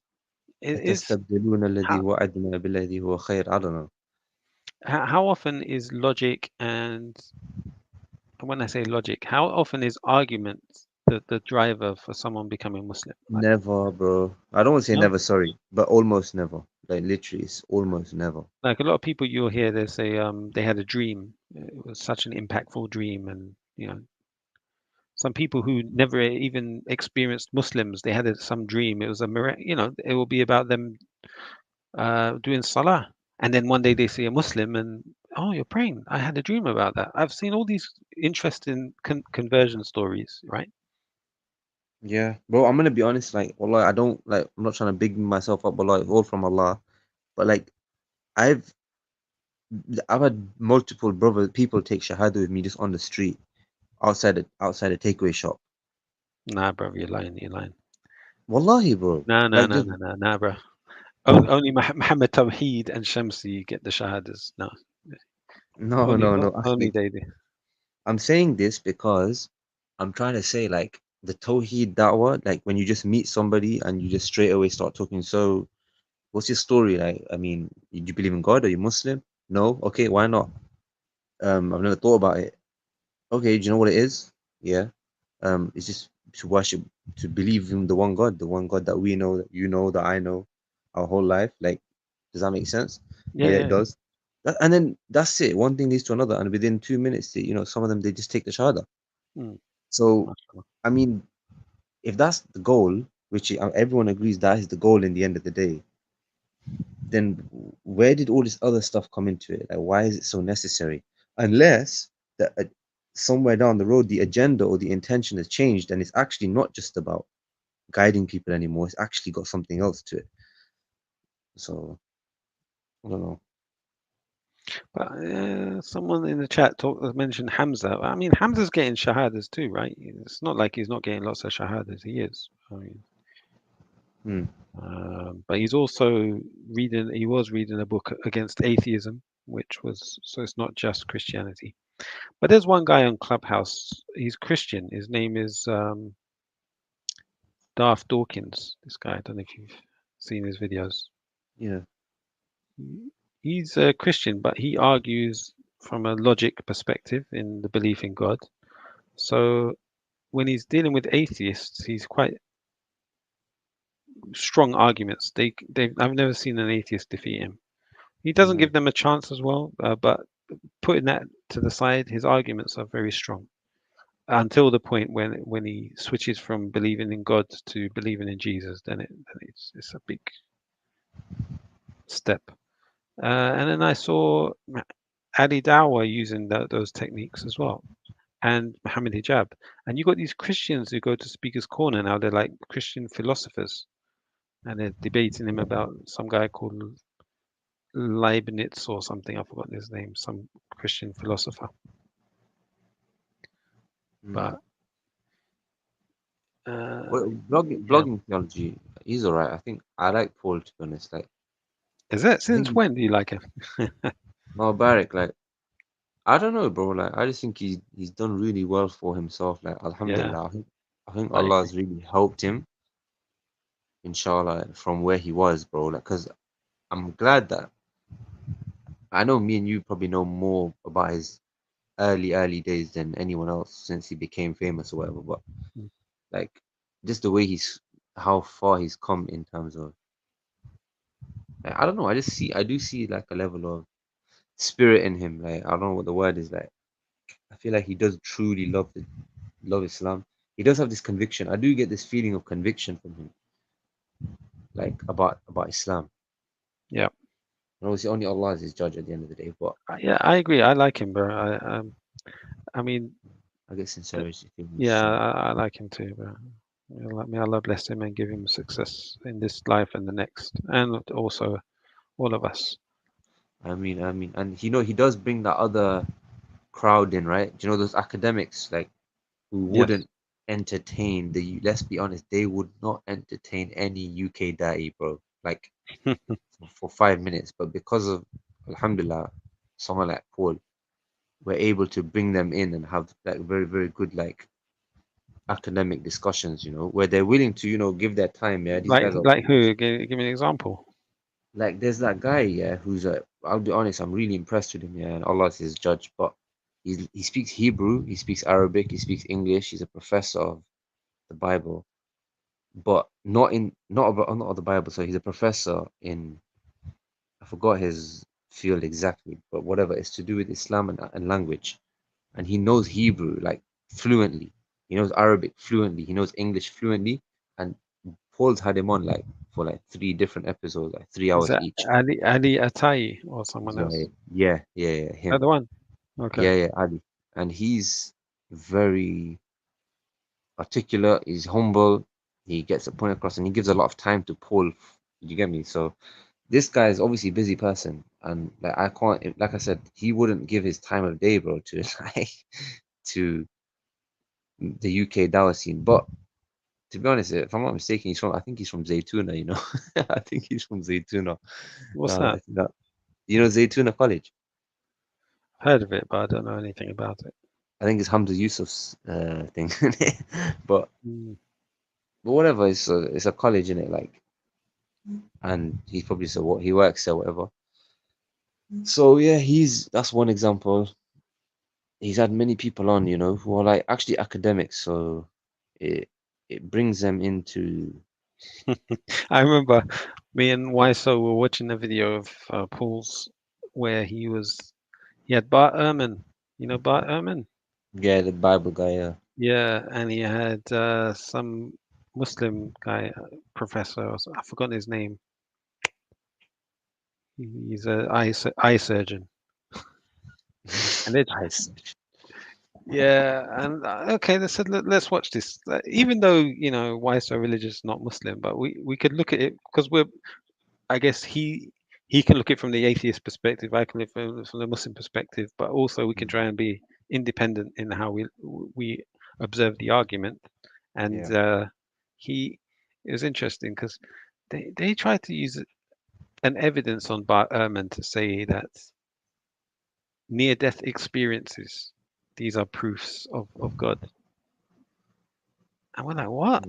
I don't know. How often is logic and when I say logic, how often is argument the driver for someone becoming Muslim? Like, Never, bro. I don't want to say no? never, sorry, but almost never. Like literally, it's almost never. Like a lot of people you'll hear, they say they had a dream. It was such an impactful dream, and some people who never even experienced Muslims, they had some dream. It was a miracle. It will be about them doing salah, and then one day they see a Muslim, and oh, you're praying. I had a dream about that. I've seen all these interesting conversion stories, right? Yeah, bro. I'm gonna be honest. Like, wallah, I don't like. I'm not trying to big myself up, but like, all from Allah. But like, I've had multiple people take shahada with me just on the street, outside a takeaway shop. Nah, bro, you're lying. You're lying. Wallahi, bro. Nah, bro. Only Muhammad Tawheed and Shamsi get the shahadas. No. No. Only they do. I'm saying this because I'm trying to say, like, the Tawheed da'wah, like when you just meet somebody and you just straight away start talking. So, what's your story? Like, I mean, do you believe in God? Are you Muslim? No? Okay, why not? I've never thought about it. Okay, do you know what it is? Yeah. It's just to worship, to believe in the one God that we know, that you know, that I know, our whole life. Like, does that make sense? Yeah, It does. And then that's it. One thing leads to another, and within 2 minutes, some of them, they just take the shahada. Mm. So, I mean, if that's the goal, which everyone agrees that is the goal in the end of the day, then where did all this other stuff come into it? Like, why is it so necessary? Unless that somewhere down the road, the agenda or the intention has changed, and it's actually not just about guiding people anymore. It's actually got something else to it. So, I don't know. But someone in the chat mentioned Hamza. I mean, Hamza's getting shahadas too, right? It's not like he's not getting lots of shahadas. He is. I mean, but he's also reading. He was reading a book against atheism, so it's not just Christianity. But there's one guy on Clubhouse. He's Christian. His name is Darth Dawkins. This guy. I don't know if you've seen his videos. Yeah. He's a Christian, but he argues from a logic perspective in the belief in God. So when he's dealing with atheists, he's quite strong arguments. I've never seen an atheist defeat him. He doesn't give them a chance as well, but putting that to the side, his arguments are very strong until the point when he switches from believing in God to believing in Jesus. Then it's a big step. And then I saw Ali Dawah using those techniques as well, and Muhammad Hijab. And you got these Christians who go to Speaker's Corner now. They're like Christian philosophers, and they're debating him about some guy called Leibniz or something. I've forgotten his name. Some Christian philosopher. But blogging theology, he's alright. I think I like Paul, to be honest. Like, is that since when do you like him? No, Barak, like, I don't know, bro. Like, I just think he's done really well for himself. Like, alhamdulillah, I think Allah has really helped him, inshallah, from where he was, bro. Like, cause I'm glad that I know me and you probably know more about his early days than anyone else since he became famous or whatever. But like, just the way how far he's come in terms of, like, I don't know. I do see like a level of spirit in him. Like, I don't know what the word is. Like, I feel like he does truly love Islam. He does have this conviction. I do get this feeling of conviction from him, like about Islam. Yeah. And obviously, only Allah is his judge at the end of the day. But yeah, I agree. I like him, bro. I mean, I get sincerity. Yeah, I like him too, bro. May Allah bless him and give him success in this life and the next, and also all of us. I mean, and he does bring that other crowd in, right? Do you know those academics, like, who wouldn't entertain let's be honest, they would not entertain any UK da'i, bro, like for 5 minutes. But because of, alhamdulillah, someone like Paul, we're able to bring them in and have like very, very good, like, academic discussions, where they're willing to, give their time. Yeah, these guys are like who? Give me an example. Like there's that guy, yeah, who's I'll be honest, I'm really impressed with him, yeah, and Allah is his judge, but he speaks Hebrew, he speaks Arabic, he speaks English, he's a professor of the Bible, but not of the Bible, so he's a professor in, I forgot his field exactly, but whatever, it's to do with Islam and language. And he knows Hebrew like fluently. He knows Arabic fluently. He knows English fluently. And Paul's had him on like for like 3 different episodes, like 3 Is hours that each. Ali Atai or someone else? Yeah, him. Another one. Okay. Yeah, Ali. And he's very articulate. He's humble. He gets a point across, and he gives a lot of time to Paul. You get me? So this guy is obviously a busy person, and like I can't, like I said, he wouldn't give his time of day, bro, to like to the UK Dawah scene. But to be honest, if I'm not mistaken, I think he's from Zaytuna, you know. I think he's from Zaytuna. What's I that? think that? You know Zaytuna College? Heard of it, but I don't know anything about it. I think it's Hamza Yusuf's thing. But whatever, it's a college, in it, like, and he's probably what he works there, whatever. So yeah, that's one example. He's had many people on, you know, who are like actually academics, so it brings them into. I remember me and Wiso were watching a video of Paul's where he had Bart Ehrman. You know Bart Ehrman? Yeah, the Bible guy, yeah. Yeah, and he had some Muslim guy, professor, I've forgotten his name. He's an eye surgeon. And it's yeah, and okay, they said let's watch this. Even though why so religious, not Muslim, but we could look at it because I guess he can look at it from the atheist perspective. I can look from the Muslim perspective, but also we can try and be independent in how we observe the argument. And it was interesting because they tried to use an evidence on Bart Ehrman to say that near-death experiences, these are proofs of God. And we're like, what?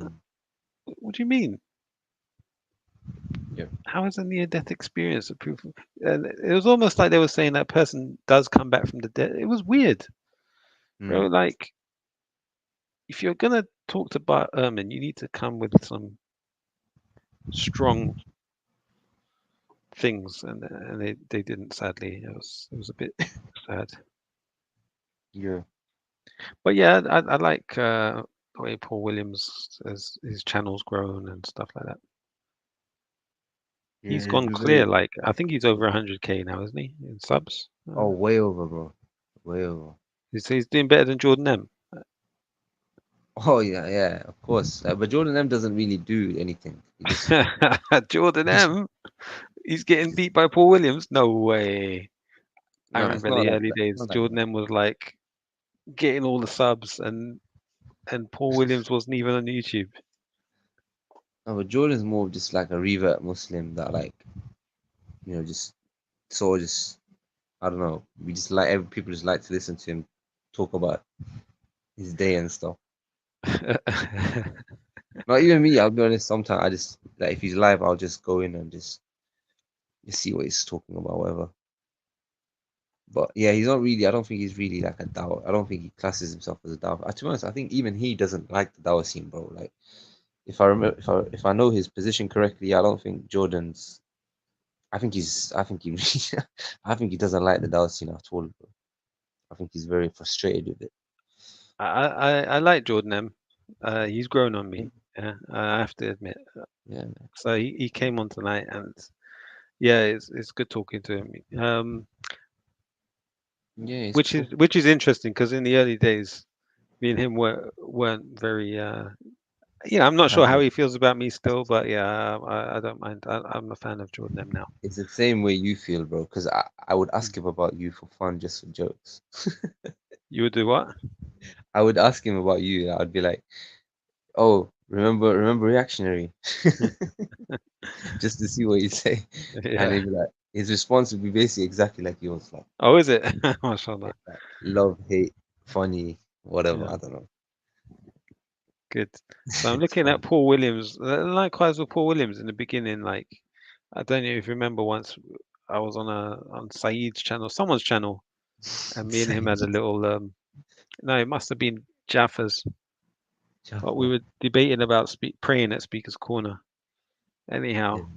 What do you mean? Yeah. How is a near-death experience a proof? And it was almost like they were saying that person does come back from the dead. It was weird. Bro, like, if you're going to talk to Bart Ehrman, you need to come with some strong things. And they didn't, sadly. It was a bit sad. Yeah. But yeah, I like the way Paul Williams, as his channel's grown and stuff like that. He's gone clear. Like, I think he's over 100K now, isn't he, in subs? Oh, way over, bro. Way over. He's doing better than Jordan M. Oh yeah, of course. But Jordan M doesn't really do anything. Jordan M, he's getting beat by Paul Williams. No way. I remember the early days. Jordan M was like getting all the subs, and Paul Williams wasn't even on YouTube. No, but Jordan's more of just like a revert Muslim that, like, just sort of just, I don't know. We just like people just like to listen to him talk about his day and stuff. Not even me. I'll be honest. Sometimes I just like, if he's live, I'll just go in and just see what he's talking about, whatever. But yeah, he's not really. I don't think he's really like a Dawah. I don't think he classes himself as a Dawah. To be honest, I think even he doesn't like the Dawah scene, bro. Like, if I remember, if I know his position correctly, I don't think Jordan's. I think he doesn't like the Dawah scene at all, bro. I think he's very frustrated with it. I like Jordan M. He's grown on me. Yeah, I have to admit. Yeah. So he came on tonight, and yeah, it's good talking to him. Yeah, which is interesting because in the early days, me and him weren't very. I'm not sure how he feels about me still, but yeah, I don't mind. I'm a fan of Jordan M now. It's the same way you feel, bro. Because I would ask him about you for fun, just for jokes. You would do what? I would ask him about you. I'd be like, "Oh, remember Reactionary?" Just to see what he'd say, and he'd be like, his response would be basically exactly like yours. Like, oh, is it? Mashallah. Like, love, hate, funny, whatever. Yeah. I don't know. Good. So I'm looking at Paul Williams. Likewise with Paul Williams in the beginning, like I don't know if you remember once I was on Saeed's channel, someone's channel, and me and him had a little no, it must have been Jaffa's, but we were debating about praying at Speaker's Corner. Anyhow,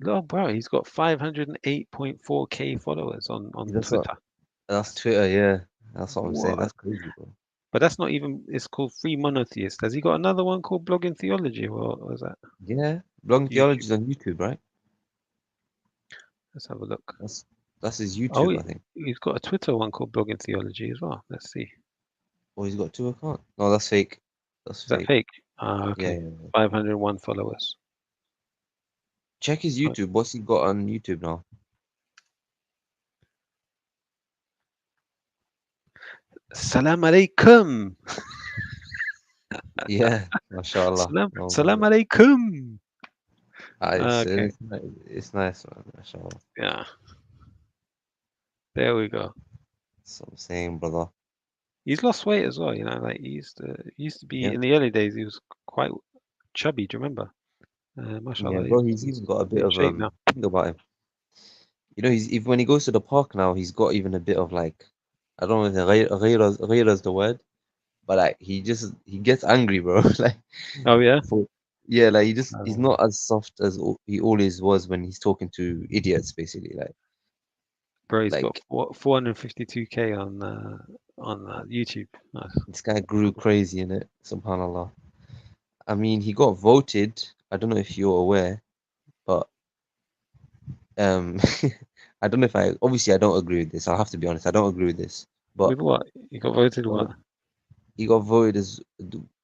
oh bro, he's got 508.4k followers on That's Twitter. That's Twitter, yeah. That's what I'm saying. What? That's crazy, bro. But that's not even. It's called Free Monotheist. Has he got another one called Blogging Theology? What was that? Yeah, Blogging Theology is on YouTube, right? Let's have a look. That's his Oh, YouTube, I think. he's got a Twitter one called Blogging Theology as well. Let's see. Oh, he's got 2 accounts. No, that's fake. That's Is that fake? Ah, okay. Yeah. 501 followers. Check his YouTube. What's he got on YouTube now? Salam alaikum. Yeah, mashallah. Salam alaikum. It's nice, man. Mashallah. Yeah. There we go. That's what I'm saying, brother. He's lost weight as well, you know. Like he used to be Yeah. in the early days. He was quite chubby. Do you remember? Mashallah. Yeah, bro, he's even got a bit in of shape now. think about him. You know, when he goes to the park now, he's got even a bit of like, I don't know if ghayra is the word, but like he gets angry, bro. Like, oh yeah, yeah, like he's not as soft as he always was when he's talking to idiots, basically. Like, bro, he's like, got 452k on YouTube. Nice. This guy grew crazy in it, subhanallah. I mean, he got voted. I don't know if you're aware, but I don't know if obviously I don't agree with this. I'll have to be honest. I don't agree with this. But with what? You got voted what? He got voted as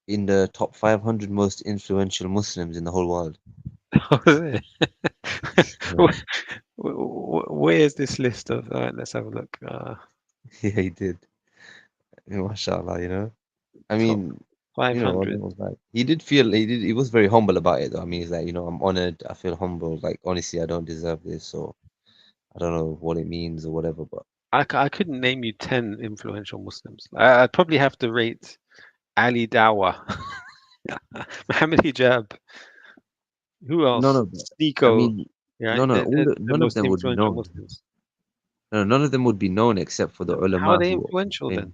in the top 500 most influential Muslims in the whole world. Where is this list of? All right, let's have a look. Yeah, he did. Mashallah, you know. I mean, 500. He was very humble about it though. I mean, he's like, you know, I'm honored. I feel humble. Like, honestly, I don't deserve this, so I don't know what it means or whatever. But I couldn't name you 10 influential Muslims. I'd probably have to rate Ali Dawa, Muhammad Hijab. Who else? No, Nico. I mean, yeah, none of them would be known. Muslims. No, none of them would be known except for the ulama. How are they influential then?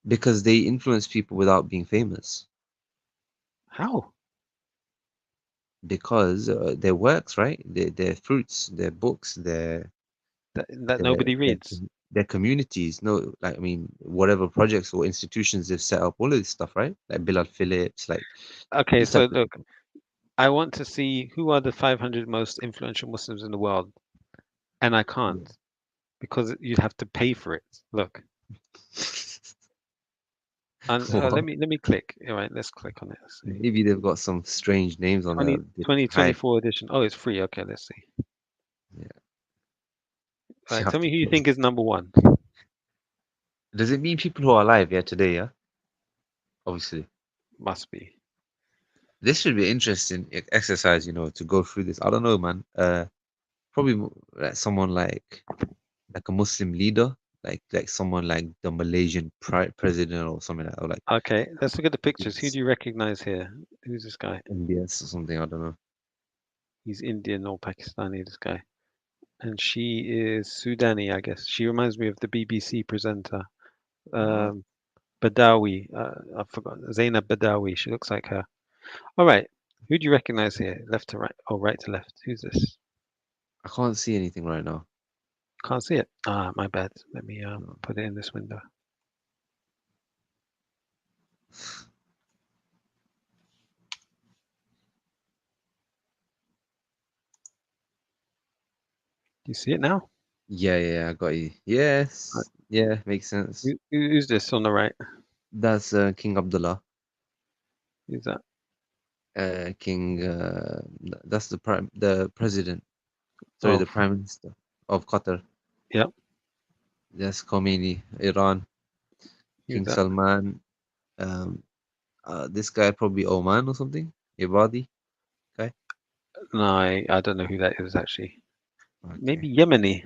Because they influence people without being famous. How? Because their works, right? Their fruits, their books, that nobody reads. Their communities, no, like I mean, whatever projects or institutions they've set up, all of this stuff, right? Like Bilal Phillips, like. Okay, so look, I want to see who are the 500 most influential Muslims in the world, and I can't because you'd have to pay for it. Look. And let me click. All right, let's click on it. Maybe they've got some strange names on it. 2024 edition. Oh, it's free. Okay, let's see. Yeah. Right, tell me who you think is number one. Does it mean people who are alive today? Yeah. Obviously. Must be. This should be interesting exercise, you know, to go through this. I don't know, man. Probably like someone like a Muslim leader. Like someone like the Malaysian president or something like that. Or like, okay, let's look at the pictures. Who do you recognize here? Who's this guy? MBS or something. I don't know. He's Indian or Pakistani, this guy. And she is Sudani, I guess. She reminds me of the BBC presenter. Badawi. I forgot. Zainab Badawi. She looks like her. All right. Who do you recognize here? Left to right? Oh, right to left. Who's this? I can't see anything right now. Can't see it. Ah, my bad. Let me put it in this window. Do you see it now? Yeah, I got you. Yes. Yeah, makes sense. Who's this on the right? That's King Abdullah. Who's that? That's the president. Sorry, the prime minister of Qatar. Yep. That's Khomeini, Iran. King Salman. This guy probably Oman or something. Ibadi guy. No, I don't know who that is actually. Okay. Maybe Yemeni.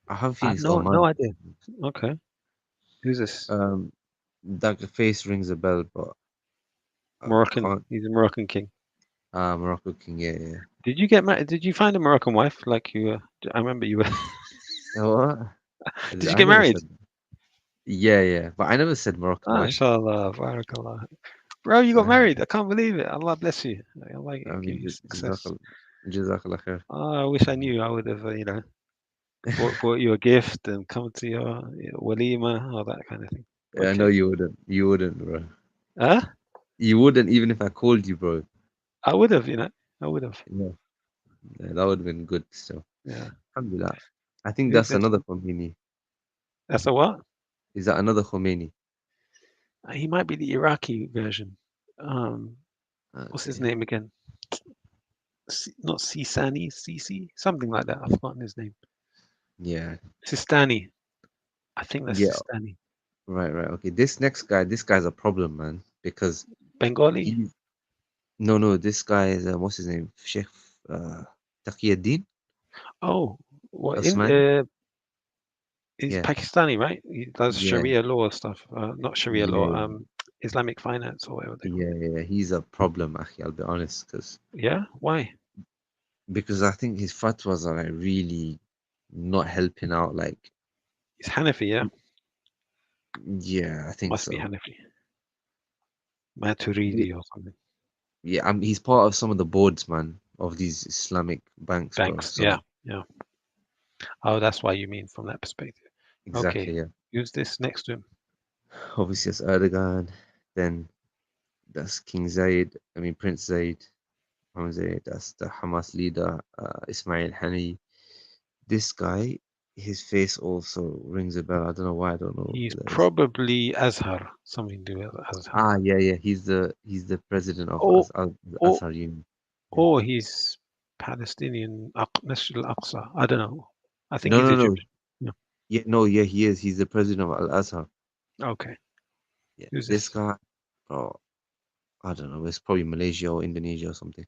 I have a feeling it's Oman. No idea. Okay. Who's this? That face rings a bell, but Moroccan. He's a Moroccan king. Morocco King, yeah. Did you get married? Did you find a Moroccan wife like you were? I remember you were. What? Did you I get never married? said. Yeah, but I never said Moroccan wife. MashaAllah, barakallah. Bro, you got Yeah. married. I can't believe it. Allah bless you. Allah I give mean, you success. Jazakallah khair. Oh, I wish I knew. I would have, bought you a gift and come to your walima, all that kind of thing. Yeah, I know you wouldn't. You wouldn't, bro. Huh? You wouldn't even if I called you, bro. I would have, I would have. Yeah, that would have been good still. Yeah. Alhamdulillah. I think Who's that's this? another Khomeini. That's a what? Is that another Khomeini? He might be the Iraqi version. What's his name again? Not Sisi, something like that. I've forgotten his name. Yeah. Sistani. I think that's Yeah. Sistani. Right. Okay. This guy's a problem, man. Because Bengali? No. This guy is what's his name? Sheikh Taqiyuddin. Oh, what? Osmani? He's Yeah. Pakistani, right? He does Yeah. Sharia law stuff. Not Sharia law. Yeah. Islamic finance or whatever. Yeah. He's a problem, Akhi, I'll be honest, Yeah. Why? because I think his fatwas are like really not helping out. Like, He's Hanafi, yeah. yeah, I think Must so. be Hanafi. Maturidi or something. Yeah, he's part of some of the boards, man, of these Islamic banks, bro. Banks. So, Yeah. Oh, that's why you mean from that perspective. exactly. Okay. Yeah. Who's this next to him? Obviously, it's Erdogan. Then that's King Zayed. I mean, Prince Zayed. Mohammed Zayed. That's the Hamas leader, Ismail Hani. This guy, his face also rings a bell. I don't know why. I don't know. He's who that is. probably Azhar. Something to do with Azhar. Yeah. He's the president of the Oh, Azhar Union. Or he's Palestinian Masjid al-Aqsa. I don't know. I think No, he's no. Egyptian. Yeah, he is. He's the president of Al Azhar. Okay. Yeah. Who's This this? guy, bro, I don't know. It's probably Malaysia or Indonesia or something.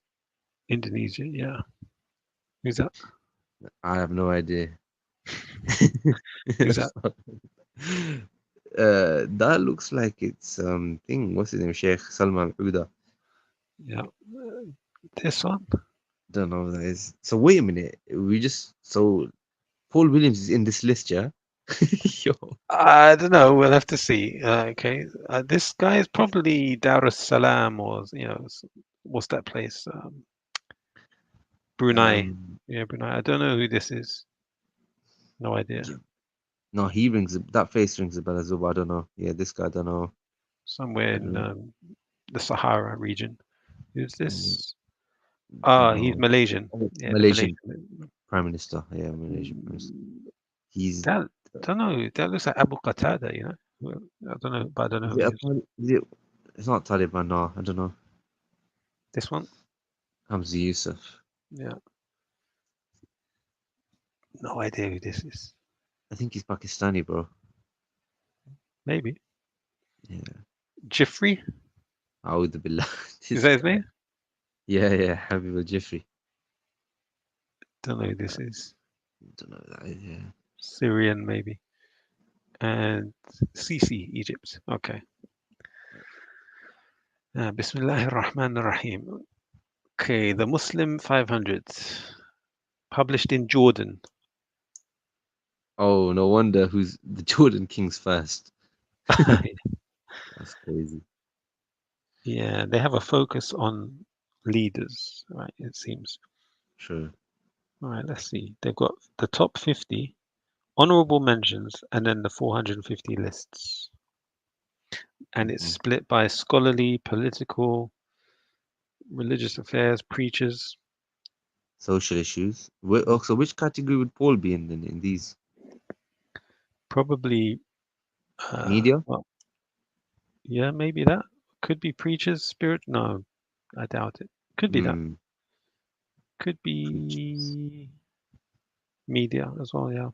Indonesia, yeah. Who's that? I have no idea. Who's that? That looks like it's thing. What's his name? Sheikh Salman Uda. Yeah. This one? Don't know who that is. So wait a minute. So Paul Williams is in this list, yeah? Yo. I don't know. We'll have to see. Okay. This guy is probably Dar es Salaam or, what's that place? Brunei. Yeah, Brunei. I don't know who this is. No idea. No, that face rings a bell as well, but I don't know. Yeah, this guy, I don't know. Somewhere in the Sahara region. Who's this? He's No. Malaysian. Yeah, Malaysian Prime Minister. Yeah, Malaysian Prime Minister. He's That, don't know. That looks like Abu Qatada, I don't know, but I don't know who he is. It's not Taliban, no, I don't know. This one? Hamza Yusuf. Yeah. No idea who this is. I think he's Pakistani, bro. Maybe. Yeah. Jeffrey? A'udhu billah. Is that his name? Yeah, Habib al-Jifri. Don't know who this is. Don't know who that is, yeah. Syrian, maybe. And Sisi, Egypt. Okay. Bismillahir Rahmanir Rahim. Okay, the Muslim 500. Published in Jordan. Oh, no wonder who's the Jordan Kings first. That's crazy. Yeah, they have a focus on leaders, right? It seems. True. All right, let's see. They've got the top 50, honorable mentions, and then the 450 lists. And it's split by scholarly, political, religious affairs, preachers. Social issues. So which category would Paul be in these? Probably media? Well, yeah, maybe that. Could be preachers, spirit. No, I doubt it. Could be that. Could be media as well, yeah.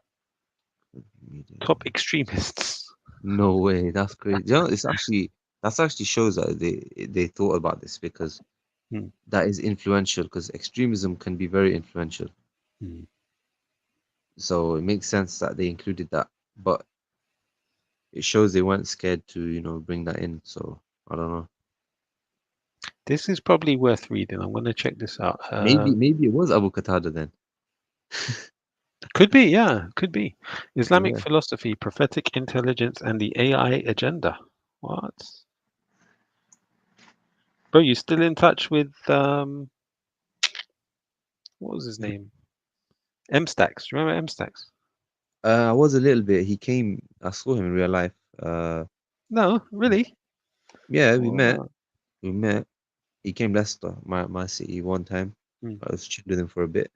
Top extremists. No way, that's crazy. That actually shows that they thought about this, because that is influential, because extremism can be very influential. So it makes sense that they included that, but it shows they weren't scared to bring that in. So I don't know. This is probably worth reading. I'm going to check this out. Maybe it was Abu Qatada then. Could be, yeah, could be. Islamic Yeah. philosophy, prophetic intelligence, and the AI agenda. What? Bro, you still in touch with what was his name? MStax. Do you remember MStax? I was a little bit. He came. I saw him in real life. No, really? Yeah, we met. Wow. We met. He came Leicester, my city, one time. Hmm. I was chilling with him for a bit,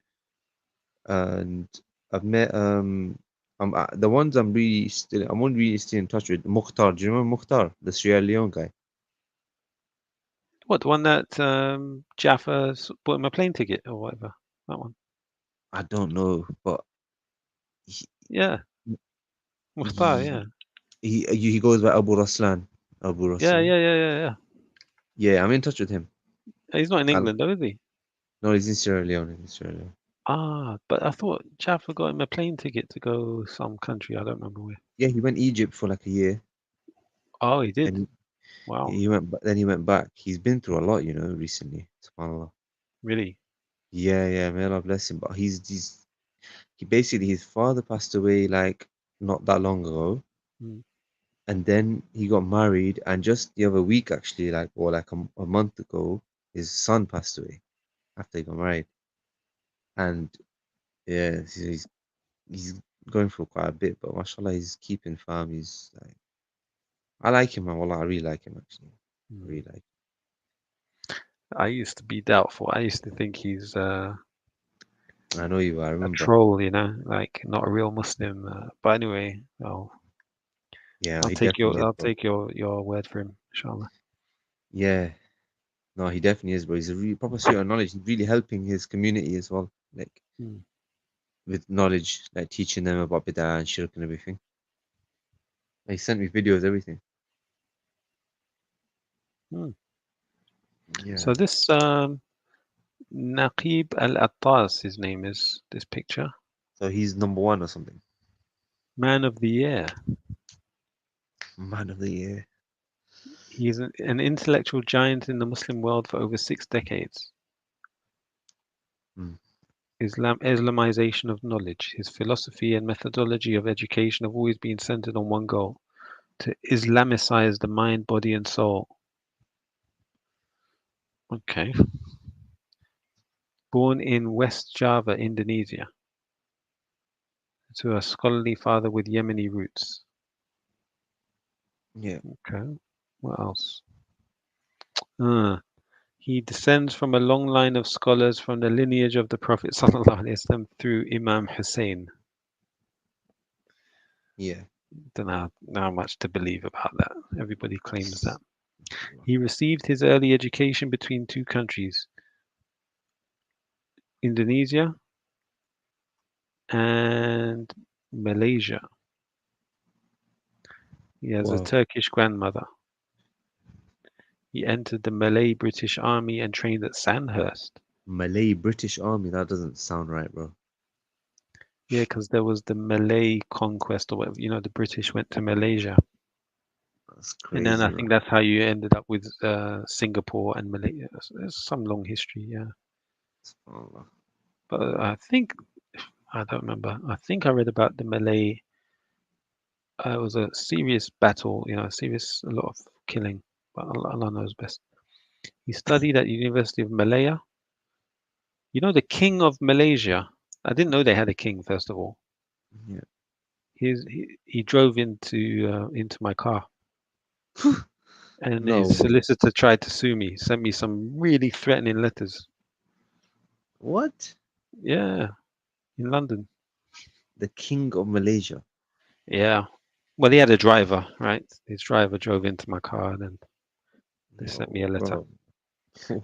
and I've met the ones I'm really still in touch with. Mukhtar, do you remember Mukhtar, the Sierra Leone guy? What, the one that Jaffa bought him a plane ticket or whatever? That one. I don't know, but Yeah. Mukhtar, yeah. he goes by Abu Raslan. Abu Raslan. Yeah. Yeah, I'm in touch with him. He's not in England, though, is he? No, he's in Sierra Leone. Ah, but I thought Jaffa got him a plane ticket to go some country. I don't remember where. Yeah, he went Egypt for like a year. Oh, he did. And Wow. he went back. He's been through a lot, recently. SubhanAllah. Really? Yeah, may Allah bless him. But he basically, his father passed away like not that long ago. Hmm. And then he got married, and just the other week, actually, like a month ago, his son passed away after he got married. And yeah, he's going through quite a bit, but mashallah, he's keeping firm. He's like, I like him, man. Wallah, I really like him, actually. I really like him. I used to be doubtful. I used to think he's I know you. I a remember. troll, like not a real Muslim. But anyway, Yeah, I'll he take definitely is, I'll bro. take your word for him, inshallah. Yeah, no, he definitely is, bro. He's a really proper student of knowledge. He's really helping his community as well, like with knowledge, like teaching them about bid'ah and shirk and everything. He sent me videos, everything. Yeah. So this Naqib Al-Attas, his name is, this picture. So he's number 1 or something. Man of the Year. Man of the Year. He's an intellectual giant in the Muslim world for over 6 decades. Islamization of knowledge. His philosophy and methodology of education have always been centered on one goal: to Islamicize the mind, body, and soul. Okay. Born in West Java, Indonesia, to a scholarly father with Yemeni roots. Yeah. Okay. What else? He descends from a long line of scholars from the lineage of the Prophet ﷺ through Imam Hussein. Yeah. Don't know how much to believe about that. Everybody claims that. He received his early education between 2 countries, Indonesia and Malaysia. He has a Wow. Turkish grandmother. He entered the Malay British Army and trained at Sandhurst. Malay British Army. That doesn't sound right, bro. Yeah, because there was the Malay conquest or whatever. The British went to Malaysia. That's crazy. And then I think that's how you ended up with Singapore and Malaysia. There's some long history, yeah. But I don't remember. I think I read about the Malay. It was a serious battle, a lot of killing. But Allah knows best. He studied at the University of Malaya. The king of Malaysia. I didn't know they had a king, first of all. Yeah. He drove into my car. And No his way. solicitor tried to sue me, sent me some really threatening letters. What? Yeah, in London. The king of Malaysia. Yeah. Well, he had a driver, right? His driver drove into my car and then they sent me a letter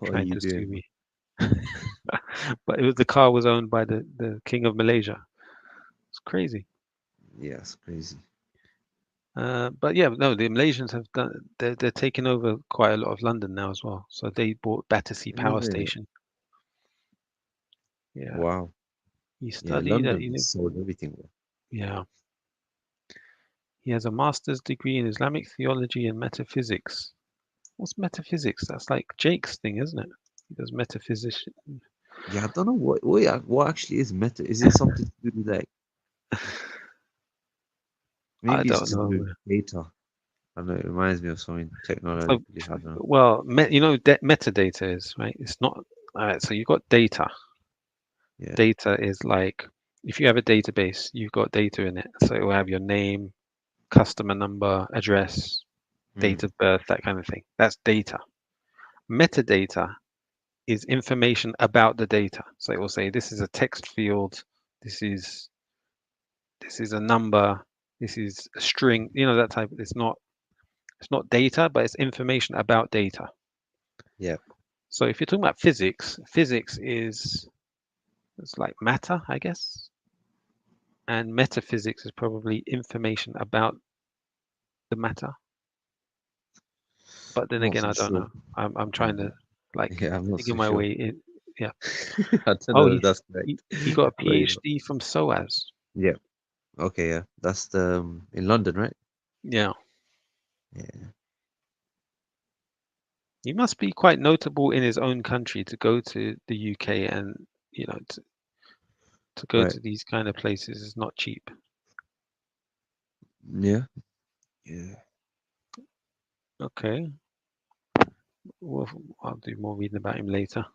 trying to sue me. But the car was owned by the king of Malaysia. It's crazy. Yeah, it's crazy. But yeah, no, the Malaysians have done. They're taking over quite a lot of London now as well. So they bought Battersea Power Station. Yeah. Wow. He Yeah, studied at London sold everything. Yeah. He has a master's degree in Islamic theology and metaphysics. What's metaphysics? That's like Jake's thing, isn't it? He does metaphysics. Yeah, I don't know what actually is meta. Is it something to do with like I maybe it's don't to do know. with data? I don't know. It reminds me of something technology. I don't know. Well, metadata is right. It's not. All right. So you've got data. Yeah. Data is like if you have a database, you've got data in it. So it will have your name, customer number, address, date of birth, that kind of thing. That's data. Metadata is information about the data. So it will say this is a text field, this is a number, this is a string, that type. It's not data, but it's information about data. Yeah. So if you're talking about physics is it's like matter, I guess. And metaphysics is probably information about the matter. But then I'm not again, so I don't sure. know. I'm trying to I'm not figure so my sure. way in. Yeah. I don't Oh, know if that's correct. he got a But, yeah. PhD from SOAS. Yeah. Okay, yeah. That's the in London, right? Yeah. Yeah. He must be quite notable in his own country to go to the UK and to go Right. to these kind of places is not cheap. Yeah. Yeah. Okay. Well, I'll do more reading about him later.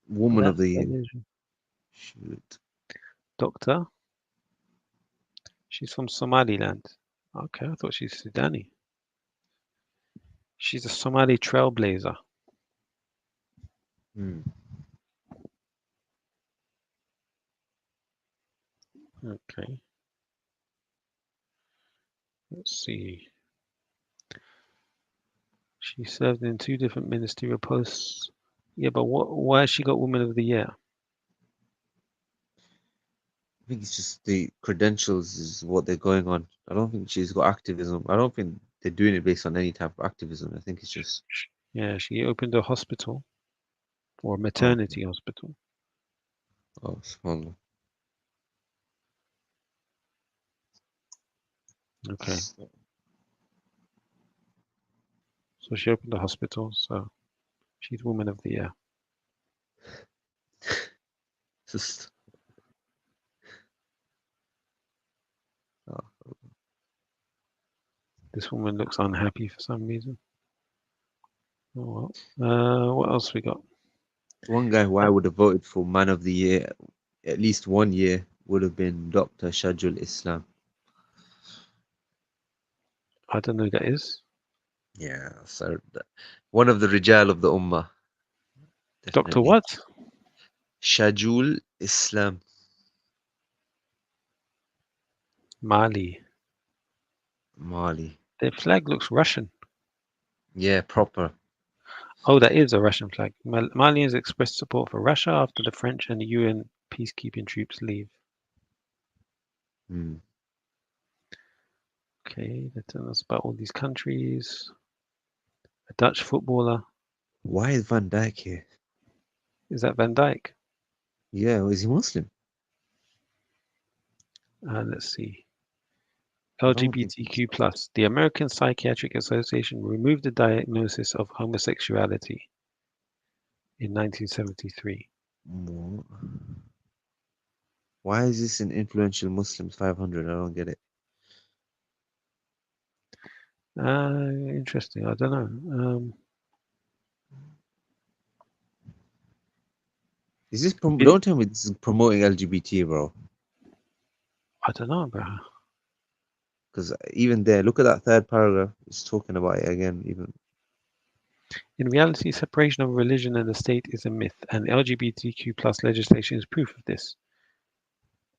Woman of That the year. is Shoot. Doctor. She's from Somaliland. Okay, I thought she's Sudani. She's a Somali trailblazer. Okay. Let's see. She served in 2 different ministerial posts. Yeah, but why has she got Woman of the Year? I think it's just the credentials is what they're going on. I don't think she's got activism. I don't think they're doing it based on any type of activism. I think it's just Yeah, she opened a hospital or a maternity hospital. oh, subhanallah. Okay. So she opened a hospital, so she's Woman of the Year. Just This woman looks unhappy for some reason. Oh well. What else we got? one guy who I would have voted for Man of the Year at least 1 year would have been Dr. Shajul Islam. I don't know who that is. Yeah, so one of the Rijal of the Ummah. Dr. What? Shajul Islam. Mali. Their flag looks Russian. Yeah, proper. Oh, that is a Russian flag. Malians expressed support for Russia after the French and the UN peacekeeping troops leave. Okay, they're telling us about all these countries. A Dutch footballer. Why is Van Dijk here? Is that Van Dijk? Yeah, is he Muslim? Let's see. LGBTQ plus. The American Psychiatric Association removed the diagnosis of homosexuality in 1973. What? Why is this in influential Muslims 500? I don't get it. Interesting. I don't know. Is this don't tell me this is promoting LGBT, bro? I don't know, bro. Because even there, look at that third paragraph. It's talking about it again. Even in reality, separation of religion and the state is a myth, and LGBTQ plus legislation is proof of this.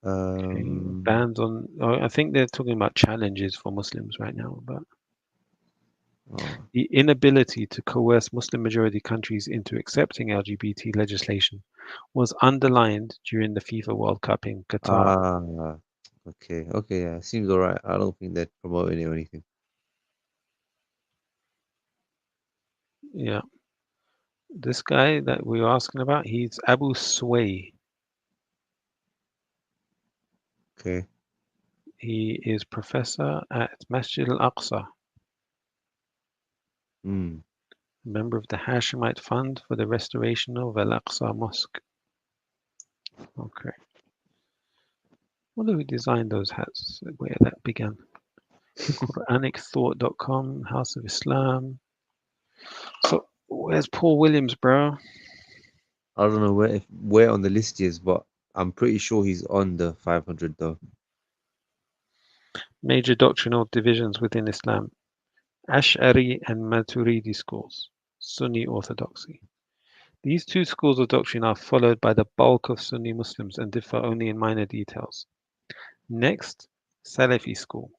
Bans on. I think they're talking about challenges for Muslims right now, but the inability to coerce Muslim-majority countries into accepting LGBT legislation was underlined during the FIFA World Cup in Qatar. Okay, yeah, seems alright. I don't think they're promoting it or anything. Yeah, this guy that we were asking about, he's Abu Sway. Okay. He is professor at Masjid Al-Aqsa. Member of the Hashemite Fund for the Restoration of Al-Aqsa Mosque. Okay. Wonder who designed those hats, where that began. QuranicThought.com, House of Islam. So where's Paul Williams, bro? I don't know where on the list he is, but I'm pretty sure he's on the 500 though. Major doctrinal divisions within Islam. Ash'ari and Maturidi schools. Sunni orthodoxy. These two schools of doctrine are followed by the bulk of Sunni Muslims and differ only in minor details. Next, Salafi school.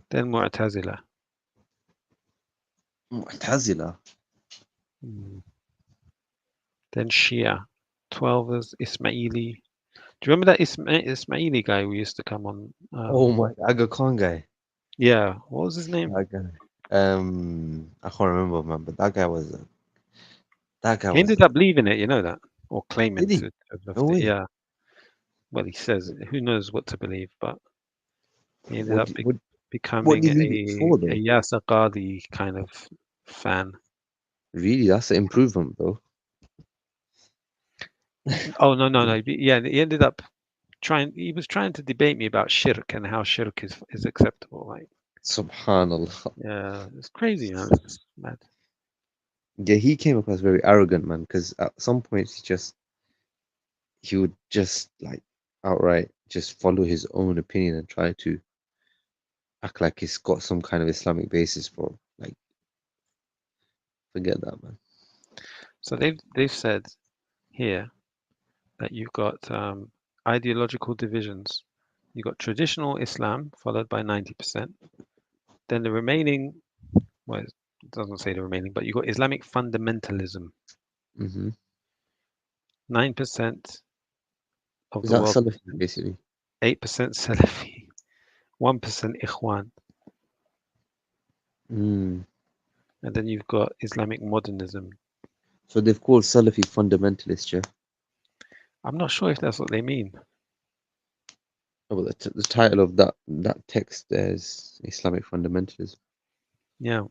Then Mu'tazila. Mu'tazila. Then Shia. 12ers, Ismaili. Do you remember that Ismaili guy who used to come on? Oh my, Aga Khan guy. Yeah, what was his name? That guy. I can't remember, man, but that guy was. He ended up leaving it, you know that, or claiming Did he? to have left No it. way. Yeah. Well, he says, who knows what to believe, but he ended What up did- what becoming did he leave it for, though? a Yasir Qadhi kind of fan. Really, that's an improvement, though. Oh no! Yeah, he ended up he was trying to debate me about shirk and how shirk is acceptable. Like, Subhanallah. yeah, it's crazy, man. It's mad. Yeah, he came across very arrogant, man, because at some points he would just like outright just follow his own opinion and try to act like he's got some kind of Islamic basis for like forget that, man. So they've said here that you've got ideological divisions. You've got traditional Islam followed by 90%. Then the remaining, well, it doesn't say the remaining, but you've got Islamic fundamentalism. Mm-hmm. 9% of Is the that world. Salafi, basically? 8% Salafi. 1% Ikhwan. Mm. And then you've got Islamic modernism. So they've called Salafi fundamentalist, yeah? I'm not sure if that's what they mean. Oh, but the title of that text there is Islamic fundamentalism. Yeah.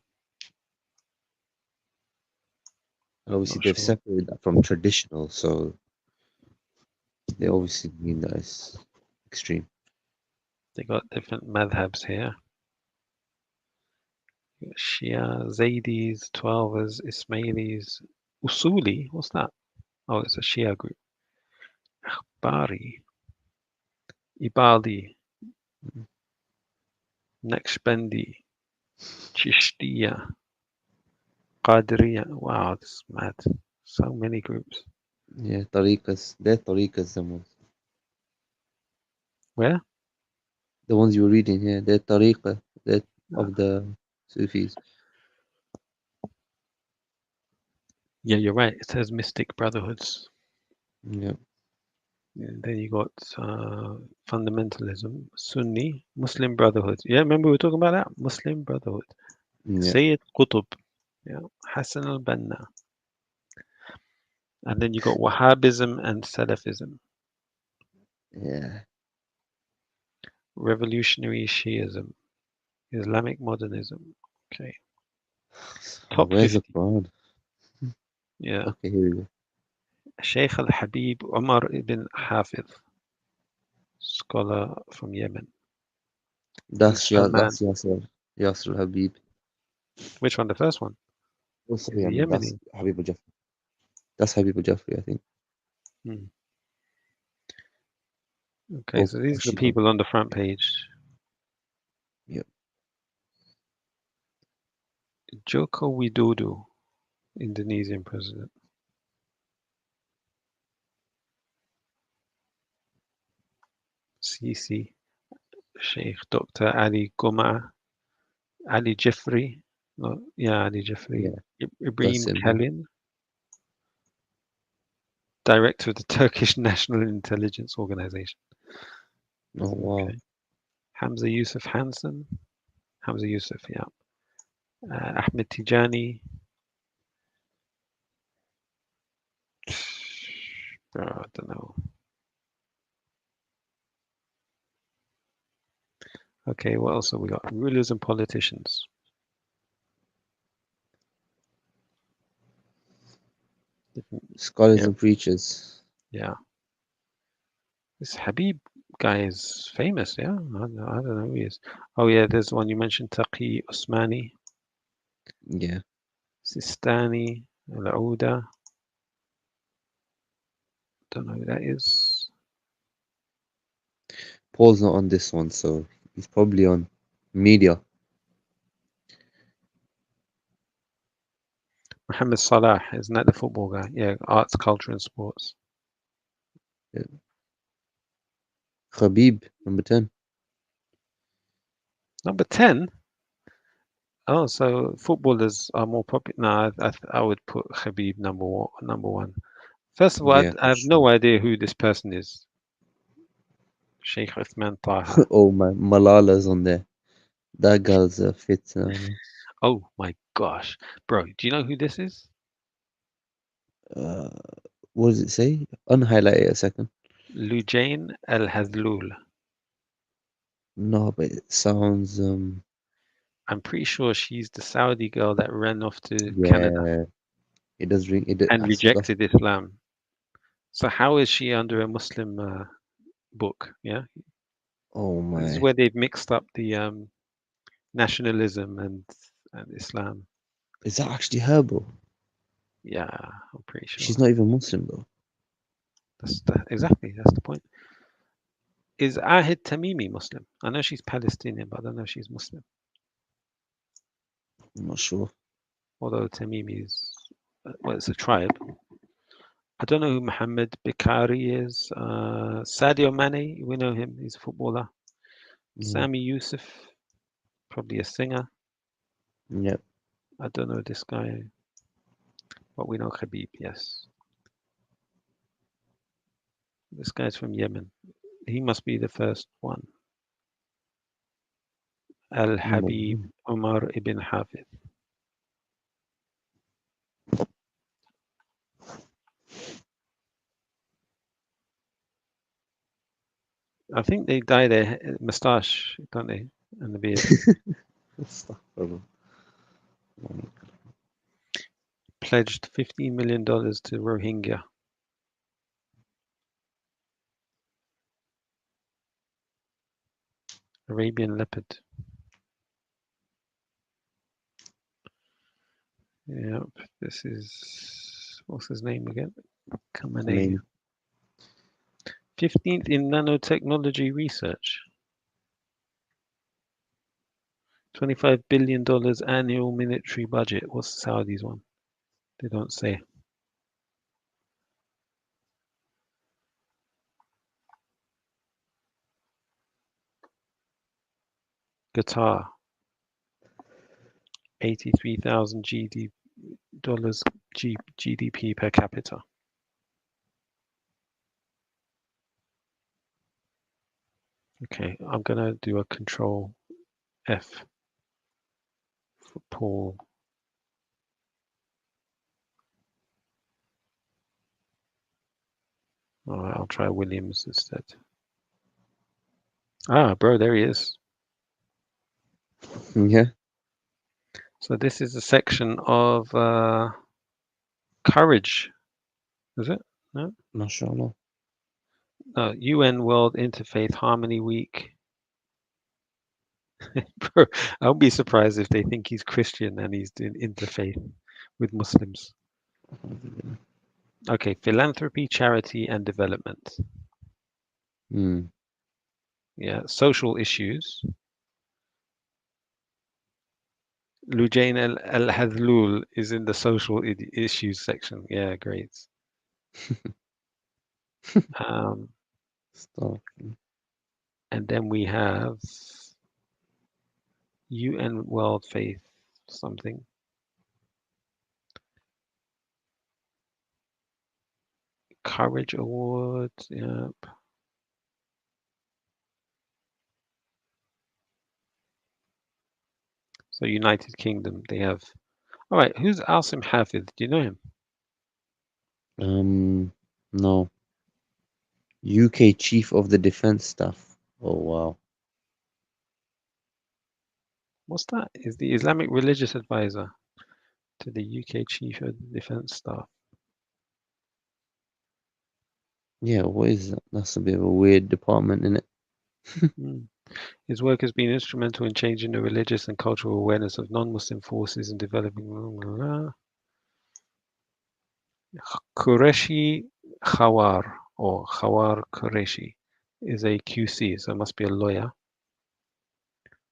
And obviously Not they've sure. separated that from traditional, so they obviously mean that it's extreme. They got different madhabs here. Shia, Zaydis, Twelvers, Ismailis, Usuli. What's that? Oh, it's a Shia group. Akhbari, Ibadi, Naqshbandi, Chishtiya, Qadiriya. Wow, this is mad. So many groups. Yeah, tariqas. They're tariqas, the ones. Where? The ones you were reading here, they're tariqa. They're of the Sufis. Yeah, you're right. It says Mystic Brotherhoods. Yeah. And then you got fundamentalism, Sunni, Muslim Brotherhood. Yeah, remember we were talking about that? Muslim Brotherhood. Yeah. Sayyid Qutb. Yeah, Hassan al-Banna. And then you got Wahhabism and Salafism. Yeah. Revolutionary Shiism. Islamic modernism. Okay. Top Where's 50. the Quran? Yeah. Okay, here we go. Sheikh al-Habib Umar ibn Hafiz. Scholar from Yemen. That's Salman. Yasser Habib. Which one? The first one? Oh, Is sorry, he that's Yemeni? Habib al-Jafri. That's Habib al-Jafri, I think. Okay, so these are the people on the front page. Yep. Joko Widodo, Indonesian president. Sisi, Sheikh Dr. Ali Goma, Ali Jeffrey. Oh, yeah, Ali Jeffrey. Ibrahim That's him. Kalin, director of the Turkish National Intelligence Organization. Oh, wow. Okay. Hamza Yusuf Hansen. Hamza Yusuf, yeah. Ahmed Tijani. Bro, I don't know. Okay, what else have we got? Rulers and politicians. Scholars Yeah. and preachers. Yeah. This Habib guy is famous, yeah? I don't know who he is. Oh, yeah, there's one you mentioned, Taqi Usmani, Yeah. Sistani, Al-Auda. Don't know who that is. Paul's not on this one, so he's probably on media. Mohammed Salah, isn't that the football guy? Yeah, arts, culture, and sports. Yeah. Khabib, number 10. Number 10? Oh, so footballers are more popular. No, I would put Khabib number one. First of all, Yeah, I have no idea who this person is. Sheikh Uthman Taha. oh my, Malala's on there. That girl's fit. Oh my gosh. Bro, do you know who this is? What does it say? Unhighlight it a second. Lujain Al Hazlul. No, but it sounds I'm pretty sure she's the Saudi girl that ran off to Canada yeah. It does ring it. and rejected Islam. So how is she under a Muslim book? Yeah, Oh this is my. where they've mixed up the nationalism and Islam. Is that actually her, bro? Yeah, I'm pretty sure. She's not even Muslim though. Exactly, that's the point. Is Ahid Tamimi Muslim? I know she's Palestinian, but I don't know if she's Muslim. I'm not sure. Although Tamimi is, well, it's a tribe. I don't know who Mohammed Bikari is. Sadio Mane, we know him. He's a footballer. Sami Yusuf, probably a singer. Yep. I don't know this guy, but we know Khabib, yes. This guy's from Yemen. He must be the first one. Al-Habib Umar ibn Hafid. I think they dye their moustache, don't they? And the beard. Pledged $15 million to Rohingya. Arabian leopard. Yep, this is, what's his name again? Khamenei. 15th in nanotechnology research. $25 billion annual military budget. What's the Saudis one? They don't say. Qatar. 83,000 GDP per capita. Okay, I'm gonna do a Control F for Paul. All right, I'll try Williams instead. Ah, bro, there he is. Yeah. So this is a section of courage. Is it? No? Mashallah. No, UN World Interfaith Harmony Week. Bro, I'll be surprised if they think he's Christian and he's doing interfaith with Muslims. Okay, philanthropy, charity, and development. Yeah, social issues. Lujain Al-Hazlul is in the social issues section. Yeah, great. And then we have UN World Faith something. Courage Award. Yep. So United Kingdom, they have. All right, who's Asim Hafid? Do you know him? No. UK Chief of the Defense Staff. Oh wow. What's that? Is the Islamic Religious Advisor to the UK Chief of the Defense Staff. Yeah, what is that? That's a bit of a weird department, isn't it? Mm. His work has been instrumental in changing the religious and cultural awareness of non-Muslim forces and developing. Qureshi Khawar, or Khawar Qureshi, is a QC, so it must be a lawyer.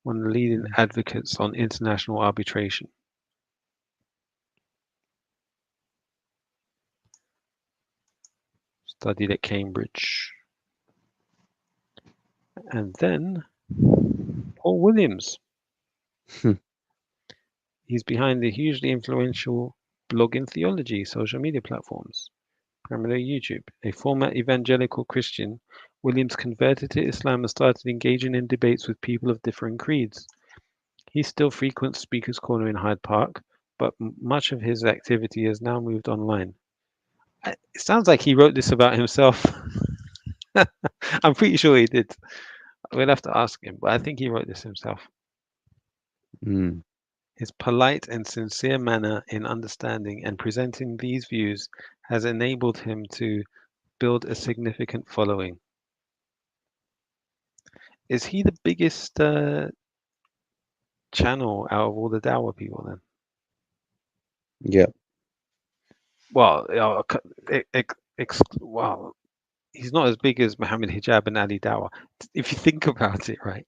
One of the leading advocates on international arbitration. Studied at Cambridge. And then Paul Williams. He's behind the hugely influential Blogging Theology social media platforms, primarily YouTube. A former evangelical Christian, Williams converted to Islam and started engaging in debates with people of differing creeds. He still frequents Speaker's Corner in Hyde Park, but much of his activity has now moved online. It sounds like he wrote this about himself. I'm pretty sure he did. We'll have to ask him, but I think he wrote this himself. Mm. His polite and sincere manner in understanding and presenting these views has enabled him to build a significant following. Is he the biggest channel out of all the Dawah people then? Yeah. Well, well, he's not as big as Muhammad Hijab and Ali Dawah. If you think about it, right,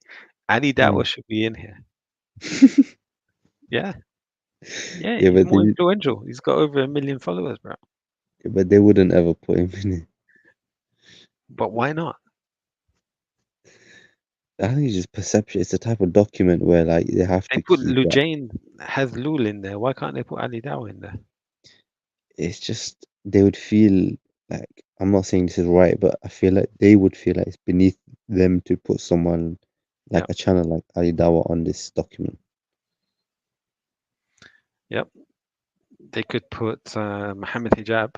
Ali Dawah should be in here. Yeah, Yeah, he's but more they, influential. He's got over 1 million followers, bro. but they wouldn't ever put him in it. But why not? I think it's just perception. It's a type of document where like they have They to put keep that. Lujain has Lul in there. Why can't they put Ali Dawah in there? It's just they would feel like, I'm not saying this is right, but I feel like they would feel like it's beneath them to put someone like a channel like Ali Dawah on this document. Yep. They could put Muhammad Hijab.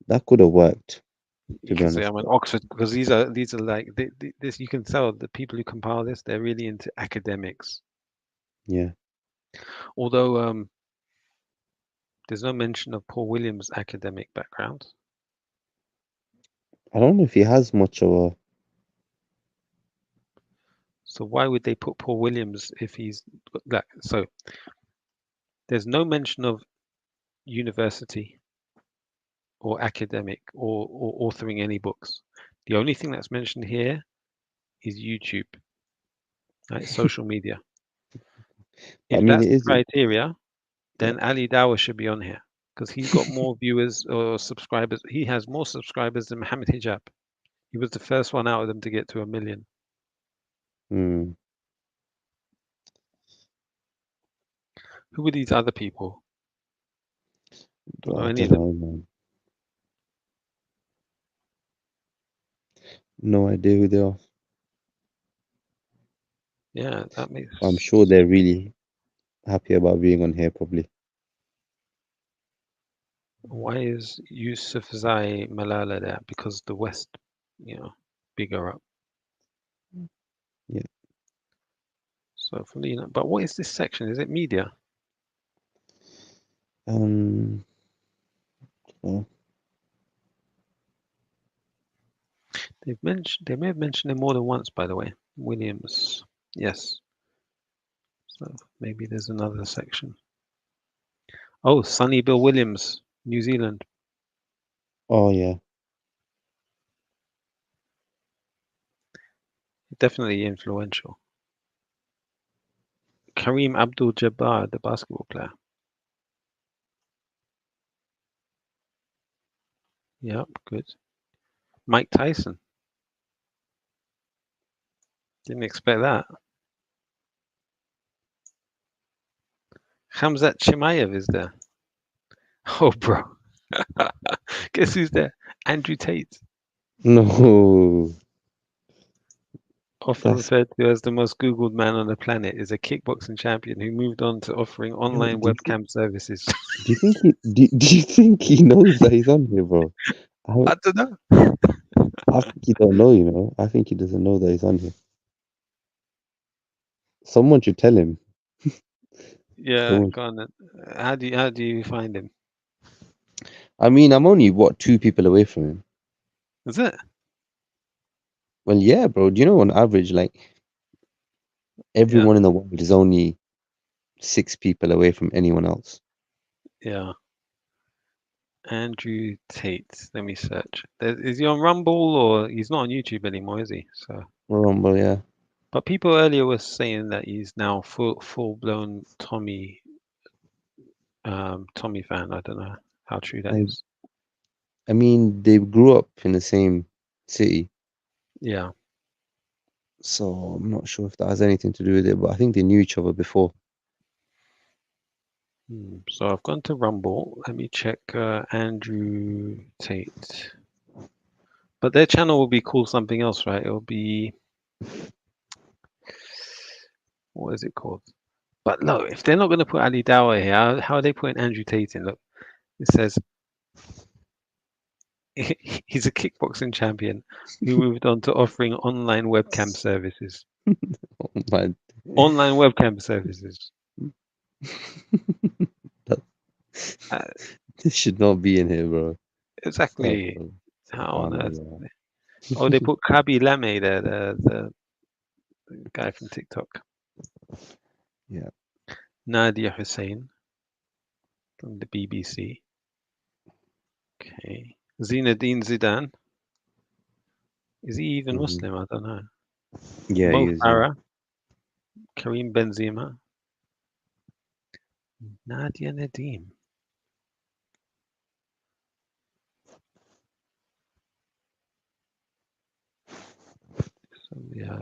That could have worked, You to be can say honest. I'm an Oxford because these are like this. You can tell the people who compile this, they're really into academics. Yeah. Although there's no mention of Paul Williams' academic background. I don't know if he has much of a. So why would they put Paul Williams if he's like so? There's no mention of university or academic or authoring any books. The only thing that's mentioned here is YouTube, right? Social media. I If mean, that's it the is. criteria, then Ali Dawah should be on here because he's got more viewers or subscribers. He has more subscribers than Muhammad Hijab. He was the first one out of them to get to 1 million. Hmm. Who were these other people? Don't know I any of don't them. know, man. No idea who they are. Yeah, that makes. I'm sure they're really happy about being on here, probably. Why is Yusuf Zai Malala there? Because the West, bigger up. Yeah. So but what is this section? Is it media? Well, They may have mentioned it more than once, by the way. Williams, yes. So maybe there's another section. Oh, Sonny Bill Williams, New Zealand. oh yeah. Definitely influential. Kareem Abdul-Jabbar, the basketball player. Yep, good. Mike Tyson. Didn't expect that. Khamzat Chimaev is there. Oh, bro. Guess who's there? Andrew Tate. No. Often referred to as the most Googled man on the planet, is a kickboxing champion who moved on to offering online webcam services. Do you think do you think he knows that he's on here, bro? I don't know. I think he don't know, you know. I think he doesn't know that he's on here. Someone should tell him. Yeah, Someone- go on then. How do you find him? I mean, I'm only 2 people away from him. Is it? Well, yeah, bro. Do you know on average, like everyone in the world is only 6 people away from anyone else? Yeah. Andrew Tate. Let me search. Is he on Rumble or he's not on YouTube anymore, is he? So. Rumble, yeah. But people earlier were saying that he's now full blown Tommy fan. I don't know how true that is. I mean, they grew up in the same city, Yeah. so I'm not sure if that has anything to do with it, but I think they knew each other before. So I've gone to Rumble. Let me check Andrew Tate. But their channel will be called something else, right? It'll be, what is it called? But look, if they're not going to put Ali Dawah here, how are they putting Andrew Tate in? Look, it says he's a kickboxing champion who moved on to offering online webcam services. Online webcam services. This should not be in here, bro. Exactly. Oh, How on earth? Oh, they put Kabi Lame there, the guy from TikTok. Yeah. Nadia Hussein from the BBC. Okay. Zinedine Zidane. Is he even Muslim? I don't know. Yeah, Mo he is. Farah. Karim Benzema. Nadia Nadim.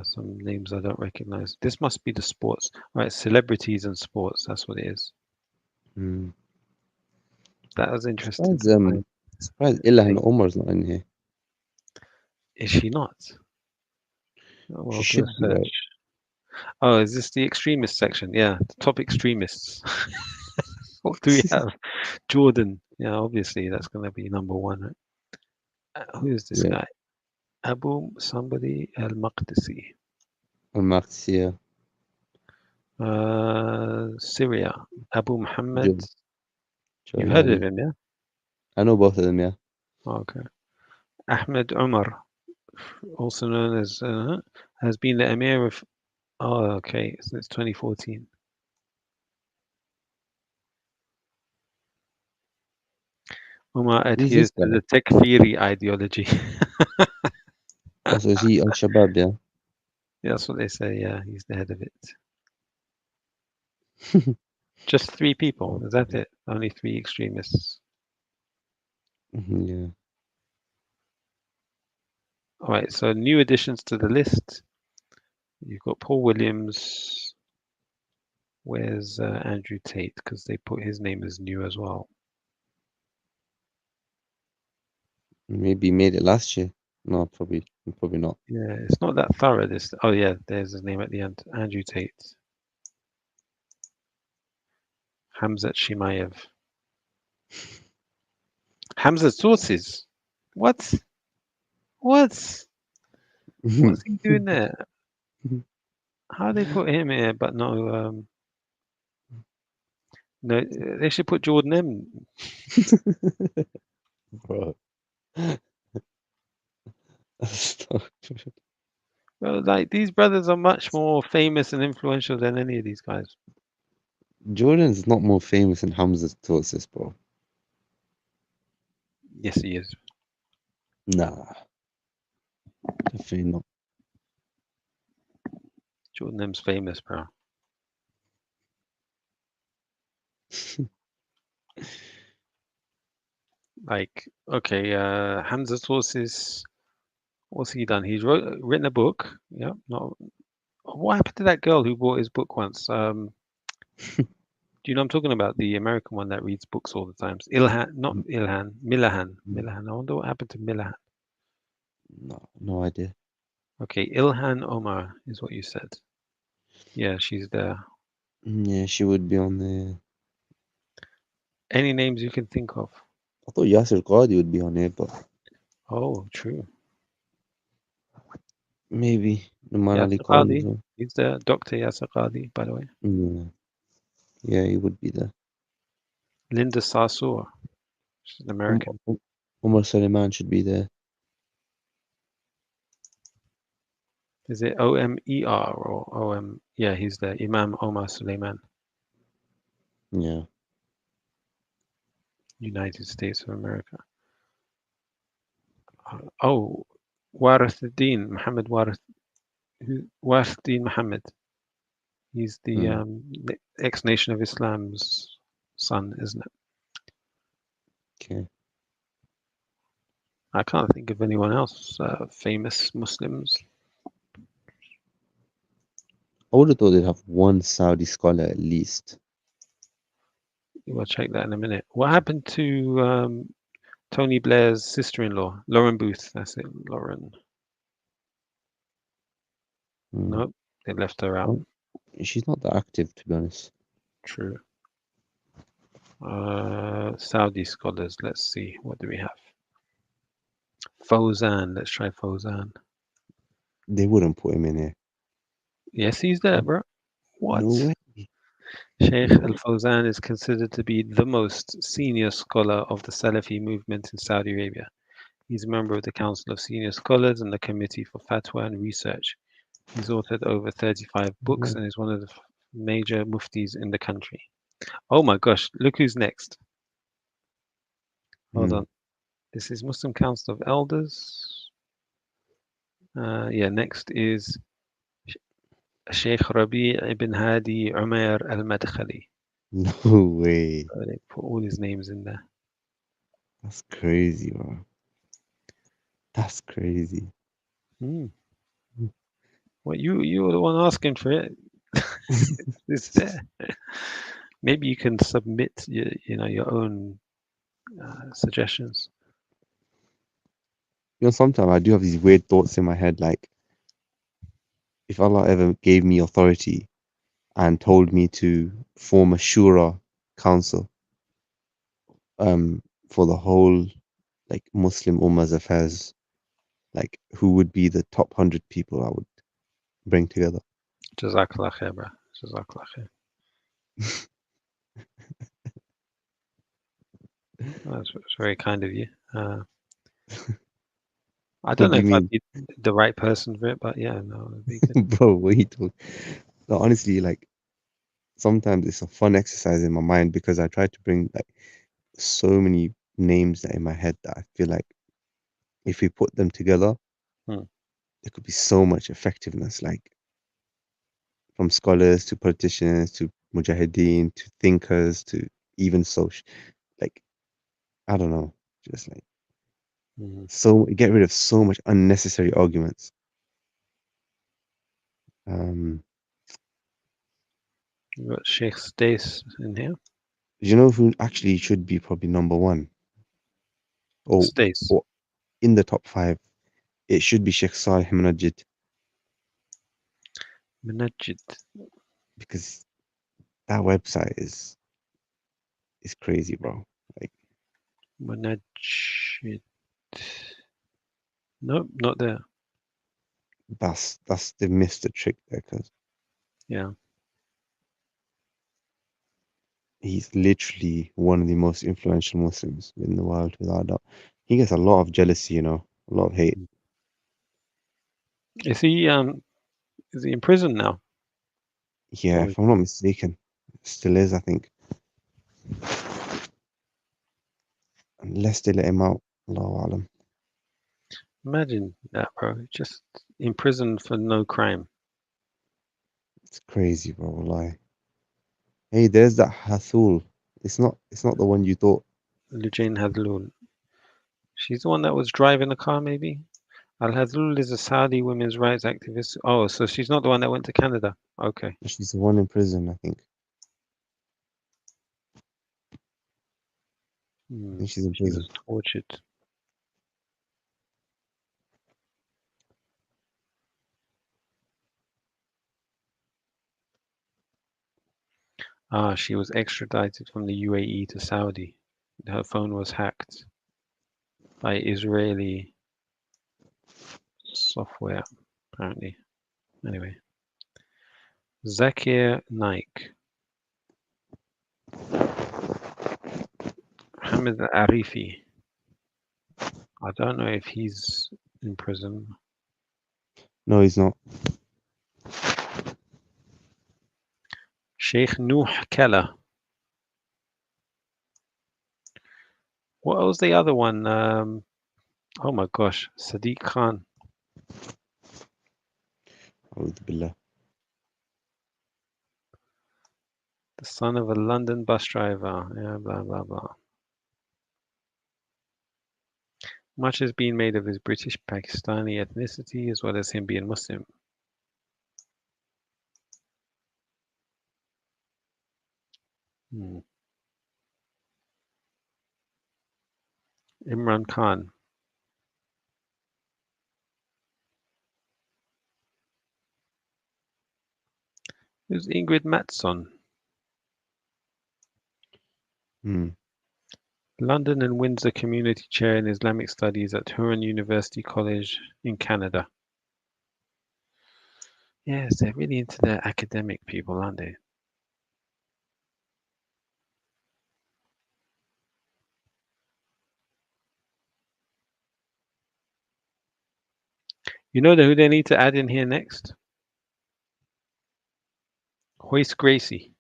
Some names I don't recognize. This must be the sports. Right, celebrities and sports. That's what it is. That was interesting. Surprised Ilhan Omar's not in here. Is she not? Oh, well, She should be, right? Oh, is this the extremist section? Yeah, the top extremists. What do we have? Jordan. Yeah, obviously that's going to be number one. Right? Who is this guy? Abu somebody al-Maqdisi. Al-Maqdisi, Syria. Abu Muhammad. You've heard of him, yeah? I know both of them, yeah. Okay. Ahmed Umar, also known as, has been the Emir of, okay, since 2014. Umar adheres to the Takfiri ideology. So is he Al-Shabaab, yeah? Yeah, that's what they say, yeah, he's the head of it. Just 3 people, is that it? Only 3 extremists. Yeah. All right, so new additions to the list. You've got Paul Williams. Where's Andrew Tate? Because they put his name as new as well. Maybe he made it last year. No, probably not. Yeah, it's not that thorough. This. Oh yeah, there's his name at the end. Andrew Tate. Hamzat Shimaev. Hamzat sources. What? What's he doing there? How they put him here, but no? No, they should put Jordan M. Bro. Well, like these brothers are much more famous and influential than any of these guys. Jordan's not more famous than Hamza Tosis, bro. Yes, he is. Nah. Definitely not. Jordan M's famous, bro. Like, okay, Hamza Tosis, what's he done? He's written a book. Yeah, not. What happened to that girl who bought his book once? Do you know what I'm talking about? The American one that reads books all the time. Ilhan, not Ilhan, Milahan. Milahan. I wonder what happened to Milahan. No idea. Okay, Ilhan Omar is what you said. Yeah, she's there. Yeah, she would be on there. Any names you can think of? I thought Yasser Qadi would be on there, but Oh, true. maybe Numan Ali Yasser Khan. Qadi. He's the Dr. Yasser Qadi, by the way. Yeah, he would be there. Linda Sarsour. She's an American. Umar Suleiman should be there. Is it OMER or OM? Yeah, he's the Imam Omar Suleiman, Yeah. United States of America. Oh, Warithuddin Muhammad Warithuddin Muhammad. He's the ex-Nation of Islam's son, isn't it? Okay. I can't think of anyone else famous Muslims. I would have thought they'd have one Saudi scholar at least. We'll check that in a minute. What happened to Tony Blair's sister-in-law, Lauren Booth? That's it, Lauren. Nope, they left her out. She's not that active, to be honest. True. Saudi scholars. Let's see. What do we have? Fawzan. Let's try Fawzan. They wouldn't put him in here. Yes, he's there, bro. What? No way. Sheikh Al-Fawzan is considered to be the most senior scholar of the Salafi movement in Saudi Arabia. He's a member of the Council of Senior Scholars and the Committee for Fatwa and Research. He's authored over 35 books and is one of the major muftis in the country. Oh my gosh, look who's next. Hold on. This is Muslim Council of Elders. Yeah, next is Sheikh Rabi' ibn Hadi Umair al-Madkhali. No way. So they put all his names in there. That's crazy, bro. That's crazy. Well, you were the one asking for it. It's there. Maybe you can submit your own suggestions. You know, sometimes I do have these weird thoughts in my head, like if Allah ever gave me authority and told me to form a shura council for the whole like Muslim Ummah's affairs, like who would be the top 100 people I would bring together? Jazakallah khair, bro. Jazakallah khair. That's very kind of you. I don't know if I'd be the right person for it, but yeah, no, it'd be good. Bro, what are you talking? No, honestly, like sometimes it's a fun exercise in my mind because I try to bring like so many names that in my head that I feel like if we put them together, there could be so much effectiveness, like from scholars to politicians to mujahideen to thinkers to even social, like I don't know, just like so get rid of so much unnecessary arguments. You got Sheikh Stace in here. You know who actually should be probably number one? Or in the top 5, it should be Sheikh Salih Munajjid. Munajjid. Because that website is crazy, bro. Like Munajjid. Nope, not there. That's they missed the trick there, cause yeah, he's literally one of the most influential Muslims in the world, without a doubt. He gets a lot of jealousy, a lot of hate. Is he in prison now? Yeah, if I'm not mistaken, still is, I think. Unless they let him out, Allahu Alam. Imagine that, bro. Just in prison for no crime. It's crazy, bro. Wallahi. Hey, there's that Hathul. It's not the one you thought. Lujain Hadlul. She's the one that was driving the car, maybe? Al-Hadlul is a Saudi women's rights activist. Oh, so she's not the one that went to Canada. Okay. She's the one in prison, I think. I think she's in prison. She was tortured. She was extradited from the UAE to Saudi. Her phone was hacked by Israeli software, apparently. Anyway. Zakir Naik. Mohammed Arifi. I don't know if he's in prison. No, he's not. Sheikh Nuh Keller. What was the other one? Oh my gosh, Sadiq Khan. A'udhu billah. The son of a London bus driver. Yeah, blah, blah, blah. Much has been made of his British Pakistani ethnicity as well as him being Muslim. Imran Khan. Who's Ingrid Mattson? London and Windsor Community Chair in Islamic Studies at Huron University College in Canada. Yes, they're really into their academic people, aren't they? You know who they need to add in here next? Hoist Gracie.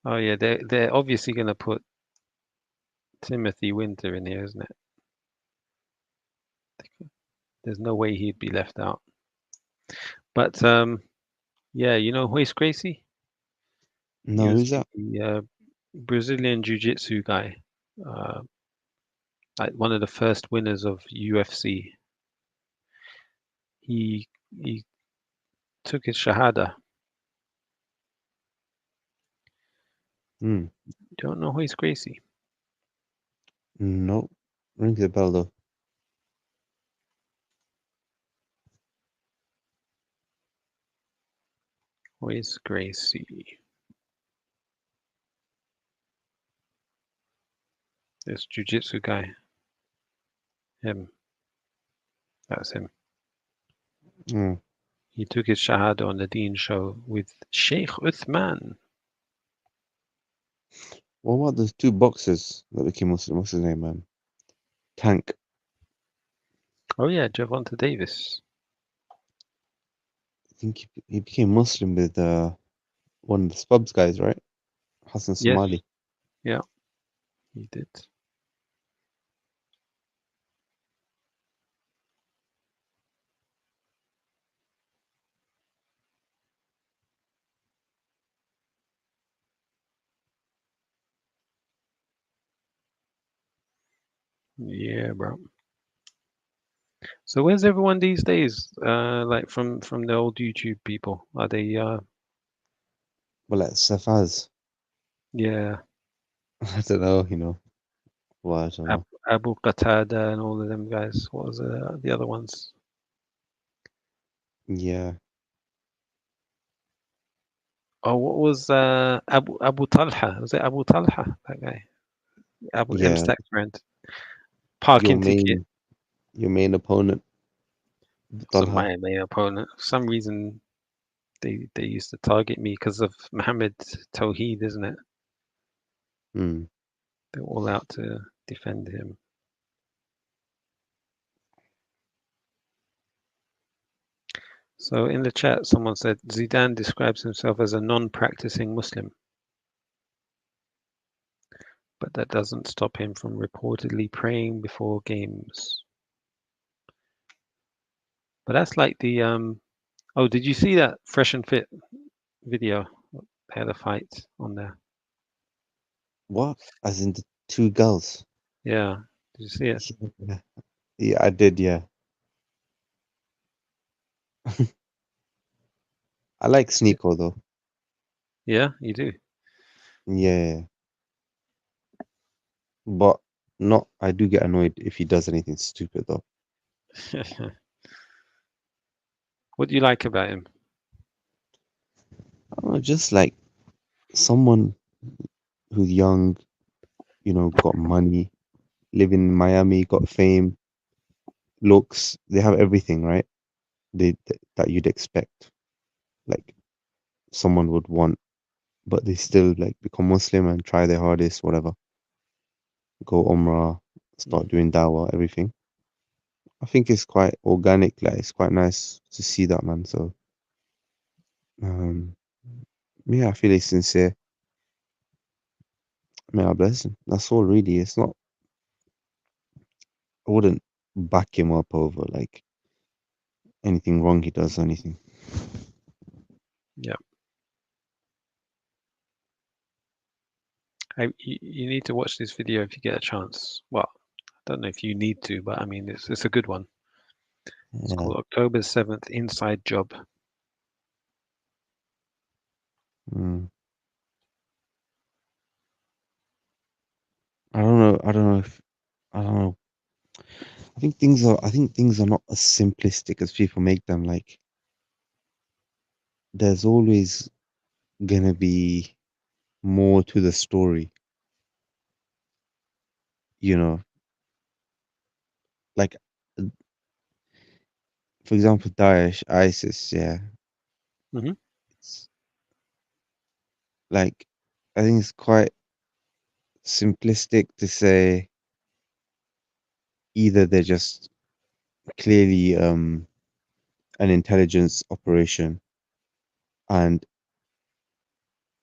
Oh yeah, they're obviously going to put Timothy Winter in here, isn't it? There's no way he'd be left out. But yeah, you know Hoist Gracie? No, who's that? The Brazilian Jiu-Jitsu guy. Like one of the first winners of UFC. He took his Shahada. Don't know Hoist Gracie? No. Rings a bell though. Hoist Gracie. This jiu-jitsu guy. Him. That's him. He took his Shahada on the Deen show with Sheikh Uthman. What about those two boxers that became Muslim? What's his name, man? Tank. Oh yeah, Gervonta Davis. I think he became Muslim with one of the Spubs guys, right? Hassan Somali. Yeah, he did. Yeah, bro. So where's everyone these days? Like from the old YouTube people? Are they Well, like Safaz. Yeah. I don't know, you know. Well, I don't know. Abu Qatada and all of them guys? What was the other ones? Yeah. Oh, what was Abu Talha? Was it Abu Talha? That guy? Abu Yeah. M-Stack's friend. Parking ticket. Your main opponent. So my main opponent. For some reason they used to target me because of Muhammad Tawheed, isn't it? They're all out to defend him. So in the chat, someone said Zidane describes himself as a non-practicing Muslim, but that doesn't stop him from reportedly praying before games. But that's like the oh, did you see that Fresh and Fit video? They had a fight on there. What? As in the two girls? Yeah. Did you see it? Yeah, I did, yeah. I like Sneeko though. Yeah, you do. Yeah. But I do get annoyed if he does anything stupid though. What do you like about him? I don't know, just like someone who's young, you know, got money, living in Miami, got fame, looks, they have everything, right? That you'd expect, like someone would want, but they still like become Muslim and try their hardest, whatever. Go Umrah, start doing dawah, everything. I think it's quite organic. Like it's quite nice to see that, man. So yeah, I feel he's sincere. May I bless him. That's all really. It's not. I wouldn't back him up over like anything wrong he does or anything. Yeah. You need to watch this video if you get a chance. Well, I don't know if you need to, but I mean, it's a good one. It's called October 7th Inside Job. I don't know. I don't know. I think things are not as simplistic as people make them. Like, there's always gonna be more to the story. You know, like, for example, Daesh, ISIS. Yeah. Mm-hmm. Like, I think it's quite simplistic to say either they're just clearly an intelligence operation and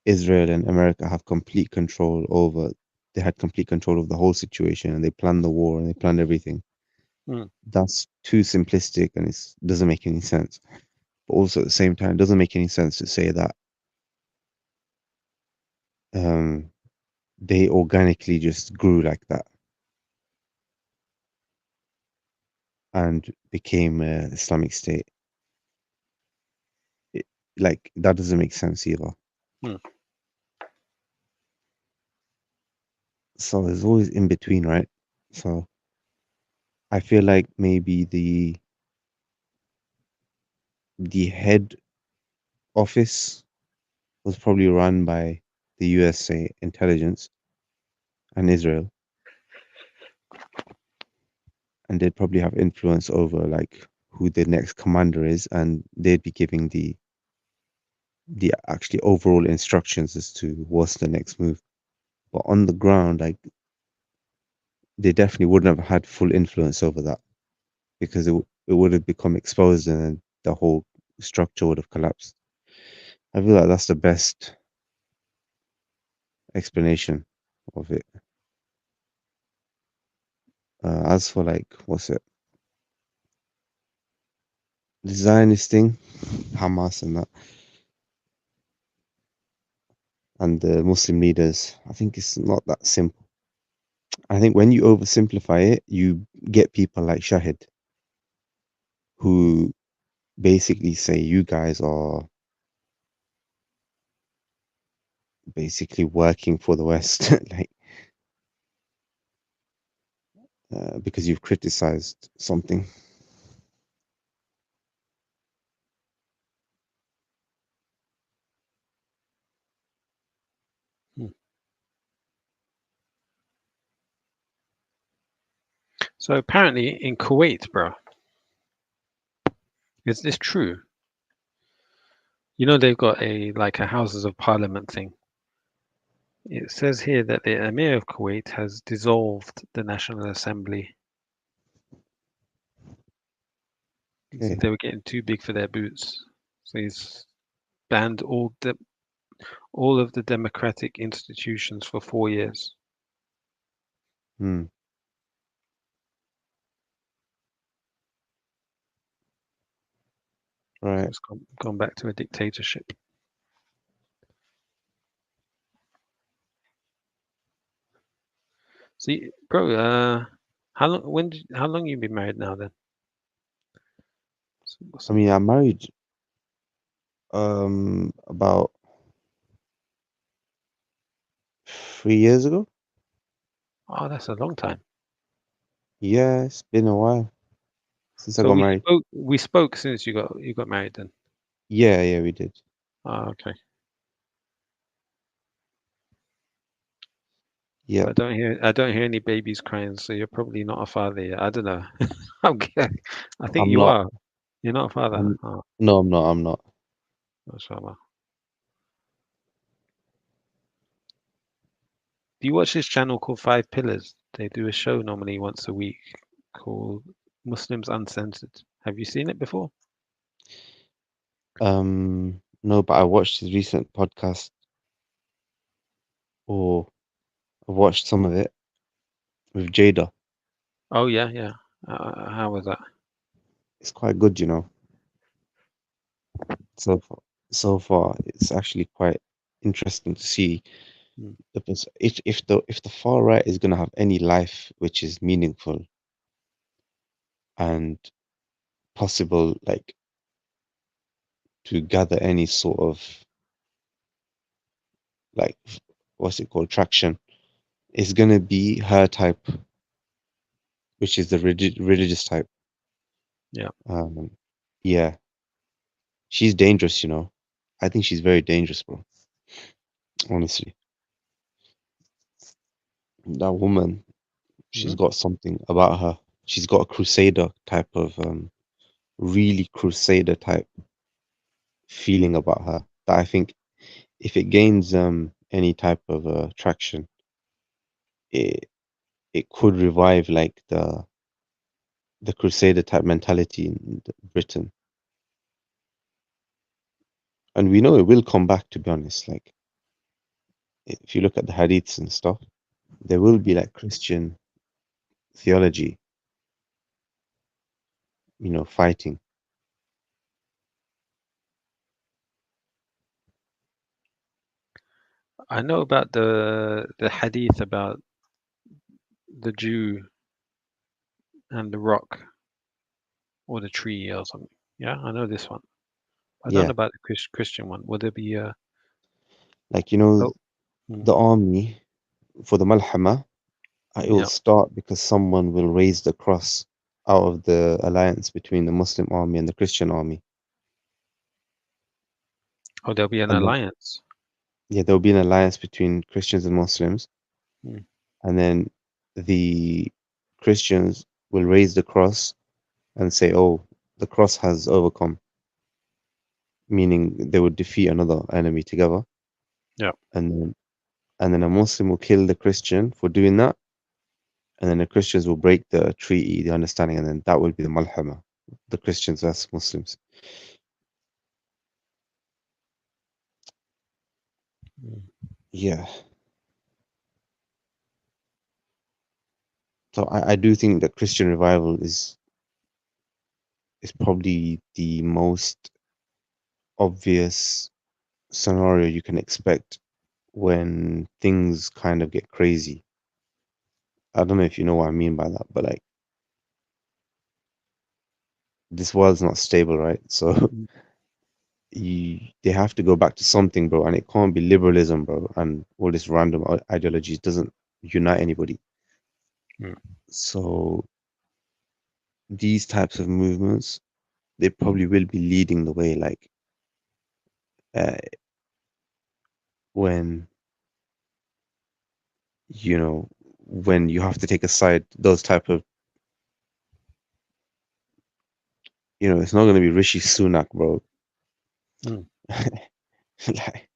Israel and America have complete control over they had complete control of the whole situation and they planned the war and they planned everything. That's too simplistic and it doesn't make any sense. But also at the same time, it doesn't make any sense to say that they organically just grew like that and became Islamic State. Like, that doesn't make sense either. So there's always in between, right? So I feel like maybe the head office was probably run by the USA intelligence and Israel, and they'd probably have influence over like who the next commander is, and they'd be giving the actually overall instructions as to what's the next move. But on the ground, like, they definitely wouldn't have had full influence over that because it would have become exposed and then the whole structure would have collapsed. I feel like that's the best explanation of it. As for like, what's it? The Zionist thing, Hamas and that, and the Muslim leaders, I think it's not that simple. I think when you oversimplify it, you get people like Shahid, who basically say you guys are basically working for the West, like, because you've criticized something. So apparently in Kuwait, bro, is this true? You know they've got a Houses of Parliament thing. It says here that the Emir of Kuwait has dissolved the National Assembly. He said they were getting too big for their boots, so he's banned all of the democratic institutions for 4 years. Right. So it's gone back to a dictatorship. See, bro, how long you been married now then? I mean, I married about 3 years ago. Oh, that's a long time. Yeah, it's been a while since I got married. We spoke since you got married then. Yeah, we did. Oh, okay. Yeah. I don't hear any babies crying, so you're probably not a father yet. I don't know. Okay. I think I'm you not. are. You're not a father. Oh, No, I'm not. I'm not. mashallah. Do you watch this channel called Five Pillars? They do a show normally once a week called Muslims Uncensored. Have you seen it before? No, but I watched his recent podcast, or I watched some of it with Jada. Oh yeah, yeah. How was that? It's quite good, you know. So far, it's actually quite interesting to see if the far right is going to have any life which is meaningful and possible, like to gather any sort of like what's it called, traction, is going to be her type, which is the religious type. Yeah. Yeah, she's dangerous, you know. I think she's very dangerous, bro. Honestly, that woman, she's got something about her. She's got a crusader type of really crusader type feeling about her that I think if it gains any type of traction, it could revive like the crusader type mentality in Britain. And we know it will come back, to be honest. Like if you look at the hadiths and stuff, there will be like Christian theology, you know, fighting. I know about the hadith about the Jew and the rock or the tree or something. Yeah, I know this one. I don't Yeah, know about the Christian one. Would there be a like, you know, oh, the army for the Malhama, it will yeah. start because someone will raise the cross out of the alliance between the Muslim army and the Christian army. Oh, there'll be an And then, alliance. yeah, there'll be an alliance between Christians and Muslims. Hmm. And then the Christians will raise the cross and say, oh, the cross has overcome, meaning they would defeat another enemy together. Yeah. And then a Muslim will kill the Christian for doing that. And then the Christians will break the treaty, the understanding, and then that will be the Malhama, the Christians versus Muslims. Yeah. So I do think that Christian revival is probably the most obvious scenario you can expect when things kind of get crazy. I don't know if you know what I mean by that, but like this world's not stable, right? So they have to go back to something, bro, and it can't be liberalism, bro, and all this random ideology doesn't unite anybody. So these types of movements, they probably will be leading the way, like when you know, when you have to take a side, those type of, you know, it's not going to be Rishi Sunak, bro. Like,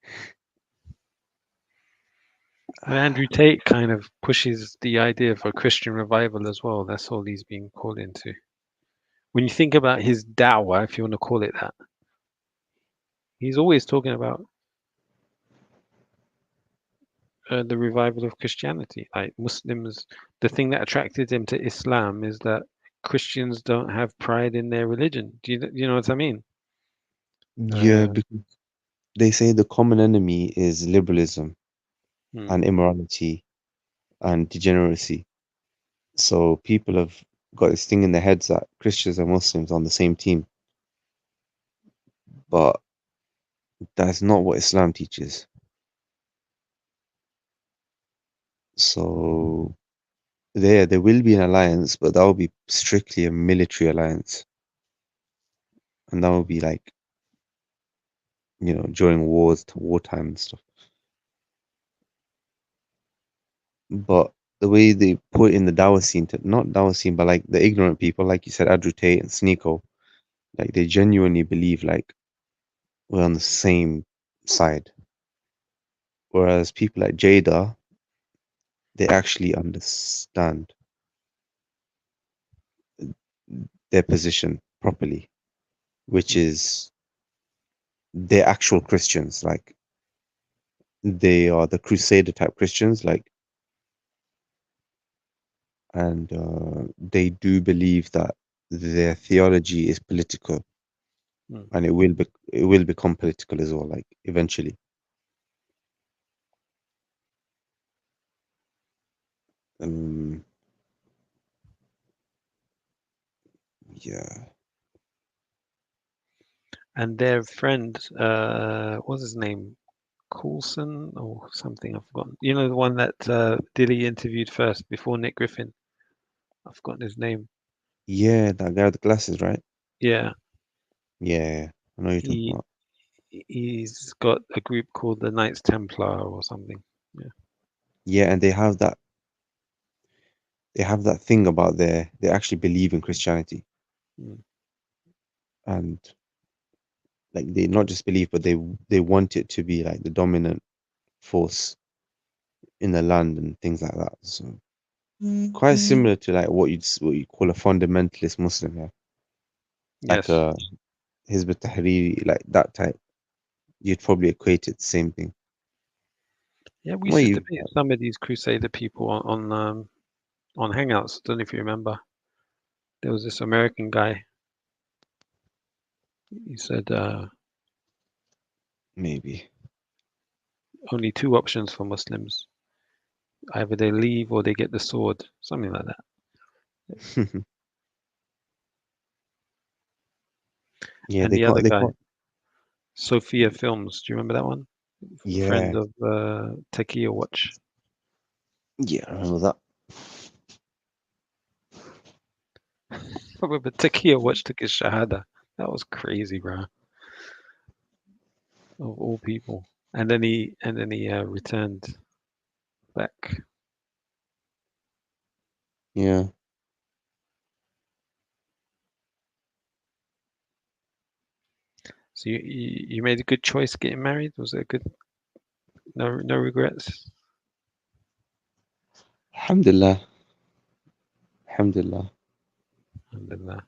And Andrew Tate kind of pushes the idea for Christian revival as well. That's all he's being called into. When you think about his dawah, if you want to call it that, he's always talking about the revival of Christianity. Like Muslims, the thing that attracted him to Islam is that Christians don't have pride in their religion. Do you know what I mean? yeah, because they say the common enemy is liberalism and immorality and degeneracy. So people have got this thing in their heads that Christians and Muslims are on the same team. But that's not what Islam teaches. So there will be an alliance, but that will be strictly a military alliance. And that will be like, you know, during wartime and stuff. But the way they put in the Dawah scene, not Dawah scene, but like the ignorant people, like you said, Andrew Tate and Sneeko, like they genuinely believe like we're on the same side. Whereas people like Jada, they actually understand their position properly, which is they're actual Christians. Like they are the Crusader type Christians, like, and they do believe that their theology is political, and it will become political as well, like eventually. Yeah. And their friend, what's his name? Coulson or something, I've forgotten. You know, the one that Dilly interviewed first before Nick Griffin. I've forgotten his name. Yeah, that guy with the glasses, right? Yeah. Yeah, I know you're talking about. He's got a group called the Knights Templar or something. Yeah. Yeah, and they have that thing about they actually believe in Christianity. And like they not just believe, but they want it to be like the dominant force in the land and things like that. So quite similar to like what you call a fundamentalist Muslim, yeah. Like Yes. Hizb ut-Tahrir, like that type. You'd probably equate it the same thing. Yeah, we Well, used to you, debate some of these Crusader people on Hangouts. Don't know if you remember. There was this American guy. He said maybe only two options for Muslims: either they leave or they get the sword, something like that. yeah, And they the other can't. guy, Sophia Films. Do you remember that one? Friend Yeah, of Takia Watch. yeah, I remember that. But Takia Watch took his shahada. That was crazy, bro. Of all people. And then he returned back. Yeah. So you made a good choice getting married? Was it a good? No regrets? Alhamdulillah. Alhamdulillah. Alhamdulillah.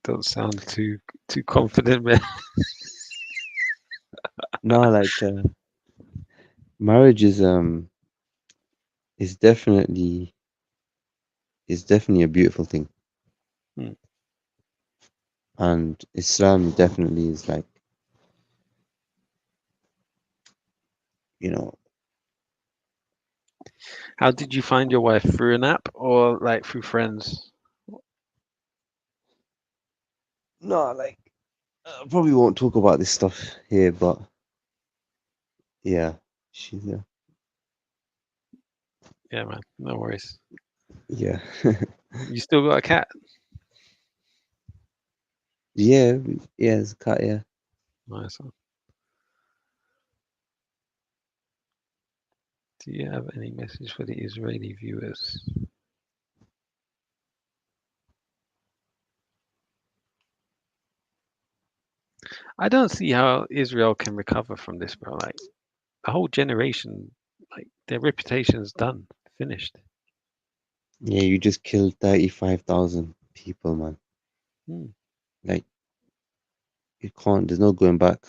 Don't sound too confident, man. No, like marriage is definitely a beautiful thing. And Islam definitely is like, you know. How did you find your wife? Through an app or like through friends? No, like I probably won't talk about this stuff here, but yeah, she's Yeah, man. No worries. yeah. You still got a cat? Yeah, it's a cat, yeah. Nice one. Do you have any message for the Israeli viewers? I don't see how Israel can recover from this, bro. Like a whole generation, like their reputation's done, finished. Yeah, you just killed 35,000 people, man. Like, you can't, there's no going back.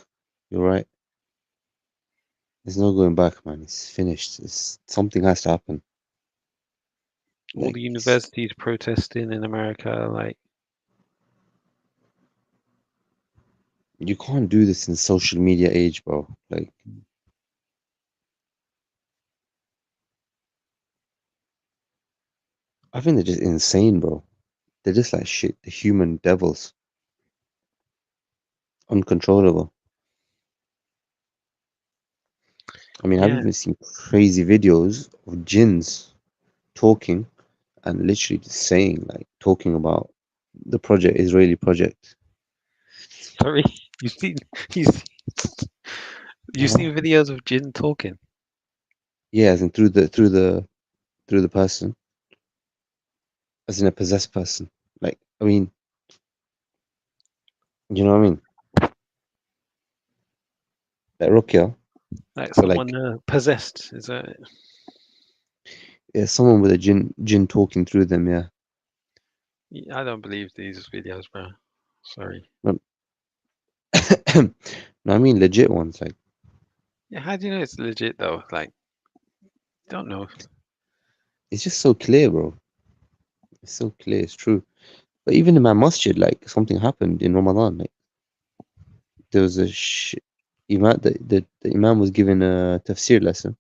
You're right. There's no going back, man. It's finished. Something has to happen. All the universities protesting in America, like you can't do this in social media age, bro. Like, I think they're just insane, bro. They're just like shit. The human devils. Uncontrollable. I mean, I've even seen crazy videos of jinns talking and literally just saying, like, talking about the Israeli project. sorry, you seen videos of Jinn talking? Yeah, as in through the person, as in a possessed person. Like, I mean, you know what I mean? Like Ruqya, Like So like someone possessed, is that? yeah, someone with a jinn talking through them. Yeah. I don't believe these videos, bro. Sorry. No, no, I mean legit ones. Like Yeah, how do you know it's legit though? Like, don't know. it's just so clear, bro. It's so clear. It's true. But even in my masjid, like something happened in Ramadan. Like there was a imam. The imam was given a tafsir lesson,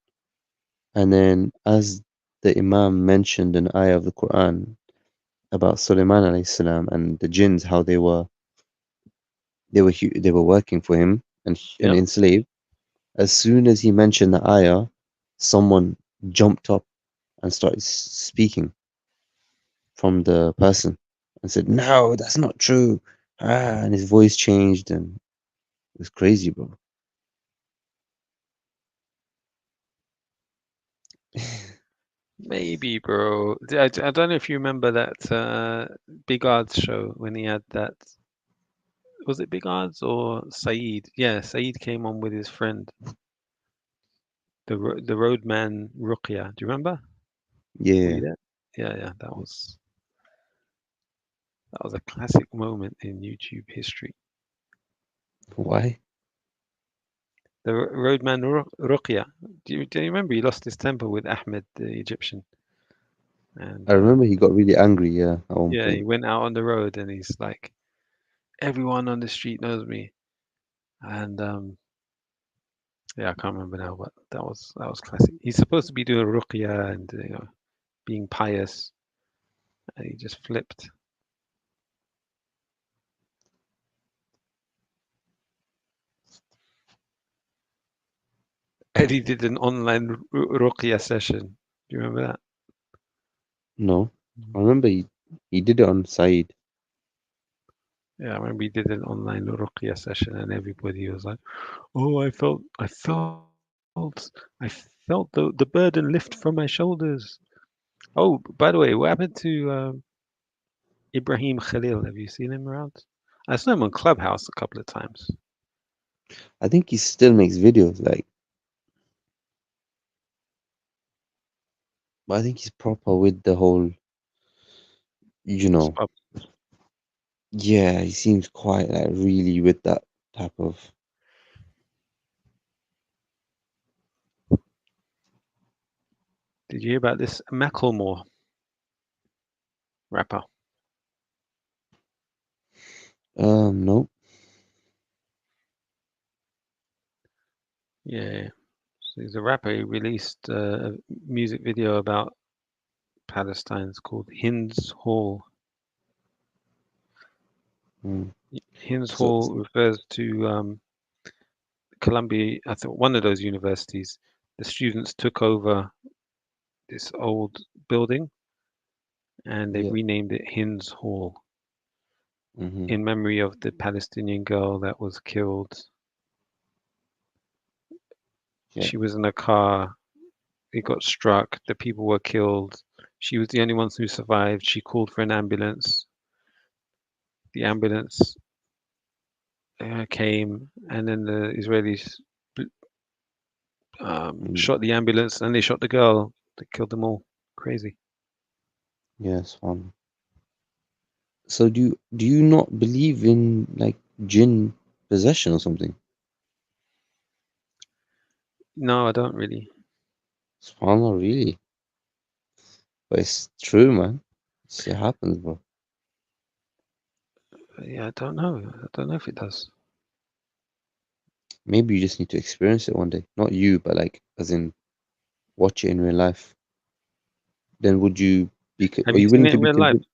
and then as the imam mentioned an ayah of the Quran about Sulaiman alayhi salam and the jinns, how they were working for him and Yeah. enslaved. As soon as he mentioned the ayah, someone jumped up and started speaking from the person and said, "No, that's not true." And his voice changed, and it was crazy, bro. Maybe, bro. I don't know if you remember that Big Odds show when he had that. Was it Big Odds or Saeed? Yeah, Saeed came on with his friend, the roadman Ruqya. Do you remember? Were Yeah. you there? Yeah. That was a classic moment in YouTube history. Why? The roadman Ruqya. Do you remember? He lost his temper with Ahmed, the Egyptian. And I remember he got really angry. Yeah, at one yeah, he point. went out on the road and he's like, everyone on the street knows me. And yeah, I can't remember now, but that was classic. He's supposed to be doing ruqya and being pious, and he just flipped. Eddie did an online ruqya session. Do you remember that? No, I remember he did it on Saeed. Yeah, I remember he did an online ruqya session, and everybody was like, "Oh, I felt the burden lift from my shoulders." Oh, by the way, what happened to Ibrahim Khalil? Have you seen him around? I saw him on Clubhouse a couple of times. I think he still makes videos, like, but I think he's proper with the whole, yeah, he seems quite like really with that type of. Did you hear about this Macklemore rapper? No. Yeah, so he's a rapper. He released a music video about Palestine. It's called Hinds Hall. Hinds So- Hall refers to Columbia, I think one of those universities. The students took over this old building and they Yeah. renamed it Hinds Hall Mhm. in memory of the Palestinian girl that was killed. Yeah. She was in a car. It got struck. The people were killed. She was the only one who survived. She called for an ambulance. The ambulance came, and then the Israelis shot the ambulance, and they shot the girl. They killed them all. Crazy. Yes, one. So do you not believe in like jinn possession or something? No, I don't really. Subhanallah, really. But it's true, man. It happens, bro. Yeah, I don't know. I don't know if it does. Maybe you just need to experience it one day. Not you, but like as in watch it in real life. Then would you be Have are you you seen willing it to in be real life? convinced?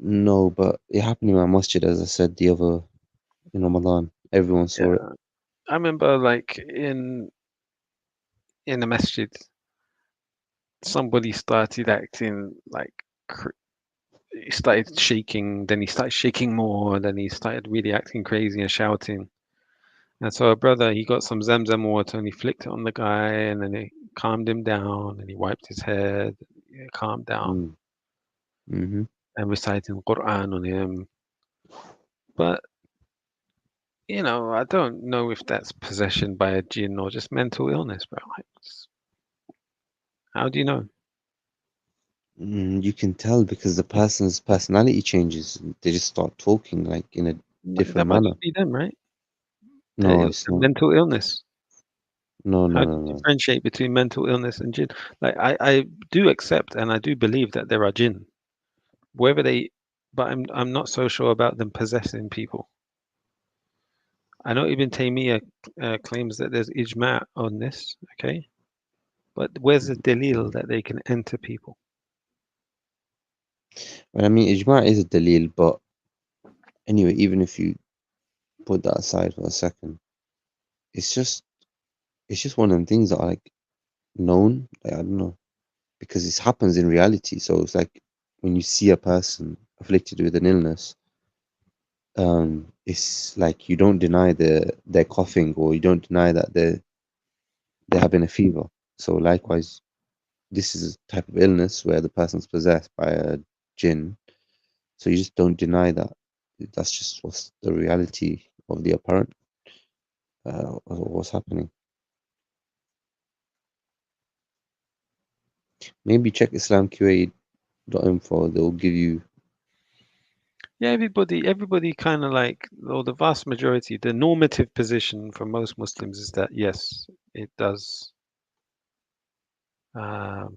No, but it happened in my masjid, as I said the other in Ramadan. Everyone saw it. I remember, like in the masjid, somebody started acting like he started shaking. Then he started shaking more. Then he started really acting crazy and shouting. And so a brother, he got some Zamzam water and he flicked it on the guy, and then it calmed him down. And he wiped his head, calmed down, Mm-hmm. and reciting Quran on him. But you know, I don't know if that's possession by a jinn or just mental illness, bro. How do you know? You can tell because the person's personality changes. They just start talking like in a That different might manner. just be them, right? No, It's it's a not. mental illness. No, How no, do no, you no. differentiate between mental illness and jinn? Like I do accept and I do believe that there are jinn, whether they, but I'm not so sure about them possessing people. I know Ibn Taymiyyah claims that there's ijma' on this, okay, but where's the dalil that they can enter people? Well, I mean, ijma is a dalil, but anyway, even if you put that aside for a second, it's just one of them things that are like known. Like, I don't know, because it happens in reality. So it's like when you see a person afflicted with an illness, it's like you don't deny they're coughing, or you don't deny that they're having a fever. So likewise, this is a type of illness where the person's possessed by a jinn. So you just don't deny that. That's just what's the reality of the apparent, what's happening. Maybe check IslamQA.info. They'll give you. Yeah, everybody kind of like, or the vast majority, the normative position for most Muslims is that yes, it does. You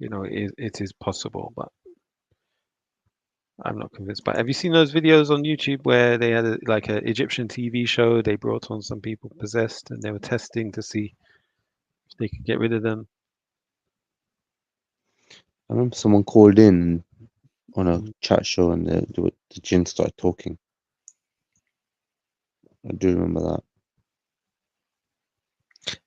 know, it is possible, but I'm not convinced. But have you seen those videos on YouTube where they had like an Egyptian TV show? They brought on some people possessed, and they were testing to see if they could get rid of them. I remember someone called in on a chat show, and the jinn started talking. I do remember that.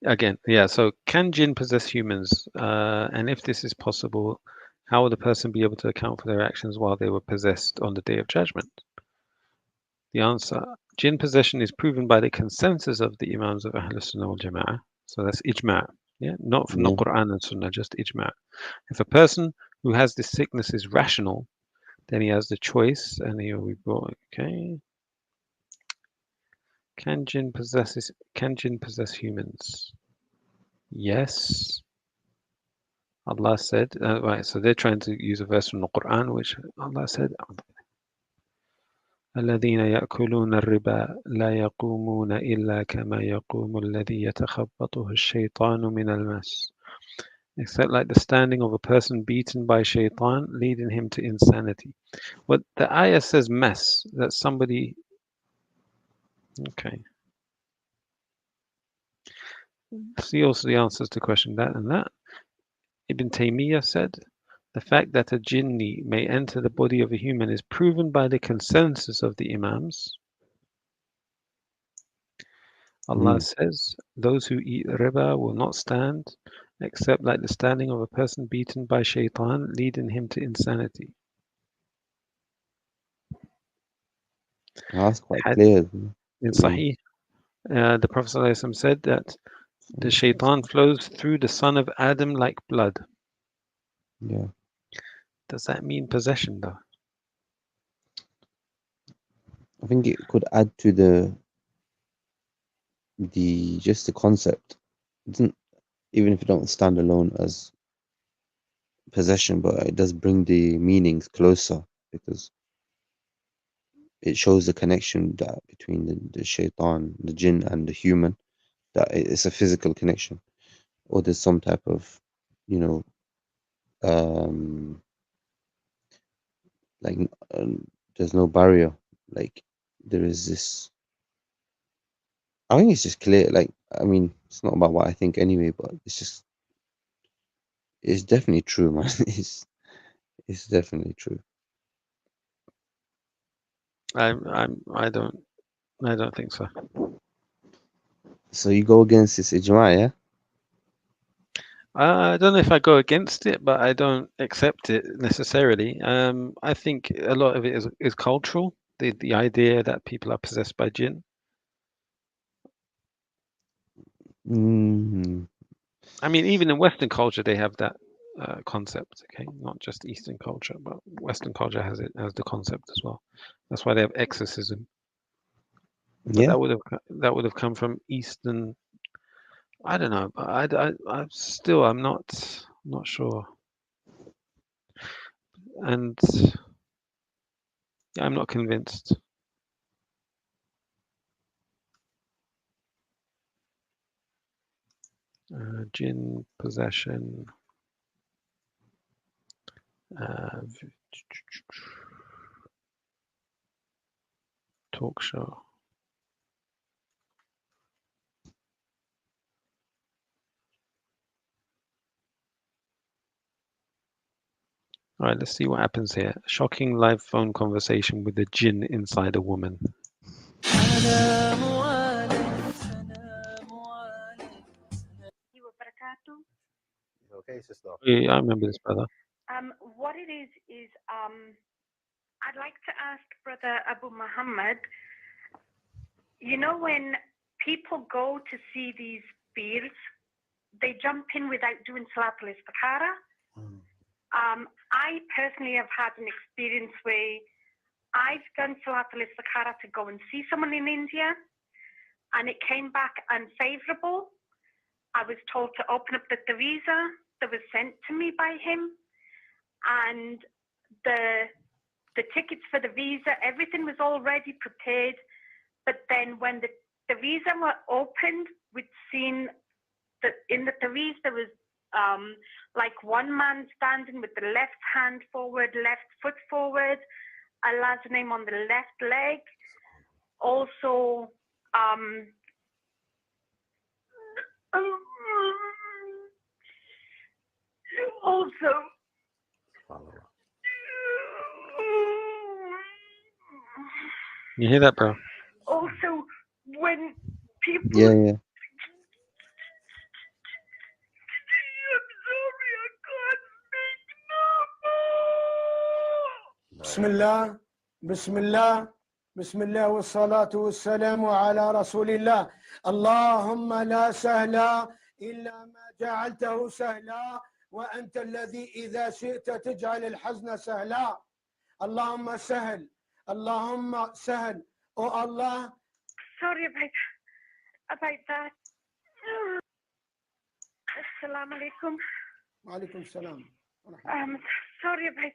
Again, yeah. So can jinn possess humans? And if this is possible, how will the person be able to account for their actions while they were possessed on the Day of Judgment? The answer: jinn possession is proven by the consensus of the Imams of Ahl Sunnah wal Jama'ah. So that's ijma', yeah, not from the Quran and Sunnah, just ijma'. If a person who has this sickness is rational, then he has the choice, and here we go. Okay. Can jinn possess humans? Yes. Allah said, right, so they're trying to use a verse from the Quran, which Allah said, الذين يأكلون الربا لا يقومون إلا كما يقوم الذي يتخبطه الشيطان من المس. Except like the standing of a person beaten by shaitan, leading him to insanity. But the ayah says mess, that somebody. Okay. See also the answers to question that and that. Ibn Taymiyyah said, the fact that a jinni may enter the body of a human is proven by the consensus of the Imams. Allah says, those who eat riba will not stand, except like the standing of a person beaten by shaitan, leading him to insanity. That's quite clear. In Sahih, the Prophet ﷺ said that the shaitan flows through the son of Adam like blood. Yeah. Does that mean possession, though? I think it could add to the concept. It doesn't, even if it don't stand alone as possession, but it does bring the meanings closer, because it shows the connection that between the shaitan, the jinn, and the human, that it's a physical connection, or there's some type of, like there's no barrier. Like there is this. I think it's just clear. Like, I mean, it's not about what I think anyway, but it's definitely true, man. It's definitely true. I don't think so. So you go against this ijma, yeah? I don't know if I go against it, but I don't accept it necessarily. I think a lot of it is cultural. The idea that people are possessed by jinn. Mm-hmm. I mean, even in Western culture, they have that concept. Okay, not just Eastern culture, but Western culture has it as the concept as well. That's why they have exorcism. But Yeah. that would have come from Eastern. I don't know, but I'm not sure, and yeah, I'm not convinced. Jinn possession. Talk show. All right, let's see what happens here. Shocking live phone conversation with a jinn inside a woman. Okay, sister. Yeah, I remember this, brother. What it is I'd like to ask Brother Abu Muhammad, you know, when people go to see these beers, they jump in without doing Salatul Istikhara. I personally have had an experience where I've done Salatul Istikhara to go and see someone in India, and it came back unfavorable. I was told to open up the tariza that was sent to me by him, and the tickets for the visa, everything was already prepared. But then when the visa were opened, we'd seen that in the tariza there was like one man standing with the left hand forward, left foot forward, Allah's name on the left leg. Also, You hear that, bro? Also, when people... Yeah. بسم الله بسم الله بسم الله والصلاة والسلام على رسول الله. اللهم لا سهل إلا ما جعلته سهلا وأنت الذي إذا شئت تجعل الحزن سهلا. اللهم سهل اللهم سهل. Oh Allah. Sorry about that. Assalamu alaikum. Wa alaikum salam. Sorry about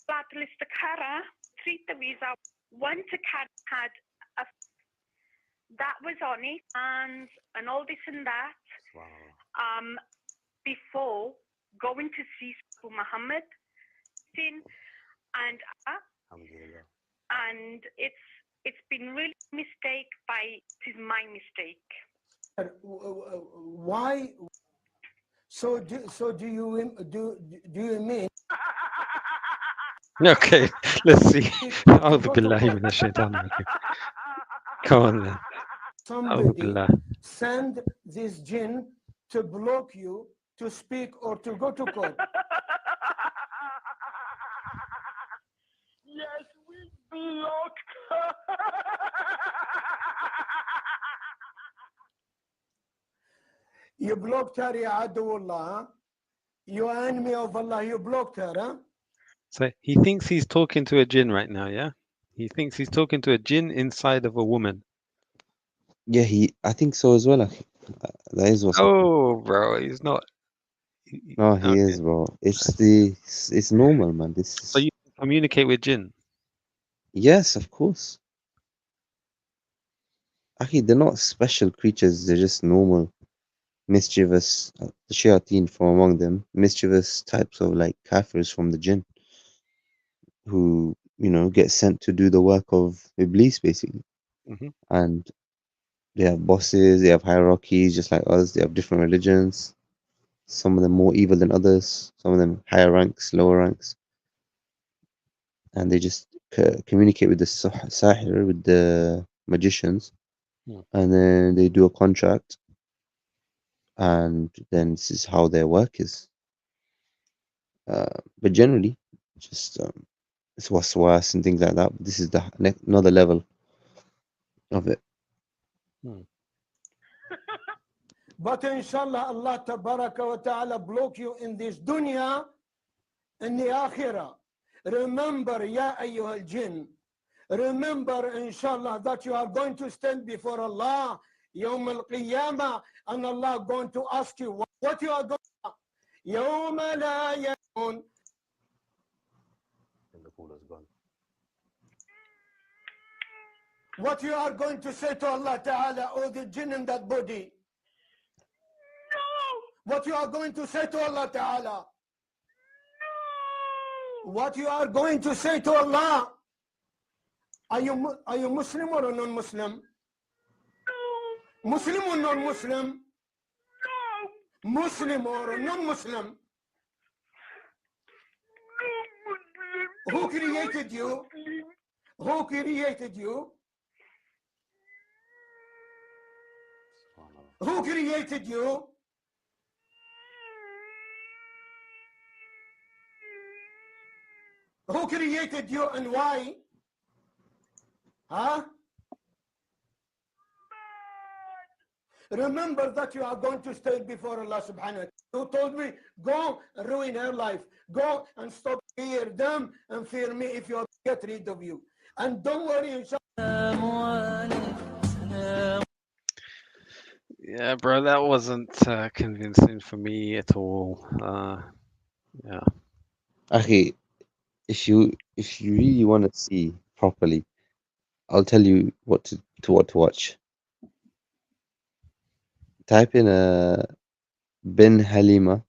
Salatul Istikhara, 3 tariza. One ticket had that was on it, and all this and that. Before going to see Abu Muhammad, and it's been really mistake it is my mistake. Why? So do you mean? Okay, let's see. A'udhu billahi minash shaitanir rajeem. Come on then. Somebody send this jinn to block you to speak or to go to court. Yes, we blocked. You blocked her, ya Aduullah. You enemy of Allah, you blocked her, huh? So he thinks he's talking to a jinn right now, yeah? He thinks he's talking to a jinn inside of a woman. Yeah, I think so as well. That is what's Oh, bro, he's not. No, he is, bro. It's normal, man. So you communicate with jinn? Yes, of course. Actually, they're not special creatures. They're just normal, mischievous, the shayateen from among them, mischievous types of like kafirs from the jinn, who, get sent to do the work of Iblis, basically. And they have bosses, they have hierarchies, just like us. They have different religions. Some of them more evil than others. Some of them higher ranks, lower ranks. And they just communicate with the sahir, with the magicians. And then they do a contract. And then this is how their work is. But generally, just it's waswas and things like that. But this is another level of it. But inshallah, Allah tabaraka wa ta'ala block you in this dunya and the akhirah. Remember, ya ayyuhal jinn, remember inshallah that you are going to stand before Allah yawm al-qiyamah, and Allah going to ask you what you are going to do. Yawma la yakun. And the caller's gone. What you are going to say to Allah Ta'ala or the jinn in that body? No. What you are going to say to Allah Ta'ala? No. What you are going to say to Allah? Are you Muslim or non-Muslim? No. Muslim or non-Muslim? No. Muslim or non-Muslim? No. Who created you? Who created you? Who created you? Who created you and why? Huh? Remember that you are going to stand before Allah subhanahu wa ta'ala. You told me, go and ruin her life. Go and stop fear them and fear me if you get rid of you. And don't worry, inshallah. Yeah, bro, that wasn't convincing for me at all. Yeah. Akhi, if you really want to see properly, I'll tell you what to watch. Type in bin Halima.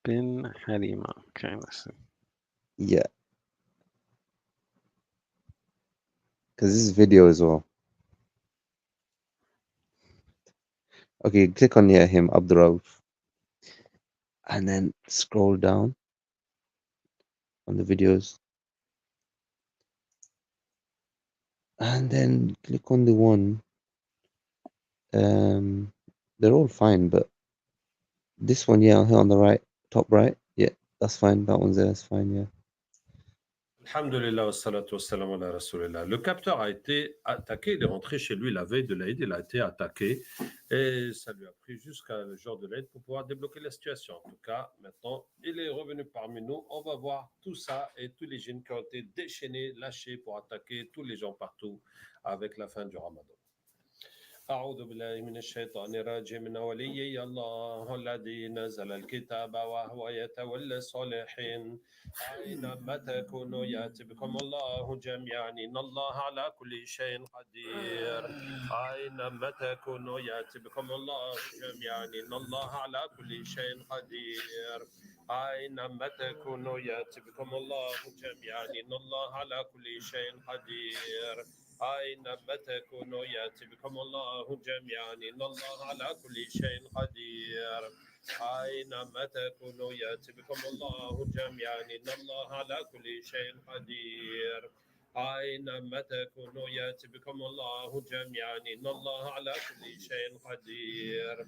Bin Halima. Okay, let's see. Yeah. Because this is video as well. Okay, click on near him, Abdurrauf. And then scroll down on the videos. And then click on the one. They're all fine, but this one, yeah, here on the right, top right, yeah, that's fine. That one's there, that's fine, yeah. Alhamdulillah, wassalatu wassalamu ala rasulillah. Le capteur a été attaqué, il est rentré chez lui la veille de l'Aïd, il a été attaqué et ça lui a pris jusqu'à le jour de l'Aïd pour pouvoir débloquer la situation. En tout cas, maintenant, il est revenu parmi nous. On va voir tout ça et tous les djinns qui ont été déchaînés, lâchés pour attaquer tous les gens partout avec la fin du Ramadan. أعوذ بالله من الشيطان الرجيم من وليي الله الذي نزل الكتاب وهو يتولى الصالحين أينما تكونوا يأتي بكم الله جميعا إن الله على كل شيء قدير أينما تكونوا يأتي بكم الله جميعا إن الله على كل شيء قدير أينما تكونوا يأتي بكم الله جميعا إن الله على كل شيء قدير أينما تكونوا يأتي بكم الله جميعا إن الله على كل شيء قدير أينما تكونوا يأتي بكم الله جميعا إن الله على كل شيء قدير أينما تكونوا يأتي بكم الله جميعا إن الله على كل شيء قدير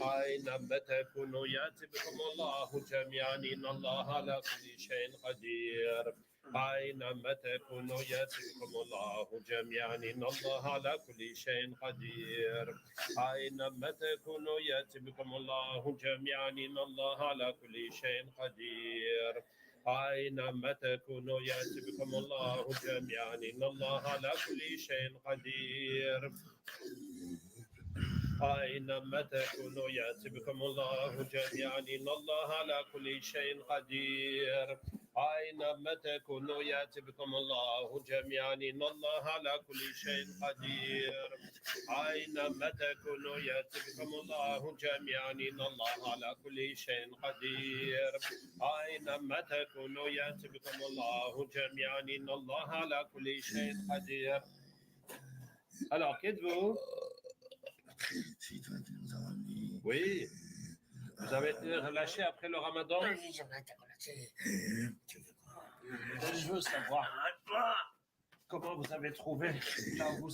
أينما تكونوا يأتي بكم الله جميعا إن الله على كل شيء قدير أينما تكونوا يأتي بكم الله جميعا إن الله على كل شيء قدير أينما تكونوا يأتي بكم الله جميعا إن الله على كل شيء قدير أينما تكونوا يأتي بكم الله جميعا إن الله على كل شيء قدير أينما تكونوا يأتي بكم الله جميعا إن الله على كل شيء قدير أينما تكونوا يأتي بكم الله جميعا إن الله على كل شيء قدير أينما تكونوا يأتي بكم الله جميعا إن الله على كل شيء قدير أينما تكونوا يأتي بكم الله جميعا إن الله على كل شيء قدير. Alors, qui êtes-vous? Oui. Vous avez été relâché après le Ramadan? Oui, j'en ai été relâché. Je veux savoir comment vous avez trouvé là où vous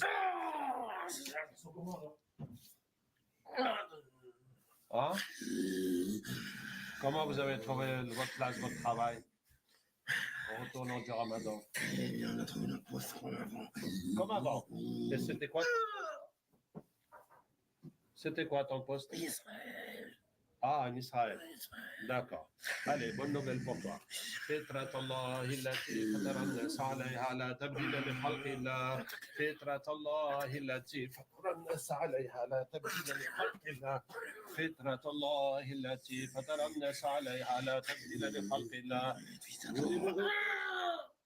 hein? Comment vous avez trouvé votre place, votre travail en retournant du Ramadan? On a trouvé notre poste comme avant. Comme avant. Et c'était quoi? C'était quoi ton poste? Ah, en Israël. D'accord. Allez, bonne nouvelle pour toi. فطرة الله التي فطر الناس عليها لا تبديل لخلق الله. فطرة الله التي فطر الناس عليها لا تبديل لخلق الله. فطرة الله التي فطر الناس عليها لا تبديل لخلق الله.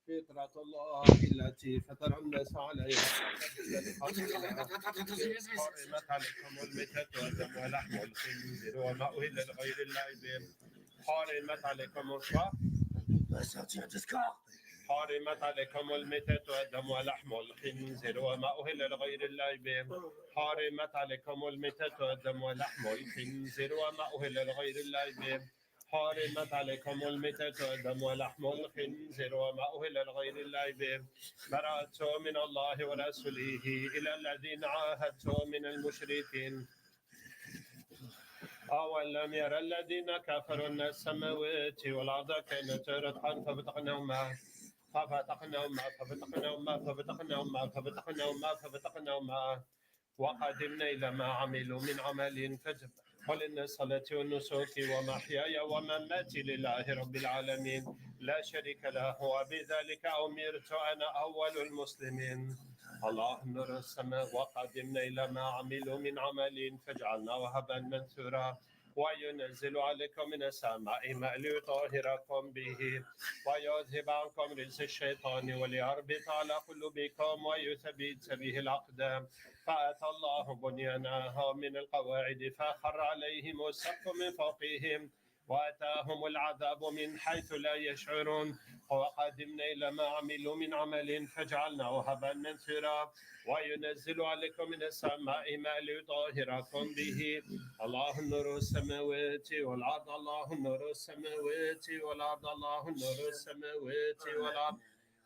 فطرة الله التي فطر الناس عليها حرمت عليكم الميتة والدم ولحم الخنزير وما أهل لغير الله به. حرمت عليكم حرمت عليكم الميتة والدم ولحم الخنزير وما أهل لغير الله به. حرمت عليكم الميتة والدم ولحم الخنزير وما أهل لغير الله به. حرمت عليكم الميتة والدم ولحم الخنزير وما أهل لغير الله به. برأت من الله ورسوله إلى الذين عاهدتم من المشركين. أولم يرى الذين كفروا أن السماوات والأرض كانتا رتقا ففتقناهما وقدمنا إلى ما عملوا من عمل قل إن الصلاة والنسك ومحياي ومماتي لله رب العالمين لا شريك له وبذلك أمرت أنا أول المسلمين. الله نور السماء وقدمنا إلى ما عملوا من عمل فجعلناه هبا منثورا وينزل عليكم من السماء ماء ليطهركم به ويذهب عنكم رجس الشيطان وليربط على قلوبكم ويثبت به الأقدام. فأتى الله بنيانها من القواعد فخر عليهم السقف من فوقهم وأتاهم العذاب من حيث لا يشعرون. وقدمنا إلى ما عملوا من عمل فجعلناه هبا منثورا وينزل عليكم من السماء ماء ليطهركم به. الله نور السماوات والأرض الله نور السماوات والأرض الله نور السماوات والأرض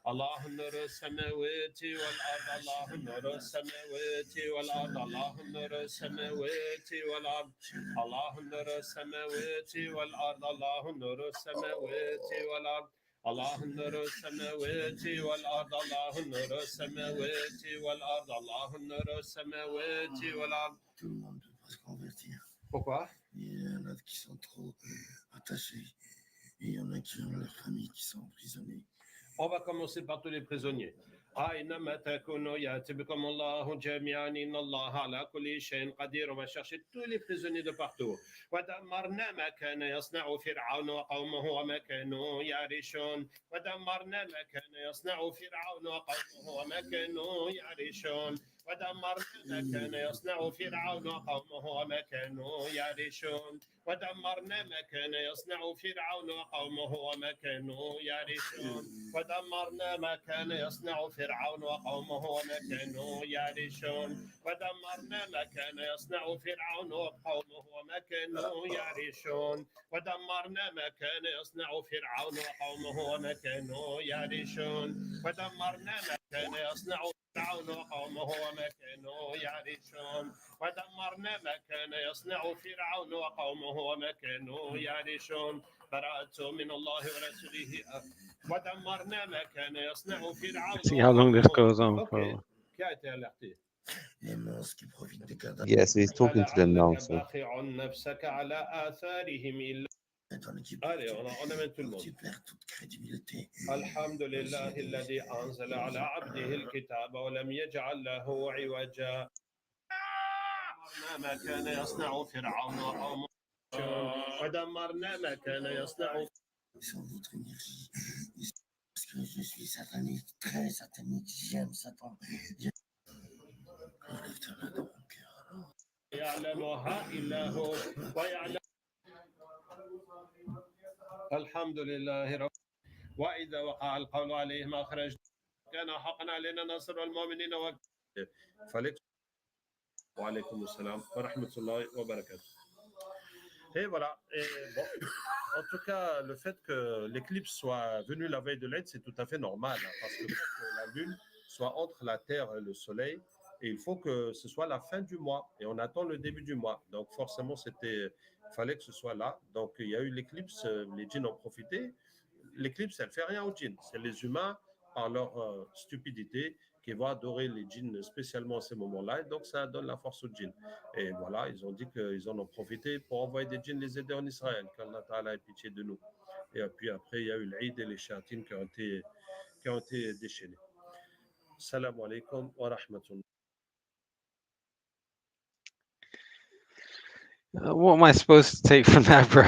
الله نور السماوات والأرض الله نور السماوات والأرض الله نور السماوات والأرض الله نور السماوات والأرض الله نور السماوات والأرض الله نور السماوات والأرض الله نور السماوات والأرض الله نور السماوات والأرض. Tout le monde peut pas se convertir. Pourquoi? Il y en a qui sont trop attachés. Et il y en a qui ont leurs familles qui sont emprisonnées. On va commencer par tous les prisonniers. أينما تكونوا يأتي بكم الله جميعا إن الله على كل شيء قدير. On va chercher tous les prisonniers de partout. ودمرنا ما كان يصنع فرعون وقومه وما كانوا يعرشون. ودمرنا ما كان يصنع فرعون وقومه وما كانوا يعرشون. ودمرنا ما كان يصنع فرعون وقومه وما كانوا يعرشون. ودمرنا ما كان يصنع فرعون وقومه وما كانوا يعرشون. ودمرنا ما كان يصنع فرعون وقومه وما كانوا يعرشون. ودمرنا ما كان يصنع فرعون وقومه وما كانوا يعرشون. ودمرنا ما كان يصنع فرعون وقومه وما كانوا يعرشون. ودمرنا ما كان يصنع فرعون وقومه وما كانوا يعرشون. ودمرنا ما كان يصنع فرعون وقومه وما كانوا يعرشون. برأت من الله ورسوله ودمرنا ما كان يصنع فرعون. See how long this goes on for. Qui a été alerté? Les monstres qui profitent des cadavres. Yes, he's talking to them now. So. نفسك على آثارهم إلا. Allez, on amène tout le monde. Tu perds toute crédibilité. الحمد لله الذي أنزل على عبده الكتاب ولم يجعل له عوجا. ما كان يصنع فرعون وقومه ودمرنا ما كان يصنع. Ils sont votre énergie. Parce que je suis satanique, très satanique. J'aime Satan. Enlève ta main dans mon cœur. يعلمها إلا هو ويعلم. الحمد لله رب. وإذا وقع القول عليهم أخرج كان حقا علينا نصر المؤمنين فلك. وعليكم السلام ورحمة الله وبركاته. Et voilà. Et bon, en tout cas, le fait que l'éclipse soit venue la veille de l'Aïd, c'est tout à fait normal, hein, parce que la Lune soit entre la Terre et le Soleil, et il faut que ce soit la fin du mois, et on attend le début du mois. Donc forcément, fallait que ce soit là. Donc il y a eu l'éclipse, les djinns ont profité. L'éclipse, elle fait rien aux djinns. C'est les humains, par leur stupidité, qui va adorer les djinns spécialement à ces moments-là, et donc ça donne la force aux djinns. Et voilà, ils ont dit qu'ils en ont profité pour envoyer des djinns les aider en Israël, qu'Allah Ta'ala ait pitié de nous. Et puis après, il y a eu l'Eid et les chéatines qui ont été déchaînés. Salam alaikum wa rahmatullah. What am I supposed to take from that, bro?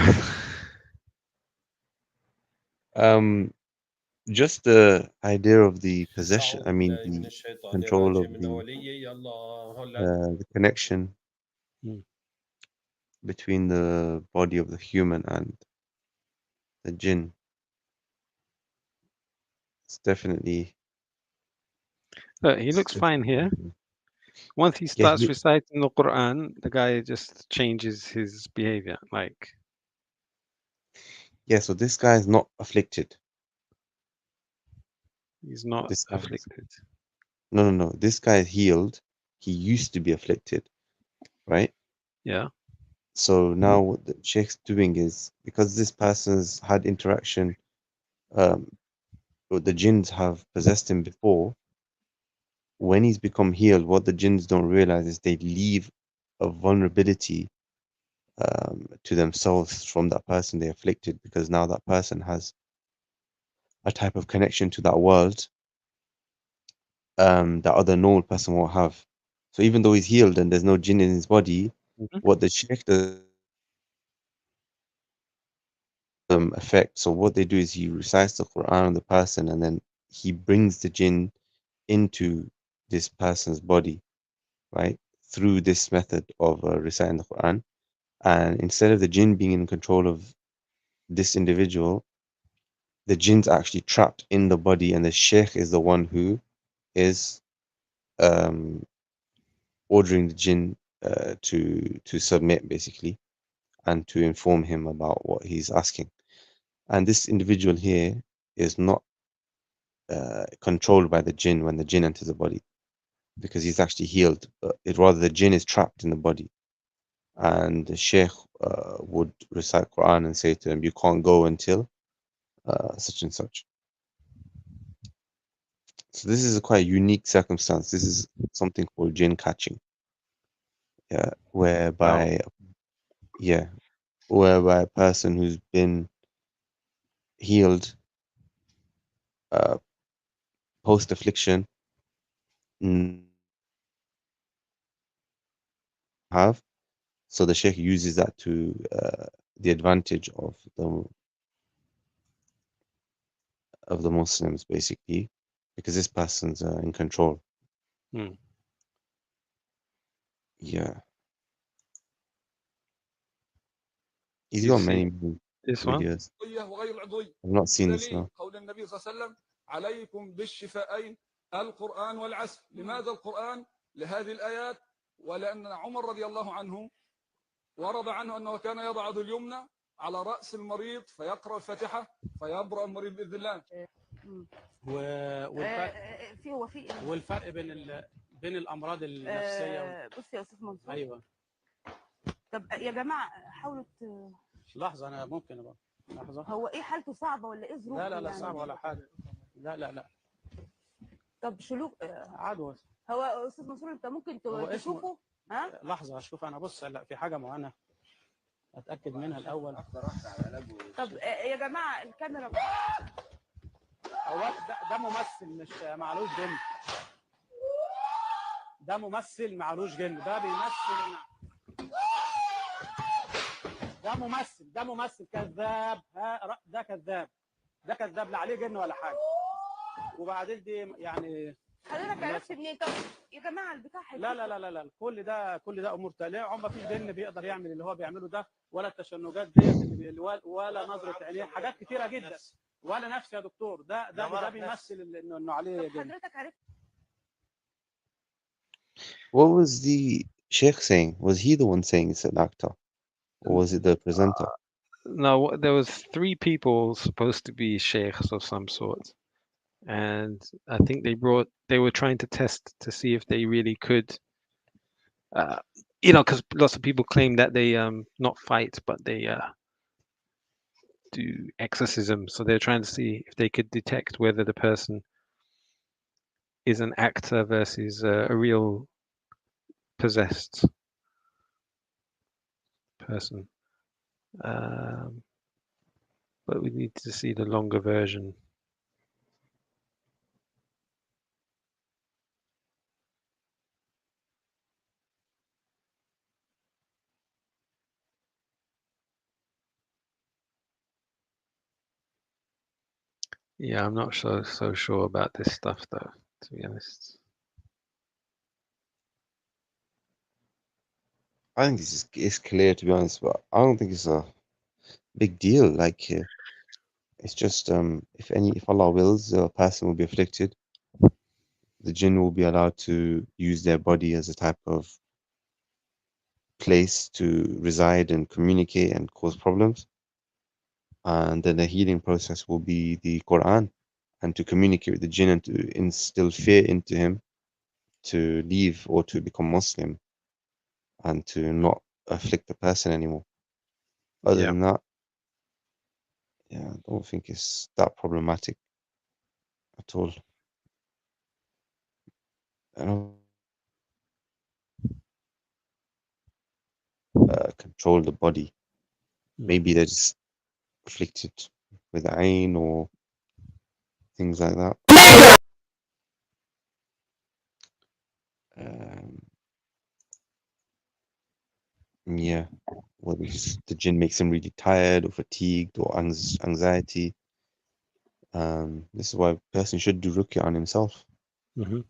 Just the idea of the possession, I mean, the control of the connection between the body of the human and the jinn. It's definitely. Look, he looks fine here. Once he starts reciting the Quran, the guy just changes his behavior. Like, yeah, so this guy is not afflicted. He's not afflicted. No. This guy is healed. He used to be afflicted, right? Yeah. So now what the Sheikh's doing is, because this person's had interaction, the jinns have possessed him before. When he's become healed, what the jinns don't realize is they leave a vulnerability to themselves from that person they afflicted, because now that person has a type of connection to that world that other normal person won't have. So even though he's healed and there's no jinn in his body, what the Sheikh does effect. So what they do is he recites the Quran on the person, and then he brings the jinn into this person's body, right, through this method of reciting the Quran. And instead of the jinn being in control of this individual, the jinn's actually trapped in the body, and the Sheikh is the one who is ordering the jinn to submit, basically, and to inform him about what he's asking. And this individual here is not controlled by the jinn when the jinn enters the body, because he's actually healed, but rather the jinn is trapped in the body. And the Sheikh would recite Quran and say to him, you can't go until such and such. So this is a quite unique circumstance. This is something called jinn catching. Yeah, whereby a person who's been healed post affliction have. So the Sheikh uses that to the advantage of the Muslims, basically, because this person's in control. Yeah. He's got many videos. I've not seen this now. قول النبي صلى الله عليه وسلم عليكم بالشفاءين القرآن والعسل. لماذا القرآن؟ لهذه الآيات، ولأن عمر رضي الله عنه ورد عنه أنه كان يضع يده اليمنى على رأس المريض فيقرأ الفاتحة فيبرأ المريض بإذن الله. والفرق بين الأمراض النفسية بص يا أستاذ منصور. أيوه. طب يا جماعة حاولوا لحظة، أنا ممكن بقى. لحظة. هو إيه حالته صعبة ولا إيه ظروفه؟ لا يعني؟ صعبة ولا حاجة. لا. طب شلوك عدوى. هو أستاذ منصور أنت ممكن تشوفه؟ ها؟ لحظة أشوف. أنا بص، لا في حاجة معينة أتأكد منها الأول. طب يا جماعة الكاميرا. هو ده ممثل مش معلوش جن. ده ممثل معلوش جن. ده بيمثل. ده ممثل كذاب. ده كذاب. لا عليه جن ولا حاجة. وبعدين دي يعني حضرتك عرفت منين؟ طب يا جماعه البتاع لا كل ده امور تاليه. ما فيش جن بيقدر يعمل اللي هو بيعمله ده، ولا التشنجات ديت، ولا نظره عينيه، حاجات كتيره جدا. ولا نفسي يا دكتور. ده بيمثل انه عليه جن. حضرتك عرفت. What was the Sheikh saying? Was he the one saying it's an actor, or was it the presenter? No, there was 3 people supposed to be sheikhs of some sort, and I think they were trying to test to see if they really could, because lots of people claim that they not fight, but they do exorcism. So they're trying to see if they could detect whether the person is an actor versus a real possessed person. But we need to see the longer version. Yeah, I'm not so sure about this stuff though, to be honest. I think it's clear, to be honest, but I don't think it's a big deal. Like, it's just if Allah wills, a person will be afflicted. The jinn will be allowed to use their body as a type of place to reside and communicate and cause problems. And then the healing process will be the Quran, and to communicate with the jinn and to instill fear into him to leave or to become Muslim and to not afflict the person anymore. Other Yeah. than that, yeah, I don't think it's that problematic at all. Control the body. Maybe they're just afflicted with ain or things like that. Yeah, whether the jinn makes them really tired or fatigued or anxiety. This is why a person should do ruqya on himself. Mm-hmm.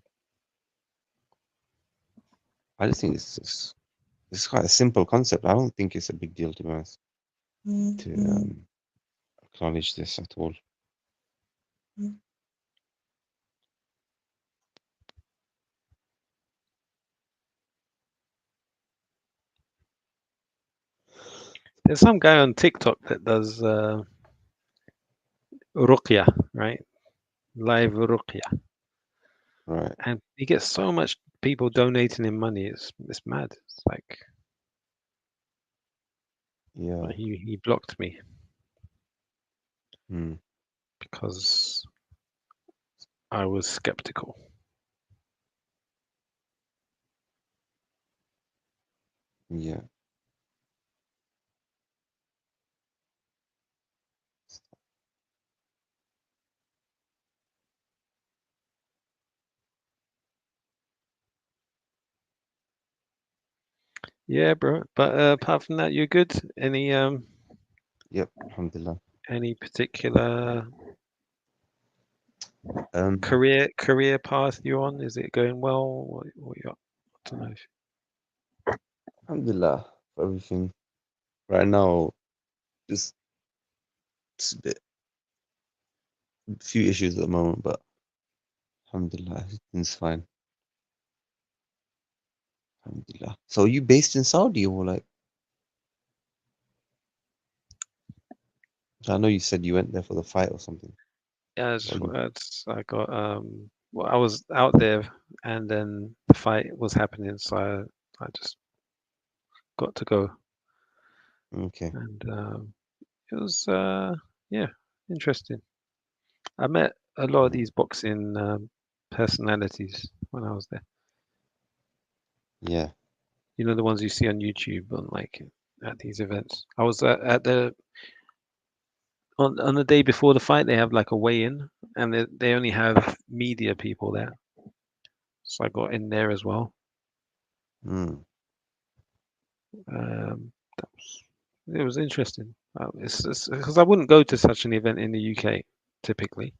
I just think it's quite a simple concept. I don't think it's a big deal, to be honest, to acknowledge this at all. There's some guy on TikTok that does ruqya, right? Live ruqya. Right. And he gets so much people donating him money. It's mad. It's like, yeah, but he blocked me Hmm. because I was skeptical. Yeah. Yeah, bro. But apart from that, you're good. Any Yep, alhamdulillah. any particular Um, career path you're on? Is it going well? What you up? I don't know. Alhamdulillah for everything. Right now, just a few issues at the moment, but alhamdulillah, everything's fine. Alhamdulillah. So are you based in Saudi or like? I know you said you went there for the fight or something. Yeah, Or I got well, I was out there, and then the fight was happening, so I just got to go, okay. and it was yeah, interesting. I met a lot of these boxing personalities when I was there. Yeah. You know, the ones you see on YouTube on like at these events. I was at the on the day before the fight. They have like a weigh-in, and they only have media people there, so I got in there as well. Mm. It was interesting. It's because I wouldn't go to such an event in the UK typically.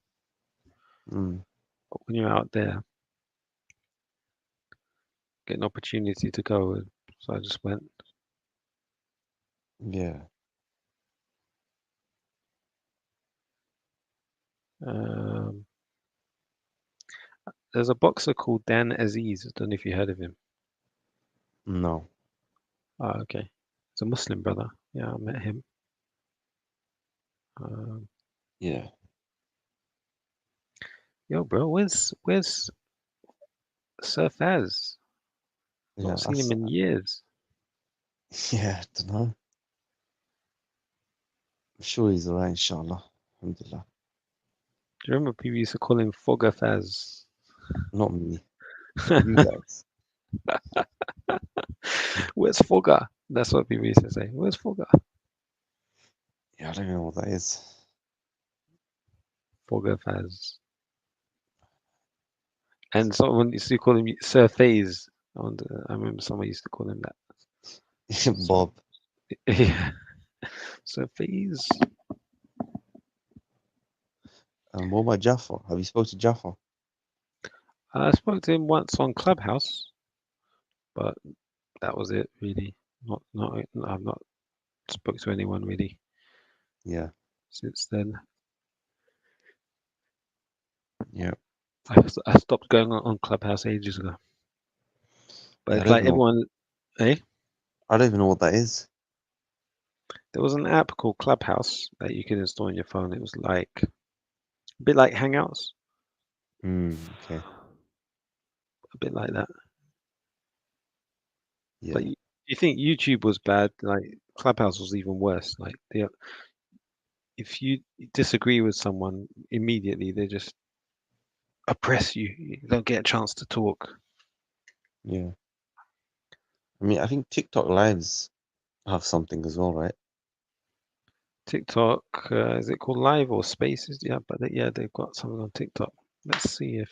Mm. But when you're out there, get an opportunity to go, so I just went. Yeah. There's a boxer called Dan Aziz. I don't know if you heard of him. No. Oh, okay. He's a Muslim brother. Yeah, I met him. Yeah. Yo, bro, where's Sir Faz? Yeah, Not seen him in years. Yeah, I don't know. I'm sure he's alright, inshallah. Alhamdulillah. Do you remember people used to call him Fogger Faz? Not me. You guys. Where's Fogger? That's what people used to say. Where's Fogger? Yeah, I don't even know what that is. Fogger Faz. And someone used to call him Sir Faze. I remember someone used to call him that. Bob. Yeah. Sir Faze. What about Jaffa? Have you spoken to Jaffa? I spoke to him once on Clubhouse, but that was it really. I've not spoke to anyone really. Yeah. Since then. Yeah. I stopped going on Clubhouse ages ago. But it's like everyone, eh? I don't even know what that is. There was an app called Clubhouse that you could install on your phone. It was like a bit like Hangouts. Okay. A bit like that. Yeah. But you think YouTube was bad? Like Clubhouse was even worse. Like if you disagree with someone immediately, they just oppress you. You don't get a chance to talk. Yeah. I mean, I think TikTok lives have something as well, right? TikTok, is it called Live or Spaces? Yeah, but they've got something on TikTok. Let's see if.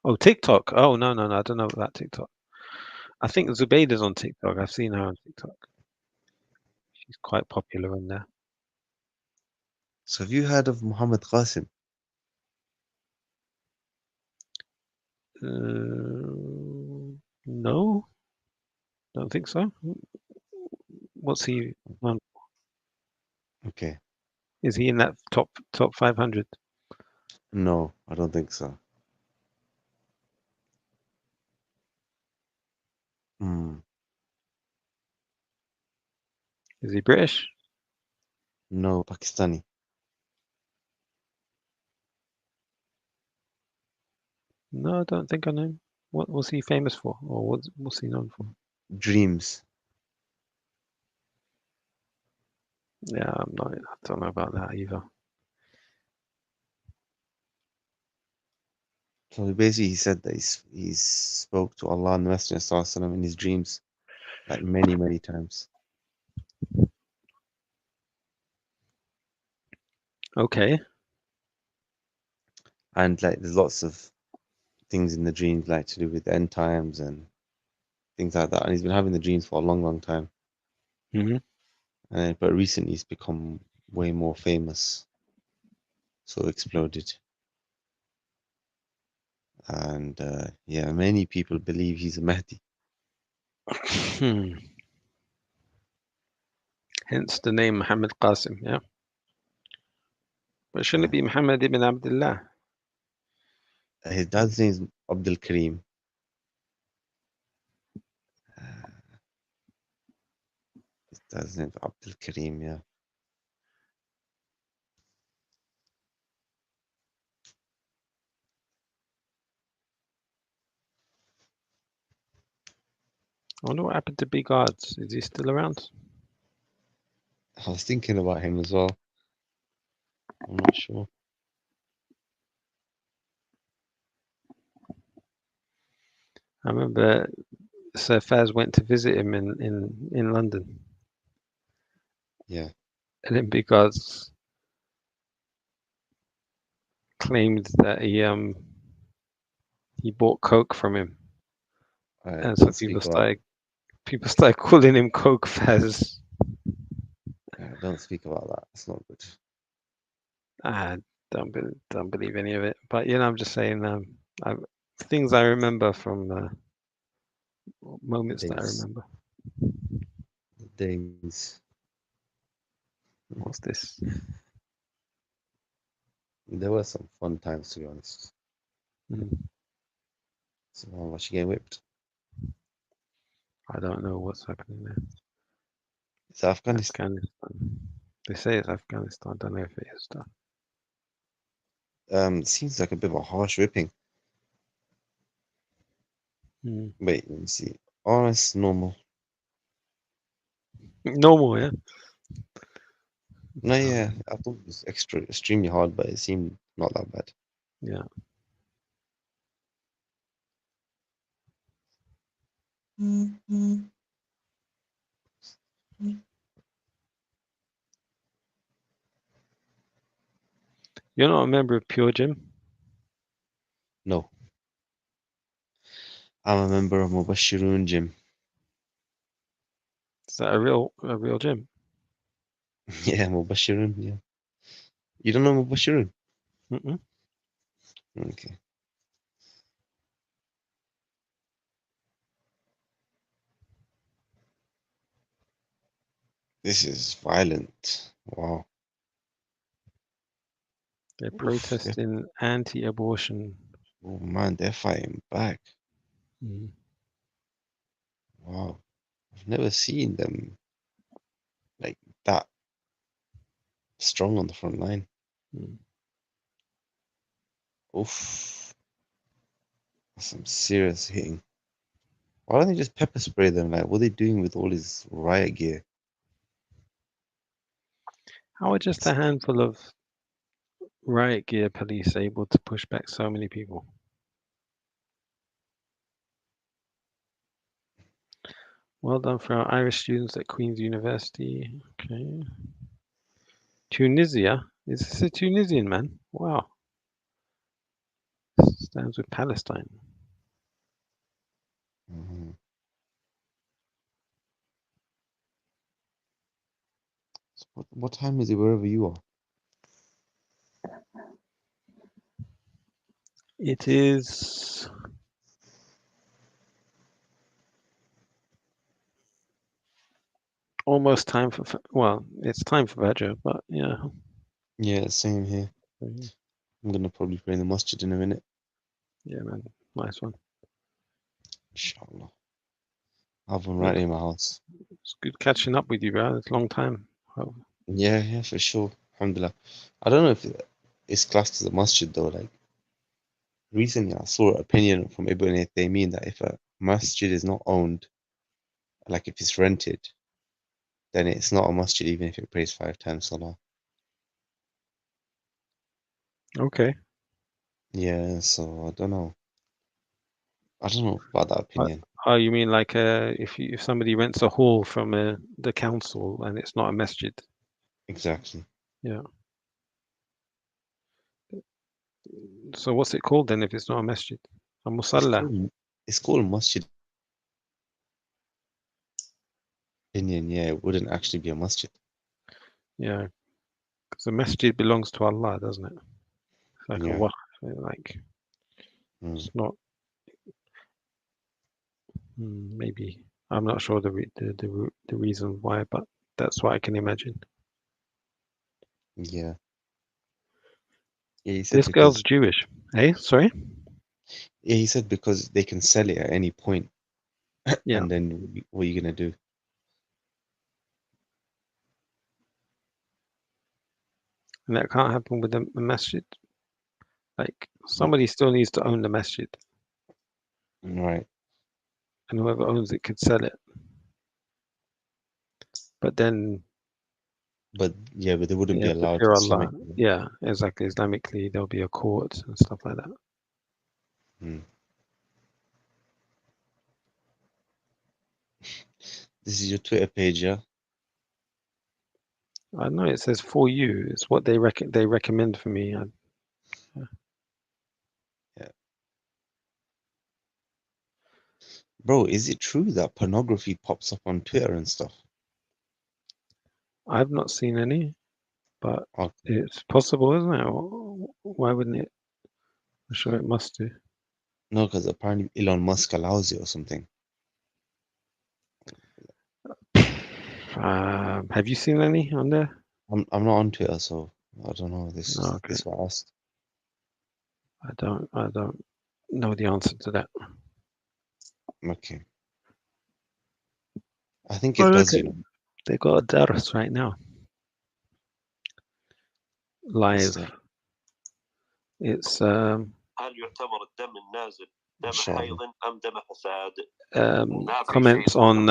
Oh, TikTok. Oh no, I don't know about TikTok. I think Zubaida's on TikTok. I've seen her on TikTok. She's quite popular on there. So have you heard of Muhammad Qasim? No, don't think so. What's he on? Okay. Is he in that top 500? No, I don't think so. Is he British? No, Pakistani. No, I don't think I know him. What was he famous for, or what's he known for? Dreams. Yeah, I don't know about that either. So basically, he said that he spoke to Allah and the Messenger Sallallahu Alaihi Wasallam in his dreams, like many, many times. Okay. And like, there's lots of things in the dreams, like to do with end times and things like that. And he's been having the dreams for a long, long time. But recently, he's become way more famous. So exploded. And yeah, many people believe he's a Mahdi. Hence the name Muhammad Qasim, yeah? But shouldn't it be Muhammad ibn Abdullah? His dad's name is Abdul Karim. His dad's name is Abdul Karim, yeah. I wonder what happened to Big Odds. Is he still around? I was thinking about him as well. I'm not sure. I remember Sir Faz went to visit him in London. Yeah. And then Big Odds claimed that he bought coke from him. And so people started calling him Coke Faz. Don't speak about that. It's not good. I don't believe any of it. But I'm just saying things I remember from moments that I remember. The days. What's this? There were some fun times, to be honest. So was she getting whipped? I don't know what's happening there. It's Afghanistan. They say it's Afghanistan. I don't know if it is that. Seems like a bit of a harsh whipping. Wait, let me see. Oh, it's normal. Normal, yeah. No, yeah, I thought it was extremely hard, but it seemed not that bad. Yeah. You're not a member of Pure Gym? No. I'm a member of Mubashirun Gym. Is that a real gym? Yeah, Mubashirun, yeah. You don't know Mubashirun? Mm-mm. Okay. This is violent. Wow. They're protesting anti-abortion. Oh man, they're fighting back. Mm. Wow. I've never seen them like that strong on the front line. Mm. Oof. That's some serious hitting. Why don't they just pepper spray them? Like, what are they doing with all this riot gear? How are just a handful of riot gear police able to push back so many people? Well done for our Irish students at Queen's University. Okay. Tunisia? Is this a Tunisian man? Wow. Stands with Palestine. Mhm. So what time is it wherever you are? It is almost time for, well, it's time for Fajr, but yeah. Yeah, same here. Mhm. I'm gonna probably pray in the masjid in a minute. Yeah, man. Nice one. Inshallah. I have one right in my house. It's good catching up with you, bro. It's a long time. Oh, Yeah, for sure. Alhamdulillah. I don't know if it's classed as a masjid though. Like recently, I saw an opinion from Ibn Taymiyyah that if a masjid is not owned, like if it's rented, then it's not a masjid even if it prays 5 times salah. okay. Yeah, so I don't know. I don't know about that opinion. Oh, you mean like if somebody rents a hall from the council and it's not a masjid? Exactly. Yeah. So what's it called then if it's not a masjid? A musalla. It's called masjid. Opinion, yeah, it wouldn't actually be a masjid. Yeah. Because the masjid belongs to Allah, doesn't it? It's like Yeah. a waqf, like it's not. Maybe I'm not sure the reason why, but that's what I can imagine. Yeah. Yeah, he said This girl's because Jewish. Hey, sorry. yeah, he said because they can sell it at any point. Yeah. And then what are you gonna do? And that can't happen with a masjid. Like somebody still needs to own the masjid, Right. and whoever owns it could sell it. But then, But yeah, but they wouldn't you be have to allowed fear to Allah. Islamically. Yeah, exactly. Islamically, there'll be a court and stuff like that. This is your Twitter page, yeah? I know it says for you. It's what they recommend for me. Yeah. Bro, is it true that pornography pops up on Twitter and stuff? I've not seen any, but Okay. it's possible, isn't it? Why wouldn't it? I'm sure it must do. No, because apparently Elon Musk allows it or something. Have you seen any on there? I'm not on Twitter, so I don't know. This Oh, okay. this what I asked. I don't know the answer to that. Okay. I think it Oh, does, look, you know. they got a dars right now. Live. that? It's هل يعتبر الدم النازل دم Inshallah. حيض أم دم فساد؟ comments on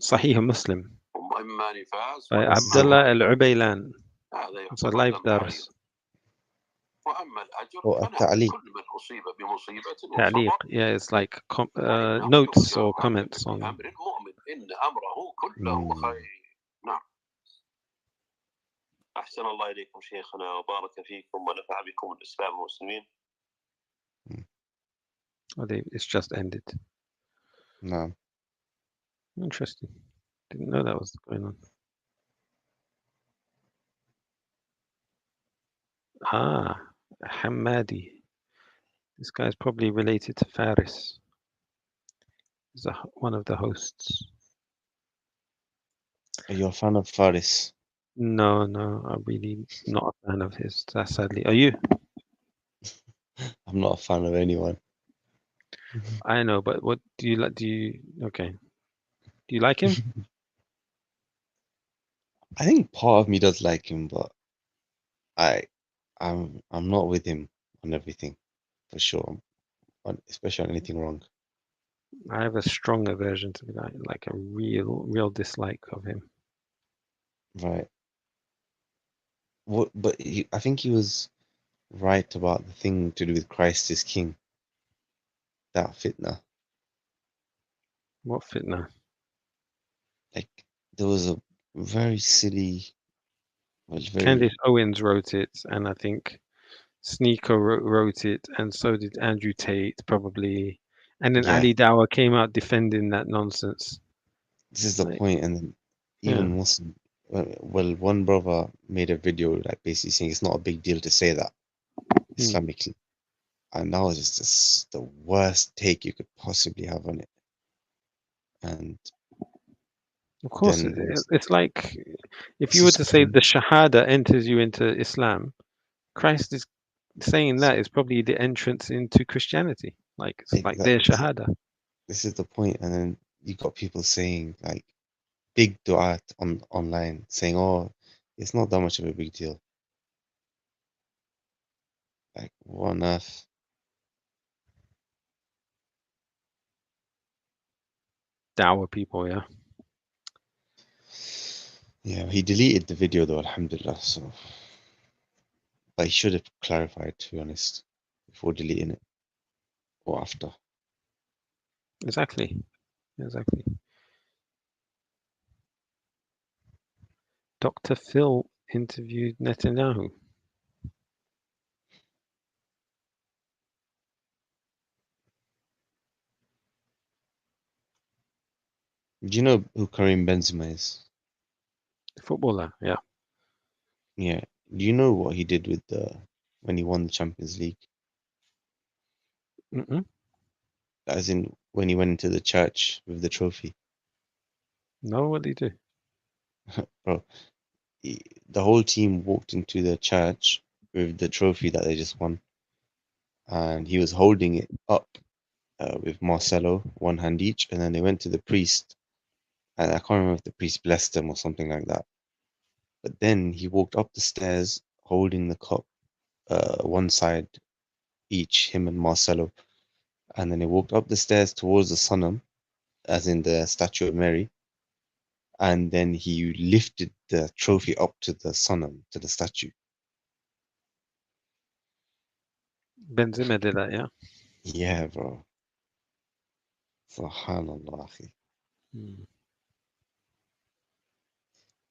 Sahih Muslim وإما نفاس by وإما Abdullah Al-Ubaylan. هذا It's a يعتبر live دم dars. والتعليق. تعليق. Yeah, it's like notes or comments on. نعم. أحسن الله إليكم شيخنا وبارك فيكم ونفع بكم الإسلام والمسلمين. It's just ended. No. Interesting. Didn't know that was going on. Ah, Hamadi. This guy's probably related to Faris. He's one of the hosts. Are you a fan of Faris? No, I'm really not a fan of his. Sadly, are you? I'm not a fan of anyone. I know, but what do you like? Okay? Do you like him? I think part of me does like him, but I'm not with him on everything, for sure. Especially on anything wrong. I have a strong aversion to the guy, like a real dislike of him. Right. But I think he was right about the thing to do with Christ is King. That fitna. What fitna? Like there was a very silly. Candace Owens wrote it, and I think Sneaker wrote it, and so did Andrew Tate probably, and then Ali Dawah came out defending that nonsense. This is the point, and then even Muslim. Well, one brother made a video like basically saying it's not a big deal to say that Islamically, and that was just the worst take you could possibly have on it. And of course, it's like if you were to say the Shahada enters you into Islam, Christ is saying that is probably the entrance into Christianity. Like it's like their Shahada. This is the point, and then you got people saying like big du'at online saying, "Oh, it's not that much of a big deal." Like what on earth? Dawah people, yeah. Yeah, he deleted the video though, alhamdulillah. So, but he should have clarified, to be honest, before deleting it or after. Exactly. Dr. Phil interviewed Netanyahu. Do you know who Karim Benzema is? Footballer, yeah. Yeah. Do you know what he did with when he won the Champions League? As in when he went into the church with the trophy. No, what did he do? Bro, the whole team walked into the church with the trophy that they just won, and he was holding it up with Marcelo, one hand each, and then they went to the priest, and I can't remember if the priest blessed them or something like that. But then he walked up the stairs holding the cup, one side each, him and Marcelo, and then he walked up the stairs towards the Sanam, as in the statue of Mary, and then he lifted the trophy up to the Sanam, to the statue. Benzema did that, yeah? Yeah, bro. Subhanallah.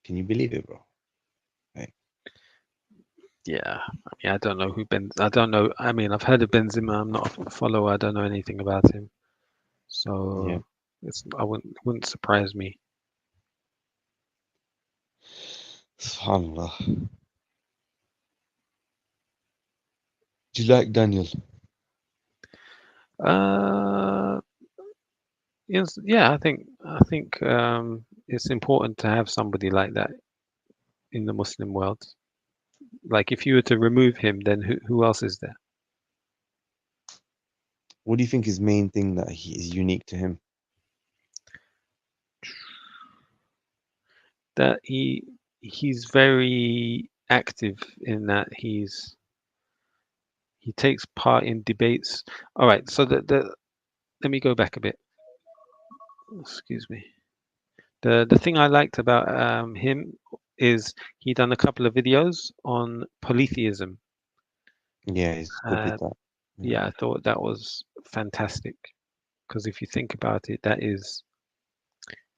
Can you believe it, bro? Like, yeah, I mean, I don't know I don't know. I mean, I've heard of Benzema. I'm not a follower. I don't know anything about him. So I wouldn't surprise me. Subhanallah. Do you like Daniel? Yes, yeah, I think it's important to have somebody like that in the Muslim world. Like if you were to remove him, then who else is there? What do you think is main thing that is unique to him? That he's very active in that he takes part in debates. All right, so let me go back a bit. Excuse me. The thing I liked about him is he done a couple of videos on polytheism. Yeah, he's good with that. Yeah, I thought that was fantastic because if you think about it, that is,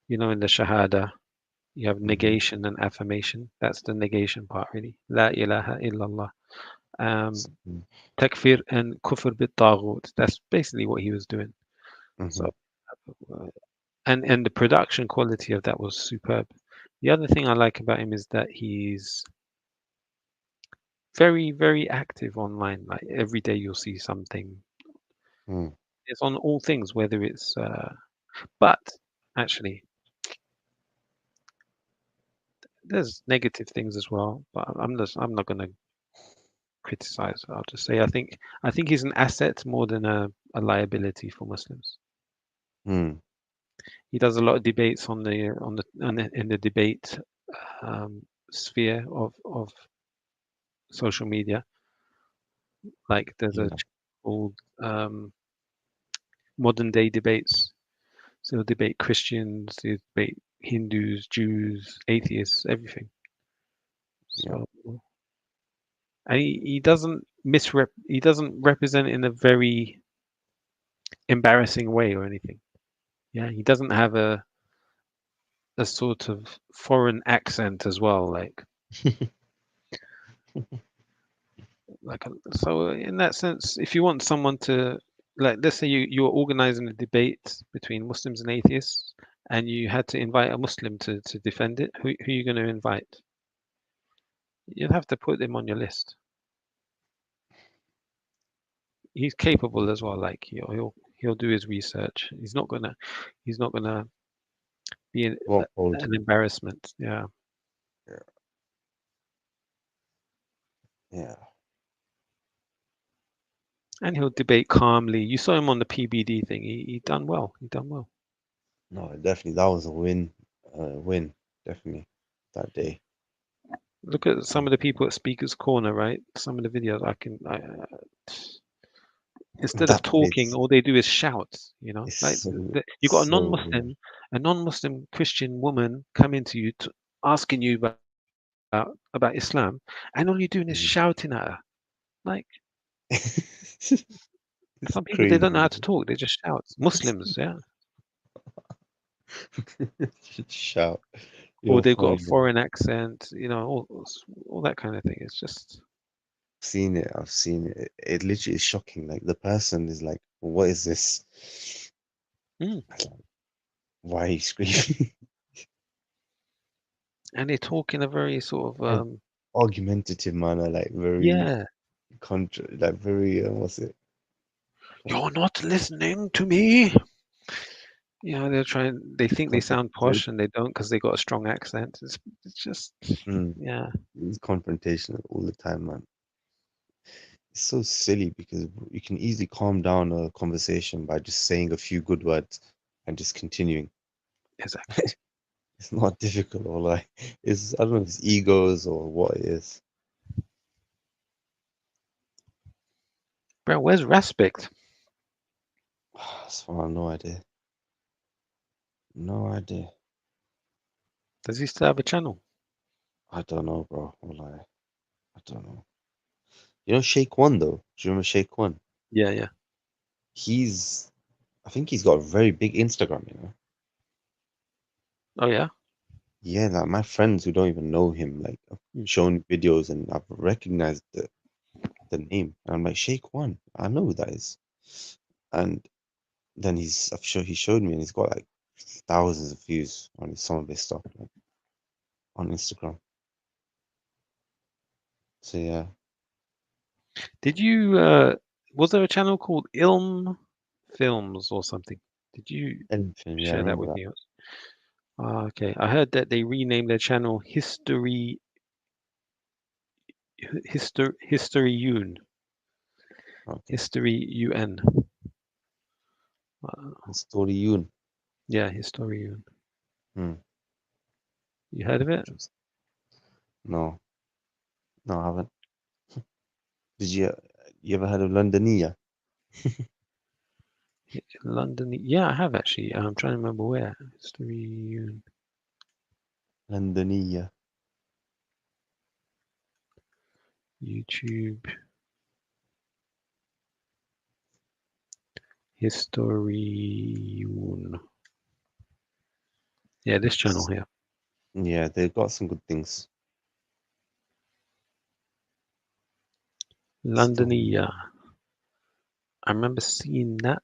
in the Shahada, you have negation and affirmation. That's the negation part, really. La ilaha illallah. Takfir and kufr bit taghut. That's basically what he was doing. So, and the production quality of that was superb. The other thing I like about him is that he's very, very active online. Like every day you'll see something. It's on all things, whether it's but actually there's negative things as well. But I'm not gonna criticize. I'll just say I think he's an asset more than a liability for Muslims. He does a lot of debates in the debate sphere of social media. Like there's a called modern day debates. So he'll debate Christians, he'll debate Hindus, Jews, atheists, everything. So and he doesn't represent in a very embarrassing way or anything. Yeah, he doesn't have a sort of foreign accent as well, so in that sense, if you want someone to, like, let's say you're organizing a debate between Muslims and atheists and you had to invite a Muslim to defend it, who are you going to invite? You'd have to put him on your list. He's capable as well. Like he'll do his research. He's not gonna be an embarrassment. Yeah. Yeah. And he'll debate calmly. You saw him on the PBD thing. He done well. No, definitely that was a win. Definitely that day. Look at some of the people at Speaker's Corner, right? Some of the videos instead of talking, all they do is shout. Like you got a non-Muslim Christian woman coming to you, asking you about Islam, and all you're doing is shouting at her. Like some people, they don't know how to talk; they just shout. Muslims, yeah. Shout. Or they've got a foreign accent, all that kind of thing. It's just. I've seen it. It literally is shocking. Like the person is like, "What is this? Like, why are you screaming?" And they talk in a very sort of argumentative manner, like very like very what's it? You're not listening to me. They think they sound posh and they don't because they got a strong accent. It's just yeah. It's confrontational all the time, man. It's so silly because you can easily calm down a conversation by just saying a few good words and just continuing. Exactly. It's not difficult, or like I don't know if it's egos or what it is. Bro, where's Respect? As far, no idea. No idea. Does he still have a channel? I don't know, bro. I don't know. You know Sheikh One though? Do you remember Sheikh One? Yeah. I think he's got a very big Instagram, Oh yeah? Yeah, like my friends who don't even know him, like I've shown videos and I've recognized the name. And I'm like, Sheikh One, I know who that is. And then he showed me and he's got like thousands of views on some of his stuff, like, on Instagram. So yeah. Did you was there a channel called Ilm Films or something? Did you share that with me? Okay, I heard that they renamed their channel History Un. History Un. History Un. Yeah, History Un. You heard of it? No, I haven't. Did you ever heard of Londoniyya? London, yeah, I have actually. I'm trying to remember where. History Un. Londoniyya. YouTube. Historiun. Yeah, this channel here. Yeah, they've got some good things. Londonia. I remember seeing that.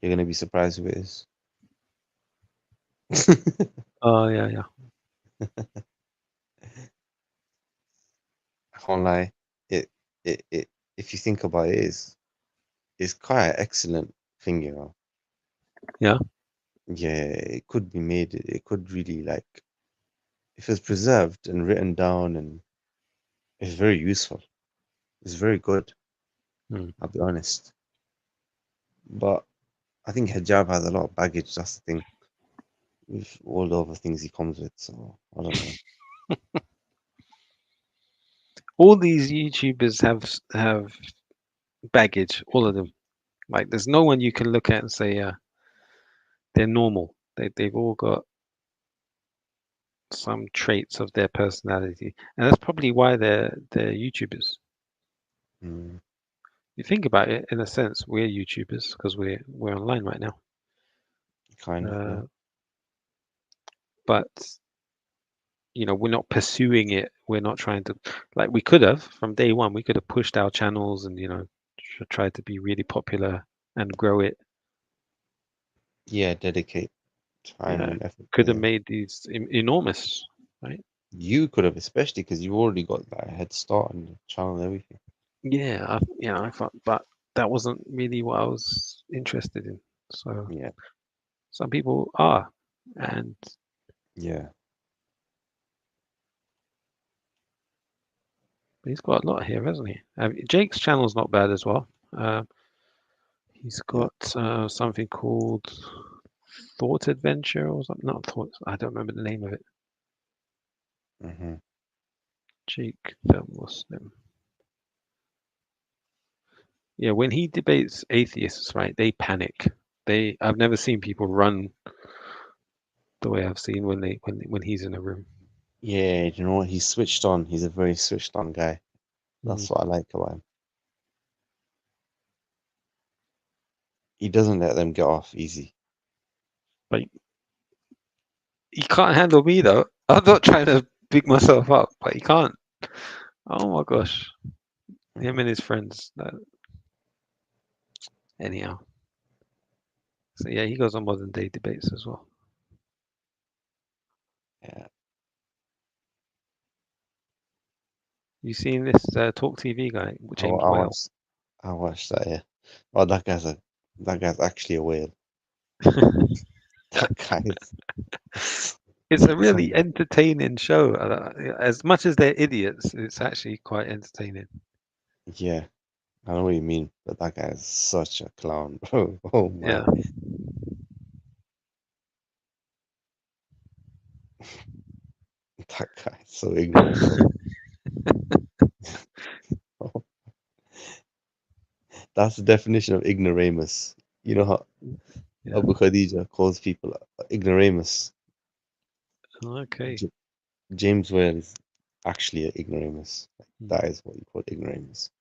You're gonna be surprised who it is. Oh yeah. I can't lie. It if you think about it, it's quite an excellent thing, you know. Yeah. Yeah, it could be made. It could really like if it's preserved and written down, and it's very useful. It's very good. I'll be honest. But I think hijab has a lot of baggage. That's the thing. With all the other things he comes with, so I don't know. All these YouTubers have baggage. All of them. Like, there's no one you can look at and say, they're normal. They've all got some traits of their personality, and that's probably why they're YouTubers. You think about it, in a sense, we're YouTubers because we're online right now. Kind of. Yeah. But we're not pursuing it. We're not trying to, like, we could have from day one. We could have pushed our channels and tried to be really popular and grow it. Yeah, dedicate time Yeah, and effort. could have made these enormous, right? You could have, especially because you've already got that head start on the channel and everything. Yeah, I thought, but that wasn't really what I was interested in. So yeah, some people are, and yeah, he's got a lot here, hasn't he? Jake's channel's not bad as well. He's got something called Thought Adventure or something. Not Thought. I don't remember the name of it. Jake the Muslim. Yeah, when he debates atheists, right, they panic. I've never seen people run the way I've seen when he's in a room. Yeah, you know what? He's switched on. He's a very switched on guy. That's what I like about him. He doesn't let them get off easy. But he can't handle me though. I'm not trying to big myself up, but he can't. Oh my gosh, him and his friends. Anyhow, so yeah, he goes on modern day debates as well. Yeah. You seen this Talk TV guy, James Whale? I watched that. Yeah. Oh, that guy's actually a whale. That guy is. It's a really entertaining show. As much as they're idiots, it's actually quite entertaining. Yeah, I know what you mean, but that guy is such a clown, bro. Oh my. Yeah. That guy is so ignorant, bro. That's the definition of ignoramus. You know how Abu Khadija calls people ignoramus. Okay. James Whale is actually an ignoramus. That is what you call ignoramus.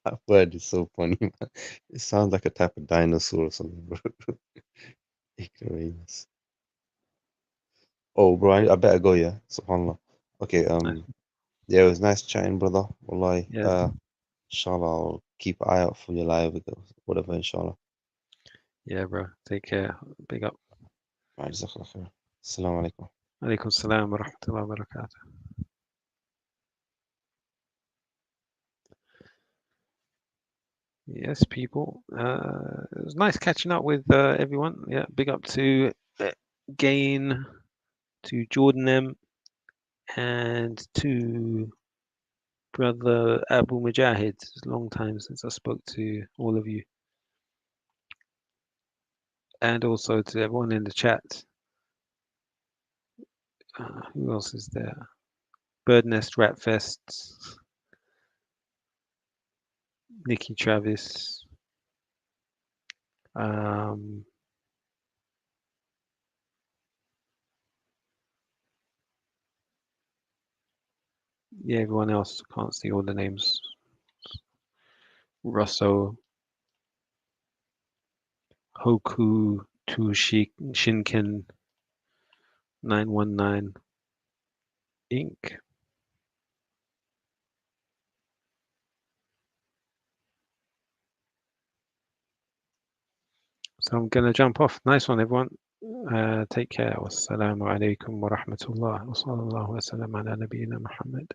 That word is so funny, man. It sounds like a type of dinosaur or something, bro. Ignoramus. Oh, bro, I better go, yeah. SubhanAllah. Okay, yeah, it was nice chatting, brother. Wallahi. Yeah. Inshallah, I'll keep an eye out for your live, whatever, inshallah. Yeah, bro. Take care. Big up. Jazakallah khair. Assalamu alaikum. Alaikum salam wa rahmatullahi wa barakatuh. Yes, people. It was nice catching up with everyone. Yeah, big up to Gain, to Jordan M, and to brother Abu Mujahid. It's a long time since I spoke to all of you. And also to everyone in the chat. Who else is there? Bird Nest Rat Fest, Nikki Travis, Yeah, everyone else can't see all the names. Russo, Hoku, Shinken, 919, Inc. So I'm going to jump off. Nice one, everyone. Take care. Wassalamu alaikum wa rahmatullah. Wa sallallahu wa sallam ala nabiyyina Muhammad.